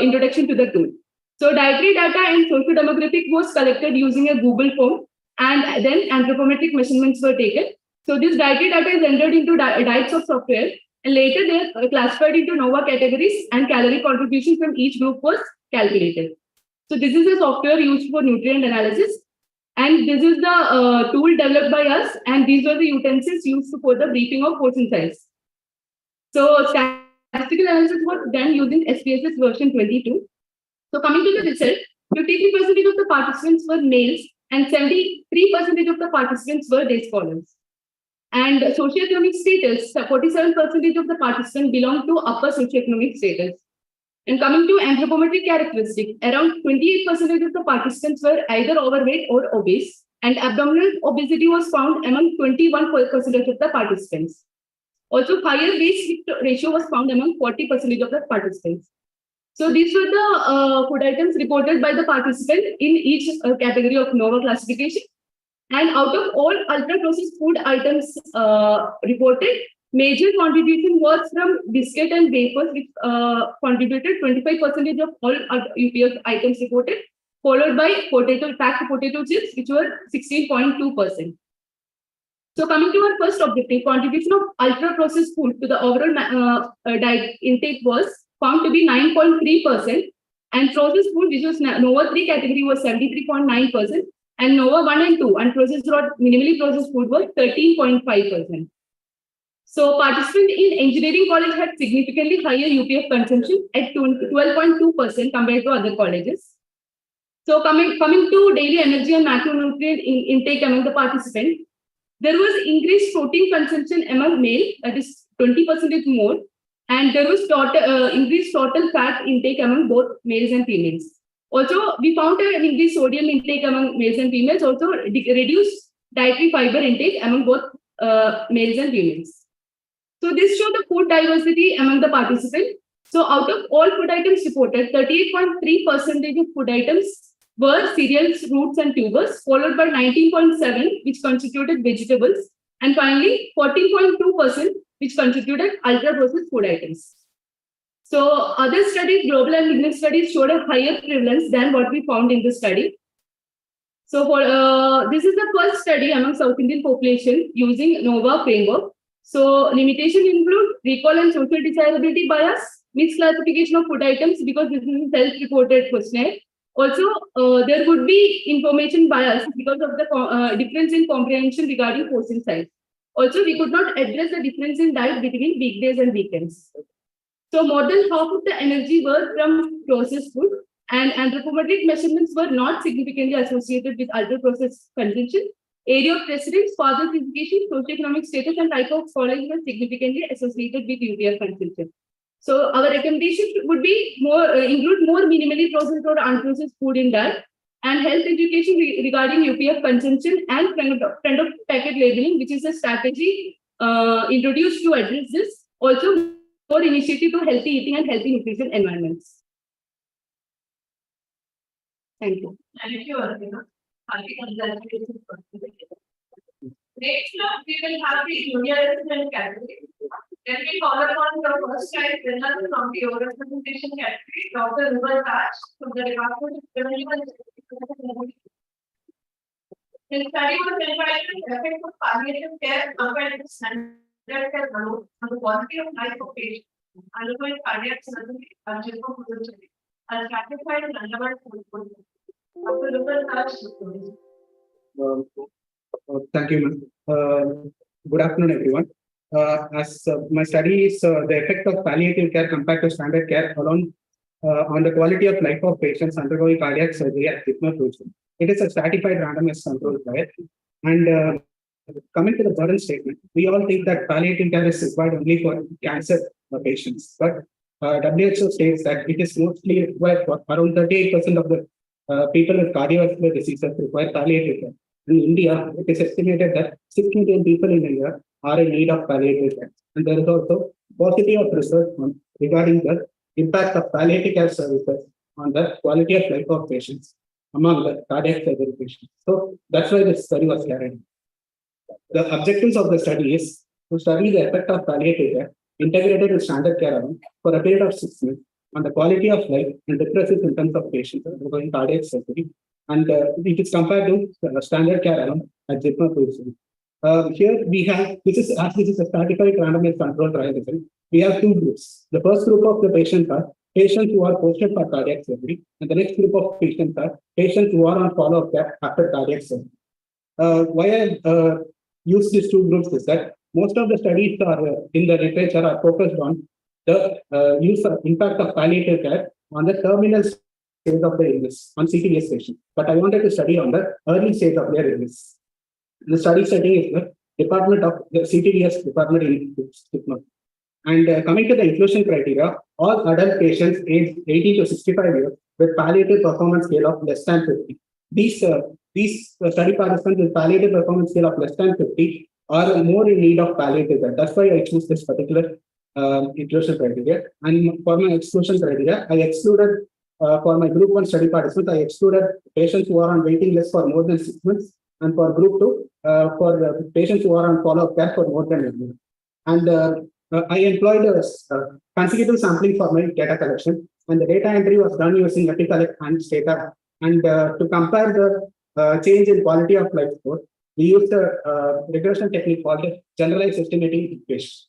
introduction to the tool. So dietary data and socio-demographic was collected using a Google form, and then anthropometric measurements were taken. So this dietary data is entered into diets of software, and later they are classified into NOVA categories, and calorie contribution from each group was calculated. So this is a software used for nutrient analysis. And this is the tool developed by us, and these were the utensils used for the briefing of portion size. So statistical analysis was done using SPSS version 22. So coming to the result, 53% of the participants were males and 73% of the participants were day scholars. And socioeconomic status, 47% of the participants belong to upper socioeconomic status. And coming to anthropometric characteristics, around 28% of the participants were either overweight or obese, and abdominal obesity was found among 21% of the participants. Also, higher waist ratio was found among 40% of the participants. So these were the food items reported by the participant in each category of NOVA classification. And out of all ultra-processed food items reported, major contribution was from biscuit and wafers, which contributed 25% of all UPF items reported, followed by packed potato chips, which were 16.2%. So coming to our first objective, contribution of ultra-processed food to the overall diet intake was found to be 9.3%, and processed food, which was NOVA 3 category, was 73.9%, and NOVA 1 and 2, unprocessed or minimally processed food, was 13.5%. So participants in engineering college had significantly higher UPF consumption at 12.2% compared to other colleges. So coming to daily energy and macronutrient intake among the participants, there was increased protein consumption among male, that is 20% more, and there was increased total fat intake among both males and females. Also, we found an increased sodium intake among males and females, also reduced dietary fiber intake among both males and females. So this showed the food diversity among the participants. So out of all food items reported, 38.3% of food items were cereals, roots, and tubers, followed by 19.7%, which constituted vegetables, and finally 14.2%, which constituted ultra-processed food items. So other studies, global and English studies, showed a higher prevalence than what we found in this study. So for this is the first study among South Indian population using NOVA framework. So limitation include recall and social desirability bias, misclassification of food items because this is a self-reported questionnaire. Also, there would be information bias because of the difference in comprehension regarding portion size. Also, we could not address the difference in diet between weekdays and weekends. So more than half of the energy were from processed food, and anthropometric measurements were not significantly associated with ultra-processed consumption. Area of residence, father's education, socioeconomic status, and type of college were significantly associated with UPF consumption. So our recommendation would be more include more minimally processed or unprocessed food in diet, and health education regarding UPF consumption and friend of packet labeling, which is a strategy introduced to address this. Also, more initiative to healthy eating and healthy nutrition environments. Thank you. Thank you, Arpina. Next up, we will have the junior resident category. Then we call upon the first time winner from the oral presentation category, Dr. Rubal Raj, from the Department of Revenue and Statistics. His study was entitled Effect of Palliative Care Compared to Standard Care Alone on the Quality of Life of Patients undergoing cardiac surgery at JIPMER Puducherry, as ratified and underwent for Dr. Rubal Raj. Thank you, ma'am. Good afternoon, everyone. As my study is the effect of palliative care compared to standard care alone on the quality of life of patients undergoing cardiac surgery at JIPMER Puducherry. It is a stratified randomized controlled trial. And coming to the burden statement, we all think that palliative care is required only for cancer patients, but WHO states that it is mostly required for around 38% of the people with cardiovascular diseases require palliative care. In India, it is estimated that 6 million people in a year are in need of palliative care. And there is also paucity of research regarding the impact of palliative care services on the quality of life of patients among the cardiac surgery patients. So that's why this study was carried out. The objectives of the study is to study the effect of palliative care integrated with standard care alone for a period of 6 months on the quality of life and depressive symptoms of patients undergoing cardiac surgery, and it is compared to standard care alone at JIPMER Puducherry. Here we have, this is a stratified randomized controlled trial design. We have two groups. The first group of the patients are patients who are posted for cardiac surgery, and the next group of patients are patients who are on follow-up care after cardiac surgery. Why I use these two groups is that most of the studies are in the literature are focused on the impact of palliative care on the terminal stage of the illness on CTDS patients. But I wanted to study on the early stage of their illness. The study setting is the department of the CTDS department in JIPMER. And coming to the inclusion criteria, all adult patients aged 80 to 65 years with palliative performance scale of less than 50. These study participants with palliative performance scale of less than 50 are more in need of palliative care. That's why I choose this particular inclusion criteria. And for my exclusion criteria, I excluded for my group 1 study participants, I excluded patients who are on waiting list for more than 6 months, and for group 2, for the patients who are on follow-up care for more than a year. And I employed consecutive sampling for my data collection, and the data entry was done using Eticollect and data. And to compare the change in quality of life score, we used a regression technique called the generalized estimating equation.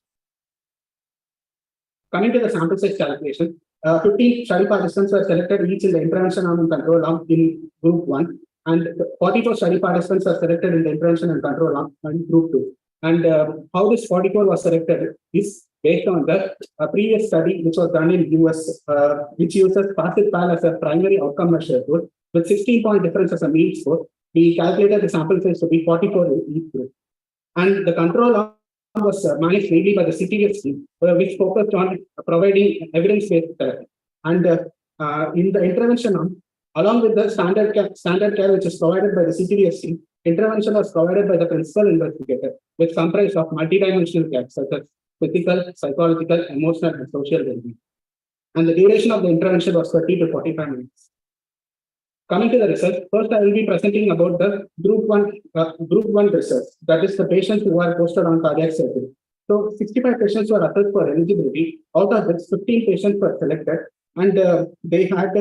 Coming to the sample size calculation, 15 study participants were selected each in the intervention arm and control arm in group 1, and 44 study participants were selected in the intervention and control arm in group 2. And how this 44 was selected is based on the previous study which was done in US, which uses FACIT-PAL as a primary outcome measure tool with 16-point difference as a mean score. We calculated the sample size to be 44 in each group. And the control arm was managed mainly by the CTDS team, which focused on providing evidence-based therapy. And in the intervention arm, along with the standard care which is provided by the CTDS team, intervention was provided by the principal investigator, which comprised of multidimensional care such as physical, psychological, emotional, and social well-being. And the duration of the intervention was 30 to 45 minutes. Coming to the results, first I will be presenting about the group one results. That is the patients who are posted on cardiac surgery. So 65 patients were assessed for eligibility. Out of which 15 patients were selected, and they had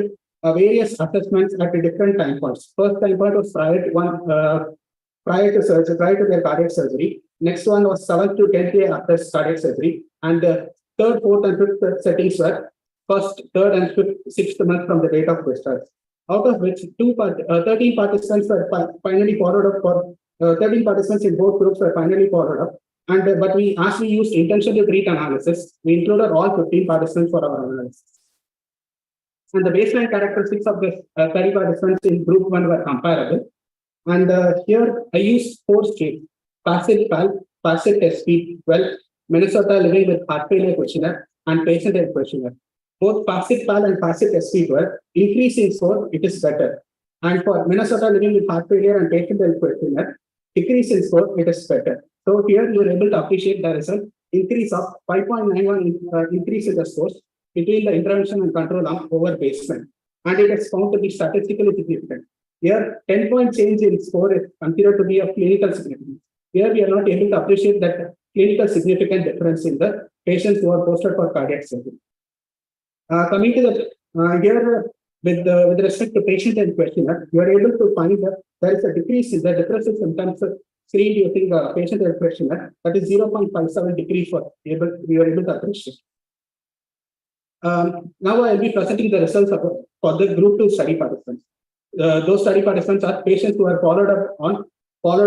various assessments at different time points. First time point was prior to prior to surgery, prior to their cardiac surgery. Next one was 7th to 10th day after cardiac surgery. And the 3rd, 4th, and 5th settings were 1st, 3rd, and 5th, 6th month from the date of discharge. Out of which 13 participants were finally followed up for 13 participants in both groups were finally followed up. And but as we used intention to treat analysis, we included all 15 participants for our analysis. And the baseline characteristics of the 30 participants in group 1 were comparable. And here I used 4 states: passive PAL, passive test speed, well, Minnesota living with heart failure questionnaire, and patient health questionnaire. Both passive PAL and passive test speed were increasing score, it is better. And for Minnesota living with heart failure and patient health questionnaire, decrease in score, it is better. So here you are able to appreciate there is an increase of 5.91 increase in the scores between the intervention and control arm over baseline. And it is found to be statistically significant. Here, 10-point change in score is considered to be of clinical significance. Here we are not able to appreciate that clinical significant difference in the patients who are posted for cardiac surgery. Coming to the here with respect to patient and questionnaire, you are able to find that there is a decrease in the depressive symptoms screened using the patient and questionnaire, that is 0.57 decrease we are able to appreciate. Now I will be presenting the results for the group 2 study participants. Those study participants are patients who are followed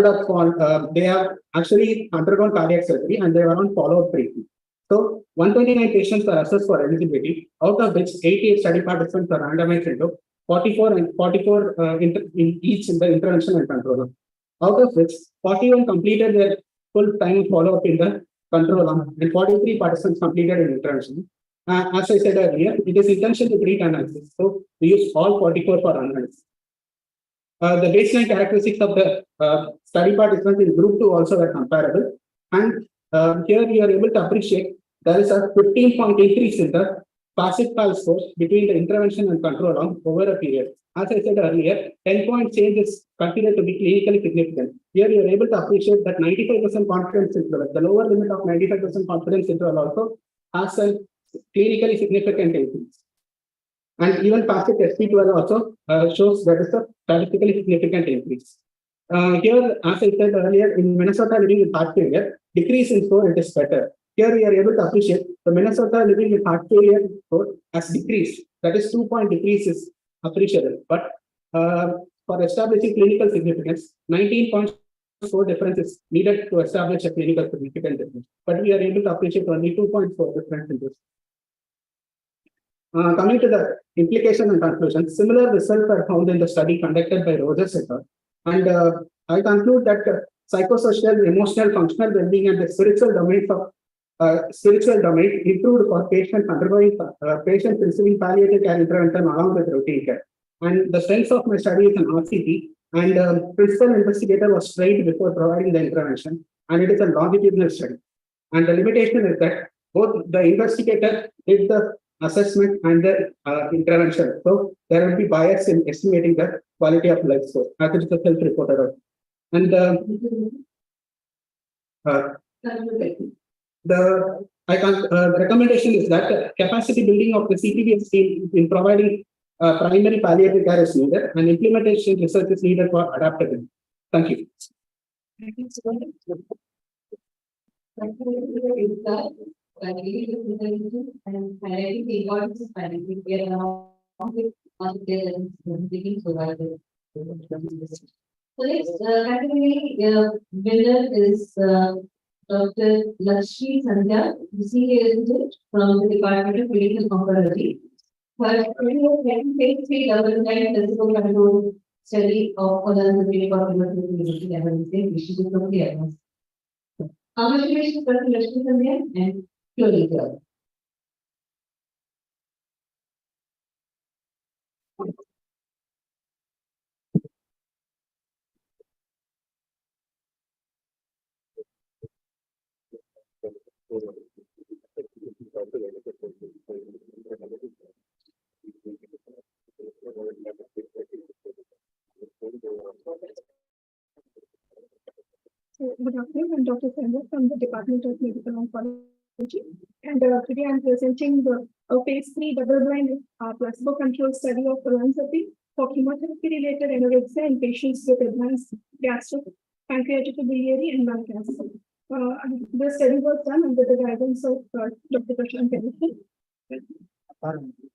up on they have actually undergone cardiac surgery and they are on follow-up treatment. So 129 patients are assessed for eligibility, out of which 88 study participants are randomized into 44 in each in the intervention and control arm. Out of which 41 completed their full time follow-up in the control arm and 43 participants completed in intervention. As I said earlier, it is intention to treat analysis. So we use all 44 for analysis. The baseline characteristics of the study participants in group 2 also were comparable. And here we are able to appreciate there is a 15-point increase in the passive PAL scores between the intervention and control arm over a period. As I said earlier, 10-point change is considered to be clinically significant. Here you are able to appreciate that 95% confidence interval, the lower limit of 95% confidence interval also has a clinically significant increase. And even passive SP12 also shows there is a statistically significant increase. Here, as I said earlier, in Minnesota living with heart failure, decrease in score, it is better. Here we are able to appreciate the Minnesota living with heart failure score has decreased. That is 2-point decrease is appreciable. But for establishing clinical significance, 19-point score difference is needed to establish a clinical significant difference. But we are able to appreciate only 2.4 difference in this. Coming to the implication and conclusion, similar results are found in the study conducted by Rogers et al. And I conclude that psychosocial, emotional, functional well-being and the spiritual domains of improved for patients undergoing patients receiving palliative care intervention along with routine care. And the strength of my study is an RCT, and principal investigator was trained before providing the intervention, and it is a longitudinal study. And the limitation is that both the investigator did the assessment and the intervention. So there will be bias in estimating the quality of life score, as it is a self-reported out. And the recommendation is that capacity building of the CPDS team in providing primary palliative care is needed, and implementation research is needed for adaptability. Thank you. And highlighting the importance of palliative care along with other taking survival. So next category winner is Dr. Lakshmi Sandhya, senior resident from the Department of Medical Oncology. Her phase 3 double-blind placebo control study of colonoscopy level issues from the advanced. Congratulations, Dr. Lakshmi Sandhya, and Slowly girl. So, good afternoon, I'm Dr. Sandhya from the Department of Medical Oncology. And today I'm presenting the phase 3 double-blind placebo-controlled study of colonoscopy for chemotherapy-related anorexia in patients with advanced gastric pancreatic biliary, and lung cancer. The study was done under the guidance of Dr. Prashant Kennedy.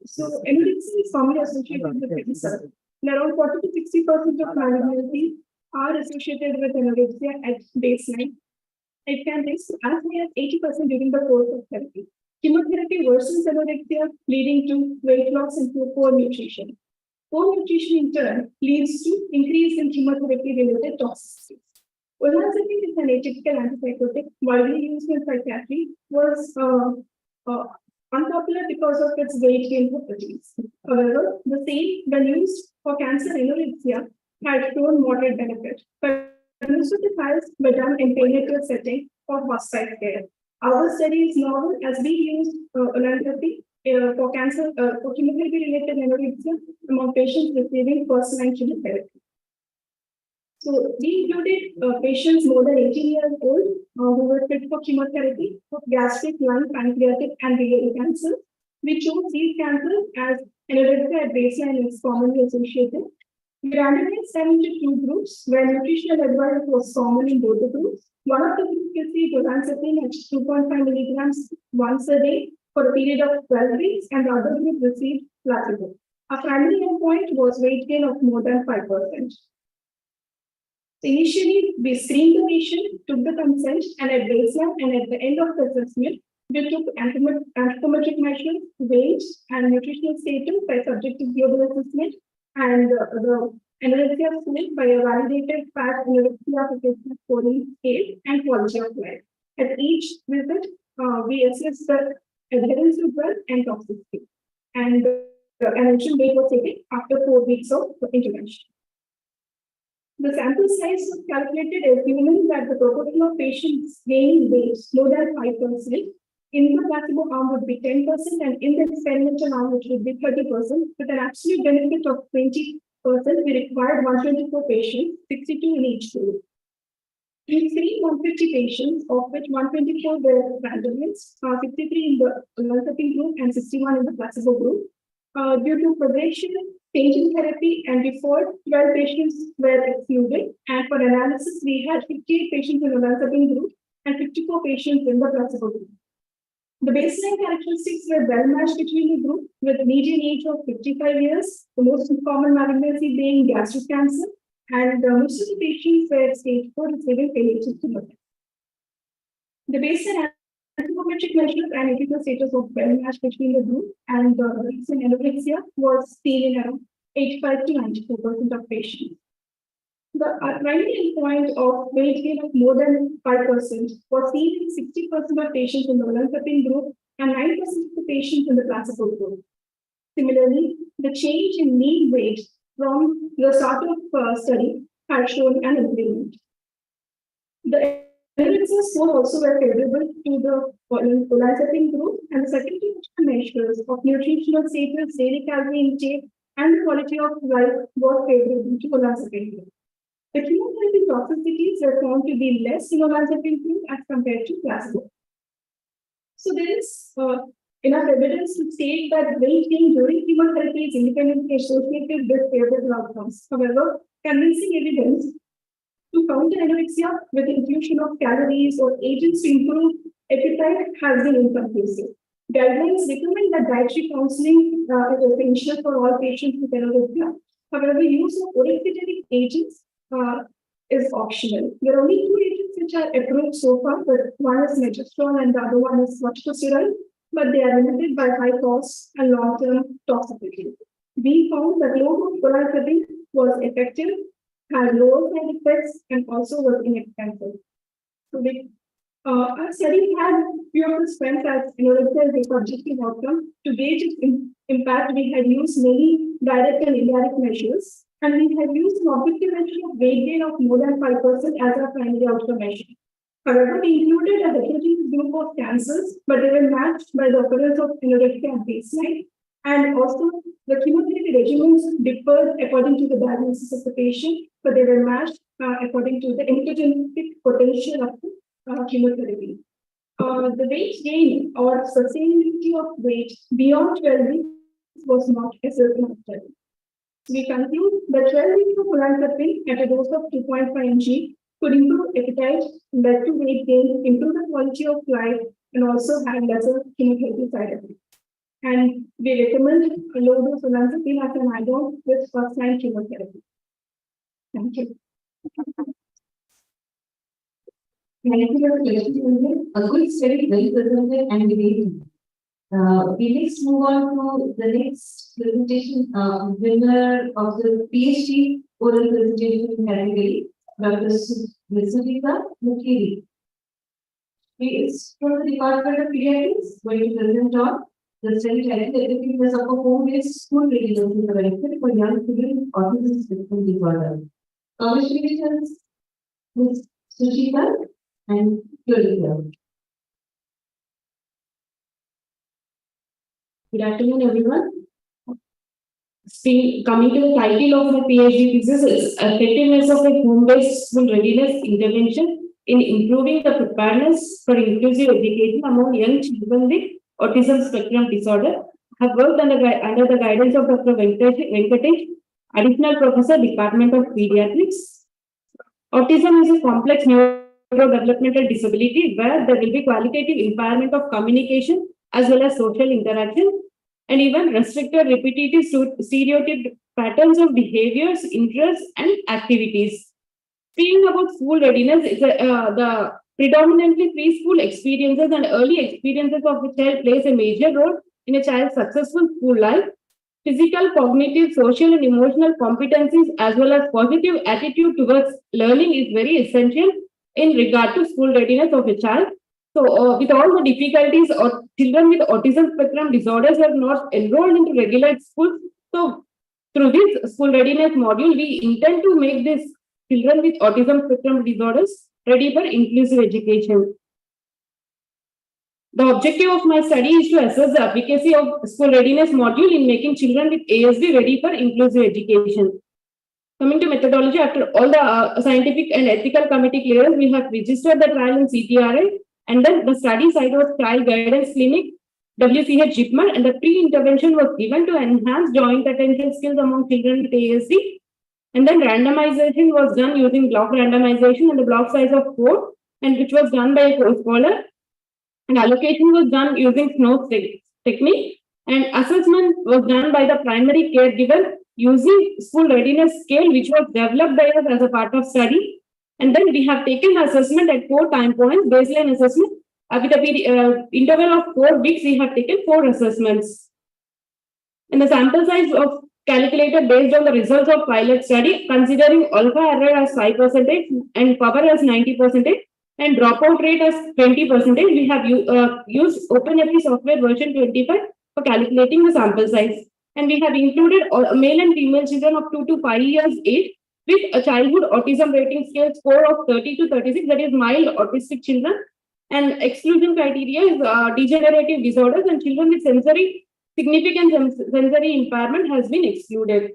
So, anorexia is commonly associated with cancer. Around 40 to 60% of malignancies are associated with anorexia at baseline. It can reach as high as 80% during the course of therapy. Chemotherapy worsens anorexia, leading to weight loss and poor nutrition. Poor nutrition in turn leads to increase in chemotherapy-related toxicities. Olanzapine is an atypical antipsychotic widely used in psychiatry, was unpopular because of its weight gain properties. However, the same, when used for cancer anorexia, had shown moderate benefit. But most of the trials were done in palliative setting for hospital care. Our study is novel as we used olanzapine for cancer, for chemotherapy-related anorexia among patients receiving first-line chemotherapy. So we included patients more than 18 years old who were fit for chemotherapy for gastric, lung, pancreatic, and biliary cancer. We chose these cancers as anorexia at baseline is commonly associated. We randomized them into two groups where nutritional advice was common in both the groups. One of the groups received olanzapine at 2.5 milligrams once a day for a period of 12 weeks, and the other group received placebo. Our primary endpoint was weight gain of more than 5%. Initially, we screened the patient, took the consent, and at baseline and at the end of the assessment, we took anthropometric measures, weight, and nutritional status by subjective global assessment, and the anorexia split by a validated fat anorexia assessment scoring scale and quality of life. At each visit, we assessed the adherence to drug and toxicity, and the intervention date was taken after 4 weeks of intervention. The sample size was calculated assuming that the proportion of patients gaining weight more than 5% in the placebo arm would be 10%, and in the experimental arm which would be 30%, with an absolute benefit of 20%. We required 124 patients, 62 in each group. We screened 150 patients, of which 124 were randomized, 63 in the olanzapine group and 61 in the placebo group. Due to progression, change in therapy, and before 12 patients were excluded, and for analysis, we had 58 patients in the olanzapine group and 54 patients in the placebo group. The baseline characteristics were well matched between the group, with median age of 55 years, the most common malignancy being gastric cancer, and most of the patients were stage 4 receiving palliative chemotherapy. The baseline anthropometric measures and nutritional status of well matched between the group, and the recent anorexia was seen in around 85 to 94% of patients. The primary endpoint of weight gain of more than 5% was seen in 60% of patients in the olanzapine group and 9% of the patients in the placebo group. Similarly, the change in mean weight from the start of study had shown an improvement. The anorexia score also were favorable to the olanzapine group, and the secondary measures of nutritional status, daily calorie intake, and the quality of life were favorable to olanzapine group. The chemotherapy toxicities were found to be less in olanzapine group as compared to placebo. So there is enough evidence to state that weight gain during chemotherapy is independently associated with favorable outcomes. However, convincing evidence to counter anorexia with infusion of calories or agents to improve appetite has been inconclusive. Guidelines recommend that dietary counseling is essential for all patients with anorexia. However, use of orexigenic agents is optional. There are only 2 agents which are approved so far, but one is megestrol and the other one is corticosteroid, but they are limited by high cost and long-term toxicity. We found that low dose olanzapine was effective, had lower side effects, and also was inexpensive. So our study had few of the strengths as anorexia as a subjective outcome. To gauge its impact, we had used many direct and indirect measures, and we had used an objective measure of weight gain of more than 5% as our primary outcome measure. However, we included a heterogeneous group of cancers, but they were matched by the occurrence of anorexia at baseline, and also the chemotherapy regimens differed according to the diagnosis of the patient, but they were matched according to the immunogenic potential of the chemotherapy. The weight gain or sustainability of weight beyond 12 weeks was not a certain study. We conclude that 12 weeks of olanzapine at a dose of 2.5 mg could improve appetite, lead to weight gain, improve the quality of life, and also have lesser chemotherapy side effects. And we recommend a low dose olanzapine as an add-on with first-line chemotherapy. Thank you. Thank you for the question. A good study, well presented and debated. We next move on to the next presentation, winner of the PhD oral presentation category, Dr. Sujita Mukherjee. She is from the Department of Pediatrics, going to present on the study title, Everything was of a home-based school reading benefit for young children with autism spectrum disorder. Congratulations, Ms. Sushita and Yolita. Good afternoon, everyone. Coming to the title of my PhD thesis is Effectiveness of a Home-Based School Readiness Intervention in Improving the Preparedness for Inclusive Education among Young Children with Autism Spectrum Disorder. I have worked under the guidance of Dr. Venkatesh, Additional Professor, Department of Pediatrics. Autism is a complex neurodevelopmental disability where there will be qualitative impairment of communication as well as social interaction, and even restricted repetitive stereotyped patterns of behaviors, interests, and activities. Speaking about school readiness, the predominantly preschool experiences and early experiences of the child plays a major role in a child's successful school life. Physical, cognitive, social, and emotional competencies as well as positive attitude towards learning is very essential in regard to school readiness of a child. So, with all the difficulties, or children with autism spectrum disorders have not enrolled into regular schools. So, through this school readiness module, we intend to make these children with autism spectrum disorders ready for inclusive education. The objective of my study is to assess the efficacy of school readiness module in making children with ASD ready for inclusive education. Coming to methodology, after all the scientific and ethical committee clearance, we have registered the trial in CTRA. And then the study site was Trial Guidance Clinic, WCH JIPMER, and the pre-intervention was given to enhance joint attention skills among children with ASD. And then randomization was done using block randomization and the block size of 4, and which was done by a co-scholar. And allocation was done using Snow's technique. And assessment was done by the primary caregiver using school readiness scale, which was developed by us as a part of study. And then we have taken the assessment at 4 time points, baseline assessment. With a interval of 4 weeks, we have taken 4 assessments. And the sample size of calculated based on the results of pilot study, considering alpha error as 5% and power as 90% and dropout rate as 20%. We have used OpenFE software version 25 for calculating the sample size. And we have included male and female children of 2 to 5 years age with a childhood autism rating scale score of 30 to 36, that is mild autistic children. And exclusion criteria is degenerative disorders, and children with significant sensory impairment has been excluded.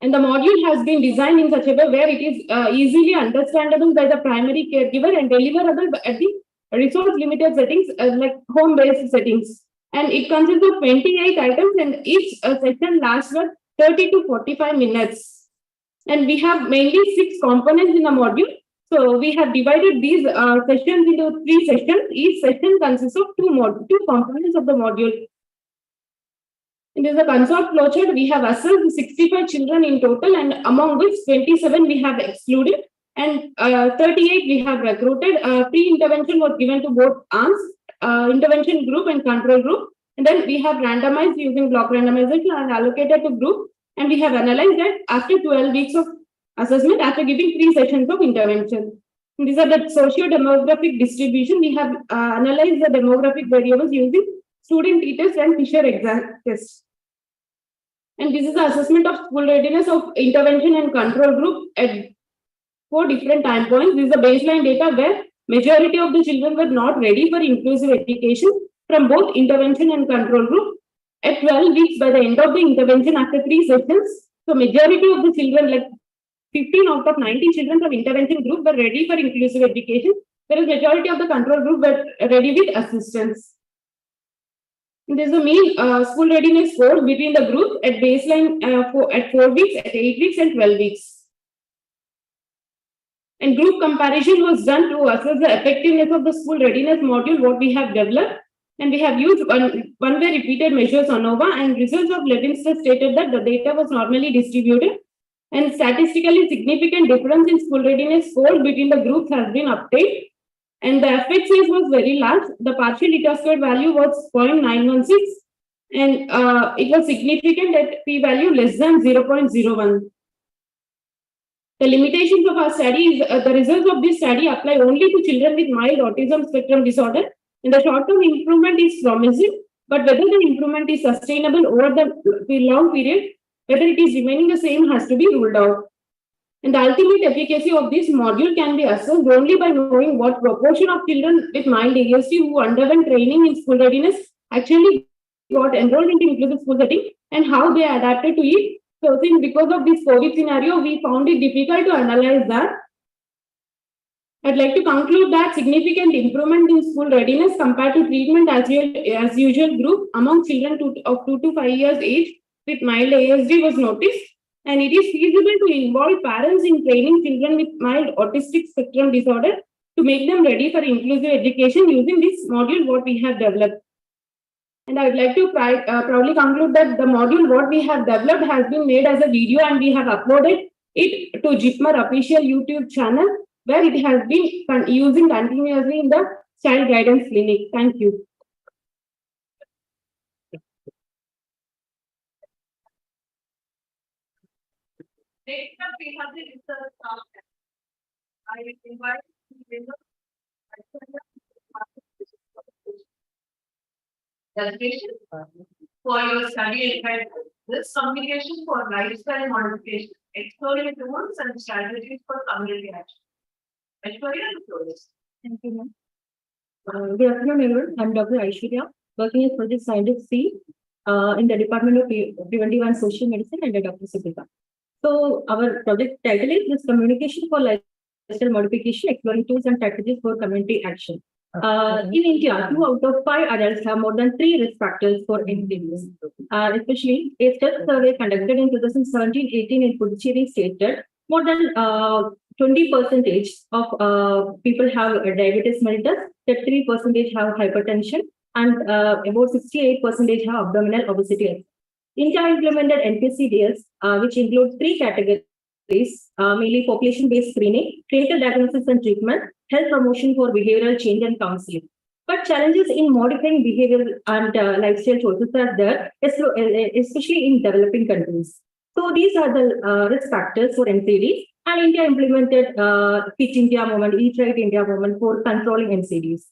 And the module has been designed in such a way where it is easily understandable by the primary caregiver and deliverable at the resource limited settings like home-based settings. And it consists of 28 items, and each session lasts for 30 to 45 minutes. And we have mainly 6 components in the module. So we have divided these sessions into 3 sessions. Each session consists of 2 components of the module. And there's a consort flowchart. We have assessed 65 children in total, and among which 27 we have excluded, and 38 we have recruited. Pre-intervention was given to both arms, intervention group and control group. And then we have randomized using block randomization and allocated to group. And we have analyzed that after 12 weeks of assessment, after giving 3 sessions of intervention. And these are the socio-demographic distribution. We have analyzed the demographic variables using student t-test and Fisher exact test. And this is the assessment of school readiness of intervention and control group at 4 different time points. This is the baseline data where majority of the children were not ready for inclusive education from both intervention and control group. At 12 weeks, by the end of the intervention, after 3 sessions, so majority of the children, like 15 out of 90 children from intervention group were ready for inclusive education, whereas majority of the control group were ready with assistance. And there's a mean school readiness score between the group at baseline at 4 weeks, at 8 weeks, and 12 weeks. And group comparison was done to assess the effectiveness of the school readiness module, what we have developed. And we have used one-way repeated measures ANOVA, and results of Levinson stated that the data was normally distributed and statistically significant difference in school readiness scores between the groups has been obtained. And the effect size was very large. The partial eta squared value was 0.916, and it was significant at p-value less than 0.01. The limitations of our study is the results of this study apply only to children with mild autism spectrum disorder, and the short-term improvement is promising, but whether the improvement is sustainable over the long period, whether it is remaining the same has to be ruled out. And the ultimate efficacy of this module can be assessed only by knowing what proportion of children with mild ASD who underwent training in school readiness actually got enrolled into inclusive school setting and how they adapted to it. So since because of this COVID scenario, we found it difficult to analyze that. I'd like to conclude that significant improvement in school readiness compared to treatment as usual group among children of 2 to 5 years age with mild ASD was noticed, and it is feasible to involve parents in training children with mild autistic spectrum disorder to make them ready for inclusive education using this module what we have developed. And I would like to proudly conclude that the module what we have developed has been made as a video, and we have uploaded it to JIPMER official YouTube channel, where it has been using continuously in the child guidance clinic. Thank you. Next up, we have the research staff. I will invite Dedication for your study and this communication for lifestyle modification, exploring tools and strategies for community action. Aishwarya, the floor is. Thank you, ma'am. Good afternoon, everyone. I'm Dr. Aishwarya, working as Project Scientist C in the Department of Preventive and Social Medicine under Dr. Subhika. So, our project title is this Communication for Lifestyle Modification, Exploring Tools and Strategies for Community Action. In India, 2 out of 5 adults have more than 3 risk factors for NCDs. Especially, a study survey conducted in 2017-18 in Puducherry stated more than 20% of people have diabetes mellitus, 33% have hypertension, and about 68% have abdominal obesity. India implemented NPCDs, which include 3 categories, mainly population-based screening, clinical diagnosis and treatment, health promotion for behavioral change and counseling. But challenges in modifying behavior and lifestyle choices are there, especially in developing countries. So these are the risk factors for NCDs, and India implemented Fit India movement, Eat Right India movement for controlling NCDs.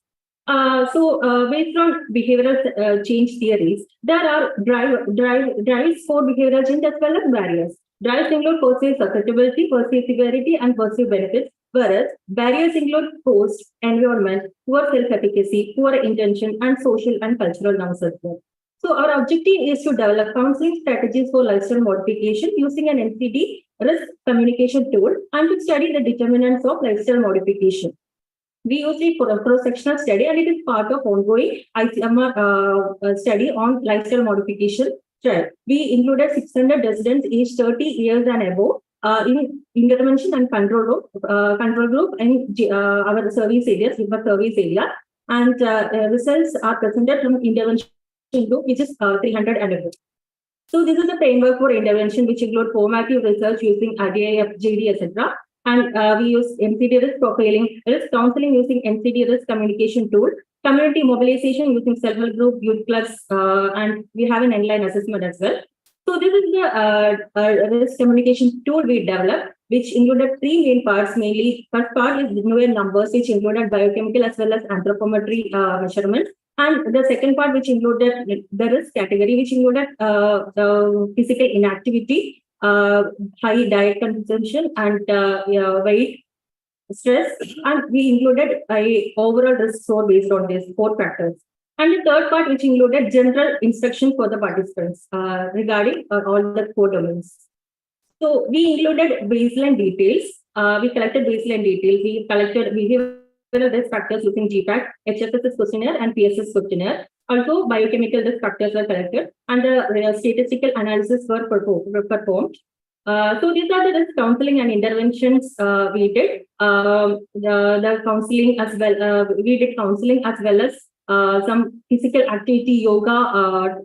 Based on behavioral change theories, there are drives for behavioral change as well as barriers. Drives include perceived susceptibility, perceived severity, and perceived benefits, whereas barriers include host, environment, poor self-efficacy, poor intention, and social and cultural norms as well. So our objective is to develop counseling strategies for lifestyle modification using an NCD risk communication tool and to study the determinants of lifestyle modification. We use it for a cross-sectional study, and it is part of ongoing ICMR study on lifestyle modification trial. We included 600 residents aged 30 years and above in intervention and control group in our service areas, service area, and results are presented from intervention group, which is 300 and above. So this is a framework for intervention, which include formative research using RDIF, JD, etc. And we use NCD risk profiling, risk counseling using NCD risk communication tool, community mobilization using self-help group, youth clubs, and we have an online assessment as well. So this is the risk communication tool we developed, which included 3 main parts. Mainly, first part is newer numbers, which included biochemical as well as anthropometry measurements. And the second part, which included the risk category, which included physical inactivity, high diet consumption, and weight, stress, and we included a overall risk score based on these 4 factors. And the third part, which included general instruction for the participants regarding all the 4 domains. So we included baseline details. We collected baseline details. We collected behavioral risk factors using GPAC, HFSS questionnaire, and PSS questionnaire. Also, biochemical risk factors were collected, and the statistical analysis were performed. So these are the risk counseling and interventions we did. The counseling as well, we did counseling as well as some physical activity, yoga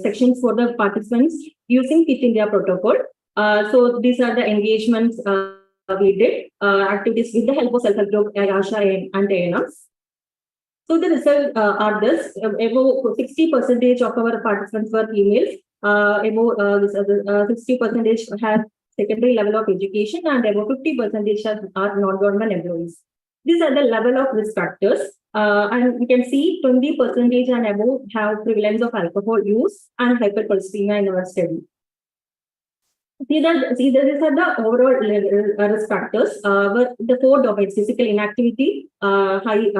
sections for the participants using Fit India protocol. So these are the engagements we did, activities with the help of self-help group, Asha and ANMs. So the results are this: above 60% of our participants were females. Above 60% have secondary level of education, and above 50% are non-government employees. These are the level of risk factors, and we can see 20% and above have prevalence of alcohol use and hypercholesterolemia in our study. These are the overall risk factors. The 4 domains: physical inactivity, high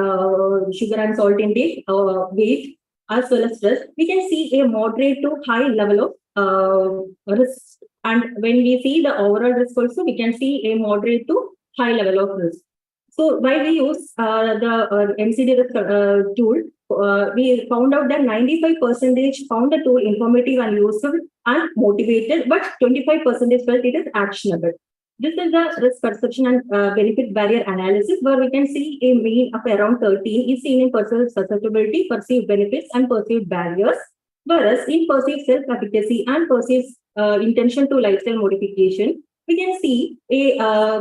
sugar and salt intake, weight, as well as stress. We can see a moderate to high level of risk. And when we see the overall risk also, we can see a moderate to high level of risk. So why we use the MCD risk tool, we found out that 95% found the tool informative and useful and motivated, but 25% felt it is actionable. This is the risk perception and benefit barrier analysis, where we can see a mean of around 13 is seen in perceived susceptibility, perceived benefits, and perceived barriers, whereas in perceived self-efficacy and perceived intention to lifestyle modification, we can see a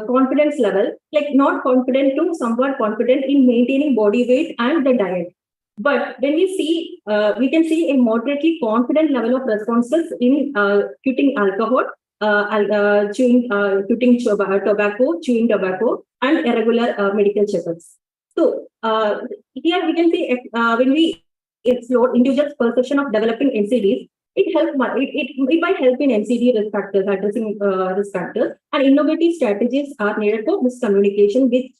confidence level, like not confident to somewhat confident in maintaining body weight and the diet. But when we see, we can see a moderately confident level of responses in quitting alcohol, quitting tobacco, chewing tobacco, and irregular medical checkups. So here we can see when we explore individuals' perception of developing NCDs, it might help in NCD risk factors, addressing risk factors, and innovative strategies are needed for this communication with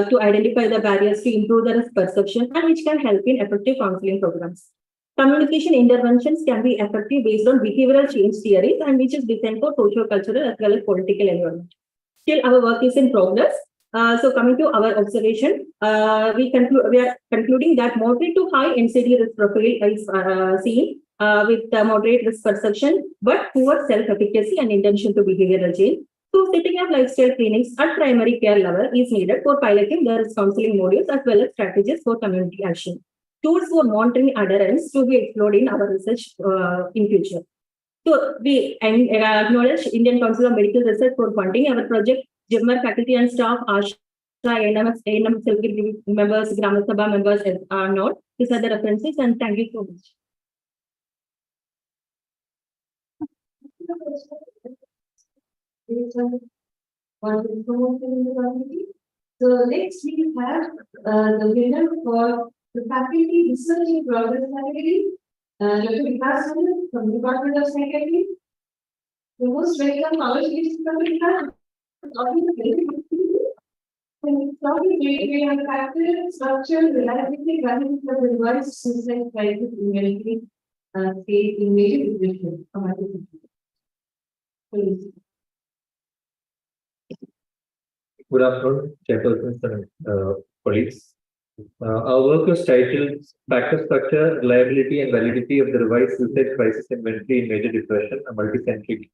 to identify the barriers to improve the risk perception, and which can help in effective counseling programs. Communication interventions can be effective based on behavioral change theories, and which is designed for socio-cultural as well as political environment. Still, our work is in progress. So coming to our observation, we are concluding that moderate to high NCD risk profile is seen with moderate risk perception, but poor self-efficacy and intention to behavioral change. So setting up lifestyle clinics at primary care level is needed for piloting the risk counseling modules as well as strategies for community action. Tools for monitoring adherence to be explored in our research in future. So we acknowledge Indian Council of Medical Research for funding our project. JIPMER faculty and staff, ASHA, ANM members, Gram Sabha members are not. These are the references, and thank you so much. So next we have the winner for the faculty research in progress category, Dr. Vikas from the Department of Psychiatry. The most welcome our speaker talking on factor, structure, reliability, running for the device, suicide crisis in major depression. Please. Good afternoon, chairpersons and colleagues. Our work was titled Factor Structure, Reliability and Validity of the Revised Suicide Crisis Inventory in Major Depression, a multi-centric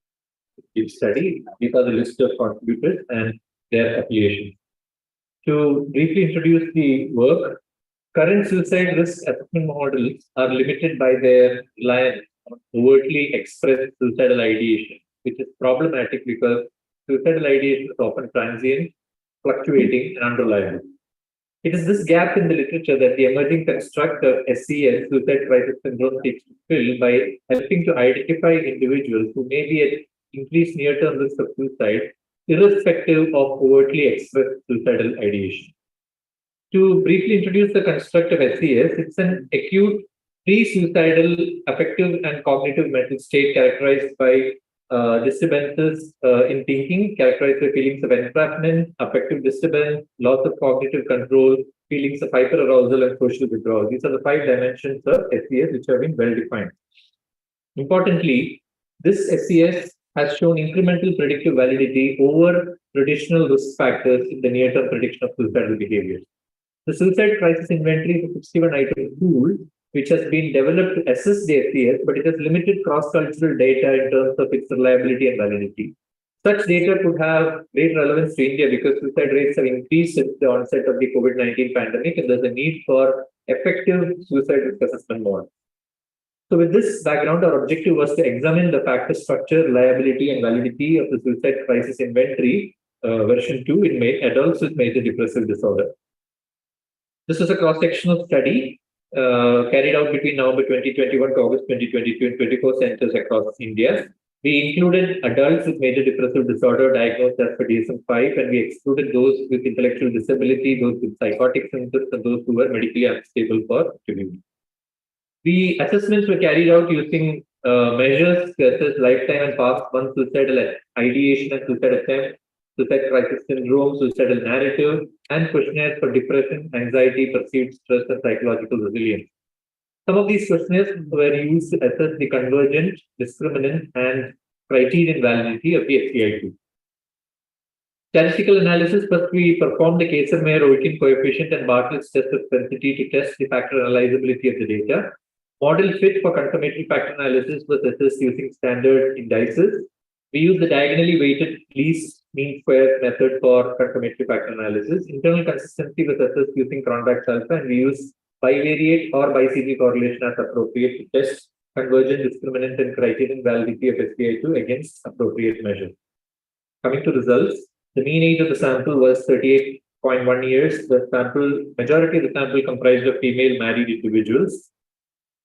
study. These are the list of contributors and their affiliations. To briefly introduce the work, current suicide risk assessment models are limited by their reliance on overtly expressed suicidal ideation, which is problematic because suicidal ideation is often transient, fluctuating, and unreliable. It is this gap in the literature that the emerging construct of SCS, suicide crisis syndrome, seeks to fill by helping to identify individuals who may be at increased near-term risk of suicide, irrespective of overtly expressed suicidal ideation. To briefly introduce the construct of SCS, it's an acute pre-suicidal affective and cognitive mental state characterized by disturbances in thinking, characterized by feelings of entrapment, affective disturbance, loss of cognitive control, feelings of hyperarousal, and social withdrawal. These are the 5 dimensions of SCS which have been well defined. Importantly, this SCS has shown incremental predictive validity over traditional risk factors in the near-term prediction of suicidal behavior. The Suicide Crisis Inventory is a 61-item tool which has been developed to assess the SES, but it has limited cross-cultural data in terms of its reliability and validity. Such data could have great relevance to India because suicide rates have increased since the onset of the COVID-19 pandemic, and there's a need for effective suicide risk assessment model. So with this background, our objective was to examine the factor structure, reliability, and validity of the suicide crisis inventory version 2 in adults with major depressive disorder. This was a cross-sectional study carried out between November 2021 to August 2022 in 24 centers across India. We included adults with major depressive disorder diagnosed as per DSM-5, and we excluded those with intellectual disability, those with psychotic symptoms, and those who were medically unstable for review. The assessments were carried out using measures such as lifetime and past month suicidal ideation and suicide attempt, suicide crisis syndrome, suicidal narrative, and questionnaires for depression, anxiety, perceived stress, and psychological resilience. Some of these questionnaires were used to assess the convergent, discriminant, and criterion validity of the SCI2. Statistical analysis: first, we performed the Kaiser-Meyer-Oaken coefficient and Bartlett's test of propensity to test the factor analyzability of the data. Model fit for confirmatory factor analysis was assessed using standard indices. We used the diagonally weighted least mean squares method for confirmatory factor analysis. Internal consistency was assessed using Cronbach's alpha, and we used bivariate or bi-CG correlation as appropriate to test convergent, discriminant, and criterion validity of SPI2 against appropriate measures. Coming to results, the mean age of the sample was 38.1 years. The majority of the sample comprised of female married individuals.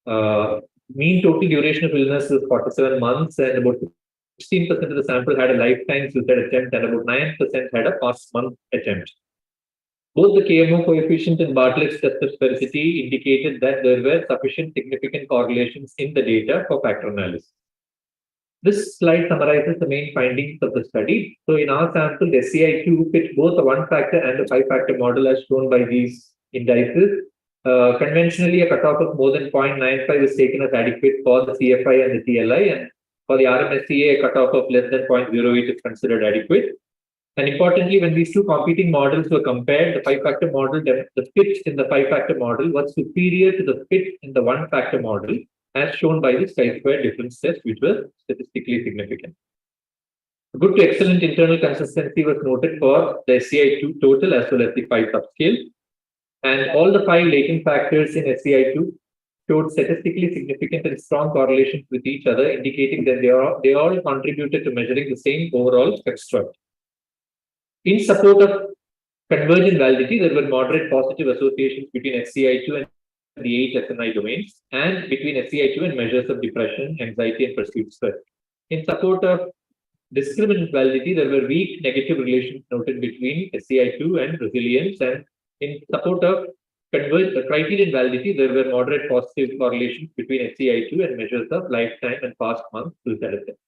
Mean total duration of illness was 47 months, and about 16% of the sample had a lifetime suicide attempt, and about 9% had a past month attempt. Both the KMO coefficient and Bartlett's test of sphericity indicated that there were sufficient significant correlations in the data for factor analysis. This slide summarizes the main findings of the study. So in our sample, the SCI2 fit both a 1-factor and a 5-factor model as shown by these indices. Conventionally, a cutoff of more than 0.95 is taken as adequate for the CFI and the TLI, and for the RMSEA, a cutoff of less than 0.08 is considered adequate. And importantly, when these two competing models were compared, the 5-factor model, the fit in the 5-factor model was superior to the fit in the 1-factor model, as shown by the chi-square difference test, which was statistically significant. Good to excellent internal consistency was noted for the SCI2 total as well as the 5 subscale. And all the 5 latent factors in SCI2 showed statistically significant and strong correlations with each other, indicating that they all contributed to measuring the same overall construct. In support of convergent validity, there were moderate positive associations between SCI2 and the 8 SNI domains, and between SCI2 and measures of depression, anxiety, and perceived stress. In support of discriminant validity, there were weak negative relations noted between SCI2 and resilience, and in support of criterion validity, there were moderate positive correlations between SCI2 and measures of lifetime and past month suicide attempt.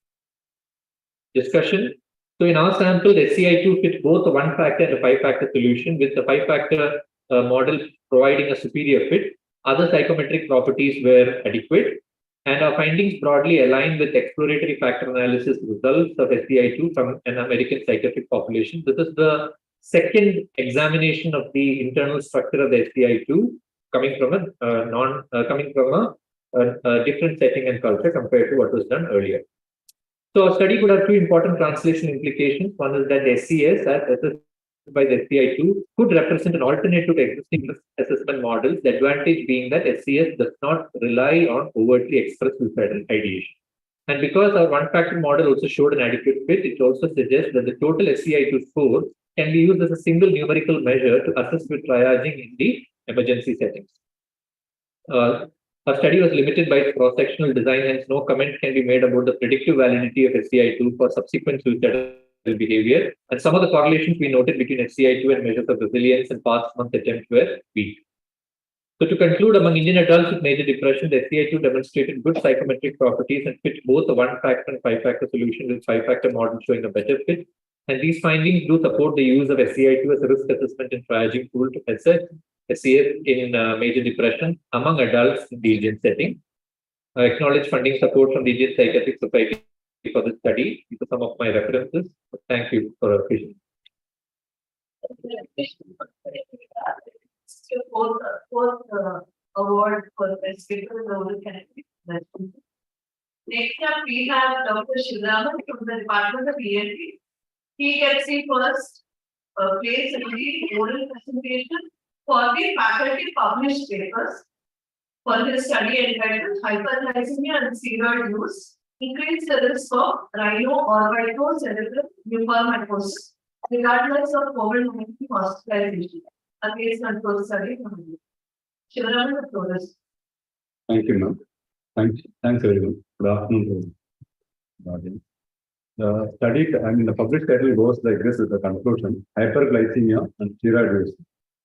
Discussion. So in our sample, the SCI2 fit both a 1-factor and a 5-factor solution, with the 5-factor model providing a superior fit. Other psychometric properties were adequate, and our findings broadly align with exploratory factor analysis results of SCI2 from an American psychiatric population. This is the second examination of the internal structure of the SCI2 coming from a different setting and culture compared to what was done earlier. So our study could have 2 important translation implications. One is that the SCS, as assessed by the SCI2, could represent an alternative to existing assessment models, the advantage being that SCS does not rely on overtly expressed suicidal ideation. And because our 1-factor model also showed an adequate fit, it also suggests that the total SCI2 score can be used as a single numerical measure to assess with triaging in the emergency settings. Our study was limited by its cross-sectional design, hence no comment can be made about the predictive validity of SCI2 for subsequent suicidal behavior. And some of the correlations we noted between SCI2 and measures of resilience and past month attempts were weak. So to conclude, among Indian adults with major depression, the SCI2 demonstrated good psychometric properties and fit both a 1-factor and 5-factor solution, with 5-factor model showing a better fit. And these findings do support the use of SCI2 as a risk assessment and triaging tool to assess SCS in major depression among adults in the Indian setting. I acknowledge funding support from the Indian Psychiatric Society for this study. These are some of my references. Thank you for your patience. award for best speaker in the oral category. Next up, we have Dr. Shivraman from the Department of ENT. He gets the first place in the oral presentation for the faculty published papers for his study entitled Hyperglycemia and Steroid Use Increase the Risk of Rhino-Orbital-Cerebral Mucormycosis regardless of COVID-19 hospitalization. A case control study from India. Shivraman, the floor is. Thank you, ma'am. Thanks everyone. Good afternoon to the audience. The study, the published title goes like this is the conclusion: hyperglycemia and steroid use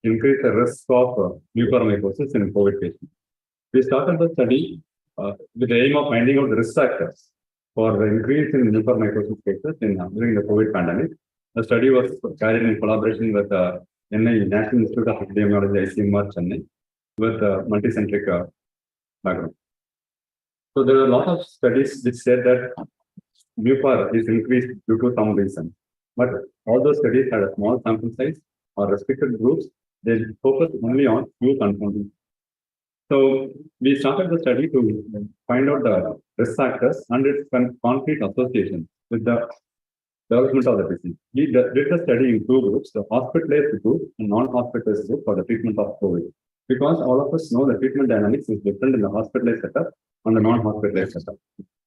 increase the risk of mucormycosis in COVID patients. We started the study with the aim of finding out the risk factors for the increase in mucormycosis cases during the COVID pandemic. The study was carried in collaboration with NI, National Institute of Epidemiology, JIPMER, Chennai, with multicentric background. So there are a lot of studies which said that mucor is increased due to some reason. But all those studies had a small sample size or restricted groups. They focus only on few confounding. So we started the study to find out the risk factors and its concrete association with the development of the disease. We did the study in two groups, the hospitalized group and non-hospitalized group for the treatment of COVID. Because all of us know the treatment dynamics is different in the hospitalized setup and the non-hospitalized setup.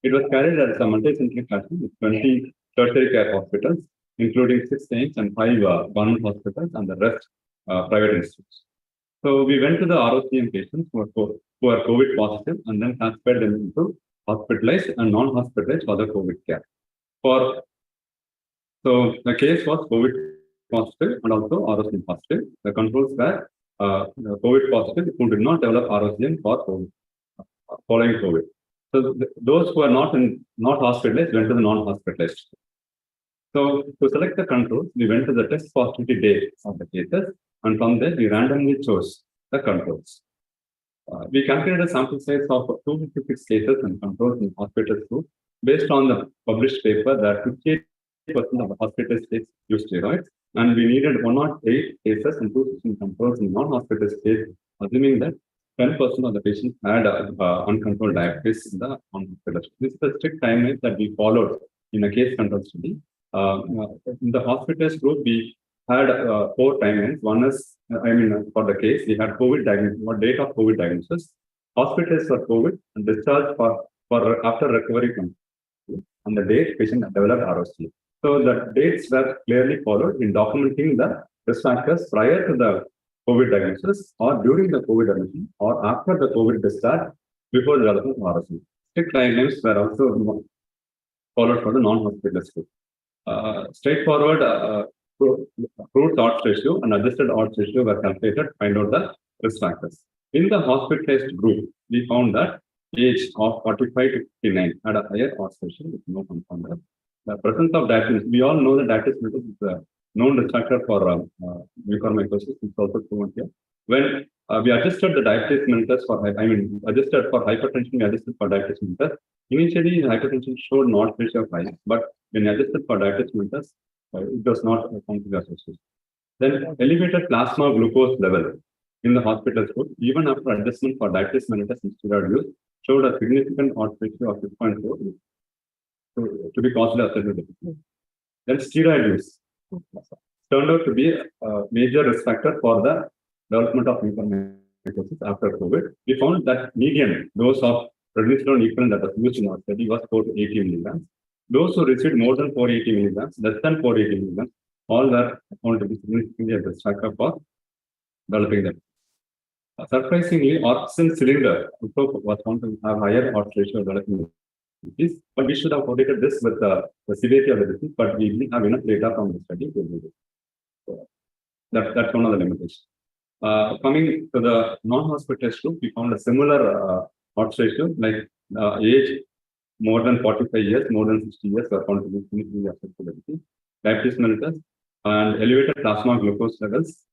It was carried as a multi-centric fashion with 20 tertiary care hospitals, including 6 chains and 5 government hospitals and the rest private institutes. So we went to the ROCM patients who are COVID positive and then transferred them into hospitalized and non-hospitalized for the COVID care. So the case was COVID positive and also ROCM positive. The controls were COVID positive who did not develop ROCM for COVID, following COVID. So those who are not hospitalized went to the non-hospitalized. So to select the controls, we went to the test positivity day of the cases, and from there we randomly chose the controls. We calculated a sample size of 256 cases and controls in hospitals group based on the published paper that 58% of the hospitals states use steroids, and we needed 108 cases and 216 controls in non-hospital states, assuming that 10% of the patients had uncontrolled diabetes in the non-hospital. This is the strict timeline that we followed in a case control study. In the hospitals group, we had 4 timelines. One is, for the case, we had COVID diagnosis, what date of COVID diagnosis, hospitals for COVID, and discharge for after recovery from COVID, and the date patient developed ROC. So the dates were clearly followed in documenting the risk factors prior to the COVID diagnosis or during the COVID admission or after the COVID discharge before the development of ROC. Strict timelines were also followed for the non-hospitals group. Straightforward approved odds ratio and adjusted odds ratio were calculated to find out the risk factors. In the hospitalized group, we found that age of 45 to 59 had a higher odds ratio with no confounder. The presence of diabetes, we all know that diabetes is a known risk factor for mucormycosis. It's also proven here. When we adjusted the diabetes mellitus for, adjusted for hypertension, we adjusted for diabetes mellitus. Initially, hypertension showed an odds ratio of high, but when adjusted for diabetes mellitus, it does not come to the association. Then elevated plasma glucose level in the hospital group, even after adjustment for diabetes mellitus and steroid use, showed a significant odds ratio of 6.4 to be causally associated. Then steroid use turned out to be a major risk factor for the development of mucormycosis after COVID. We found that median dose of prednisolone equivalent that was used in our study was 4 to 80 milligrams. Those who received more than 480 milligrams, less than 480 milligrams, all were found to be significantly a risk factor for developing them. Surprisingly, oxygen cylinder was found to have higher odds ratio of developing disease, but we should have correlated this with the severity of the disease, but we didn't have enough data from the study to do this. So that's one of the limitations. Coming to the non-hospitalized group, we found a similar odds ratio, like age more than 45 years, more than 60 years were found to be significantly affected by the disease. Diabetes mellitus and elevated plasma glucose levels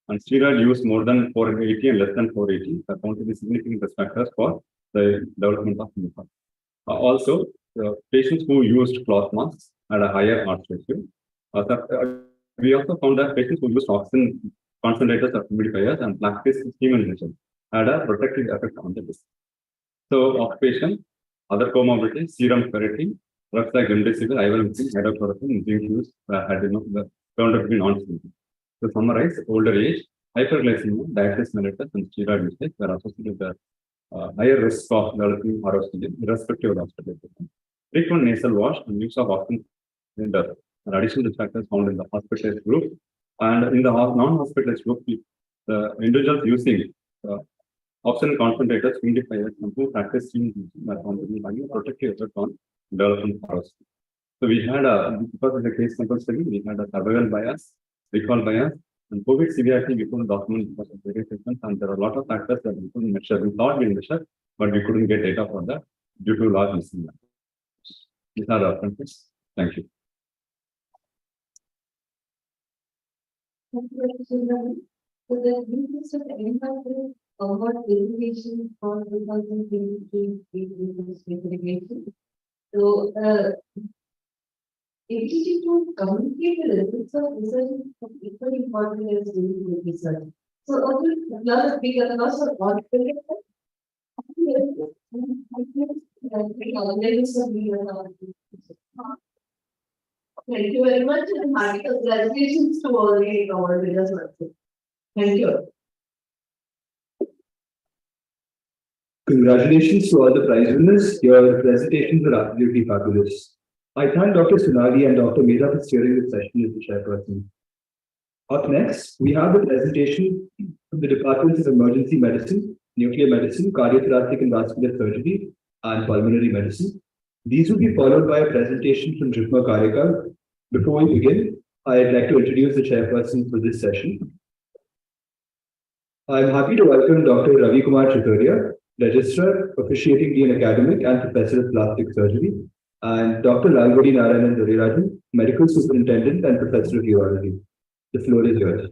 and steroid use more than 480 and less than 480 are found to be significant risk factors for the development of mucormycosis. Also, patients who used cloth masks had a higher odds ratio. We also found that patients who used oxygen concentrators or humidifiers and lactate steam inhalation had a protective effect on the disease. So occupation, other comorbidities, serum ferritin, drugs like remdesivir, ivermectin, hydrochloroquine, zinc use had turned out to be non-smoking. To summarize, older age, hyperglycemia, diabetes mellitus, and steroid usage were associated with higher risk of developing osteogenesis, irrespective of hospitalization. Frequent nasal wash and use of oxygen cylinder are additional factors found in the hospitalized group. And in the non-hospitalized group, the individuals using oxygen concentrators 25 years and who practice using are found to be having a protective effect on developing osteogenesis. So we had because of the case control study, we had a survival bias, recall bias, and COVID severity we couldn't document because of various reasons, and there are a lot of factors that we couldn't measure. We thought we measured, but we couldn't get data for that due to large missing. These are the references. Thank you. So the use of the award verification for 2023 verification. So ability to communicate the results of research is equally important as doing the research. So another big loss of audit. Thank you very much and happy congratulations to all the award winners. Thank you. Congratulations to all the prize winners. Your presentations were absolutely fabulous. I thank Dr. Sunali and Dr. Mehta for steering the session as the chairperson. Up next, we have the presentation from the Departments of Emergency Medicine, Nuclear Medicine, Cardiothoracic and Vascular Surgery, and Pulmonary Medicine. These will be followed by a presentation from JIPMER Karyakal. Before we begin, I'd like to introduce the chairperson for this session. I'm happy to welcome Dr. Ravi Kumar Chitoria, Registrar, Officiating Dean Academic and Professor of Plastic Surgery, and Dr. Lalgodi Narayanan Durirajan, Medical Superintendent and Professor of Urology. The floor is yours.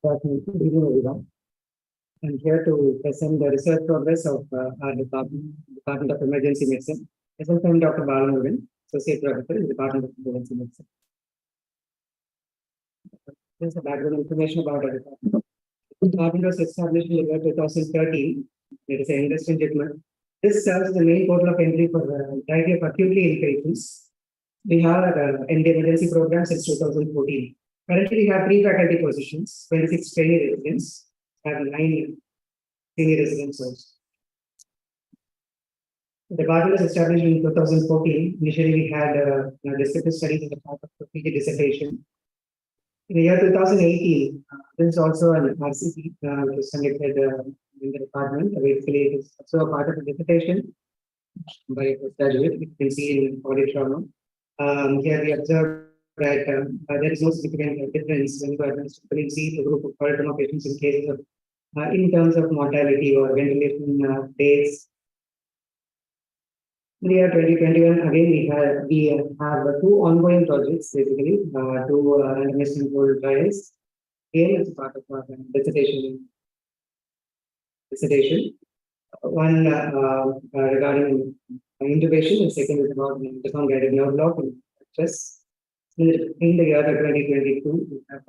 Good evening, everyone. I'm here to present the research progress of our Department of Emergency Medicine. As I'm Dr. Balamurugan, Associate Professor in the Department of Emergency Medicine. Here's the background information about our department. The department was established in the year 2013. It is an industry in JIPMER. This serves as the main portal of entry for the variety of acutely ill patients. We have an emergency program since 2014. Currently, we have 3 faculty positions, 26 trainee residents, and 9 senior residents also. The department was established in 2014. Initially, we had descriptive studies as a part of the PhD dissertation. In the year 2018, there is also an RCP which was conducted in the department. Basically, it is also a part of the dissertation by a postgraduate. You can see in Auditorium. Here we observed that there is no significant difference when you administer see the group of Auditorium patients in cases of in terms of mortality or ventilation days. In the year 2021, again we have 2 ongoing projects, basically 2 randomized controlled trials. Again, as part of our dissertation. One regarding intubation, and second is about ultrasound guided nerve block and stress. In the year 2022, we have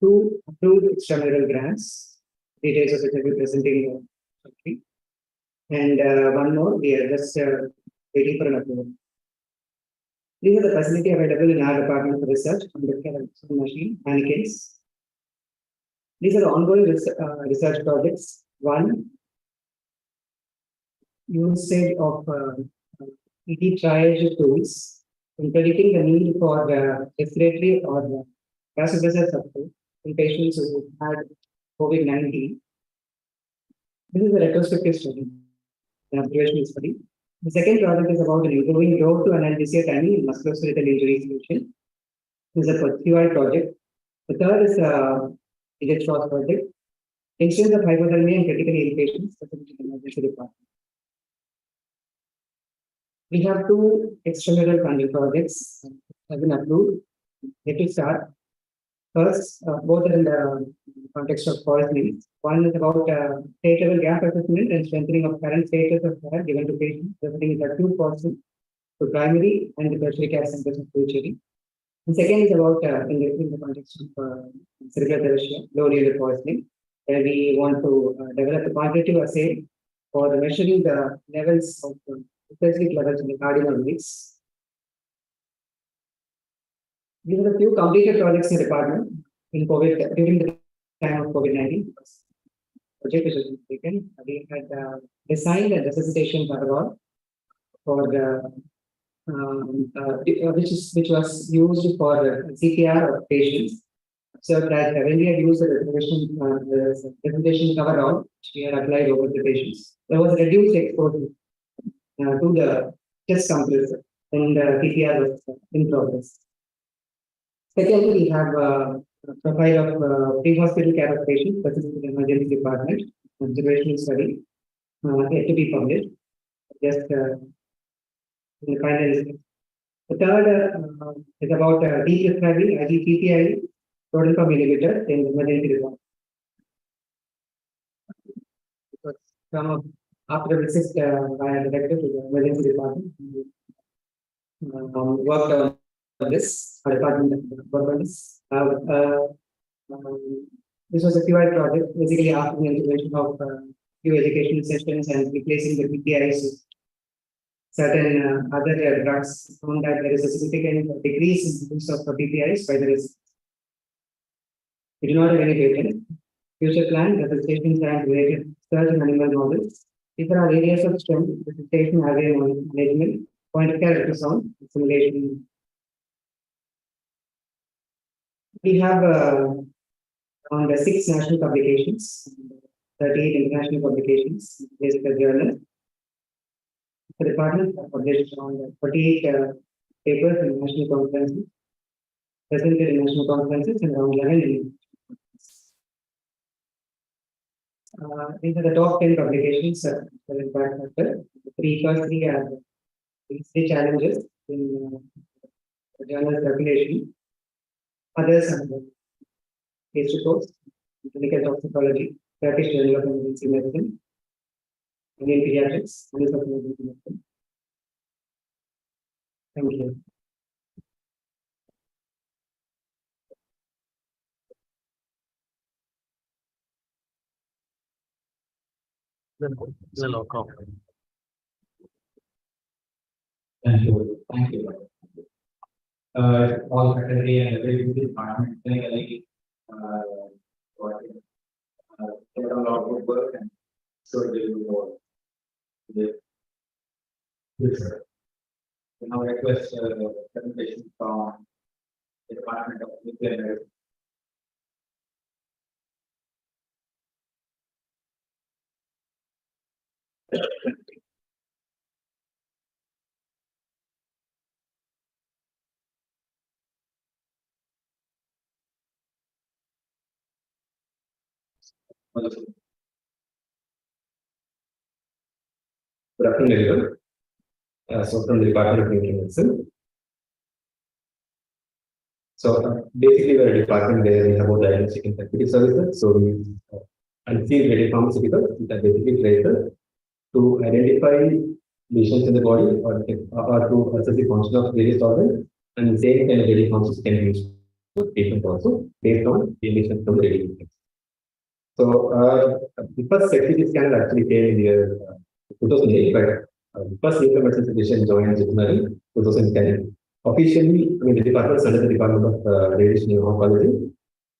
2 approved extramural grants. Details of which I will be presenting shortly. And one more, we are just waiting for an approval. These are the facility available in our department for research on the machine, mannequins. These are the ongoing research projects. One, usage of ET triage tools in predicting the need for respiratory or vasopressor support in patients who had COVID-19. This is a retrospective study, an observational study. The second project is about an improving road to analgesia timing in musculoskeletal injury solution. This is a QI project. The third is a short project. Incidence of hypothermia in critically ill patients, specifically in emergency department. We have two extramural funding projects have been approved. Let me start. First, both are in the context of forest needs. One is about state level gap assessment and strengthening of current status of care given to patients, resulting in acute poison to primary and the tertiary care centers of Puducherry. The second is about in the context of cerebral dementia, low level poisoning, where we want to develop a quantitative assay for measuring the levels of specific levels in the cardinal weeks. These are the few completed projects in the department in COVID during the time of COVID-19. Project which has been taken. We had designed a resuscitation protocol for the which was used for CPR of patients. So that when we had used the resuscitation coverall, which we had applied over the patients, there was a reduced exposure to the chest compressor when the CPR was in progress. Secondly, we have a profile of pre-hospital care of patients, specifically the emergency department, observational study, yet to be published. Just in the final. The third is about deprescribing IGPPI total per millimeter in emergency department. From after the visit by a director to the emergency department, worked on this, our department worked on this. This was a QI project, basically after the integration of few educational sessions and replacing the PPIs with certain other drugs, found that there is a significant decrease in the use of PPIs by the residents. We do not have any patent. Future plan, resuscitation plan related research and animal models. These are our areas of strength: resuscitation, area management, point of care ultrasound, simulation. We have around 6 national publications, 38 international publications, based on journal. The department published around 48 papers in national conferences, presented in national conferences, and around 11 in these are the top 10 publications for impact factor. The first three are three challenges in journal circulation. Others are case reports, clinical toxicology, Turkish Journal of Emergency Medicine, Indian Pediatrics, and of Emergency Medicine. Thank you. Thank you. Thank you. All faculty and every department clinically did a lot of good work and so they will more. Yes, sir. We now request presentation from the Department of Nuclear Medicine. Good afternoon, everyone. So from the Department of Nuclear Medicine. So basically, we're a department where we have both diagnostic and therapeutic services. So we unseen radiopharmaceuticals that basically traces to identify lesions in the body or to assess the function of various organs, and the same kind of radiopharmaceuticals can be used for patients also based on the emissions from the radiation. So the first CT scanner actually came in the year 2008, but the first nuclear medicine physician joined JIPMER in 2010. Officially, I mean, the department is under the Department of Radiation Oncology,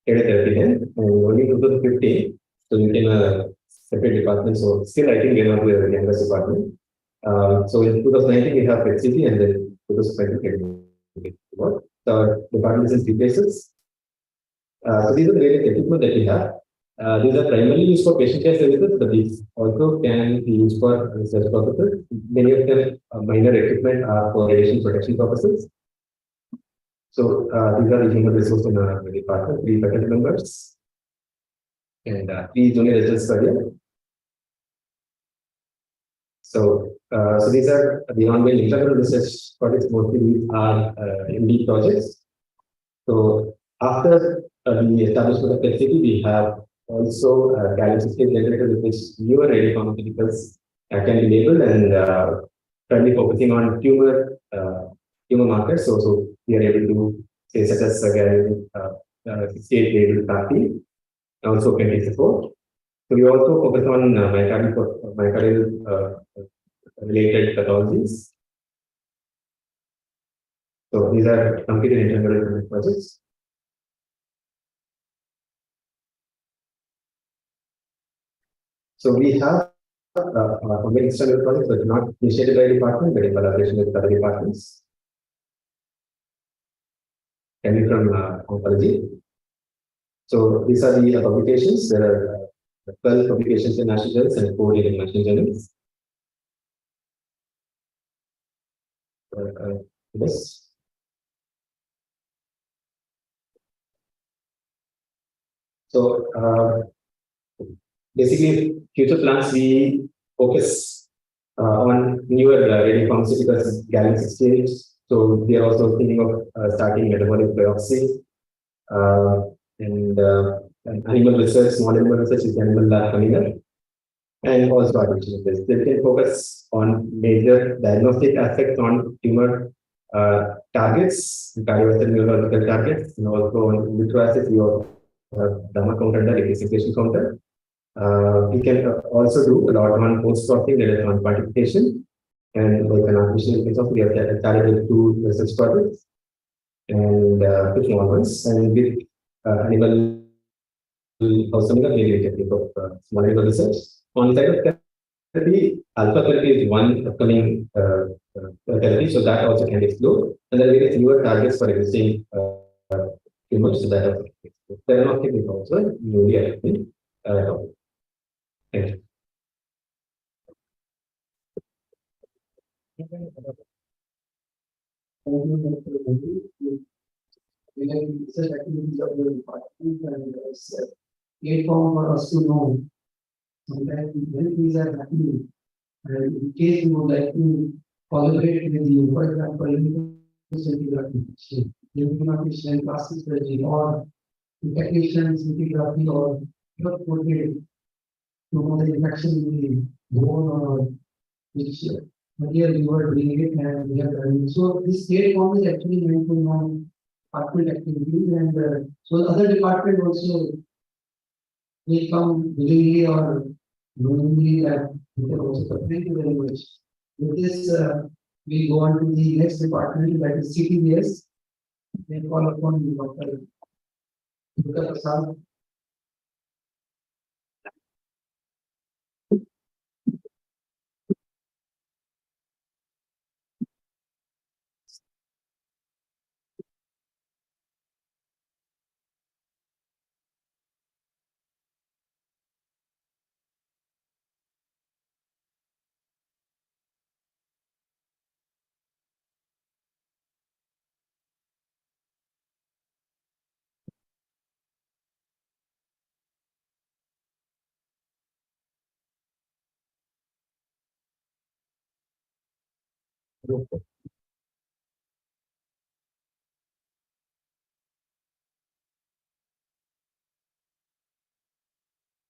radiotherapy then, and only in 2015, so we became a separate department. So still, I think we're not the youngest department. So in 2019, we have PET-CT, and then 2020, the department is in 3 places. So these are the various equipment that we have. These are primarily used for patient care services, but these also can be used for research purposes. Many of them minor equipment are for radiation protection purposes. So these are the human resources in our department, 3 faculty members and 3 junior researchers per year. So these are the ongoing internal research projects. Mostly these are MD projects. So after the establishment of the city, we have also gallium system generator with which newer radiopharmaceuticals can be labeled and currently focusing on tumor markers. So we are able to say such as gallium 68 labeled CAR-T, also can support. So we also focus on myocardial related pathologies. So these are completed internal projects. So we have a very external project, but not initiated by department, but in collaboration with other departments. Coming from oncology. So these are the publications. There are 12 publications in national journals and 4 in international journals. Yes. So basically, future plans we focus on newer radiopharmaceuticals, gallium 68. So we are also thinking of starting metabolic biopsy and animal research, small animal research is animal lab coming up, and also artificial intelligence. They can focus on major diagnostic aspects on tumor targets, cardiovascular neurological targets, and also on vitro assays. We also have gamma counter and electrification counter. We can also do a lot on post-processing, that is on quantification, and like an artificial intelligence. We have started with 2 research projects and 2 small ones, and with animal also maybe technique of small animal research. On the side of therapy, alpha therapy is one upcoming therapy, so that also can explore. And there are various newer targets for existing tumors, so that also can explore. Diagnostic is also newly happening. Thank you. Research activities of the department and platform for us to know sometimes when things are happening and in case you would like to collaborate with you, for example, information classes strategy or technicians, photography or portrait to know the infection in the bone or which material you are doing it and we are learning. So this platform is actually meant to know department activities and so other department also will come willingly or knowingly that we can also. Thank you very much. With this, we go on to the next department, that is CTBS. Then call upon Dr. Prasad.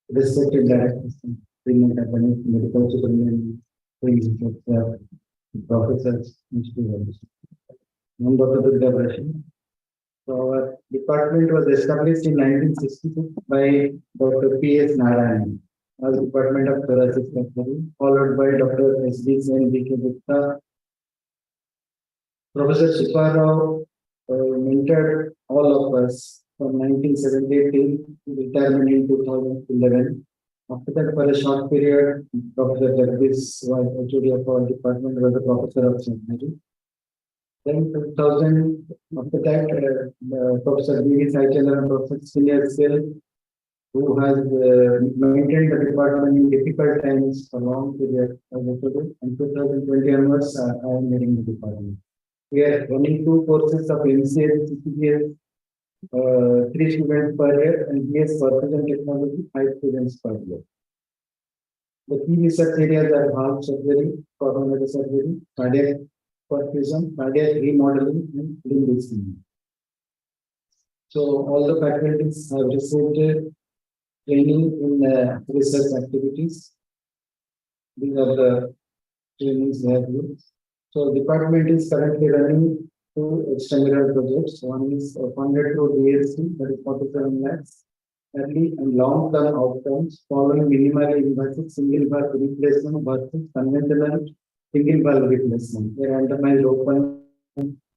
Respected directors, medical superintendent, professors, and students. I'm Dr. Puducherry. So our department was established in 1966 by Dr. P.S. Narayan as Department of Thoracic Surgery, followed by Dr. S.B. Sen, B.K. Gupta. Professor Shifarao mentored all of us from 1978 till retirement in 2011. After that, for a short period, Professor Jagdish was HOD of our department, was a professor of surgery. Then 2000, after that, Professor B.V. Saichalan and Professor Senior Sil, who has maintained the department in difficult times for long period. And 2020 onwards, I am leading the department. We are running 2 courses of MCS, CPS, 3 students per year, and BS Perfusion Technology, 5 students per year. The key research areas are heart surgery, coronary surgery, cardiac perfusion, cardiac remodeling, and limb disease. So all the faculties have received training in research activities. These are the trainings they have used. So department is currently running 2 extramural projects. One is funded through DSC, that is 47 lakhs. Early and long-term outcomes following minimally invasive single valve replacement versus conventional single valve replacement. They randomized open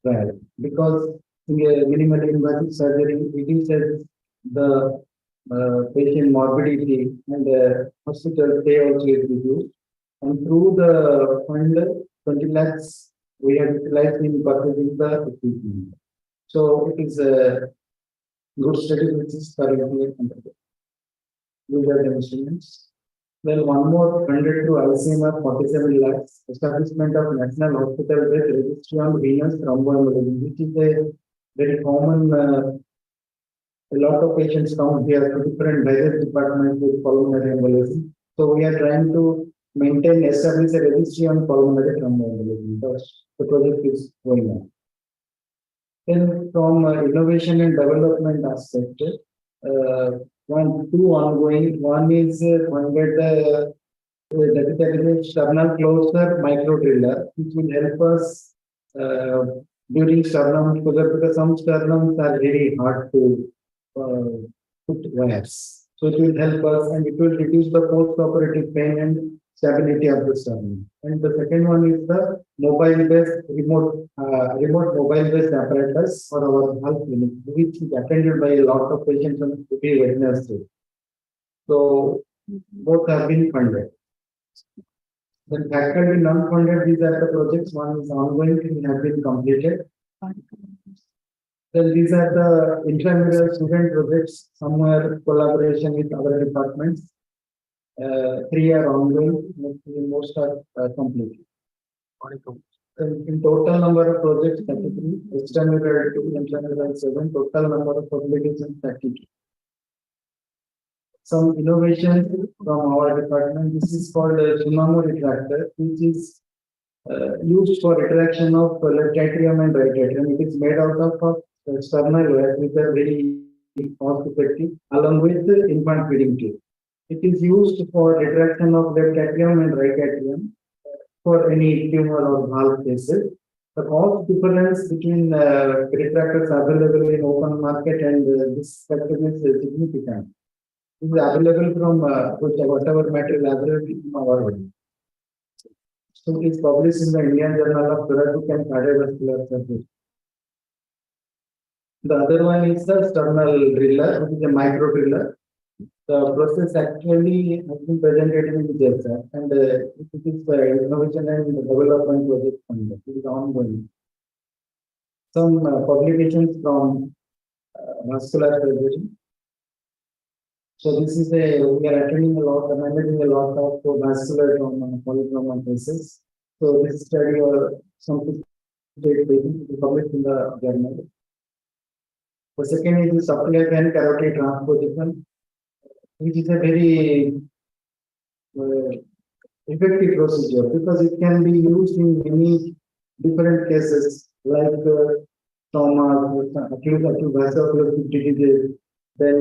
trial. Because in a minimally invasive surgery, reduces the patient morbidity and hospital stay also is reduced. And through the fund, 20 lakhs we have utilized in purchasing the equipment. So it is a good study which is currently underway. These are the instruments. Then one more funded through ICMR 47 lakhs, establishment of National Hospital with registry on venous thromboembolism, which is a very common. A lot of patients come here to different various departments with pulmonary embolism. So we are trying to establish a registry on pulmonary thromboembolism. The project is going on. Then from innovation and development aspect, 2 ongoing. One is funded the sternal closer micro driller, which will help us during sternum closure, because some sternums are very hard to put wires. So it will help us and it will reduce the post-operative pain and stability of the sternum. And the second one is the mobile-based remote mobile-based apparatus for our health clinic, which is attended by a lot of patients on Wednesday. So both have been funded. Then faculty non-funded, these are the projects. One is ongoing, it have been completed. Then these are the intramural student projects, somewhere collaboration with other departments. 3 are ongoing, most are completed. In total number of projects 33, extramural 2, intramural 7, total number of publications 32. Some innovations from our department. This is called a tsunami retractor, which is used for retraction of left atrium and right atrium. It is made out of external wire, which are very cost effective, along with the infant feeding tube. It is used for retraction of left atrium and right atrium for any tumor or valve cases. The cost difference between retractors available in open market and this factor is significant. It is available from whatever material available in our body. So it is published in the Indian Journal of Thoracic and Cardiovascular Surgery. The other one is the sternal driller, which is a micro driller. The process actually has been presented in the JSR, and it is innovation and development project funded. It is ongoing. Some publications from vascular surgery. So this is we are attending a lot, managing a lot of vascular trauma, polytrauma cases. So this study or some patients is published in the journal. The second is the supply and carotid transposition, which is a very effective procedure because it can be used in many different cases like trauma, acute vaso-occlusive diseases, then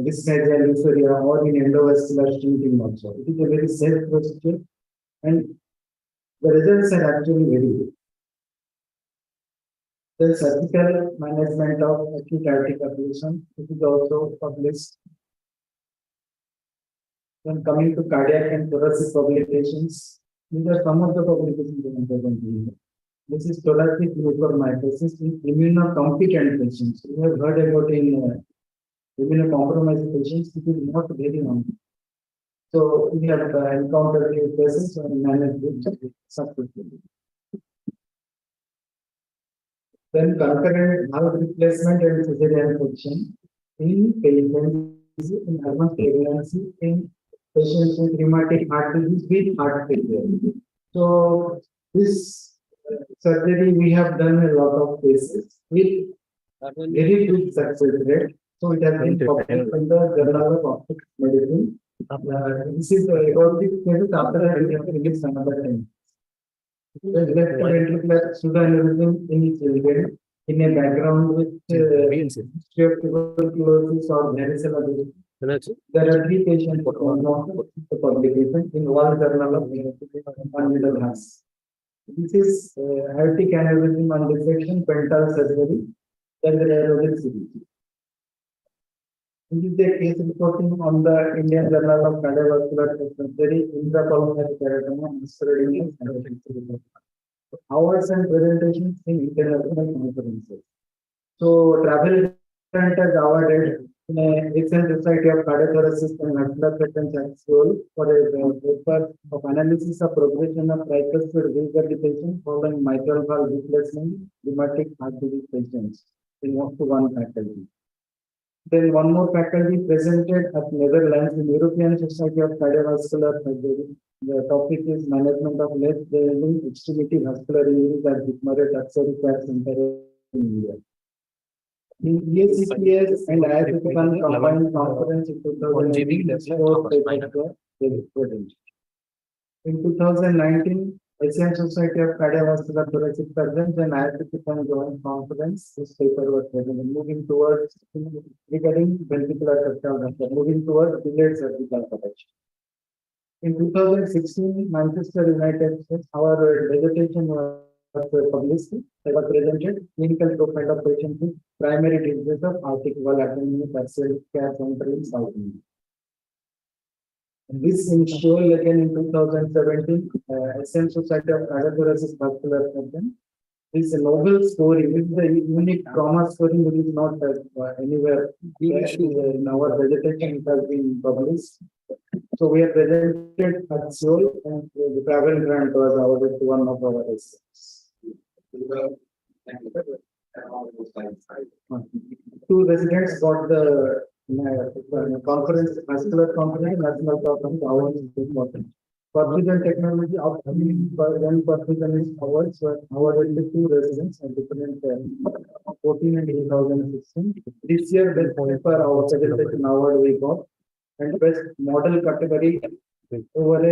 dysphagia, dysphoria, or in endovascular stenting also. It is a very safe procedure and the results are actually very good. The surgical management of acute aortic ablation, it is also published. When coming to cardiac and thoracic publications, these are some of the publications I am presenting. This is thoracic mucormycosis in immunocompetent patients. We have heard about in immunocompromised patients, it is not very common. So we have encountered few cases and managed it successfully. Then concurrent valve replacement and cesarean section in patients in advanced pregnancy in patients with rheumatic heart disease with heart failure. So this surgery we have done a lot of cases with very good success rate. So it has been published in the Journal of Obstetrics Medicine. This is about 6 cases after I released another time. The left ventricular pseudoaneurysm in children in a background with history of tuberculosis or varicella. There are 3 patients for the publication in one journal of middle class. This is aortic aneurysm and dissection, pental surgery, then the aerobic series. This is the case reporting on the Indian Journal of Cardiovascular Surgery, intrapulmonary keratoma, spreading hours and presentations in international conferences. So, travel grant has awarded in a recent Society of Cardiothoracic and Vascular Surgeons Axial for a paper of analysis of progression of tricuspid regurgitation following mitral valve replacement rheumatic heart disease patients in up to one faculty. Then one more faculty presented at Netherlands in European Society of Cardiovascular Surgery. The topic is management of left bearing extremity vascular injuries at JIPMER Luxury Care Center in India. In EACPS and IIPCAN combined conference in 2018, in 2019, Asian Society of Cardiovascular Thoracic Surgeons and IIPCAN joint conference, this paper was presented, moving towards regarding ventricular septal, moving towards delayed surgical correction. In 2016, Manchester, United States, our vegetation was published. They were presented clinical profile of patients with primary diseases of aortic valve attenuation partial care center in South India. This in Seoul again in 2017, Asian Society of Cardiothoracic Vascular Surgeon. This novel scoring is the unique trauma scoring which is not anywhere in our vegetation. It has been published. So we are presented at Seoul and the travel grant was awarded to one of our residents. Two residents got the conference, vascular conference, national conference awards is important. Precision technology upcoming one precision awards were awarded to 2 residents at different 14 and 2016. This year, the paper our presentation award we got and best model category over a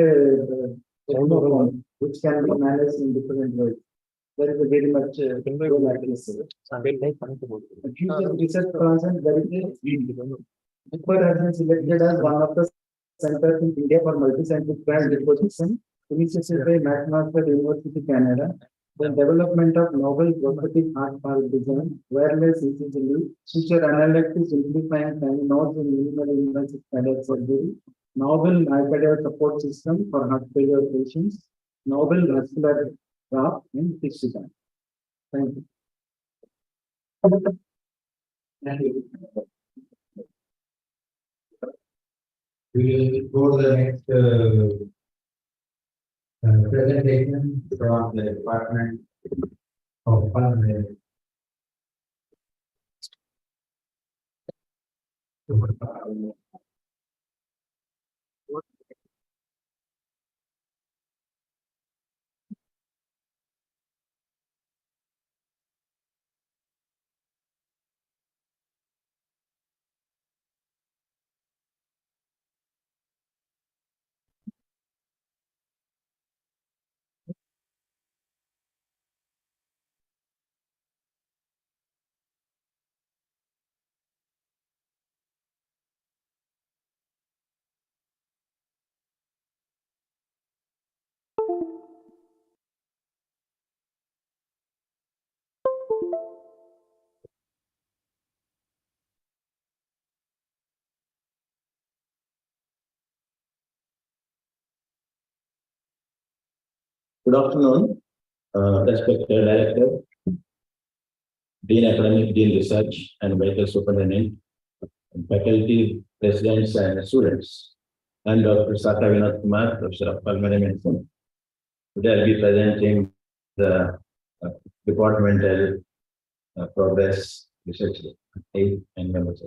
which can be managed in different ways. There is a very much future research concept there is a paper has been selected as one of the centers in India for multi-scientific brand deposition, initiated by McMaster University, Canada. The development of novel prosthetic heart valve design, wireless ECG, future analytics simplifying time nodes in minimal invasive cardiac surgery, novel myocardial support system for heart failure patients, novel vascular graft and tissue bank. Thank you. Thank you. We will go to the next presentation from the Department of Pulmonary. Good afternoon, respected Director, Dean Academic, Dean Research, and Medical Superintendent, and faculty, residents, and students. I'm Dr. Sata Vinod Kumar, Professor of Pulmonary Medicine. Today I'll be presenting the departmental progress research aid and members.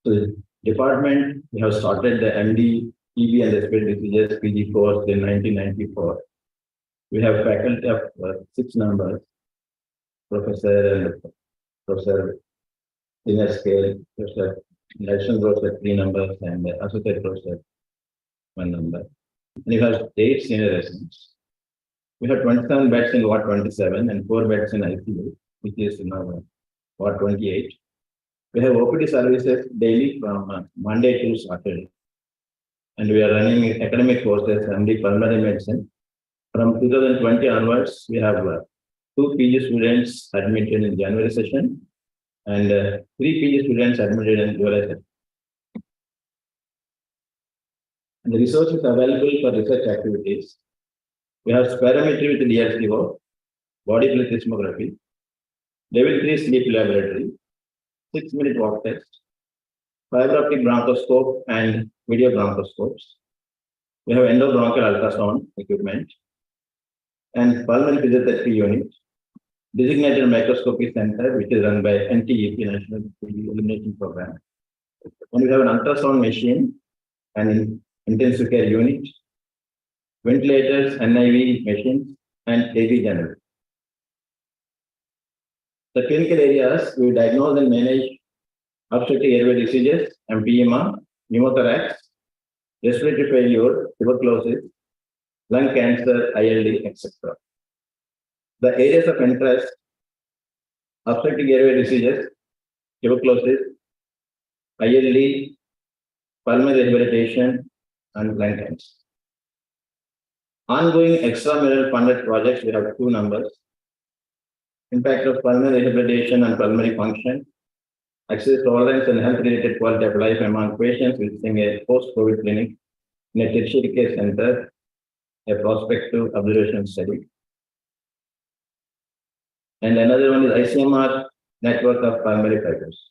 So the department, we have started the MD, EB and respiratory diseases PG course in 1994. We have faculty of 6 members, professor and professor senior scale, professor national professor 3 numbers and associate professor 1 number. And we have 8 senior residents. We have 27 beds in Ward 27 and 4 beds in ICU, which is now Ward 28. We have OPD services daily from Monday to Saturday. And we are running academic courses, MD pulmonary medicine. From 2020 onwards, we have 2 PG students admitted in January session and 3 PG students admitted in July session. And the resources available for research activities. We have spirometry with DRCO, body plethysmography, level 3 sleep laboratory, 6-minute walk test, fiber optic bronchoscope and video bronchoscopes. We have endobronchial ultrasound equipment and pulmonary physiotherapy unit, designated microscopy center, which is run by NTEP, National Elimination Program. And we have an ultrasound machine and intensive care unit, ventilators, NIV machines, and AV generator. The clinical areas, we diagnose and manage obstructive airway diseases, emphysema, pneumothorax, respiratory failure, tuberculosis, lung cancer, ILD, etc. The areas of interest, obstructive airway diseases, tuberculosis, ILD, pulmonary rehabilitation, and lung cancer. Ongoing extramural funded projects, we have 2 numbers. Impact of pulmonary rehabilitation and pulmonary function, access tolerance and health-related quality of life among patients visiting a post-COVID clinic in a tertiary care center, a prospective observation study. And another one is ICMR network of primary fibers.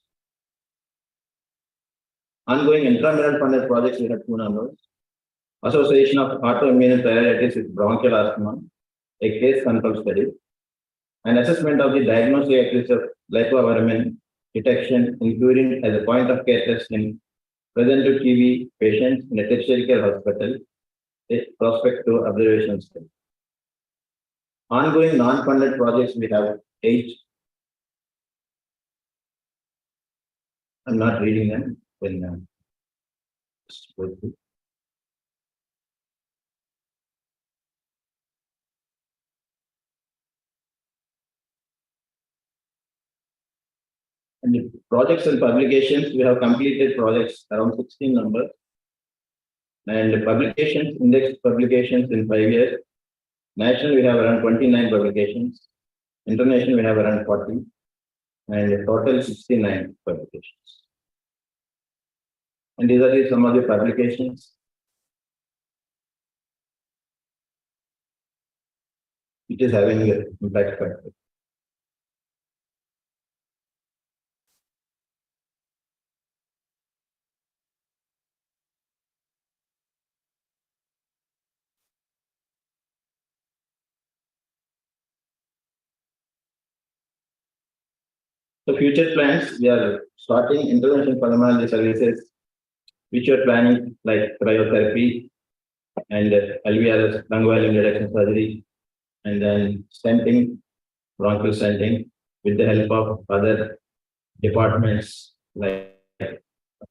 Ongoing intramural funded projects, we have 2 numbers. Association of autoimmune thyroiditis with bronchial asthma, a case control study, and assessment of the diagnostic accuracy of glycoviramine detection, including as a point of care test in presentive TB patients in a tertiary care hospital, a prospective observation study. Ongoing non-funded projects, we have 8. I'm not reading them. When and the projects and publications, we have completed projects around 16 numbers. And publications, index publications in 5 years. National, we have around 29 publications. International, we have around 40. And a total 69 publications. And these are some of the publications. It is having an impact factor. So future plans, we are starting interventional pulmonology services, which are planning like cryotherapy and LVRS, lung volume reduction surgery, and then stenting, bronchial stenting, with the help of other departments like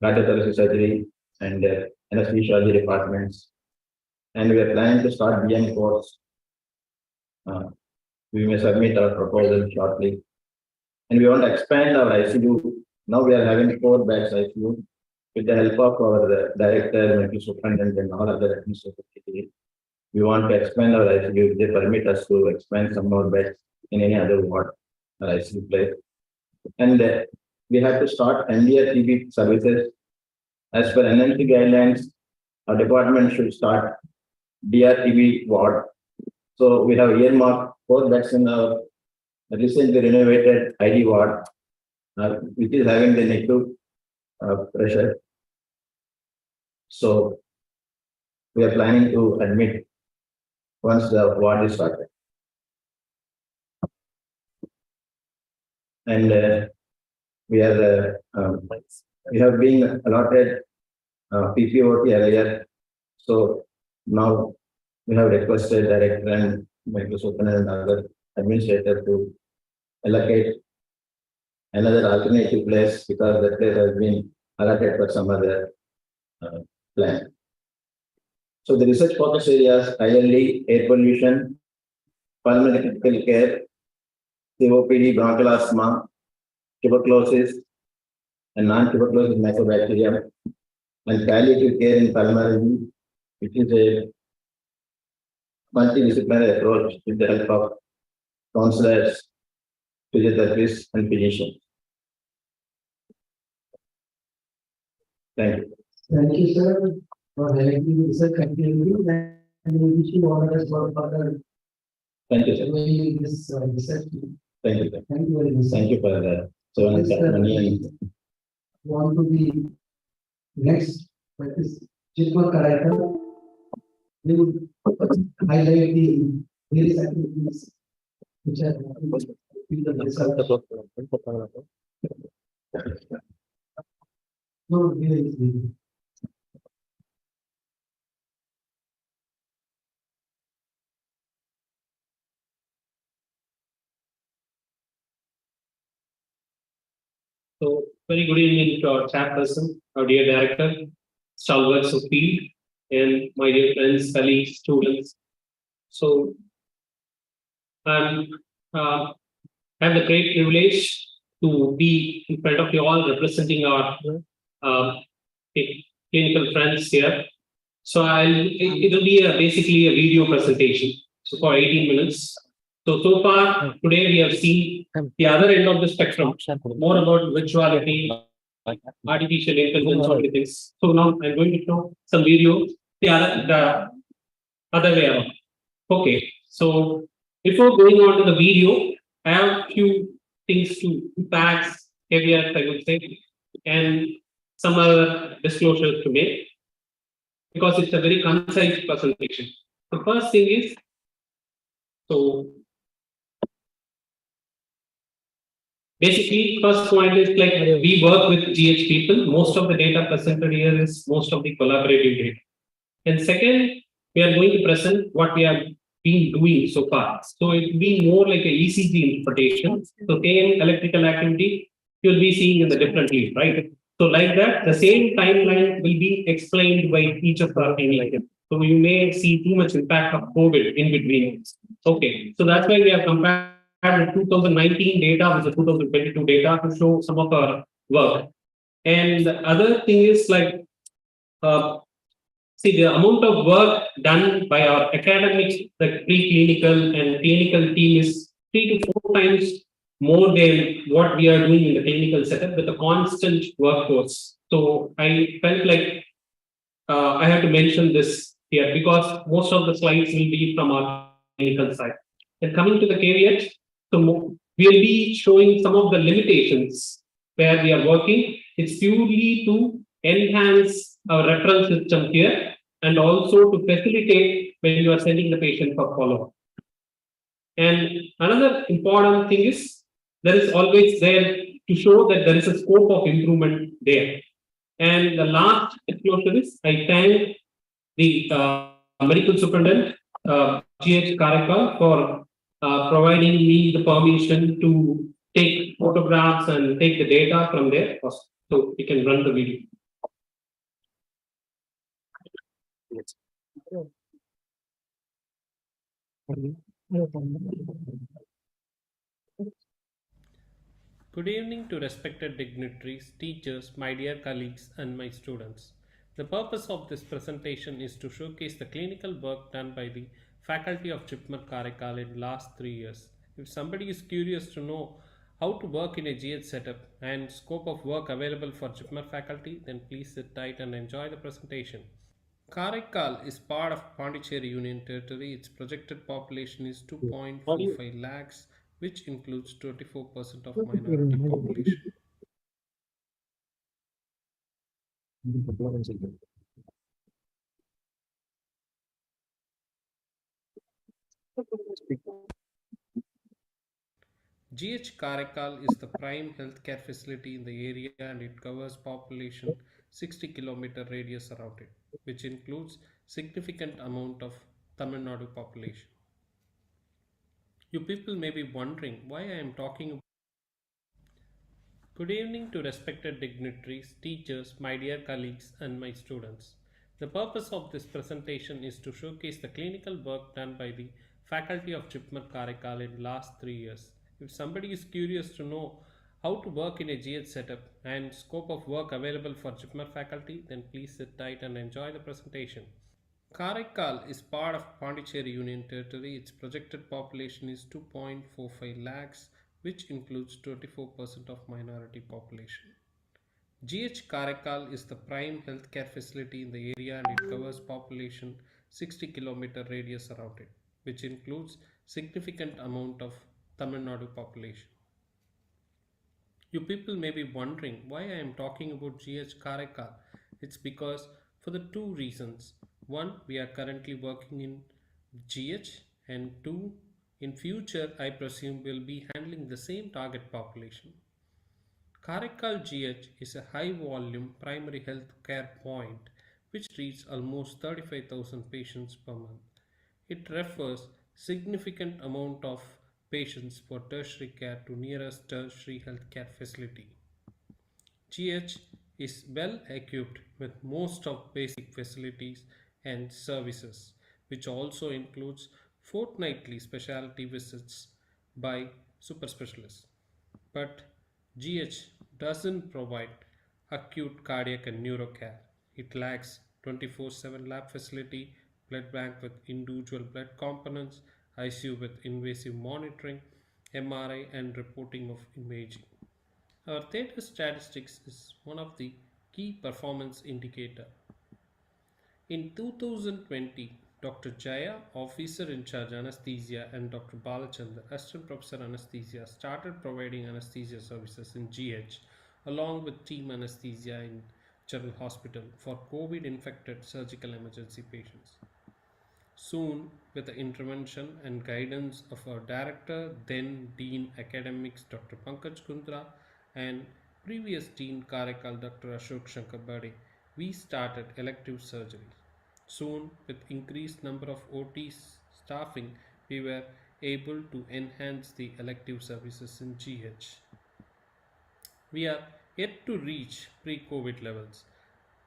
cardiothoracic surgery and anesthesiology departments. And we are planning to start BM course. We may submit our proposal shortly. And we want to expand our ICU. Now we are having 4 beds ICU with the help of our director, medical superintendent, and all other administrative people. We want to expand our ICU. They permit us to expand some more beds in any other ward or ICU place. And we have to start NDR TB services. As per NMC guidelines, our department should start DRTB ward. So we have earmarked 4 beds in our recently renovated ID ward, which is having the negative pressure. So we are planning to admit once the ward is started. And we are we have been allotted PPOT earlier. So now we have requested director and Microsoft and other administrator to allocate another alternative place because that place has been allotted for some other plan. So the research focus areas ILD, air pollution, pulmonary critical care, COPD, bronchial asthma, tuberculosis, and non-tuberculosis mycobacterium, and palliative care in pulmonology, which is a multidisciplinary approach with the help of counselors, physiotherapists, and physicians. Thank you. Thank you, sir, for highlighting the research activity and we wish you all the best for further. Thank you, sir. doing this research. Thank you, sir. Thank you very much. Thank you for that. So, Yes, sir. money Want to be next, that is JIPMER character. We would highlight the various activities which are in the research. No, really. So, very good evening to our chairperson, our dear director, stalwarts of field, and my dear friends, colleagues, students. So, I have the great privilege to be in front of you all representing our clinical friends here. So, it'll be basically a video presentation. So, for 18 minutes. So far today we have seen the other end of the spectrum, more about virtuality, artificial intelligence, all these things. So now I'm going to show some video, the other way around. Okay, so before going on to the video, I have a few things to facts, caveats, I would say, and some other disclosures to make, because it's a very concise presentation. The first thing is, so basically, first point is like we work with GH people. Most of the data presented here is most of the collaborative data. And second, we are going to present what we have been doing so far. So it will be more like a ECG interpretation. So same electrical activity you'll be seeing in the different leads, right? So like that, the same timeline will be explained by each of our clinics. So you may see too much impact of COVID in between. Okay, so that's why we have compared the 2019 data with the 2022 data to show some of our work. And the other thing is like, see the amount of work done by our academic, the preclinical and clinical team is 3 to 4 times more than what we are doing in the clinical setup with a constant workforce. So I felt like I have to mention this here because most of the slides will be from our clinical side. And coming to the caveat, so we'll be showing some of the limitations where we are working. It's purely to enhance our reference system here and also to facilitate when you are sending the patient for follow-up. And another important thing is there is always there to show that there is a scope of improvement there. And the last disclosure is I thank the medical superintendent, GH Karika, for providing me the permission to take photographs and take the data from there. So we can run the video. Good evening to respected dignitaries, teachers, my dear colleagues, and my students. The purpose of this presentation is to showcase the clinical work done by the faculty of JIPMER Karaikal in the last 3 years. If somebody is curious to know how to work in a GH setup and scope of work available for JIPMER faculty, then please sit tight and enjoy the presentation. Karaikal is part of Puducherry Union Territory. Its projected population is 2.45 lakhs, which includes 24% of minority population. GH Karaikal is the prime healthcare facility in the area and it covers population 60-kilometer radius around it, which includes significant amount of Tamil Nadu population. You people may be wondering why I am talking. Good evening to respected dignitaries, teachers, my dear colleagues and my students. The purpose of this presentation is to showcase the clinical work done by the faculty of JIPMER Karaikal in last 3 years. If somebody is curious to know how to work in a GH setup and scope of work available for JIPMER faculty, then please sit tight and enjoy the presentation. Karaikal is part of Puducherry Union Territory. Its projected population is 2.45 lakhs, which includes 24% of minority population. GH Karaikal is the prime healthcare facility in the area and it covers population 60-kilometer radius around it, which includes significant amount of Tamil Nadu population. You people may be wondering why I am talking about GH Karaikal. It's because for the two reasons. One, we are currently working in GH, and two, in future I presume we'll be handling the same target population. Karaikal GH is a high volume primary health care point which treats almost 35,000 patients per month. It refers significant amount of patients for tertiary care to nearest tertiary healthcare facility. GH is well equipped with most of basic facilities and services, which also includes fortnightly specialty visits by super specialists. But GH doesn't provide acute cardiac and neuro care. It lacks 24/7 lab facility, blood bank with individual blood components, ICU with invasive monitoring, MRI and reporting of imaging. Our theatre statistics is one of the key performance indicator. In 2020, Dr. Jaya, officer in charge anesthesia, and Dr. Balachandra, assistant professor anesthesia, started providing anesthesia services in GH along with team anesthesia in General Hospital for COVID infected surgical emergency patients. Soon, with the intervention and guidance of our director, then Dean Academics Dr. Pankaj Kundra, and previous Dean Karaikal Dr. Ashok Shankar Bade, we started elective surgery. Soon, with increased number of OTs staffing, we were able to enhance the elective services in GH. We are yet to reach pre-COVID levels,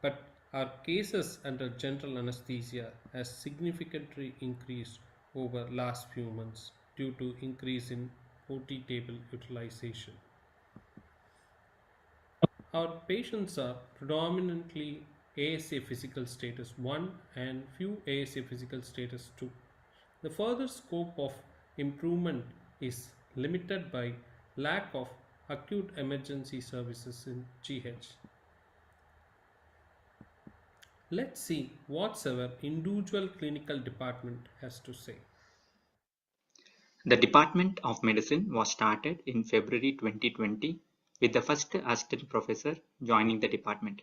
but our cases under general anesthesia has significantly increased over last few months due to increase in OT table utilization. Our patients are predominantly ASA physical status 1 and few ASA physical status 2. The further scope of improvement is limited by lack of acute emergency services in GH. Let's see what our individual clinical department has to say. The Department of Medicine was started in February 2020 with the first assistant professor joining the department.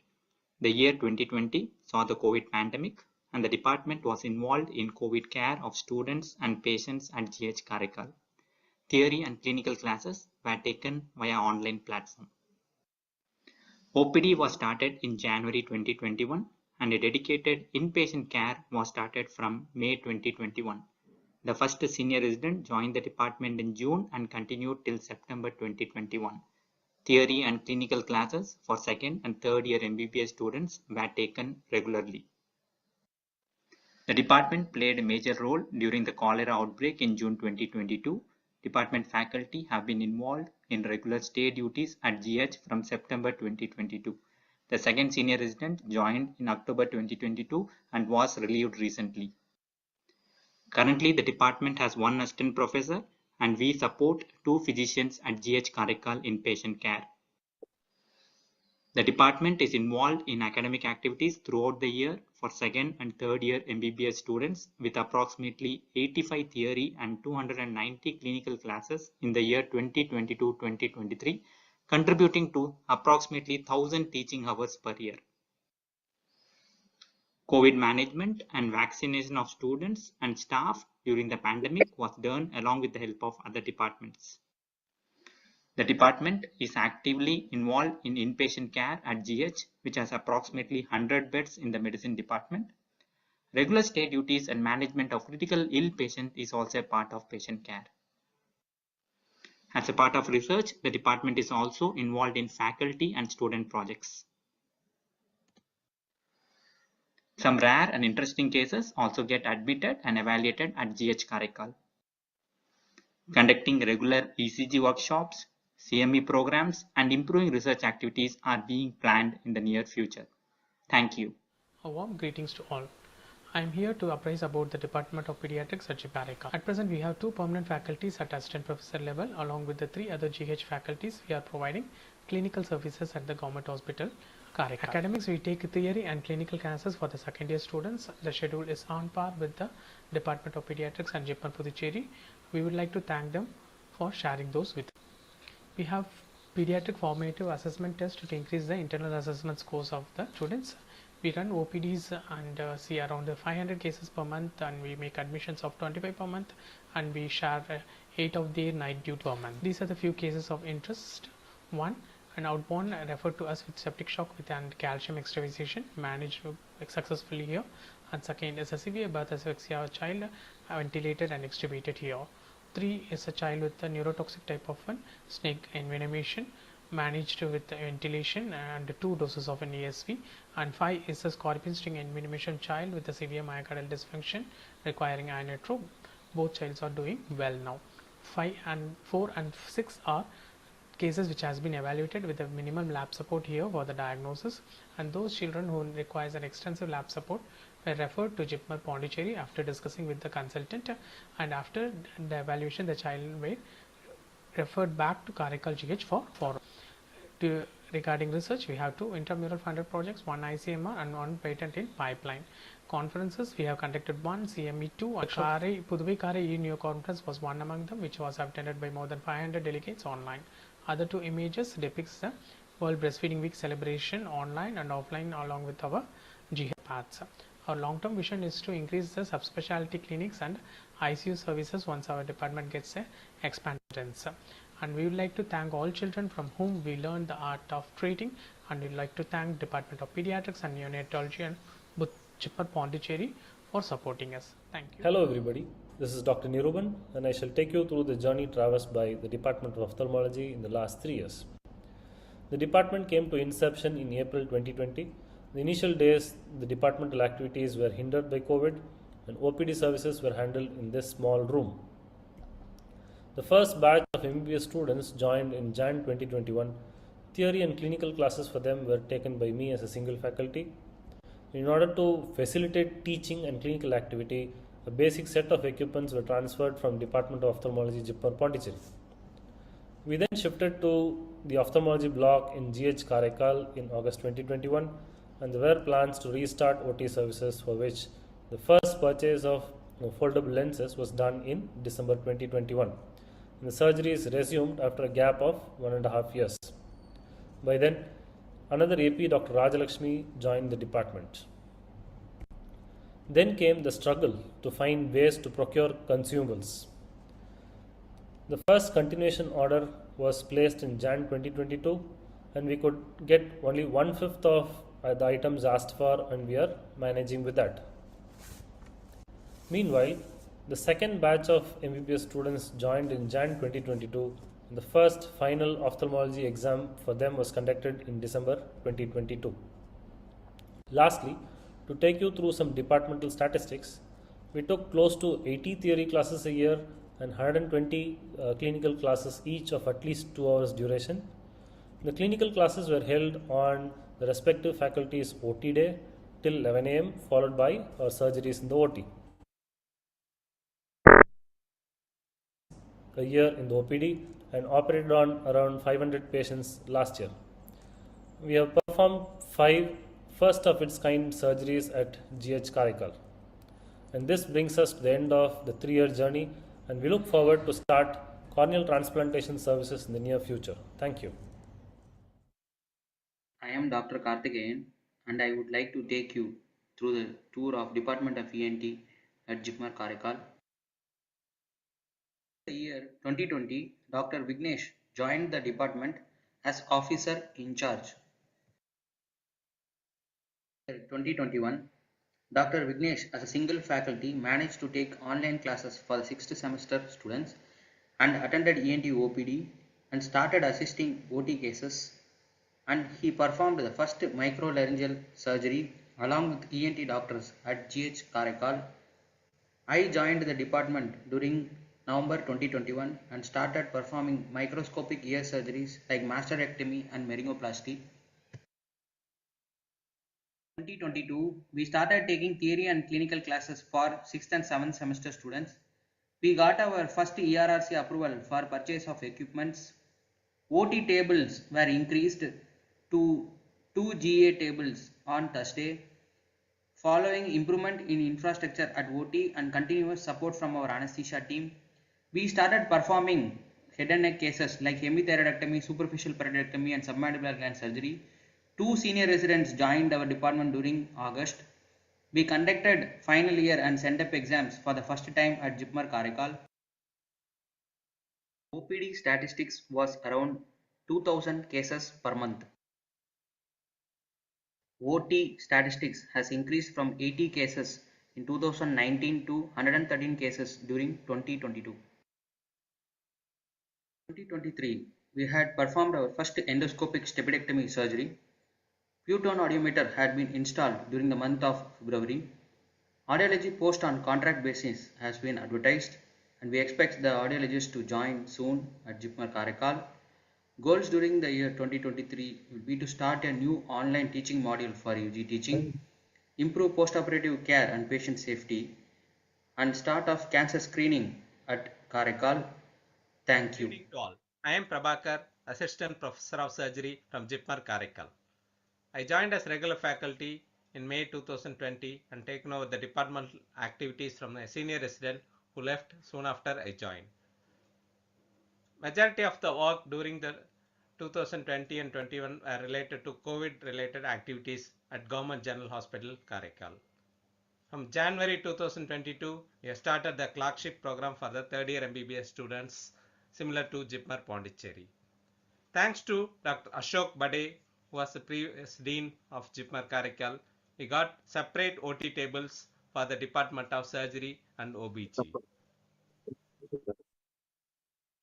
The year 2020 saw the COVID pandemic and the department was involved in COVID care of students and patients at GH Karaikal. Theory and clinical classes were taken via online platform. OPD was started in January 2021 and a dedicated inpatient care was started from May 2021. The first senior resident joined the department in June and continued till September 2021. Theory and clinical classes for second and third year MBBS students were taken regularly. The department played a major role during the cholera outbreak in June 2022. Department faculty have been involved in regular stay duties at GH from September 2022. The second senior resident joined in October 2022 and was relieved recently. Currently, the department has one assistant professor and we support 2 physicians at GH Karaikal in patient care. The department is involved in academic activities throughout the year for second and third year MBBS students with approximately 85 theory and 290 clinical classes in the year 2022-2023, contributing to approximately 1,000 teaching hours per year. COVID management and vaccination of students and staff during the pandemic was done along with the help of other departments. The department is actively involved in inpatient care at GH, which has approximately 100 beds in the medicine department. Regular stay duties and management of critical ill patients is also a part of patient care. As a part of research, the department is also involved in faculty and student projects. Some rare and interesting cases also get admitted and evaluated at GH Karaikal. Conducting regular ECG workshops, CME programs, and improving research activities are being planned in the near future. Thank you. A warm greetings to all. I am here to apprise about the Department of Pediatrics at JIPMER. At present, we have 2 permanent faculties at assistant professor level, along with the 3 other GH faculties. We are providing clinical services at the government hospital, Karaikal. Academics, we take theory and clinical classes for the second year students. The schedule is on par with the Department of Pediatrics and JIPMER Puducherry. We would like to thank them for sharing those with us. We have pediatric formative assessment test to increase the internal assessment scores of the students. We run OPDs and see around 500 cases per month, and we make admissions of 25 per month, and we share 8 of their night duty per month. These are the few cases of interest. 1. An outborn referred to us with septic shock with and calcium extravasation, managed successfully here. And second is a severe birth asphyxia child, ventilated and extubated here. 3 is a child with a neurotoxic type of snake envenomation, managed with ventilation and 2 doses of an ESV. And 5 is a scorpion sting envenomation child with a severe myocardial dysfunction requiring inotro. Both childs are doing well now. 4 and 6 are cases which has been evaluated with a minimum lab support here for the diagnosis, and those children who requires an extensive lab support were referred to JIPMER Pondicherry after discussing with the consultant, and after the evaluation the child were referred back to Karaikal GH for follow. Regarding research, we have 2 intramural funded projects, 1 ICMR and 1 patent in pipeline. Conferences, we have conducted 1 CME2. Puducherry EU conference was one among them, which was attended by more than 500 delegates online. Other 2 images depicts the World Breastfeeding Week celebration online and offline along with our GH paths. Our long-term vision is to increase the subspecialty clinics and ICU services once our department gets expanded. And we would like to thank all children from whom we learned the art of treating, and we would like to thank Department of Pediatrics and Neonatology and JIPMER Pondicherry for supporting us. Thank you. Hello everybody, this is Dr. Niruban, and I shall take you through the journey traversed by the Department of Ophthalmology in the last 3 years. The department came to inception in April 2020. The initial days, the departmental activities were hindered by COVID, and OPD services were handled in this small room. The first batch of MBBS students joined in Jan 2021. Theory and clinical classes for them were taken by me as a single faculty. In order to facilitate teaching and clinical activity, a basic set of equipments were transferred from Department of Ophthalmology JIPMER Pondicherry. We then shifted to the ophthalmology block in GH Karaikal in August 2021, and there were plans to restart OT services, for which the first purchase of foldable lenses was done in December 2021. And the surgeries resumed after a gap of 1.5 years. By then, another AP, Dr. Rajalakshmi, joined the department. Then came the struggle to find ways to procure consumables. The first continuation order was placed in Jan 2022, and we could get only 1/5 of the items asked for, and we are managing with that. Meanwhile, the second batch of MBBS students joined in Jan 2022, and the first final ophthalmology exam for them was conducted in December 2022. Lastly, to take you through some departmental statistics, we took close to 80 theory classes a year and 120 clinical classes, each of at least 2 hours duration. The clinical classes were held on the respective faculty's OT day till 11 am, followed by our surgeries in the OT. A year in the OPD and operated on around 500 patients last year. We have performed 5 first of its kind surgeries at GH Karaikal. And this brings us to the end of the 3-year journey, and we look forward to start corneal transplantation services in the near future. Thank you. I am Dr. Karthikeyan, and I would like to take you through the tour of Department of ENT at JIPMER Karaikal. In the year 2020, Dr. Vignesh joined the department as officer in charge. 2021, Dr. Vignesh as a single faculty managed to take online classes for the 6th semester students and attended ENT OPD and started assisting OT cases, and he performed the first microlaryngeal surgery along with ENT doctors at GH Karaikal. I joined the department during November 2021 and started performing microscopic ear surgeries like masterectomy and meringoplasty. 2022, we started taking theory and clinical classes for 6th and 7th semester students. We got our first ERRC approval for purchase of equipments. OT tables were increased to 2 GA tables on Thursday. Following improvement in infrastructure at OT and continuous support from our anesthesia team, we started performing head and neck cases like hemithyroidectomy, superficial periodectomy, and submandibular gland surgery. 2 senior residents joined our department during August. We conducted final year and sent-up exams for the first time at JIPMER Karaikal. OPD statistics was around 2000 cases per month. OT statistics has increased from 80 cases in 2019 to 113 cases during 2022. 2023, we had performed our first endoscopic stapedectomy surgery. Putone audiometer had been installed during the month of February. Audiology post on contract basis has been advertised, and we expect the audiologists to join soon at JIPMER Karaikal. Goals during the year 2023 will be to start a new online teaching module for UG teaching, improve post-operative care and patient safety, and start of cancer screening at Karaikal. Thank you. Good evening to all. I am Prabhakar, Assistant Professor of Surgery from JIPMER Karaikal. I joined as regular faculty in May 2020 and taken over the departmental activities from a senior resident who left soon after I joined. Majority of the work during the 2020 and 21 are related to COVID-related activities at Government General Hospital, Karaikal. From January 2022, we have started the clerkship program for the third year MBBS students, similar to JIPMER Puducherry. Thanks to Dr. Ashok Bade, who was the previous Dean of JIPMER Karaikal, we got separate OT tables for the Department of Surgery and OBG.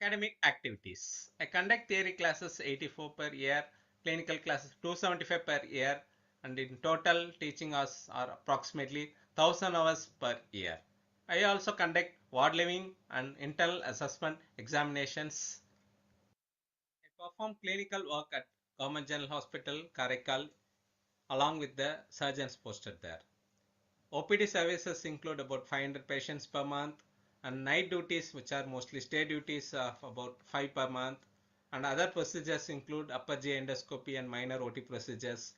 Academic activities. I conduct theory classes 84 per year, clinical classes 275 per year, and in total teaching hours are approximately 1000 hours per year. I also conduct ward living and internal assessment examinations. I perform clinical work at Government General Hospital, Karaikal, along with the surgeons posted there. OPD services include about 500 patients per month, and night duties, which are mostly stay duties, of about 5 per month, and other procedures include upper GI endoscopy and minor OT procedures.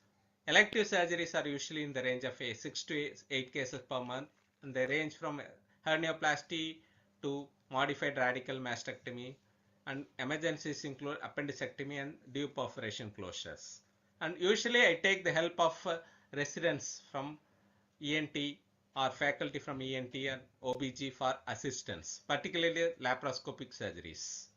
Elective surgeries are usually in the range of 6 to 8 cases per month, and they range from hernioplasty to modified radical mastectomy, and emergencies include appendicectomy and deep perforation closures. And usually I take the help of residents from ENT or faculty from ENT and OBG for assistance, particularly laparoscopic surgeries.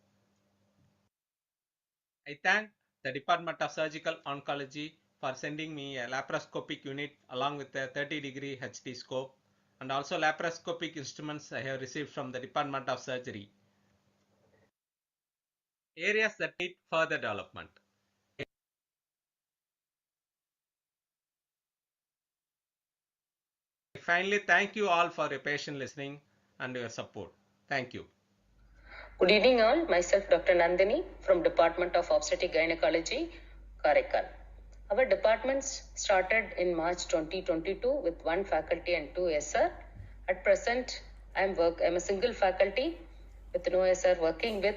I thank the Department of Surgical Oncology for sending me a laparoscopic unit along with a 30-degree HD scope, and also laparoscopic instruments I have received from the Department of Surgery. Areas that need further development. Finally, thank you all for your patient listening and your support. Thank you. Good evening all. Myself Dr. Nandini from Department of Obstetric Gynecology, Karaikal. Our departments started in March 2022 with 1 faculty and 2 SR. At present, I'm a single faculty with no SR working with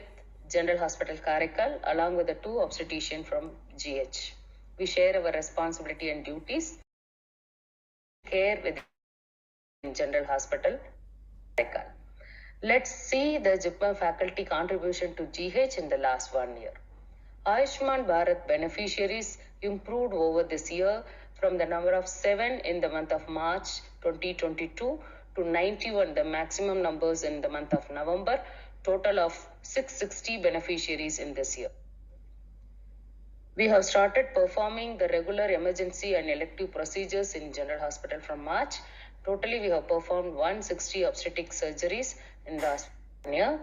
General Hospital Karaikal along with the 2 obstetricians from GH. We share our responsibility and duties. Care with General Hospital Karaikal. Let's see the JIPMER faculty contribution to GH in the last 1 year. Ayushman Bharat beneficiaries improved over this year from the number of 7 in the month of March 2022 to 91, the maximum numbers in the month of November total of 660 beneficiaries in this year. We have started performing the regular emergency and elective procedures in General Hospital from March. Totally, we have performed 160 obstetric surgeries in the year.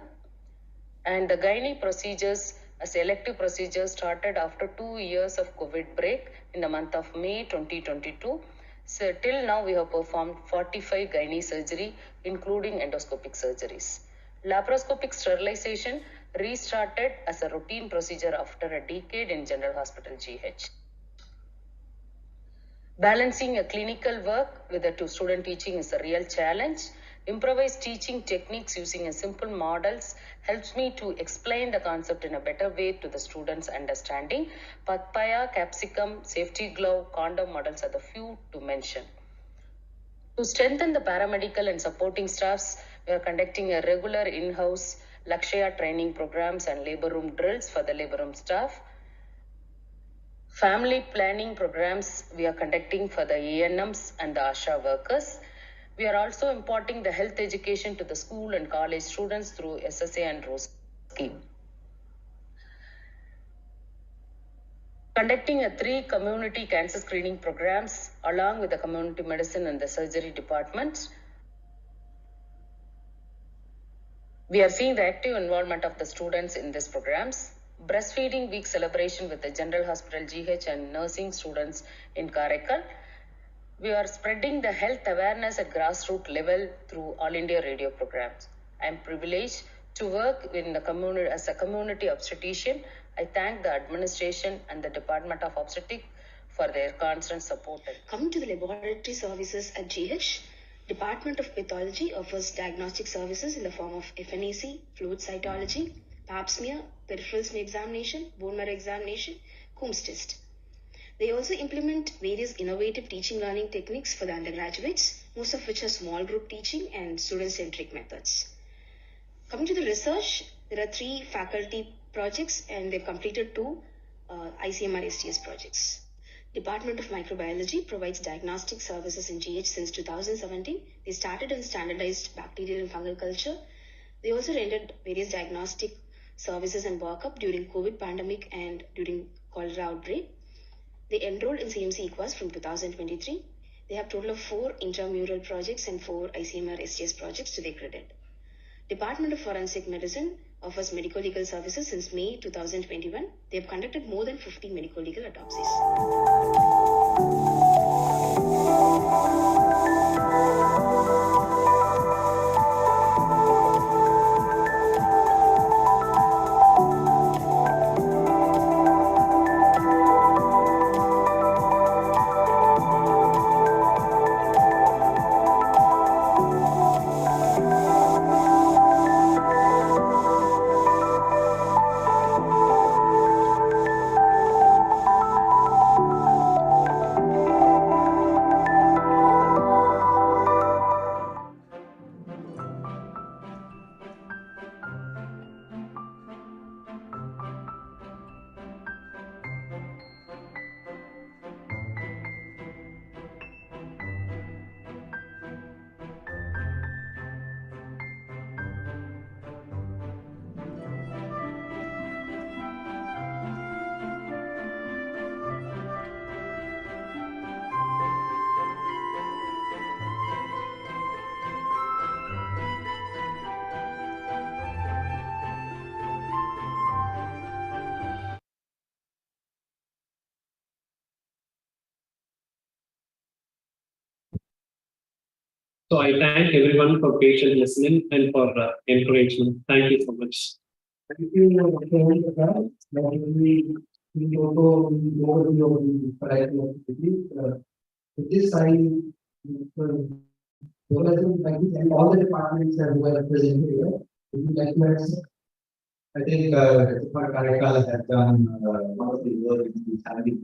And the gynae procedures as elective procedures started after 2 years of COVID break in the month of May 2022. So till now, we have performed 45 gynae surgery, including endoscopic surgeries. Laparoscopic sterilization restarted as a routine procedure after a decade in General Hospital GH. Balancing a clinical work with the student teaching is a real challenge. Improvised teaching techniques using a simple models helps me to explain the concept in a better way to the students' understanding. Papaya, capsicum, safety glove, condom models are the few to mention. To strengthen the paramedical and supporting staffs, we are conducting a regular in-house Lakshya training programs and labor room drills for the labor room staff. Family planning programs we are conducting for the ANMs and the ASHA workers. We are also imparting the health education to the school and college students through SSA and ROSE scheme. Conducting 3 community cancer screening programs along with the community medicine and the surgery departments. We are seeing the active involvement of the students in these programs. Breastfeeding week celebration with the General Hospital GH and nursing students in Karaikal. We are spreading the health awareness at grassroots level through All India radio programs. I am privileged to work in the community as a community obstetrician. I thank the administration and the Department of Obstetrics for their constant support. Coming to the laboratory services at GH, Department of Pathology offers diagnostic services in the form of FNAC, fluid cytology, pap smear, peripheral smear examination, bone marrow examination, Coombs test. They also implement various innovative teaching learning techniques for the undergraduates, most of which are small group teaching and student-centric methods. Coming to the research, there are 3 faculty projects and they've completed 2 ICMR STS projects. Department of Microbiology provides diagnostic services in GH since 2017. They started in standardized bacterial and fungal culture. They also rendered various diagnostic services and workup during COVID pandemic and during cholera outbreak. They enrolled in CMC EQUAS from 2023. They have a total of 4 intramural projects and 4 ICMR STS projects to their credit. Department of Forensic Medicine offers medical legal services since May 2021. They have conducted more than 50 medical legal autopsies. So I thank everyone for patient listening and for encouragement. Thank you so much. Thank you, we also overview of the variety of activities. With this, I and all the departments that were present here. Would you like to answer? I think Karaikal has done one of the work in the family,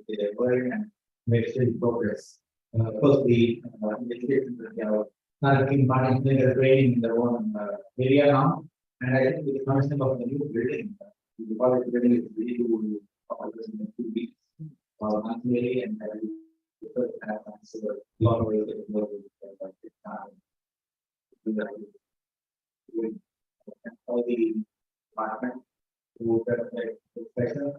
their work and made steady progress. Firstly, education are implementing the training in their own area now, and I think with the concept of the new building, the college building is really to operate in 2 weeks monthly, and I will have a lot of ways to work with all the department who got the discussion.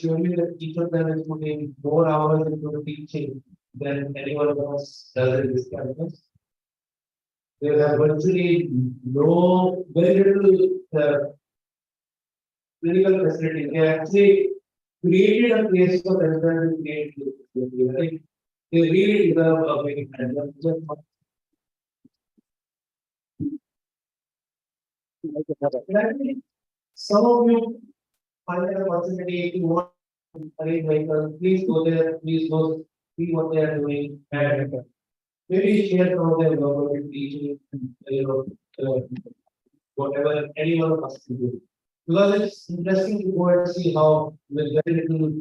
Surely the teacher that is putting more hours into teaching than anyone else does in this campus. There are virtually very little clinical facility. They actually created a place for themselves to create this facility. I think they really deserve a big hand. Some of you find an opportunity to want to arrange vehicles, please go there, please go see what they are doing, and maybe share some of their work with teaching, whatever anyone of us can do. Because it's interesting to go and see how with very little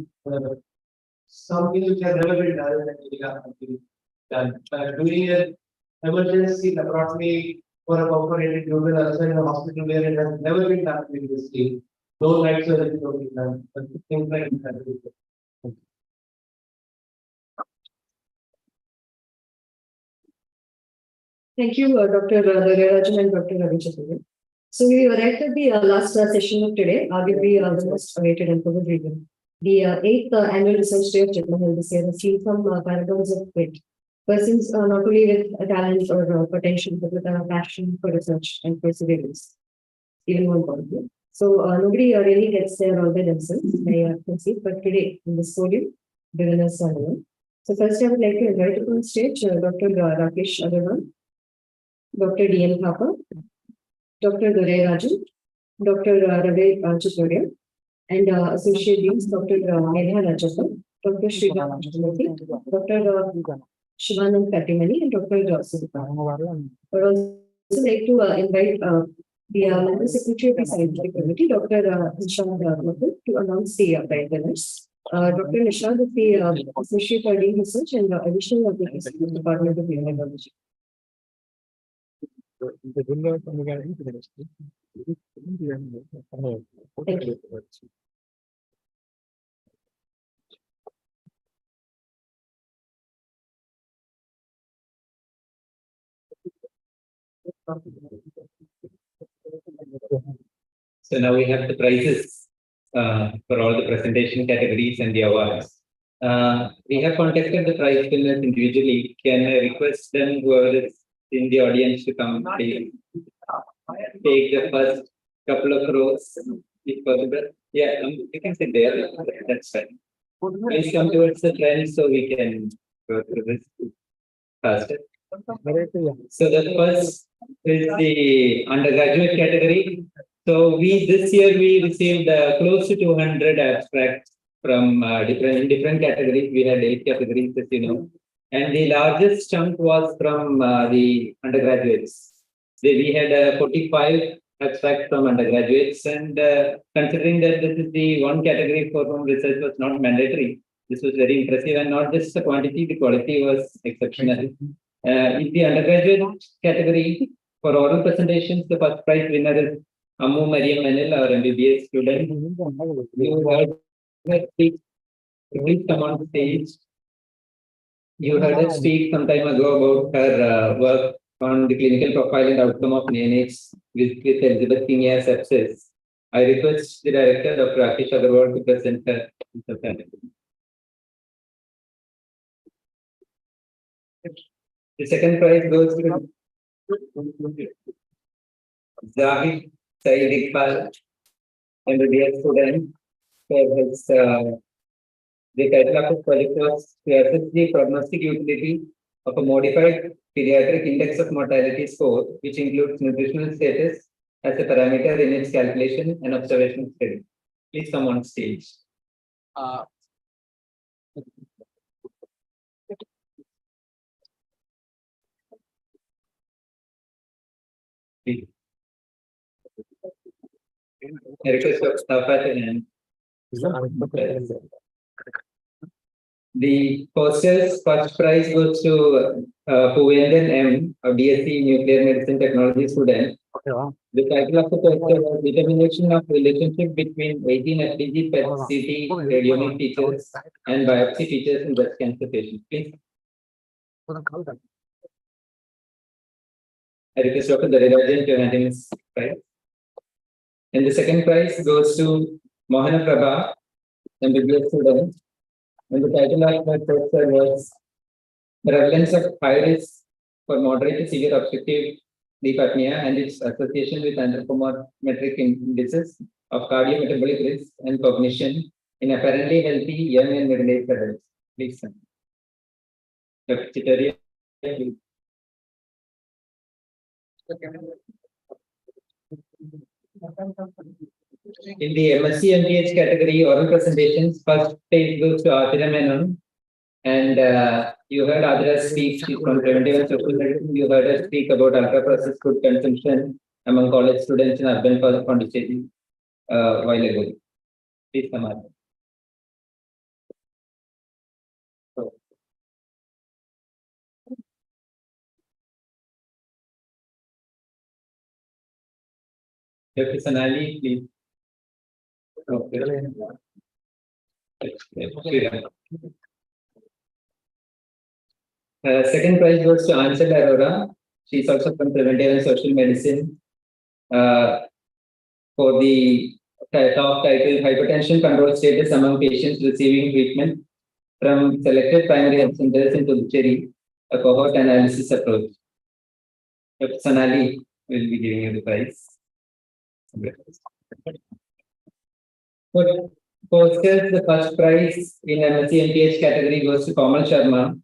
something which has never been done in India can be done. Doing an emergency laboratory for a component global ulcer in a hospital where it has never been done previously. No light surgery will be done, but things like that. Thank you, Dr. Rajan and Dr. Ravi Chaturvedi. So we arrived at the last session of today, arguably the most awaited and probably the 8th annual research day of JIPMER held this year has seen some paradigms of great persons not only with a talent or potential, but with a passion for research and perseverance, even more importantly. So nobody really gets there all by themselves, I can see, but today in this podium, the winners are known. So first I would like to invite up on stage Dr. Rakesh Agarwal, Dr. D.N. Thapa, Dr. Durai Rajan, Dr. Ravi Chaturvedi, and Associate Deans Dr. Medha Rajapal, Dr. Sriram Krishnamurthy, Dr. Shivanand Katimani, and Dr. Sudhika. I would also like to invite the Member Secretary of the Scientific Committee, Dr. Nishant Mathur, to announce the prize winners. Dr. Nishant is the Associate Dean Research and Additional of the Department of Immunology. Thank you. So now we have the prizes for all the presentation categories and the awards. We have contacted the prize winners individually. Can I request them, whoever is in the audience, to come take the first couple of rows, if possible. Yeah, you can sit there. That's fine. Please come towards the front so we can go through this faster. So the first is the undergraduate category. So this year we received close to 200 abstracts from different categories. We had 8 categories, as you know, and the largest chunk was from the undergraduates. We had 45 abstracts from undergraduates, and considering that this is the one category for whom research was not mandatory, this was very impressive, and not just the quantity, the quality was exceptional. In the undergraduate category, for oral presentations, the first prize winner is Ammu Mariam Manil, our MBBS student. You heard her speak. Please come on stage. You heard her speak some time ago about her work on the clinical profile and outcome of neonates with Elizabeth King sepsis. I request the director, Dr. Rakesh Agarwal, to present her. The second prize goes to Zahid Saeed Iqbal, MBBS student, for his the title of his project was to assess the prognostic utility of a modified pediatric index of mortality score, which includes nutritional status as a parameter in its calculation and observation study. Please come on stage. I request Dr. Stafat and the posters first prize goes to Puvendan M, a BSc Nuclear Medicine Technology student. The title of the poster was Determination of Relationship between 18 FTG PET-CT radiomic features and biopsy features in breast cancer patients. Please. I request Dr. Darirajan to hand in his prize. And the second prize goes to Mohana Prabha, MBBS student. And the title of my poster was Prevalence of High Risk for Moderate to Severe Obstructive Sleep Apnea and its Association with Anthropometric Indices of Cardiometabolic Risk and Cognition in Apparently Healthy Young and Middle-aged Adults. Please, sir. Dr. Chitaria, please. In the MSc MPH category, oral presentations, first page goes to Adira Menon. And you heard Adira speak from preventive and social medicine. You heard her speak about ultra-processed food consumption among college students in urban Pondicherry while ago. Please come on. Dr. Sanali, please. Okay. Second prize goes to Ansel Arora. She is also from preventive and social medicine. For the top title, hypertension control status among patients receiving treatment from selected primary health centers in Puducherry, a cohort analysis approach. Dr. Sanali will be giving you the prize. For posters, the first prize in MSc MPH category goes to Kamal Sharma,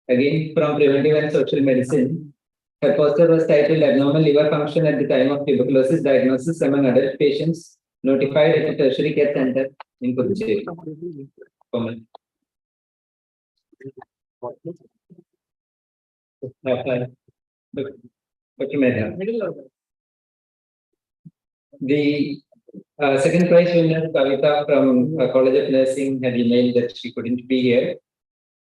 again from preventive and social medicine. Her poster was titled Abnormal Liver Function at the Time of Tuberculosis Diagnosis Among Adult Patients Notified at a Tertiary Care Center in Puducherry. Kamal. Dr. Mehta. The second prize winner, Kavita from College of Nursing, had emailed that she couldn't be here.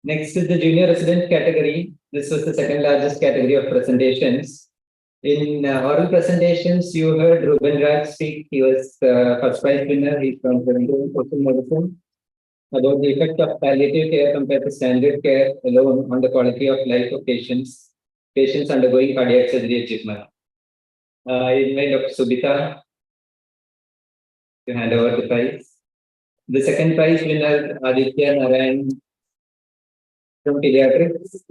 Next is the junior resident category. This was the second largest category of presentations. In oral presentations, you heard Ruben Raj speak. He was the first prize winner. He's from preventive and social medicine. About the effect of palliative care compared to standard care alone on the quality of life of patients undergoing cardiac surgery at JIPMER. I invite Dr. Subita to hand over the prize. The second prize winner, Aditya Narayan from pediatrics,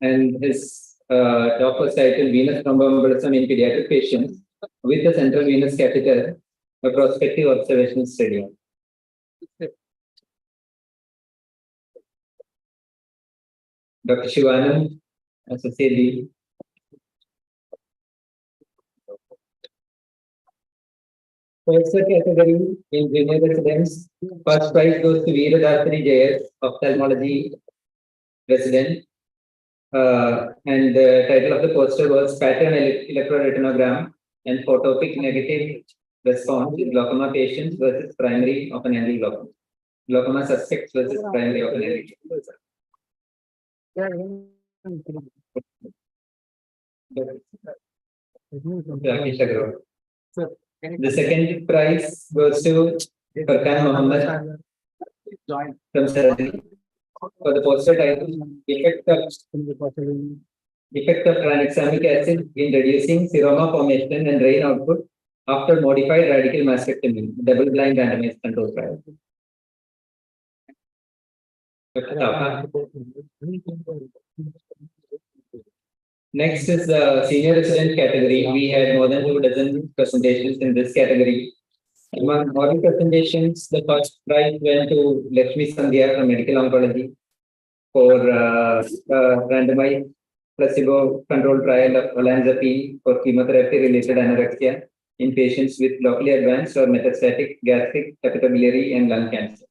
and his talk was titled Venous Thromboembolism in Pediatric Patients with a Central Venous Catheter, a Prospective Observational Study. Dr. Shivanand, Associate Dean. First category in junior residents, first prize goes to Veeradarshini JS, ophthalmology resident. And the title of the poster was Pattern Electroretinogram and Photopic Negative Response in Glaucoma Patients versus Primary Open-Angle Glaucoma. Glaucoma Suspects versus Primary Open-Angle Glaucoma. The second prize goes to Farkan Mohammed from surgery for the poster title Effect of tranexamic acid in reducing seroma formation and drain output after modified radical mastectomy, double-blind randomized control trial. Next is the senior resident category. We had more than 24 presentations in this category. Among oral presentations, the first prize went to Lakshmi Sandhya from Medical Oncology for randomized placebo-controlled trial of olanzapine for chemotherapy-related anorexia in patients with locally advanced or metastatic gastric, hepatobiliary, and lung cancer.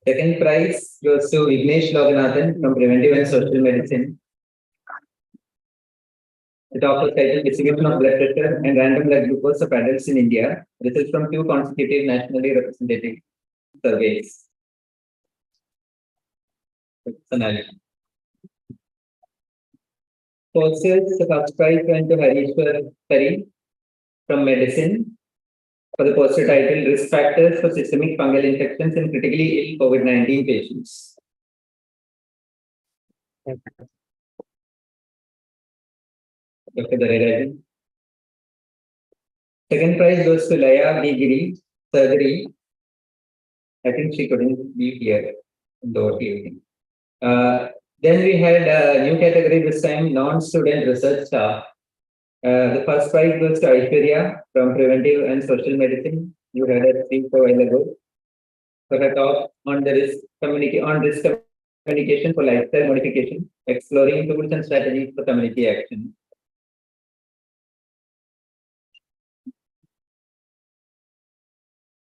Second prize goes to Vignesh Loganathan from Preventive and Social Medicine. It offers title Distribution of Blood Pressure and Random Blood Glucose of Adults in India. This is from 2 consecutive nationally representative surveys. Courses, the first prize went to Harishwar Pari from Medicine for the poster title Risk Factors for Systemic Fungal Infections in Critically Ill COVID-19 Patients. Dr. Dhariraj. Second prize goes to Laya B. Giri, Surgery. I think she couldn't be here in the OT. Then we had a new category this time, non-student research staff. The first prize goes to Aishwarya from Preventive and Social Medicine. You had a speech a while ago. For her talk on the risk communication for lifestyle modification, exploring tools and strategies for community action.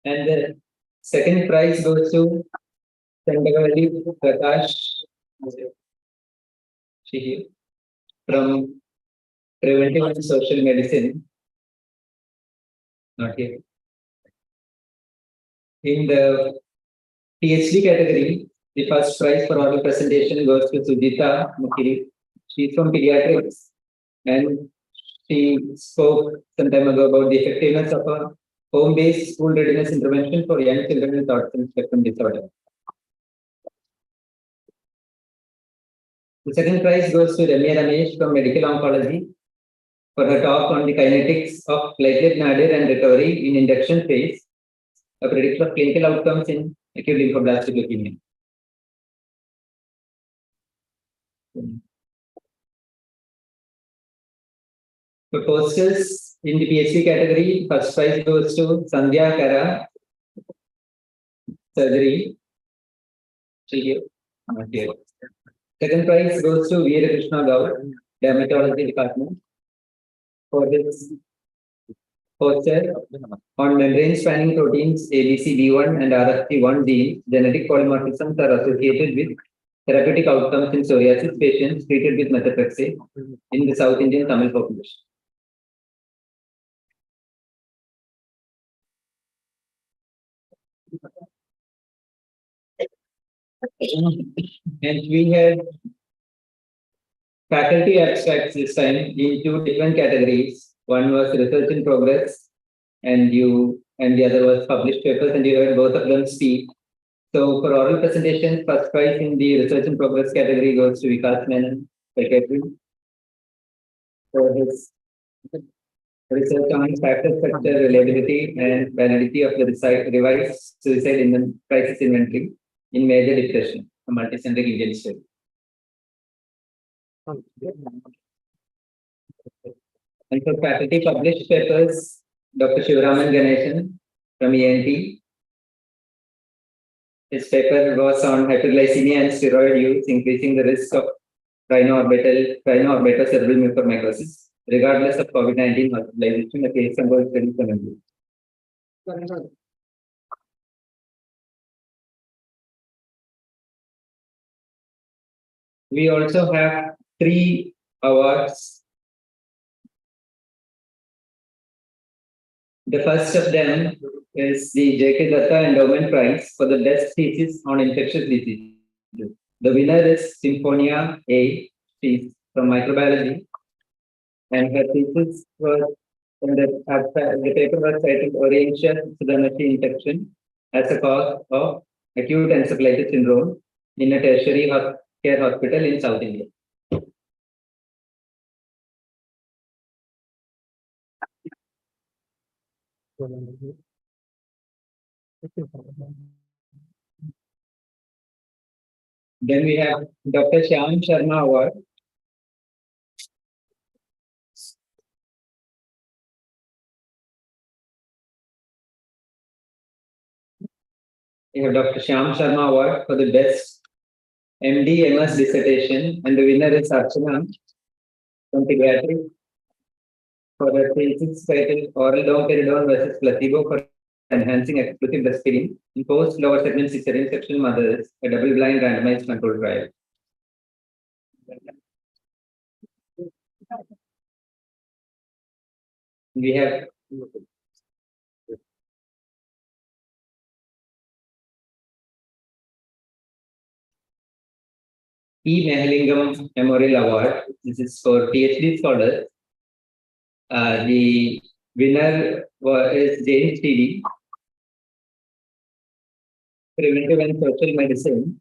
And the second prize goes to Sandagavalli Prakash from Preventive and Social Medicine. Not here. In the PhD category, the first prize for oral presentation goes to Sujita Mukiri. She's from Pediatrics and she spoke some time ago about the effectiveness of a home-based school readiness intervention for young children with autism spectrum disorder. The second prize goes to Ramya Ramesh from Medical Oncology for her talk on the kinetics of platelet nadir and recovery in induction phase, a predictor of clinical outcomes in acute lymphoblastic leukemia. For posters in the PhD category, first prize goes to Sandhya Kara, Surgery. Second prize goes to Veera Krishna Gaur, Dermatology Department, for this poster on membrane spanning proteins ABCB1 and RFP1 gene. Genetic polymorphisms are associated with therapeutic outcomes in psoriasis patients treated with methotrexate in the South Indian Tamil population. And we had faculty abstracts this time in 2 different categories. One was research in progress, and the other was published papers, and you heard both of them speak. So for oral presentations, first prize in the research in progress category goes to Vikas Menon, Secretary, for his research on factor structure, reliability, and validity of the revised suicide crisis inventory in major depression, a multi-center Indian study. And for faculty published papers, Dr. Shivaraman Ganeshan from ENT. His paper was on hyperglycemia and steroid use, increasing the risk of rhino-cerebral mucormycosis, regardless of COVID-19 hospitalization, a case control study for MD. We also have 3 awards. The first of them is the J.K. Datta Endowment Prize for the best thesis on infectious diseases. The winner is Symphonia A. She's from microbiology, and her thesis was the paper was titled Orientia Pseudomonas infection as a cause of acute encephalitis syndrome in a tertiary care hospital in South India. Then we have Dr. Shyam Sharma Award. We have Dr. Shyam Sharma Award for the best MD MS dissertation, and the winner is Archana from Pediatrics for her thesis titled Oral Domperidone versus Placebo for Enhancing Exclusive Breastfeeding in Post Lower Segment Cesarean Section Mothers, a double-blind randomized controlled trial. We have E. Mehalingam Memorial Award. This is for PhD scholars. The winner is James T.D. Preventive and Social Medicine.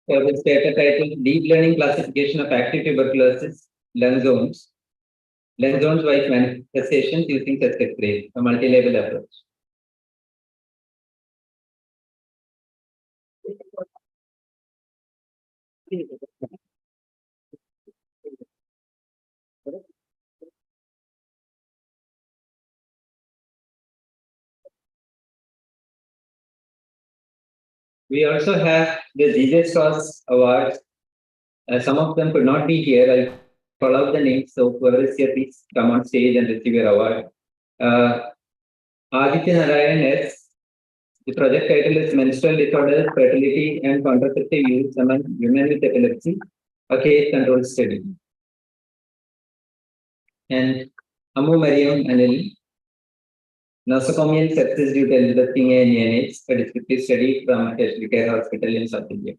For this paper titled Deep Learning Classification of Active Tuberculosis Lung Zones. Lung zones wise manifestations using such X-ray, a multi-level approach. We also have the DJ Stars Awards. Some of them could not be here. I'll call out the names. So whoever is here, please come on stage and receive your award. Aditya Narayan S. The project title is Menstrual Disorders, Fertility and Contraceptive Use Among Women with Epilepsy, a case control study. And Amu Mariam Anil, Nosocomial sepsis due to Elizabeth King and neonates, a descriptive study from Tertiary Care Hospital in South India.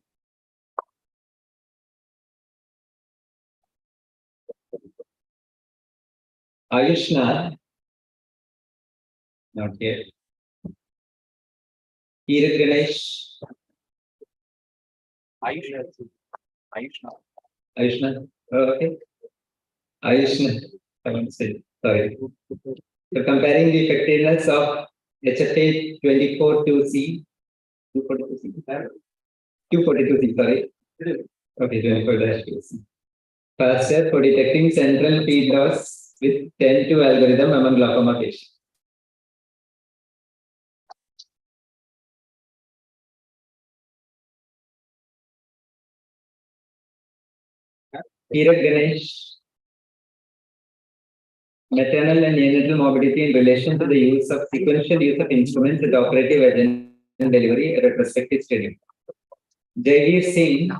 Ayushna, not here. Kirat Ganesh. Ayushna. Okay. Ayushna. I won't say. Sorry. So comparing the effectiveness of HFA 24-2C, 242C, sorry. Okay, 24-2C. First step for detecting central feed loss with 10-2 algorithm among glaucoma patients. Kirat Ganesh. Maternal and neonatal morbidity in relation to the use of sequential use of instruments with operative agent and delivery, a retrospective study. Jaivir Singh.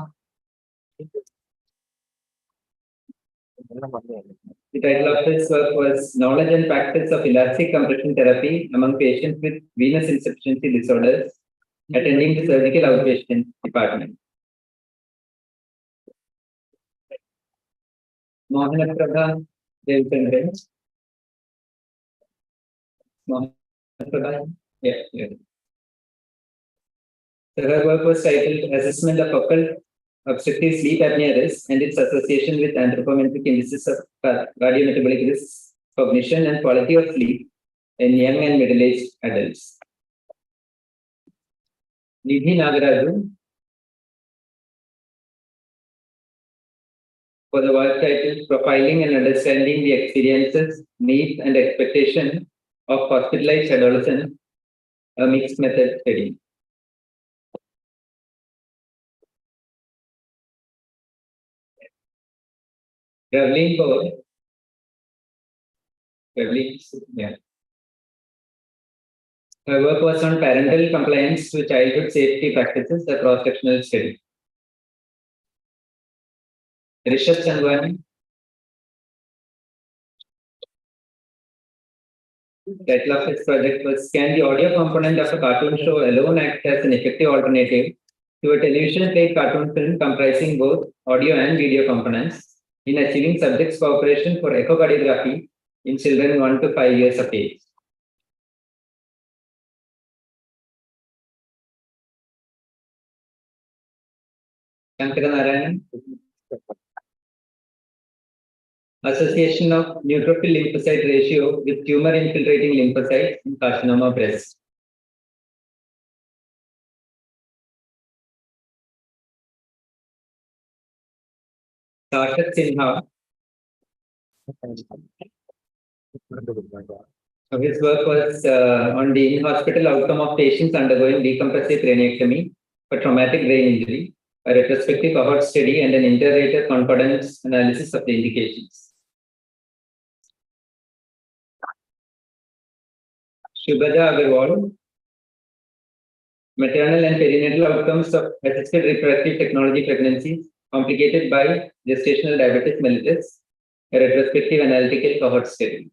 The title of this work was Knowledge and Practice of Elastic Compression Therapy among patients with venous insufficiency disorders attending the surgical outpatient department. Mohana Prabha Devchandran. Yeah. So her work was titled Assessment of Focal Obstructive Sleep Apnea Risk and its Association with Anthropometric Indices of Cardiometabolic Risks, Cognition and Quality of Sleep in Young and Middle-Aged Adults. Nidhi Nagaraju for the work titled Profiling and Understanding the Experiences, Needs and Expectation of Hospitalized Adolescents, a Mixed Method Study. Ravleen Kaur. Yeah. Her work was on parental compliance to childhood safety practices, a cross-sectional study. Rishabh Sangwani. Title of his project was Can the audio component of a cartoon show alone act as an effective alternative to a television-played cartoon film comprising both audio and video components in achieving subjects' cooperation for echocardiography in children 1 to 5 years of age? Shankara Narayanan. Association of neutrophil lymphocyte ratio with tumor infiltrating lymphocytes in carcinoma breast. Sarthak Sinha. So his work was on the in-hospital outcome of patients undergoing decompressive craniectomy for traumatic brain injury, a retrospective cohort study and an inter-rater concordance analysis of the indications. Shubhaja Agarwal. Maternal and perinatal outcomes of assisted reproductive technology pregnancies complicated by gestational diabetes mellitus, a retrospective analytical cohort study.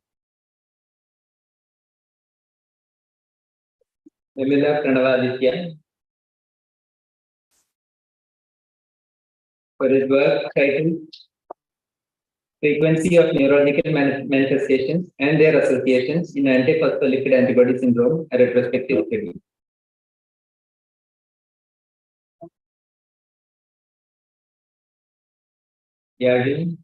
Vimila Pranavaditya. For his work titled Frequency of Neurological Manifestations and Their Associations in Antiphospholipid Antibody Syndrome, a retrospective study. Yardley.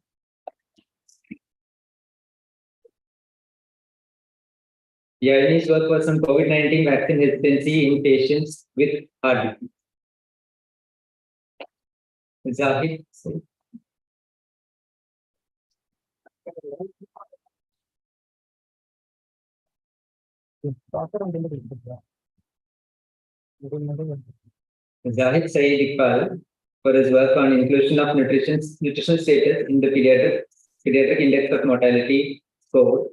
Yardley's work was on COVID-19 vaccine hesitancy in patients with heart disease. Zahid. Zahid Saeed Iqbal for his work on inclusion of nutritional status in the pediatric index of mortality score.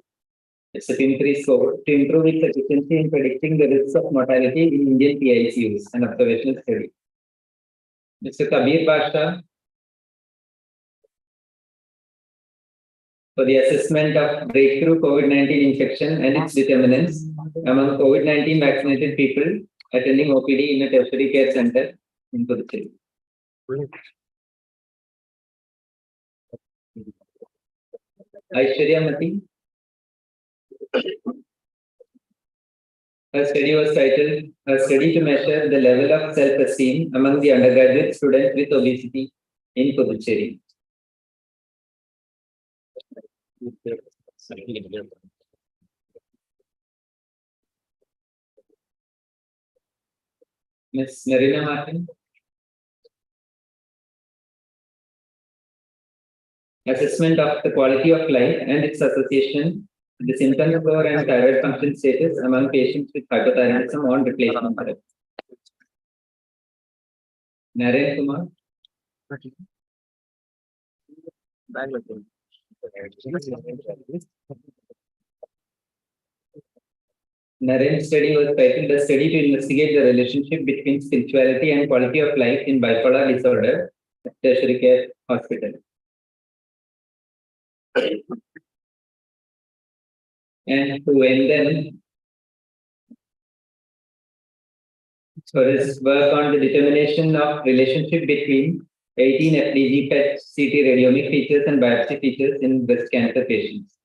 It's a PIM3 score to improve its efficiency in predicting the risks of mortality in Indian PICUs, an observational study. Mr. Kabir Basha for the assessment of breakthrough COVID-19 infection and its determinants among COVID-19 vaccinated people attending OPD in a tertiary care center in Puducherry. Aishwarya Mati. Her study was titled A Study to Measure the Level of Self-Esteem Among the Undergraduate Students with Obesity in Puducherry. Ms. Narina Martin. Assessment of the quality of life and its association with the symptom score and thyroid function status among patients with hypothyroidism on replacement therapy. Naren Kumar. Naren's study was titled A Study to Investigate the Relationship Between Spirituality and Quality of Life in Bipolar Disorder at Tertiary Care Hospital. And to end them, for his work on the determination of relationship between 18 FDG PET CT radiomic features and biopsy features in breast cancer patients.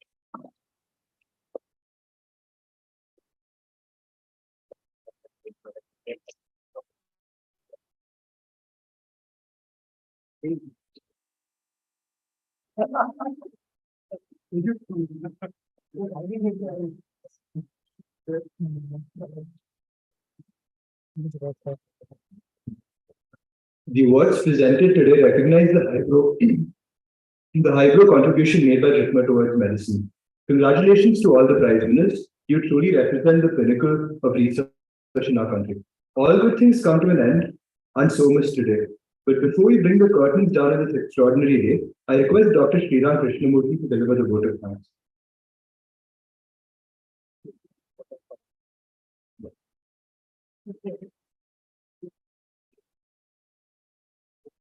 The awards presented today recognize the high-pro contribution made by JIPMER towards medicine. Congratulations to all the prize winners. You truly represent the pinnacle of research in our country. All good things come to an end, and so must today. But before we bring the curtains down on this extraordinary day, I request Dr. Sriram Krishnamurthy to deliver the vote of thanks.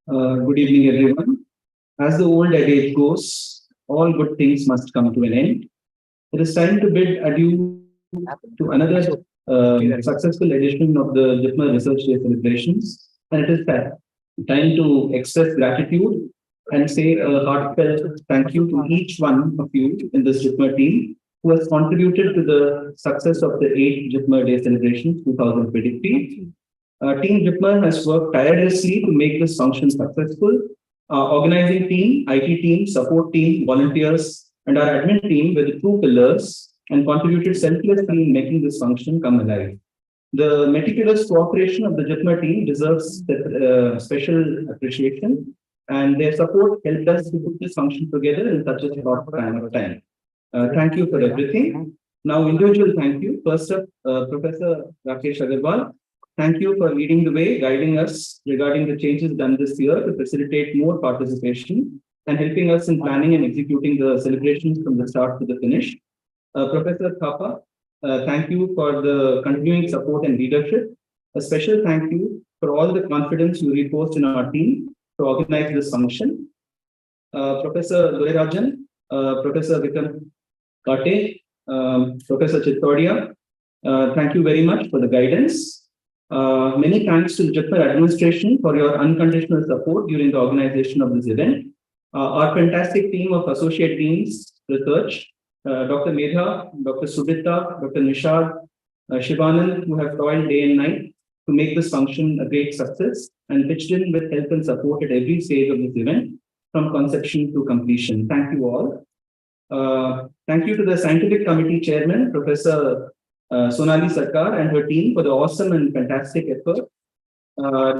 Good evening, everyone. As the old adage goes, all good things must come to an end. It is time to bid adieu to another successful edition of the JIPMER Research Day celebrations, and it is time to express gratitude and say a heartfelt thank you to each one of you in this JIPMER team who has contributed to the success of the 8th JIPMER Day celebrations 2023. Team JIPMER has worked tirelessly to make this function successful. Organizing team, IT team, support team, volunteers, and our admin team were the two pillars and contributed selflessly in making this function come alive. The meticulous cooperation of the JIPMER team deserves special appreciation, and their support helped us to put this function together in such a short span of time. Thank you for everything. Now, individual thank you. First up, Professor Rakesh Agarwal. Thank you for leading the way, guiding us regarding the changes done this year to facilitate more participation and helping us in planning and executing the celebrations from the start to the finish. Professor Thapa, thank you for the continuing support and leadership. A special thank you for all the confidence you reposed in our team to organize this function. Professor Dorajan, Professor Vikram Kate, Professor Chittodia, Thank you very much for the guidance. Many thanks to the JIPMER administration for your unconditional support during the organization of this event. Our fantastic team of associate deans, research, Dr. Medha, Dr. Subita, Dr. Nishad, Shivanand, who have toiled day and night to make this function a great success and pitched in with help and support at every stage of this event, from conception to completion. Thank you all. Thank you to the scientific committee chairman, Professor Sonali Sarkar and her team for the awesome and fantastic effort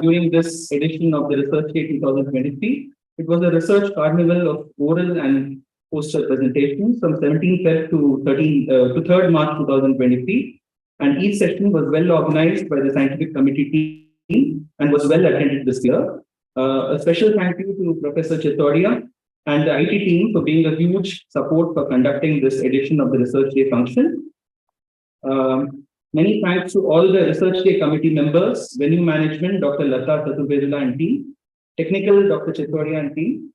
during this edition of the Research Day 2023. It was a research carnival of oral and poster presentations from 17th Feb to 3rd March 2023. And each session was well organized by the scientific committee team and was well attended this year. A special thank you to Professor Chitoria and the IT team for being a huge support for conducting this edition of the Research Day function. Many thanks to all the Research Day committee members, venue management, Dr. Lata Tatubedula and team, technical, Dr. Chitoria and team,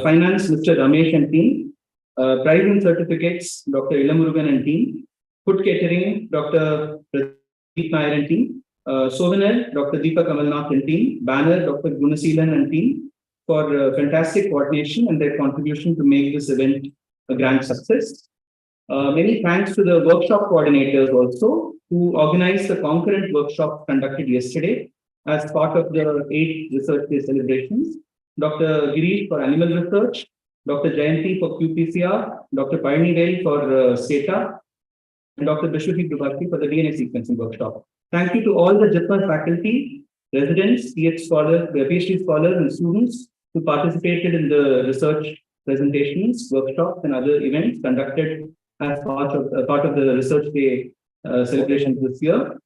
finance, Mr. Ramesh and team, prize and certificates, Dr. Ilamurugan and team, food catering, Dr. Pradeep Nair and team, souvenir, Dr. Deepa Kamalnath and team, banner, Dr. Gunasilan and team, for fantastic coordination and their contribution to make this event a grand success. Many thanks to the workshop coordinators also, who organized the concurrent workshop conducted yesterday as part of the 8th Research Day celebrations. Dr. Girish for animal research, Dr. Jayanti for qPCR, Dr. Payani for SATA, and Dr. Vishwadeep Dubaki for the DNA sequencing workshop. Thank you to all the JIPMER faculty, residents, PhD scholars, and students who participated in the research presentations, workshops, and other events conducted as part of the Research Day celebrations this year.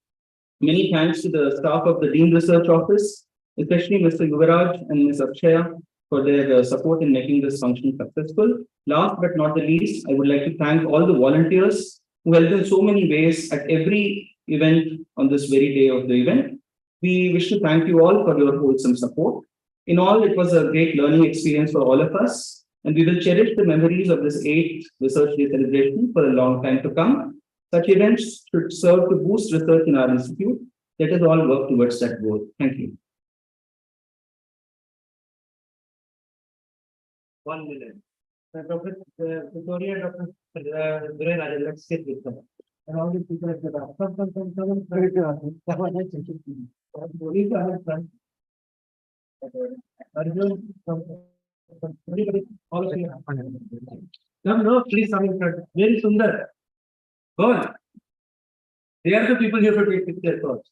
Many thanks to the staff of the Dean Research Office, especially Mr. Yuvaraj and Ms. Akshaya, for their support in making this function successful. Last but not the least, I would like to thank all the volunteers who helped in so many ways at every event on this very day of the event. We wish to thank you all for your wholesome support. In all, it was a great learning experience for all of us, and we will cherish the memories of this 8th Research Day celebration for a long time to come. Such events should serve to boost research in our institute. Let us all work towards that goal. Thank you. 1 minute. Dr. Victoria, Dr. Duray, let's sit with them. And all the people at the back. No, please come in front. Very sundar. Go on. They are the people you have to take pictures first.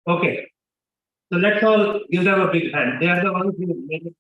Okay. So let's all give them a big hand. They are the ones who make it.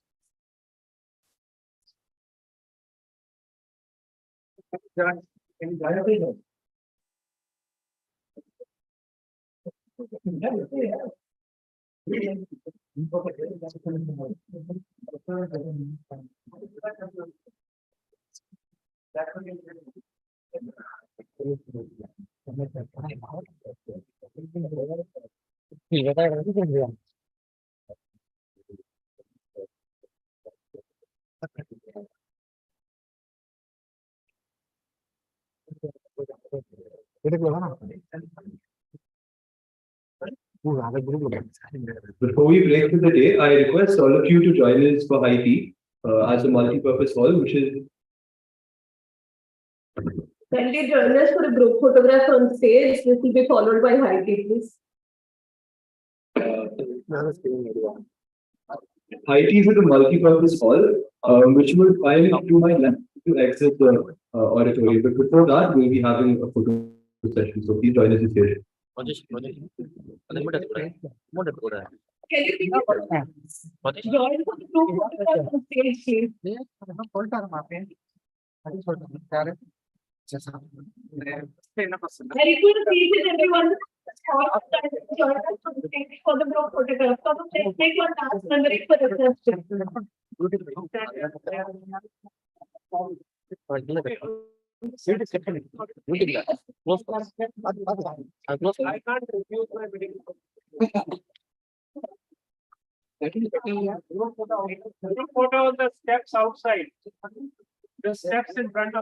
Before we break for the day, I request all of you to join us for high tea as a multi-purpose hall, which is. Kindly join us for a group photograph on stage. This will be followed by high tea, please. High tea is a multi-purpose hall, which you will find to my left to exit the auditorium. But before that, we'll be having a photo session. So please join us here. Can you join for the group photograph on stage, please? I request each and everyone to join us on stage for the group photograph. So let's take one last memory for the research. I can't refuse my video. Group photo on the steps outside. The steps in front of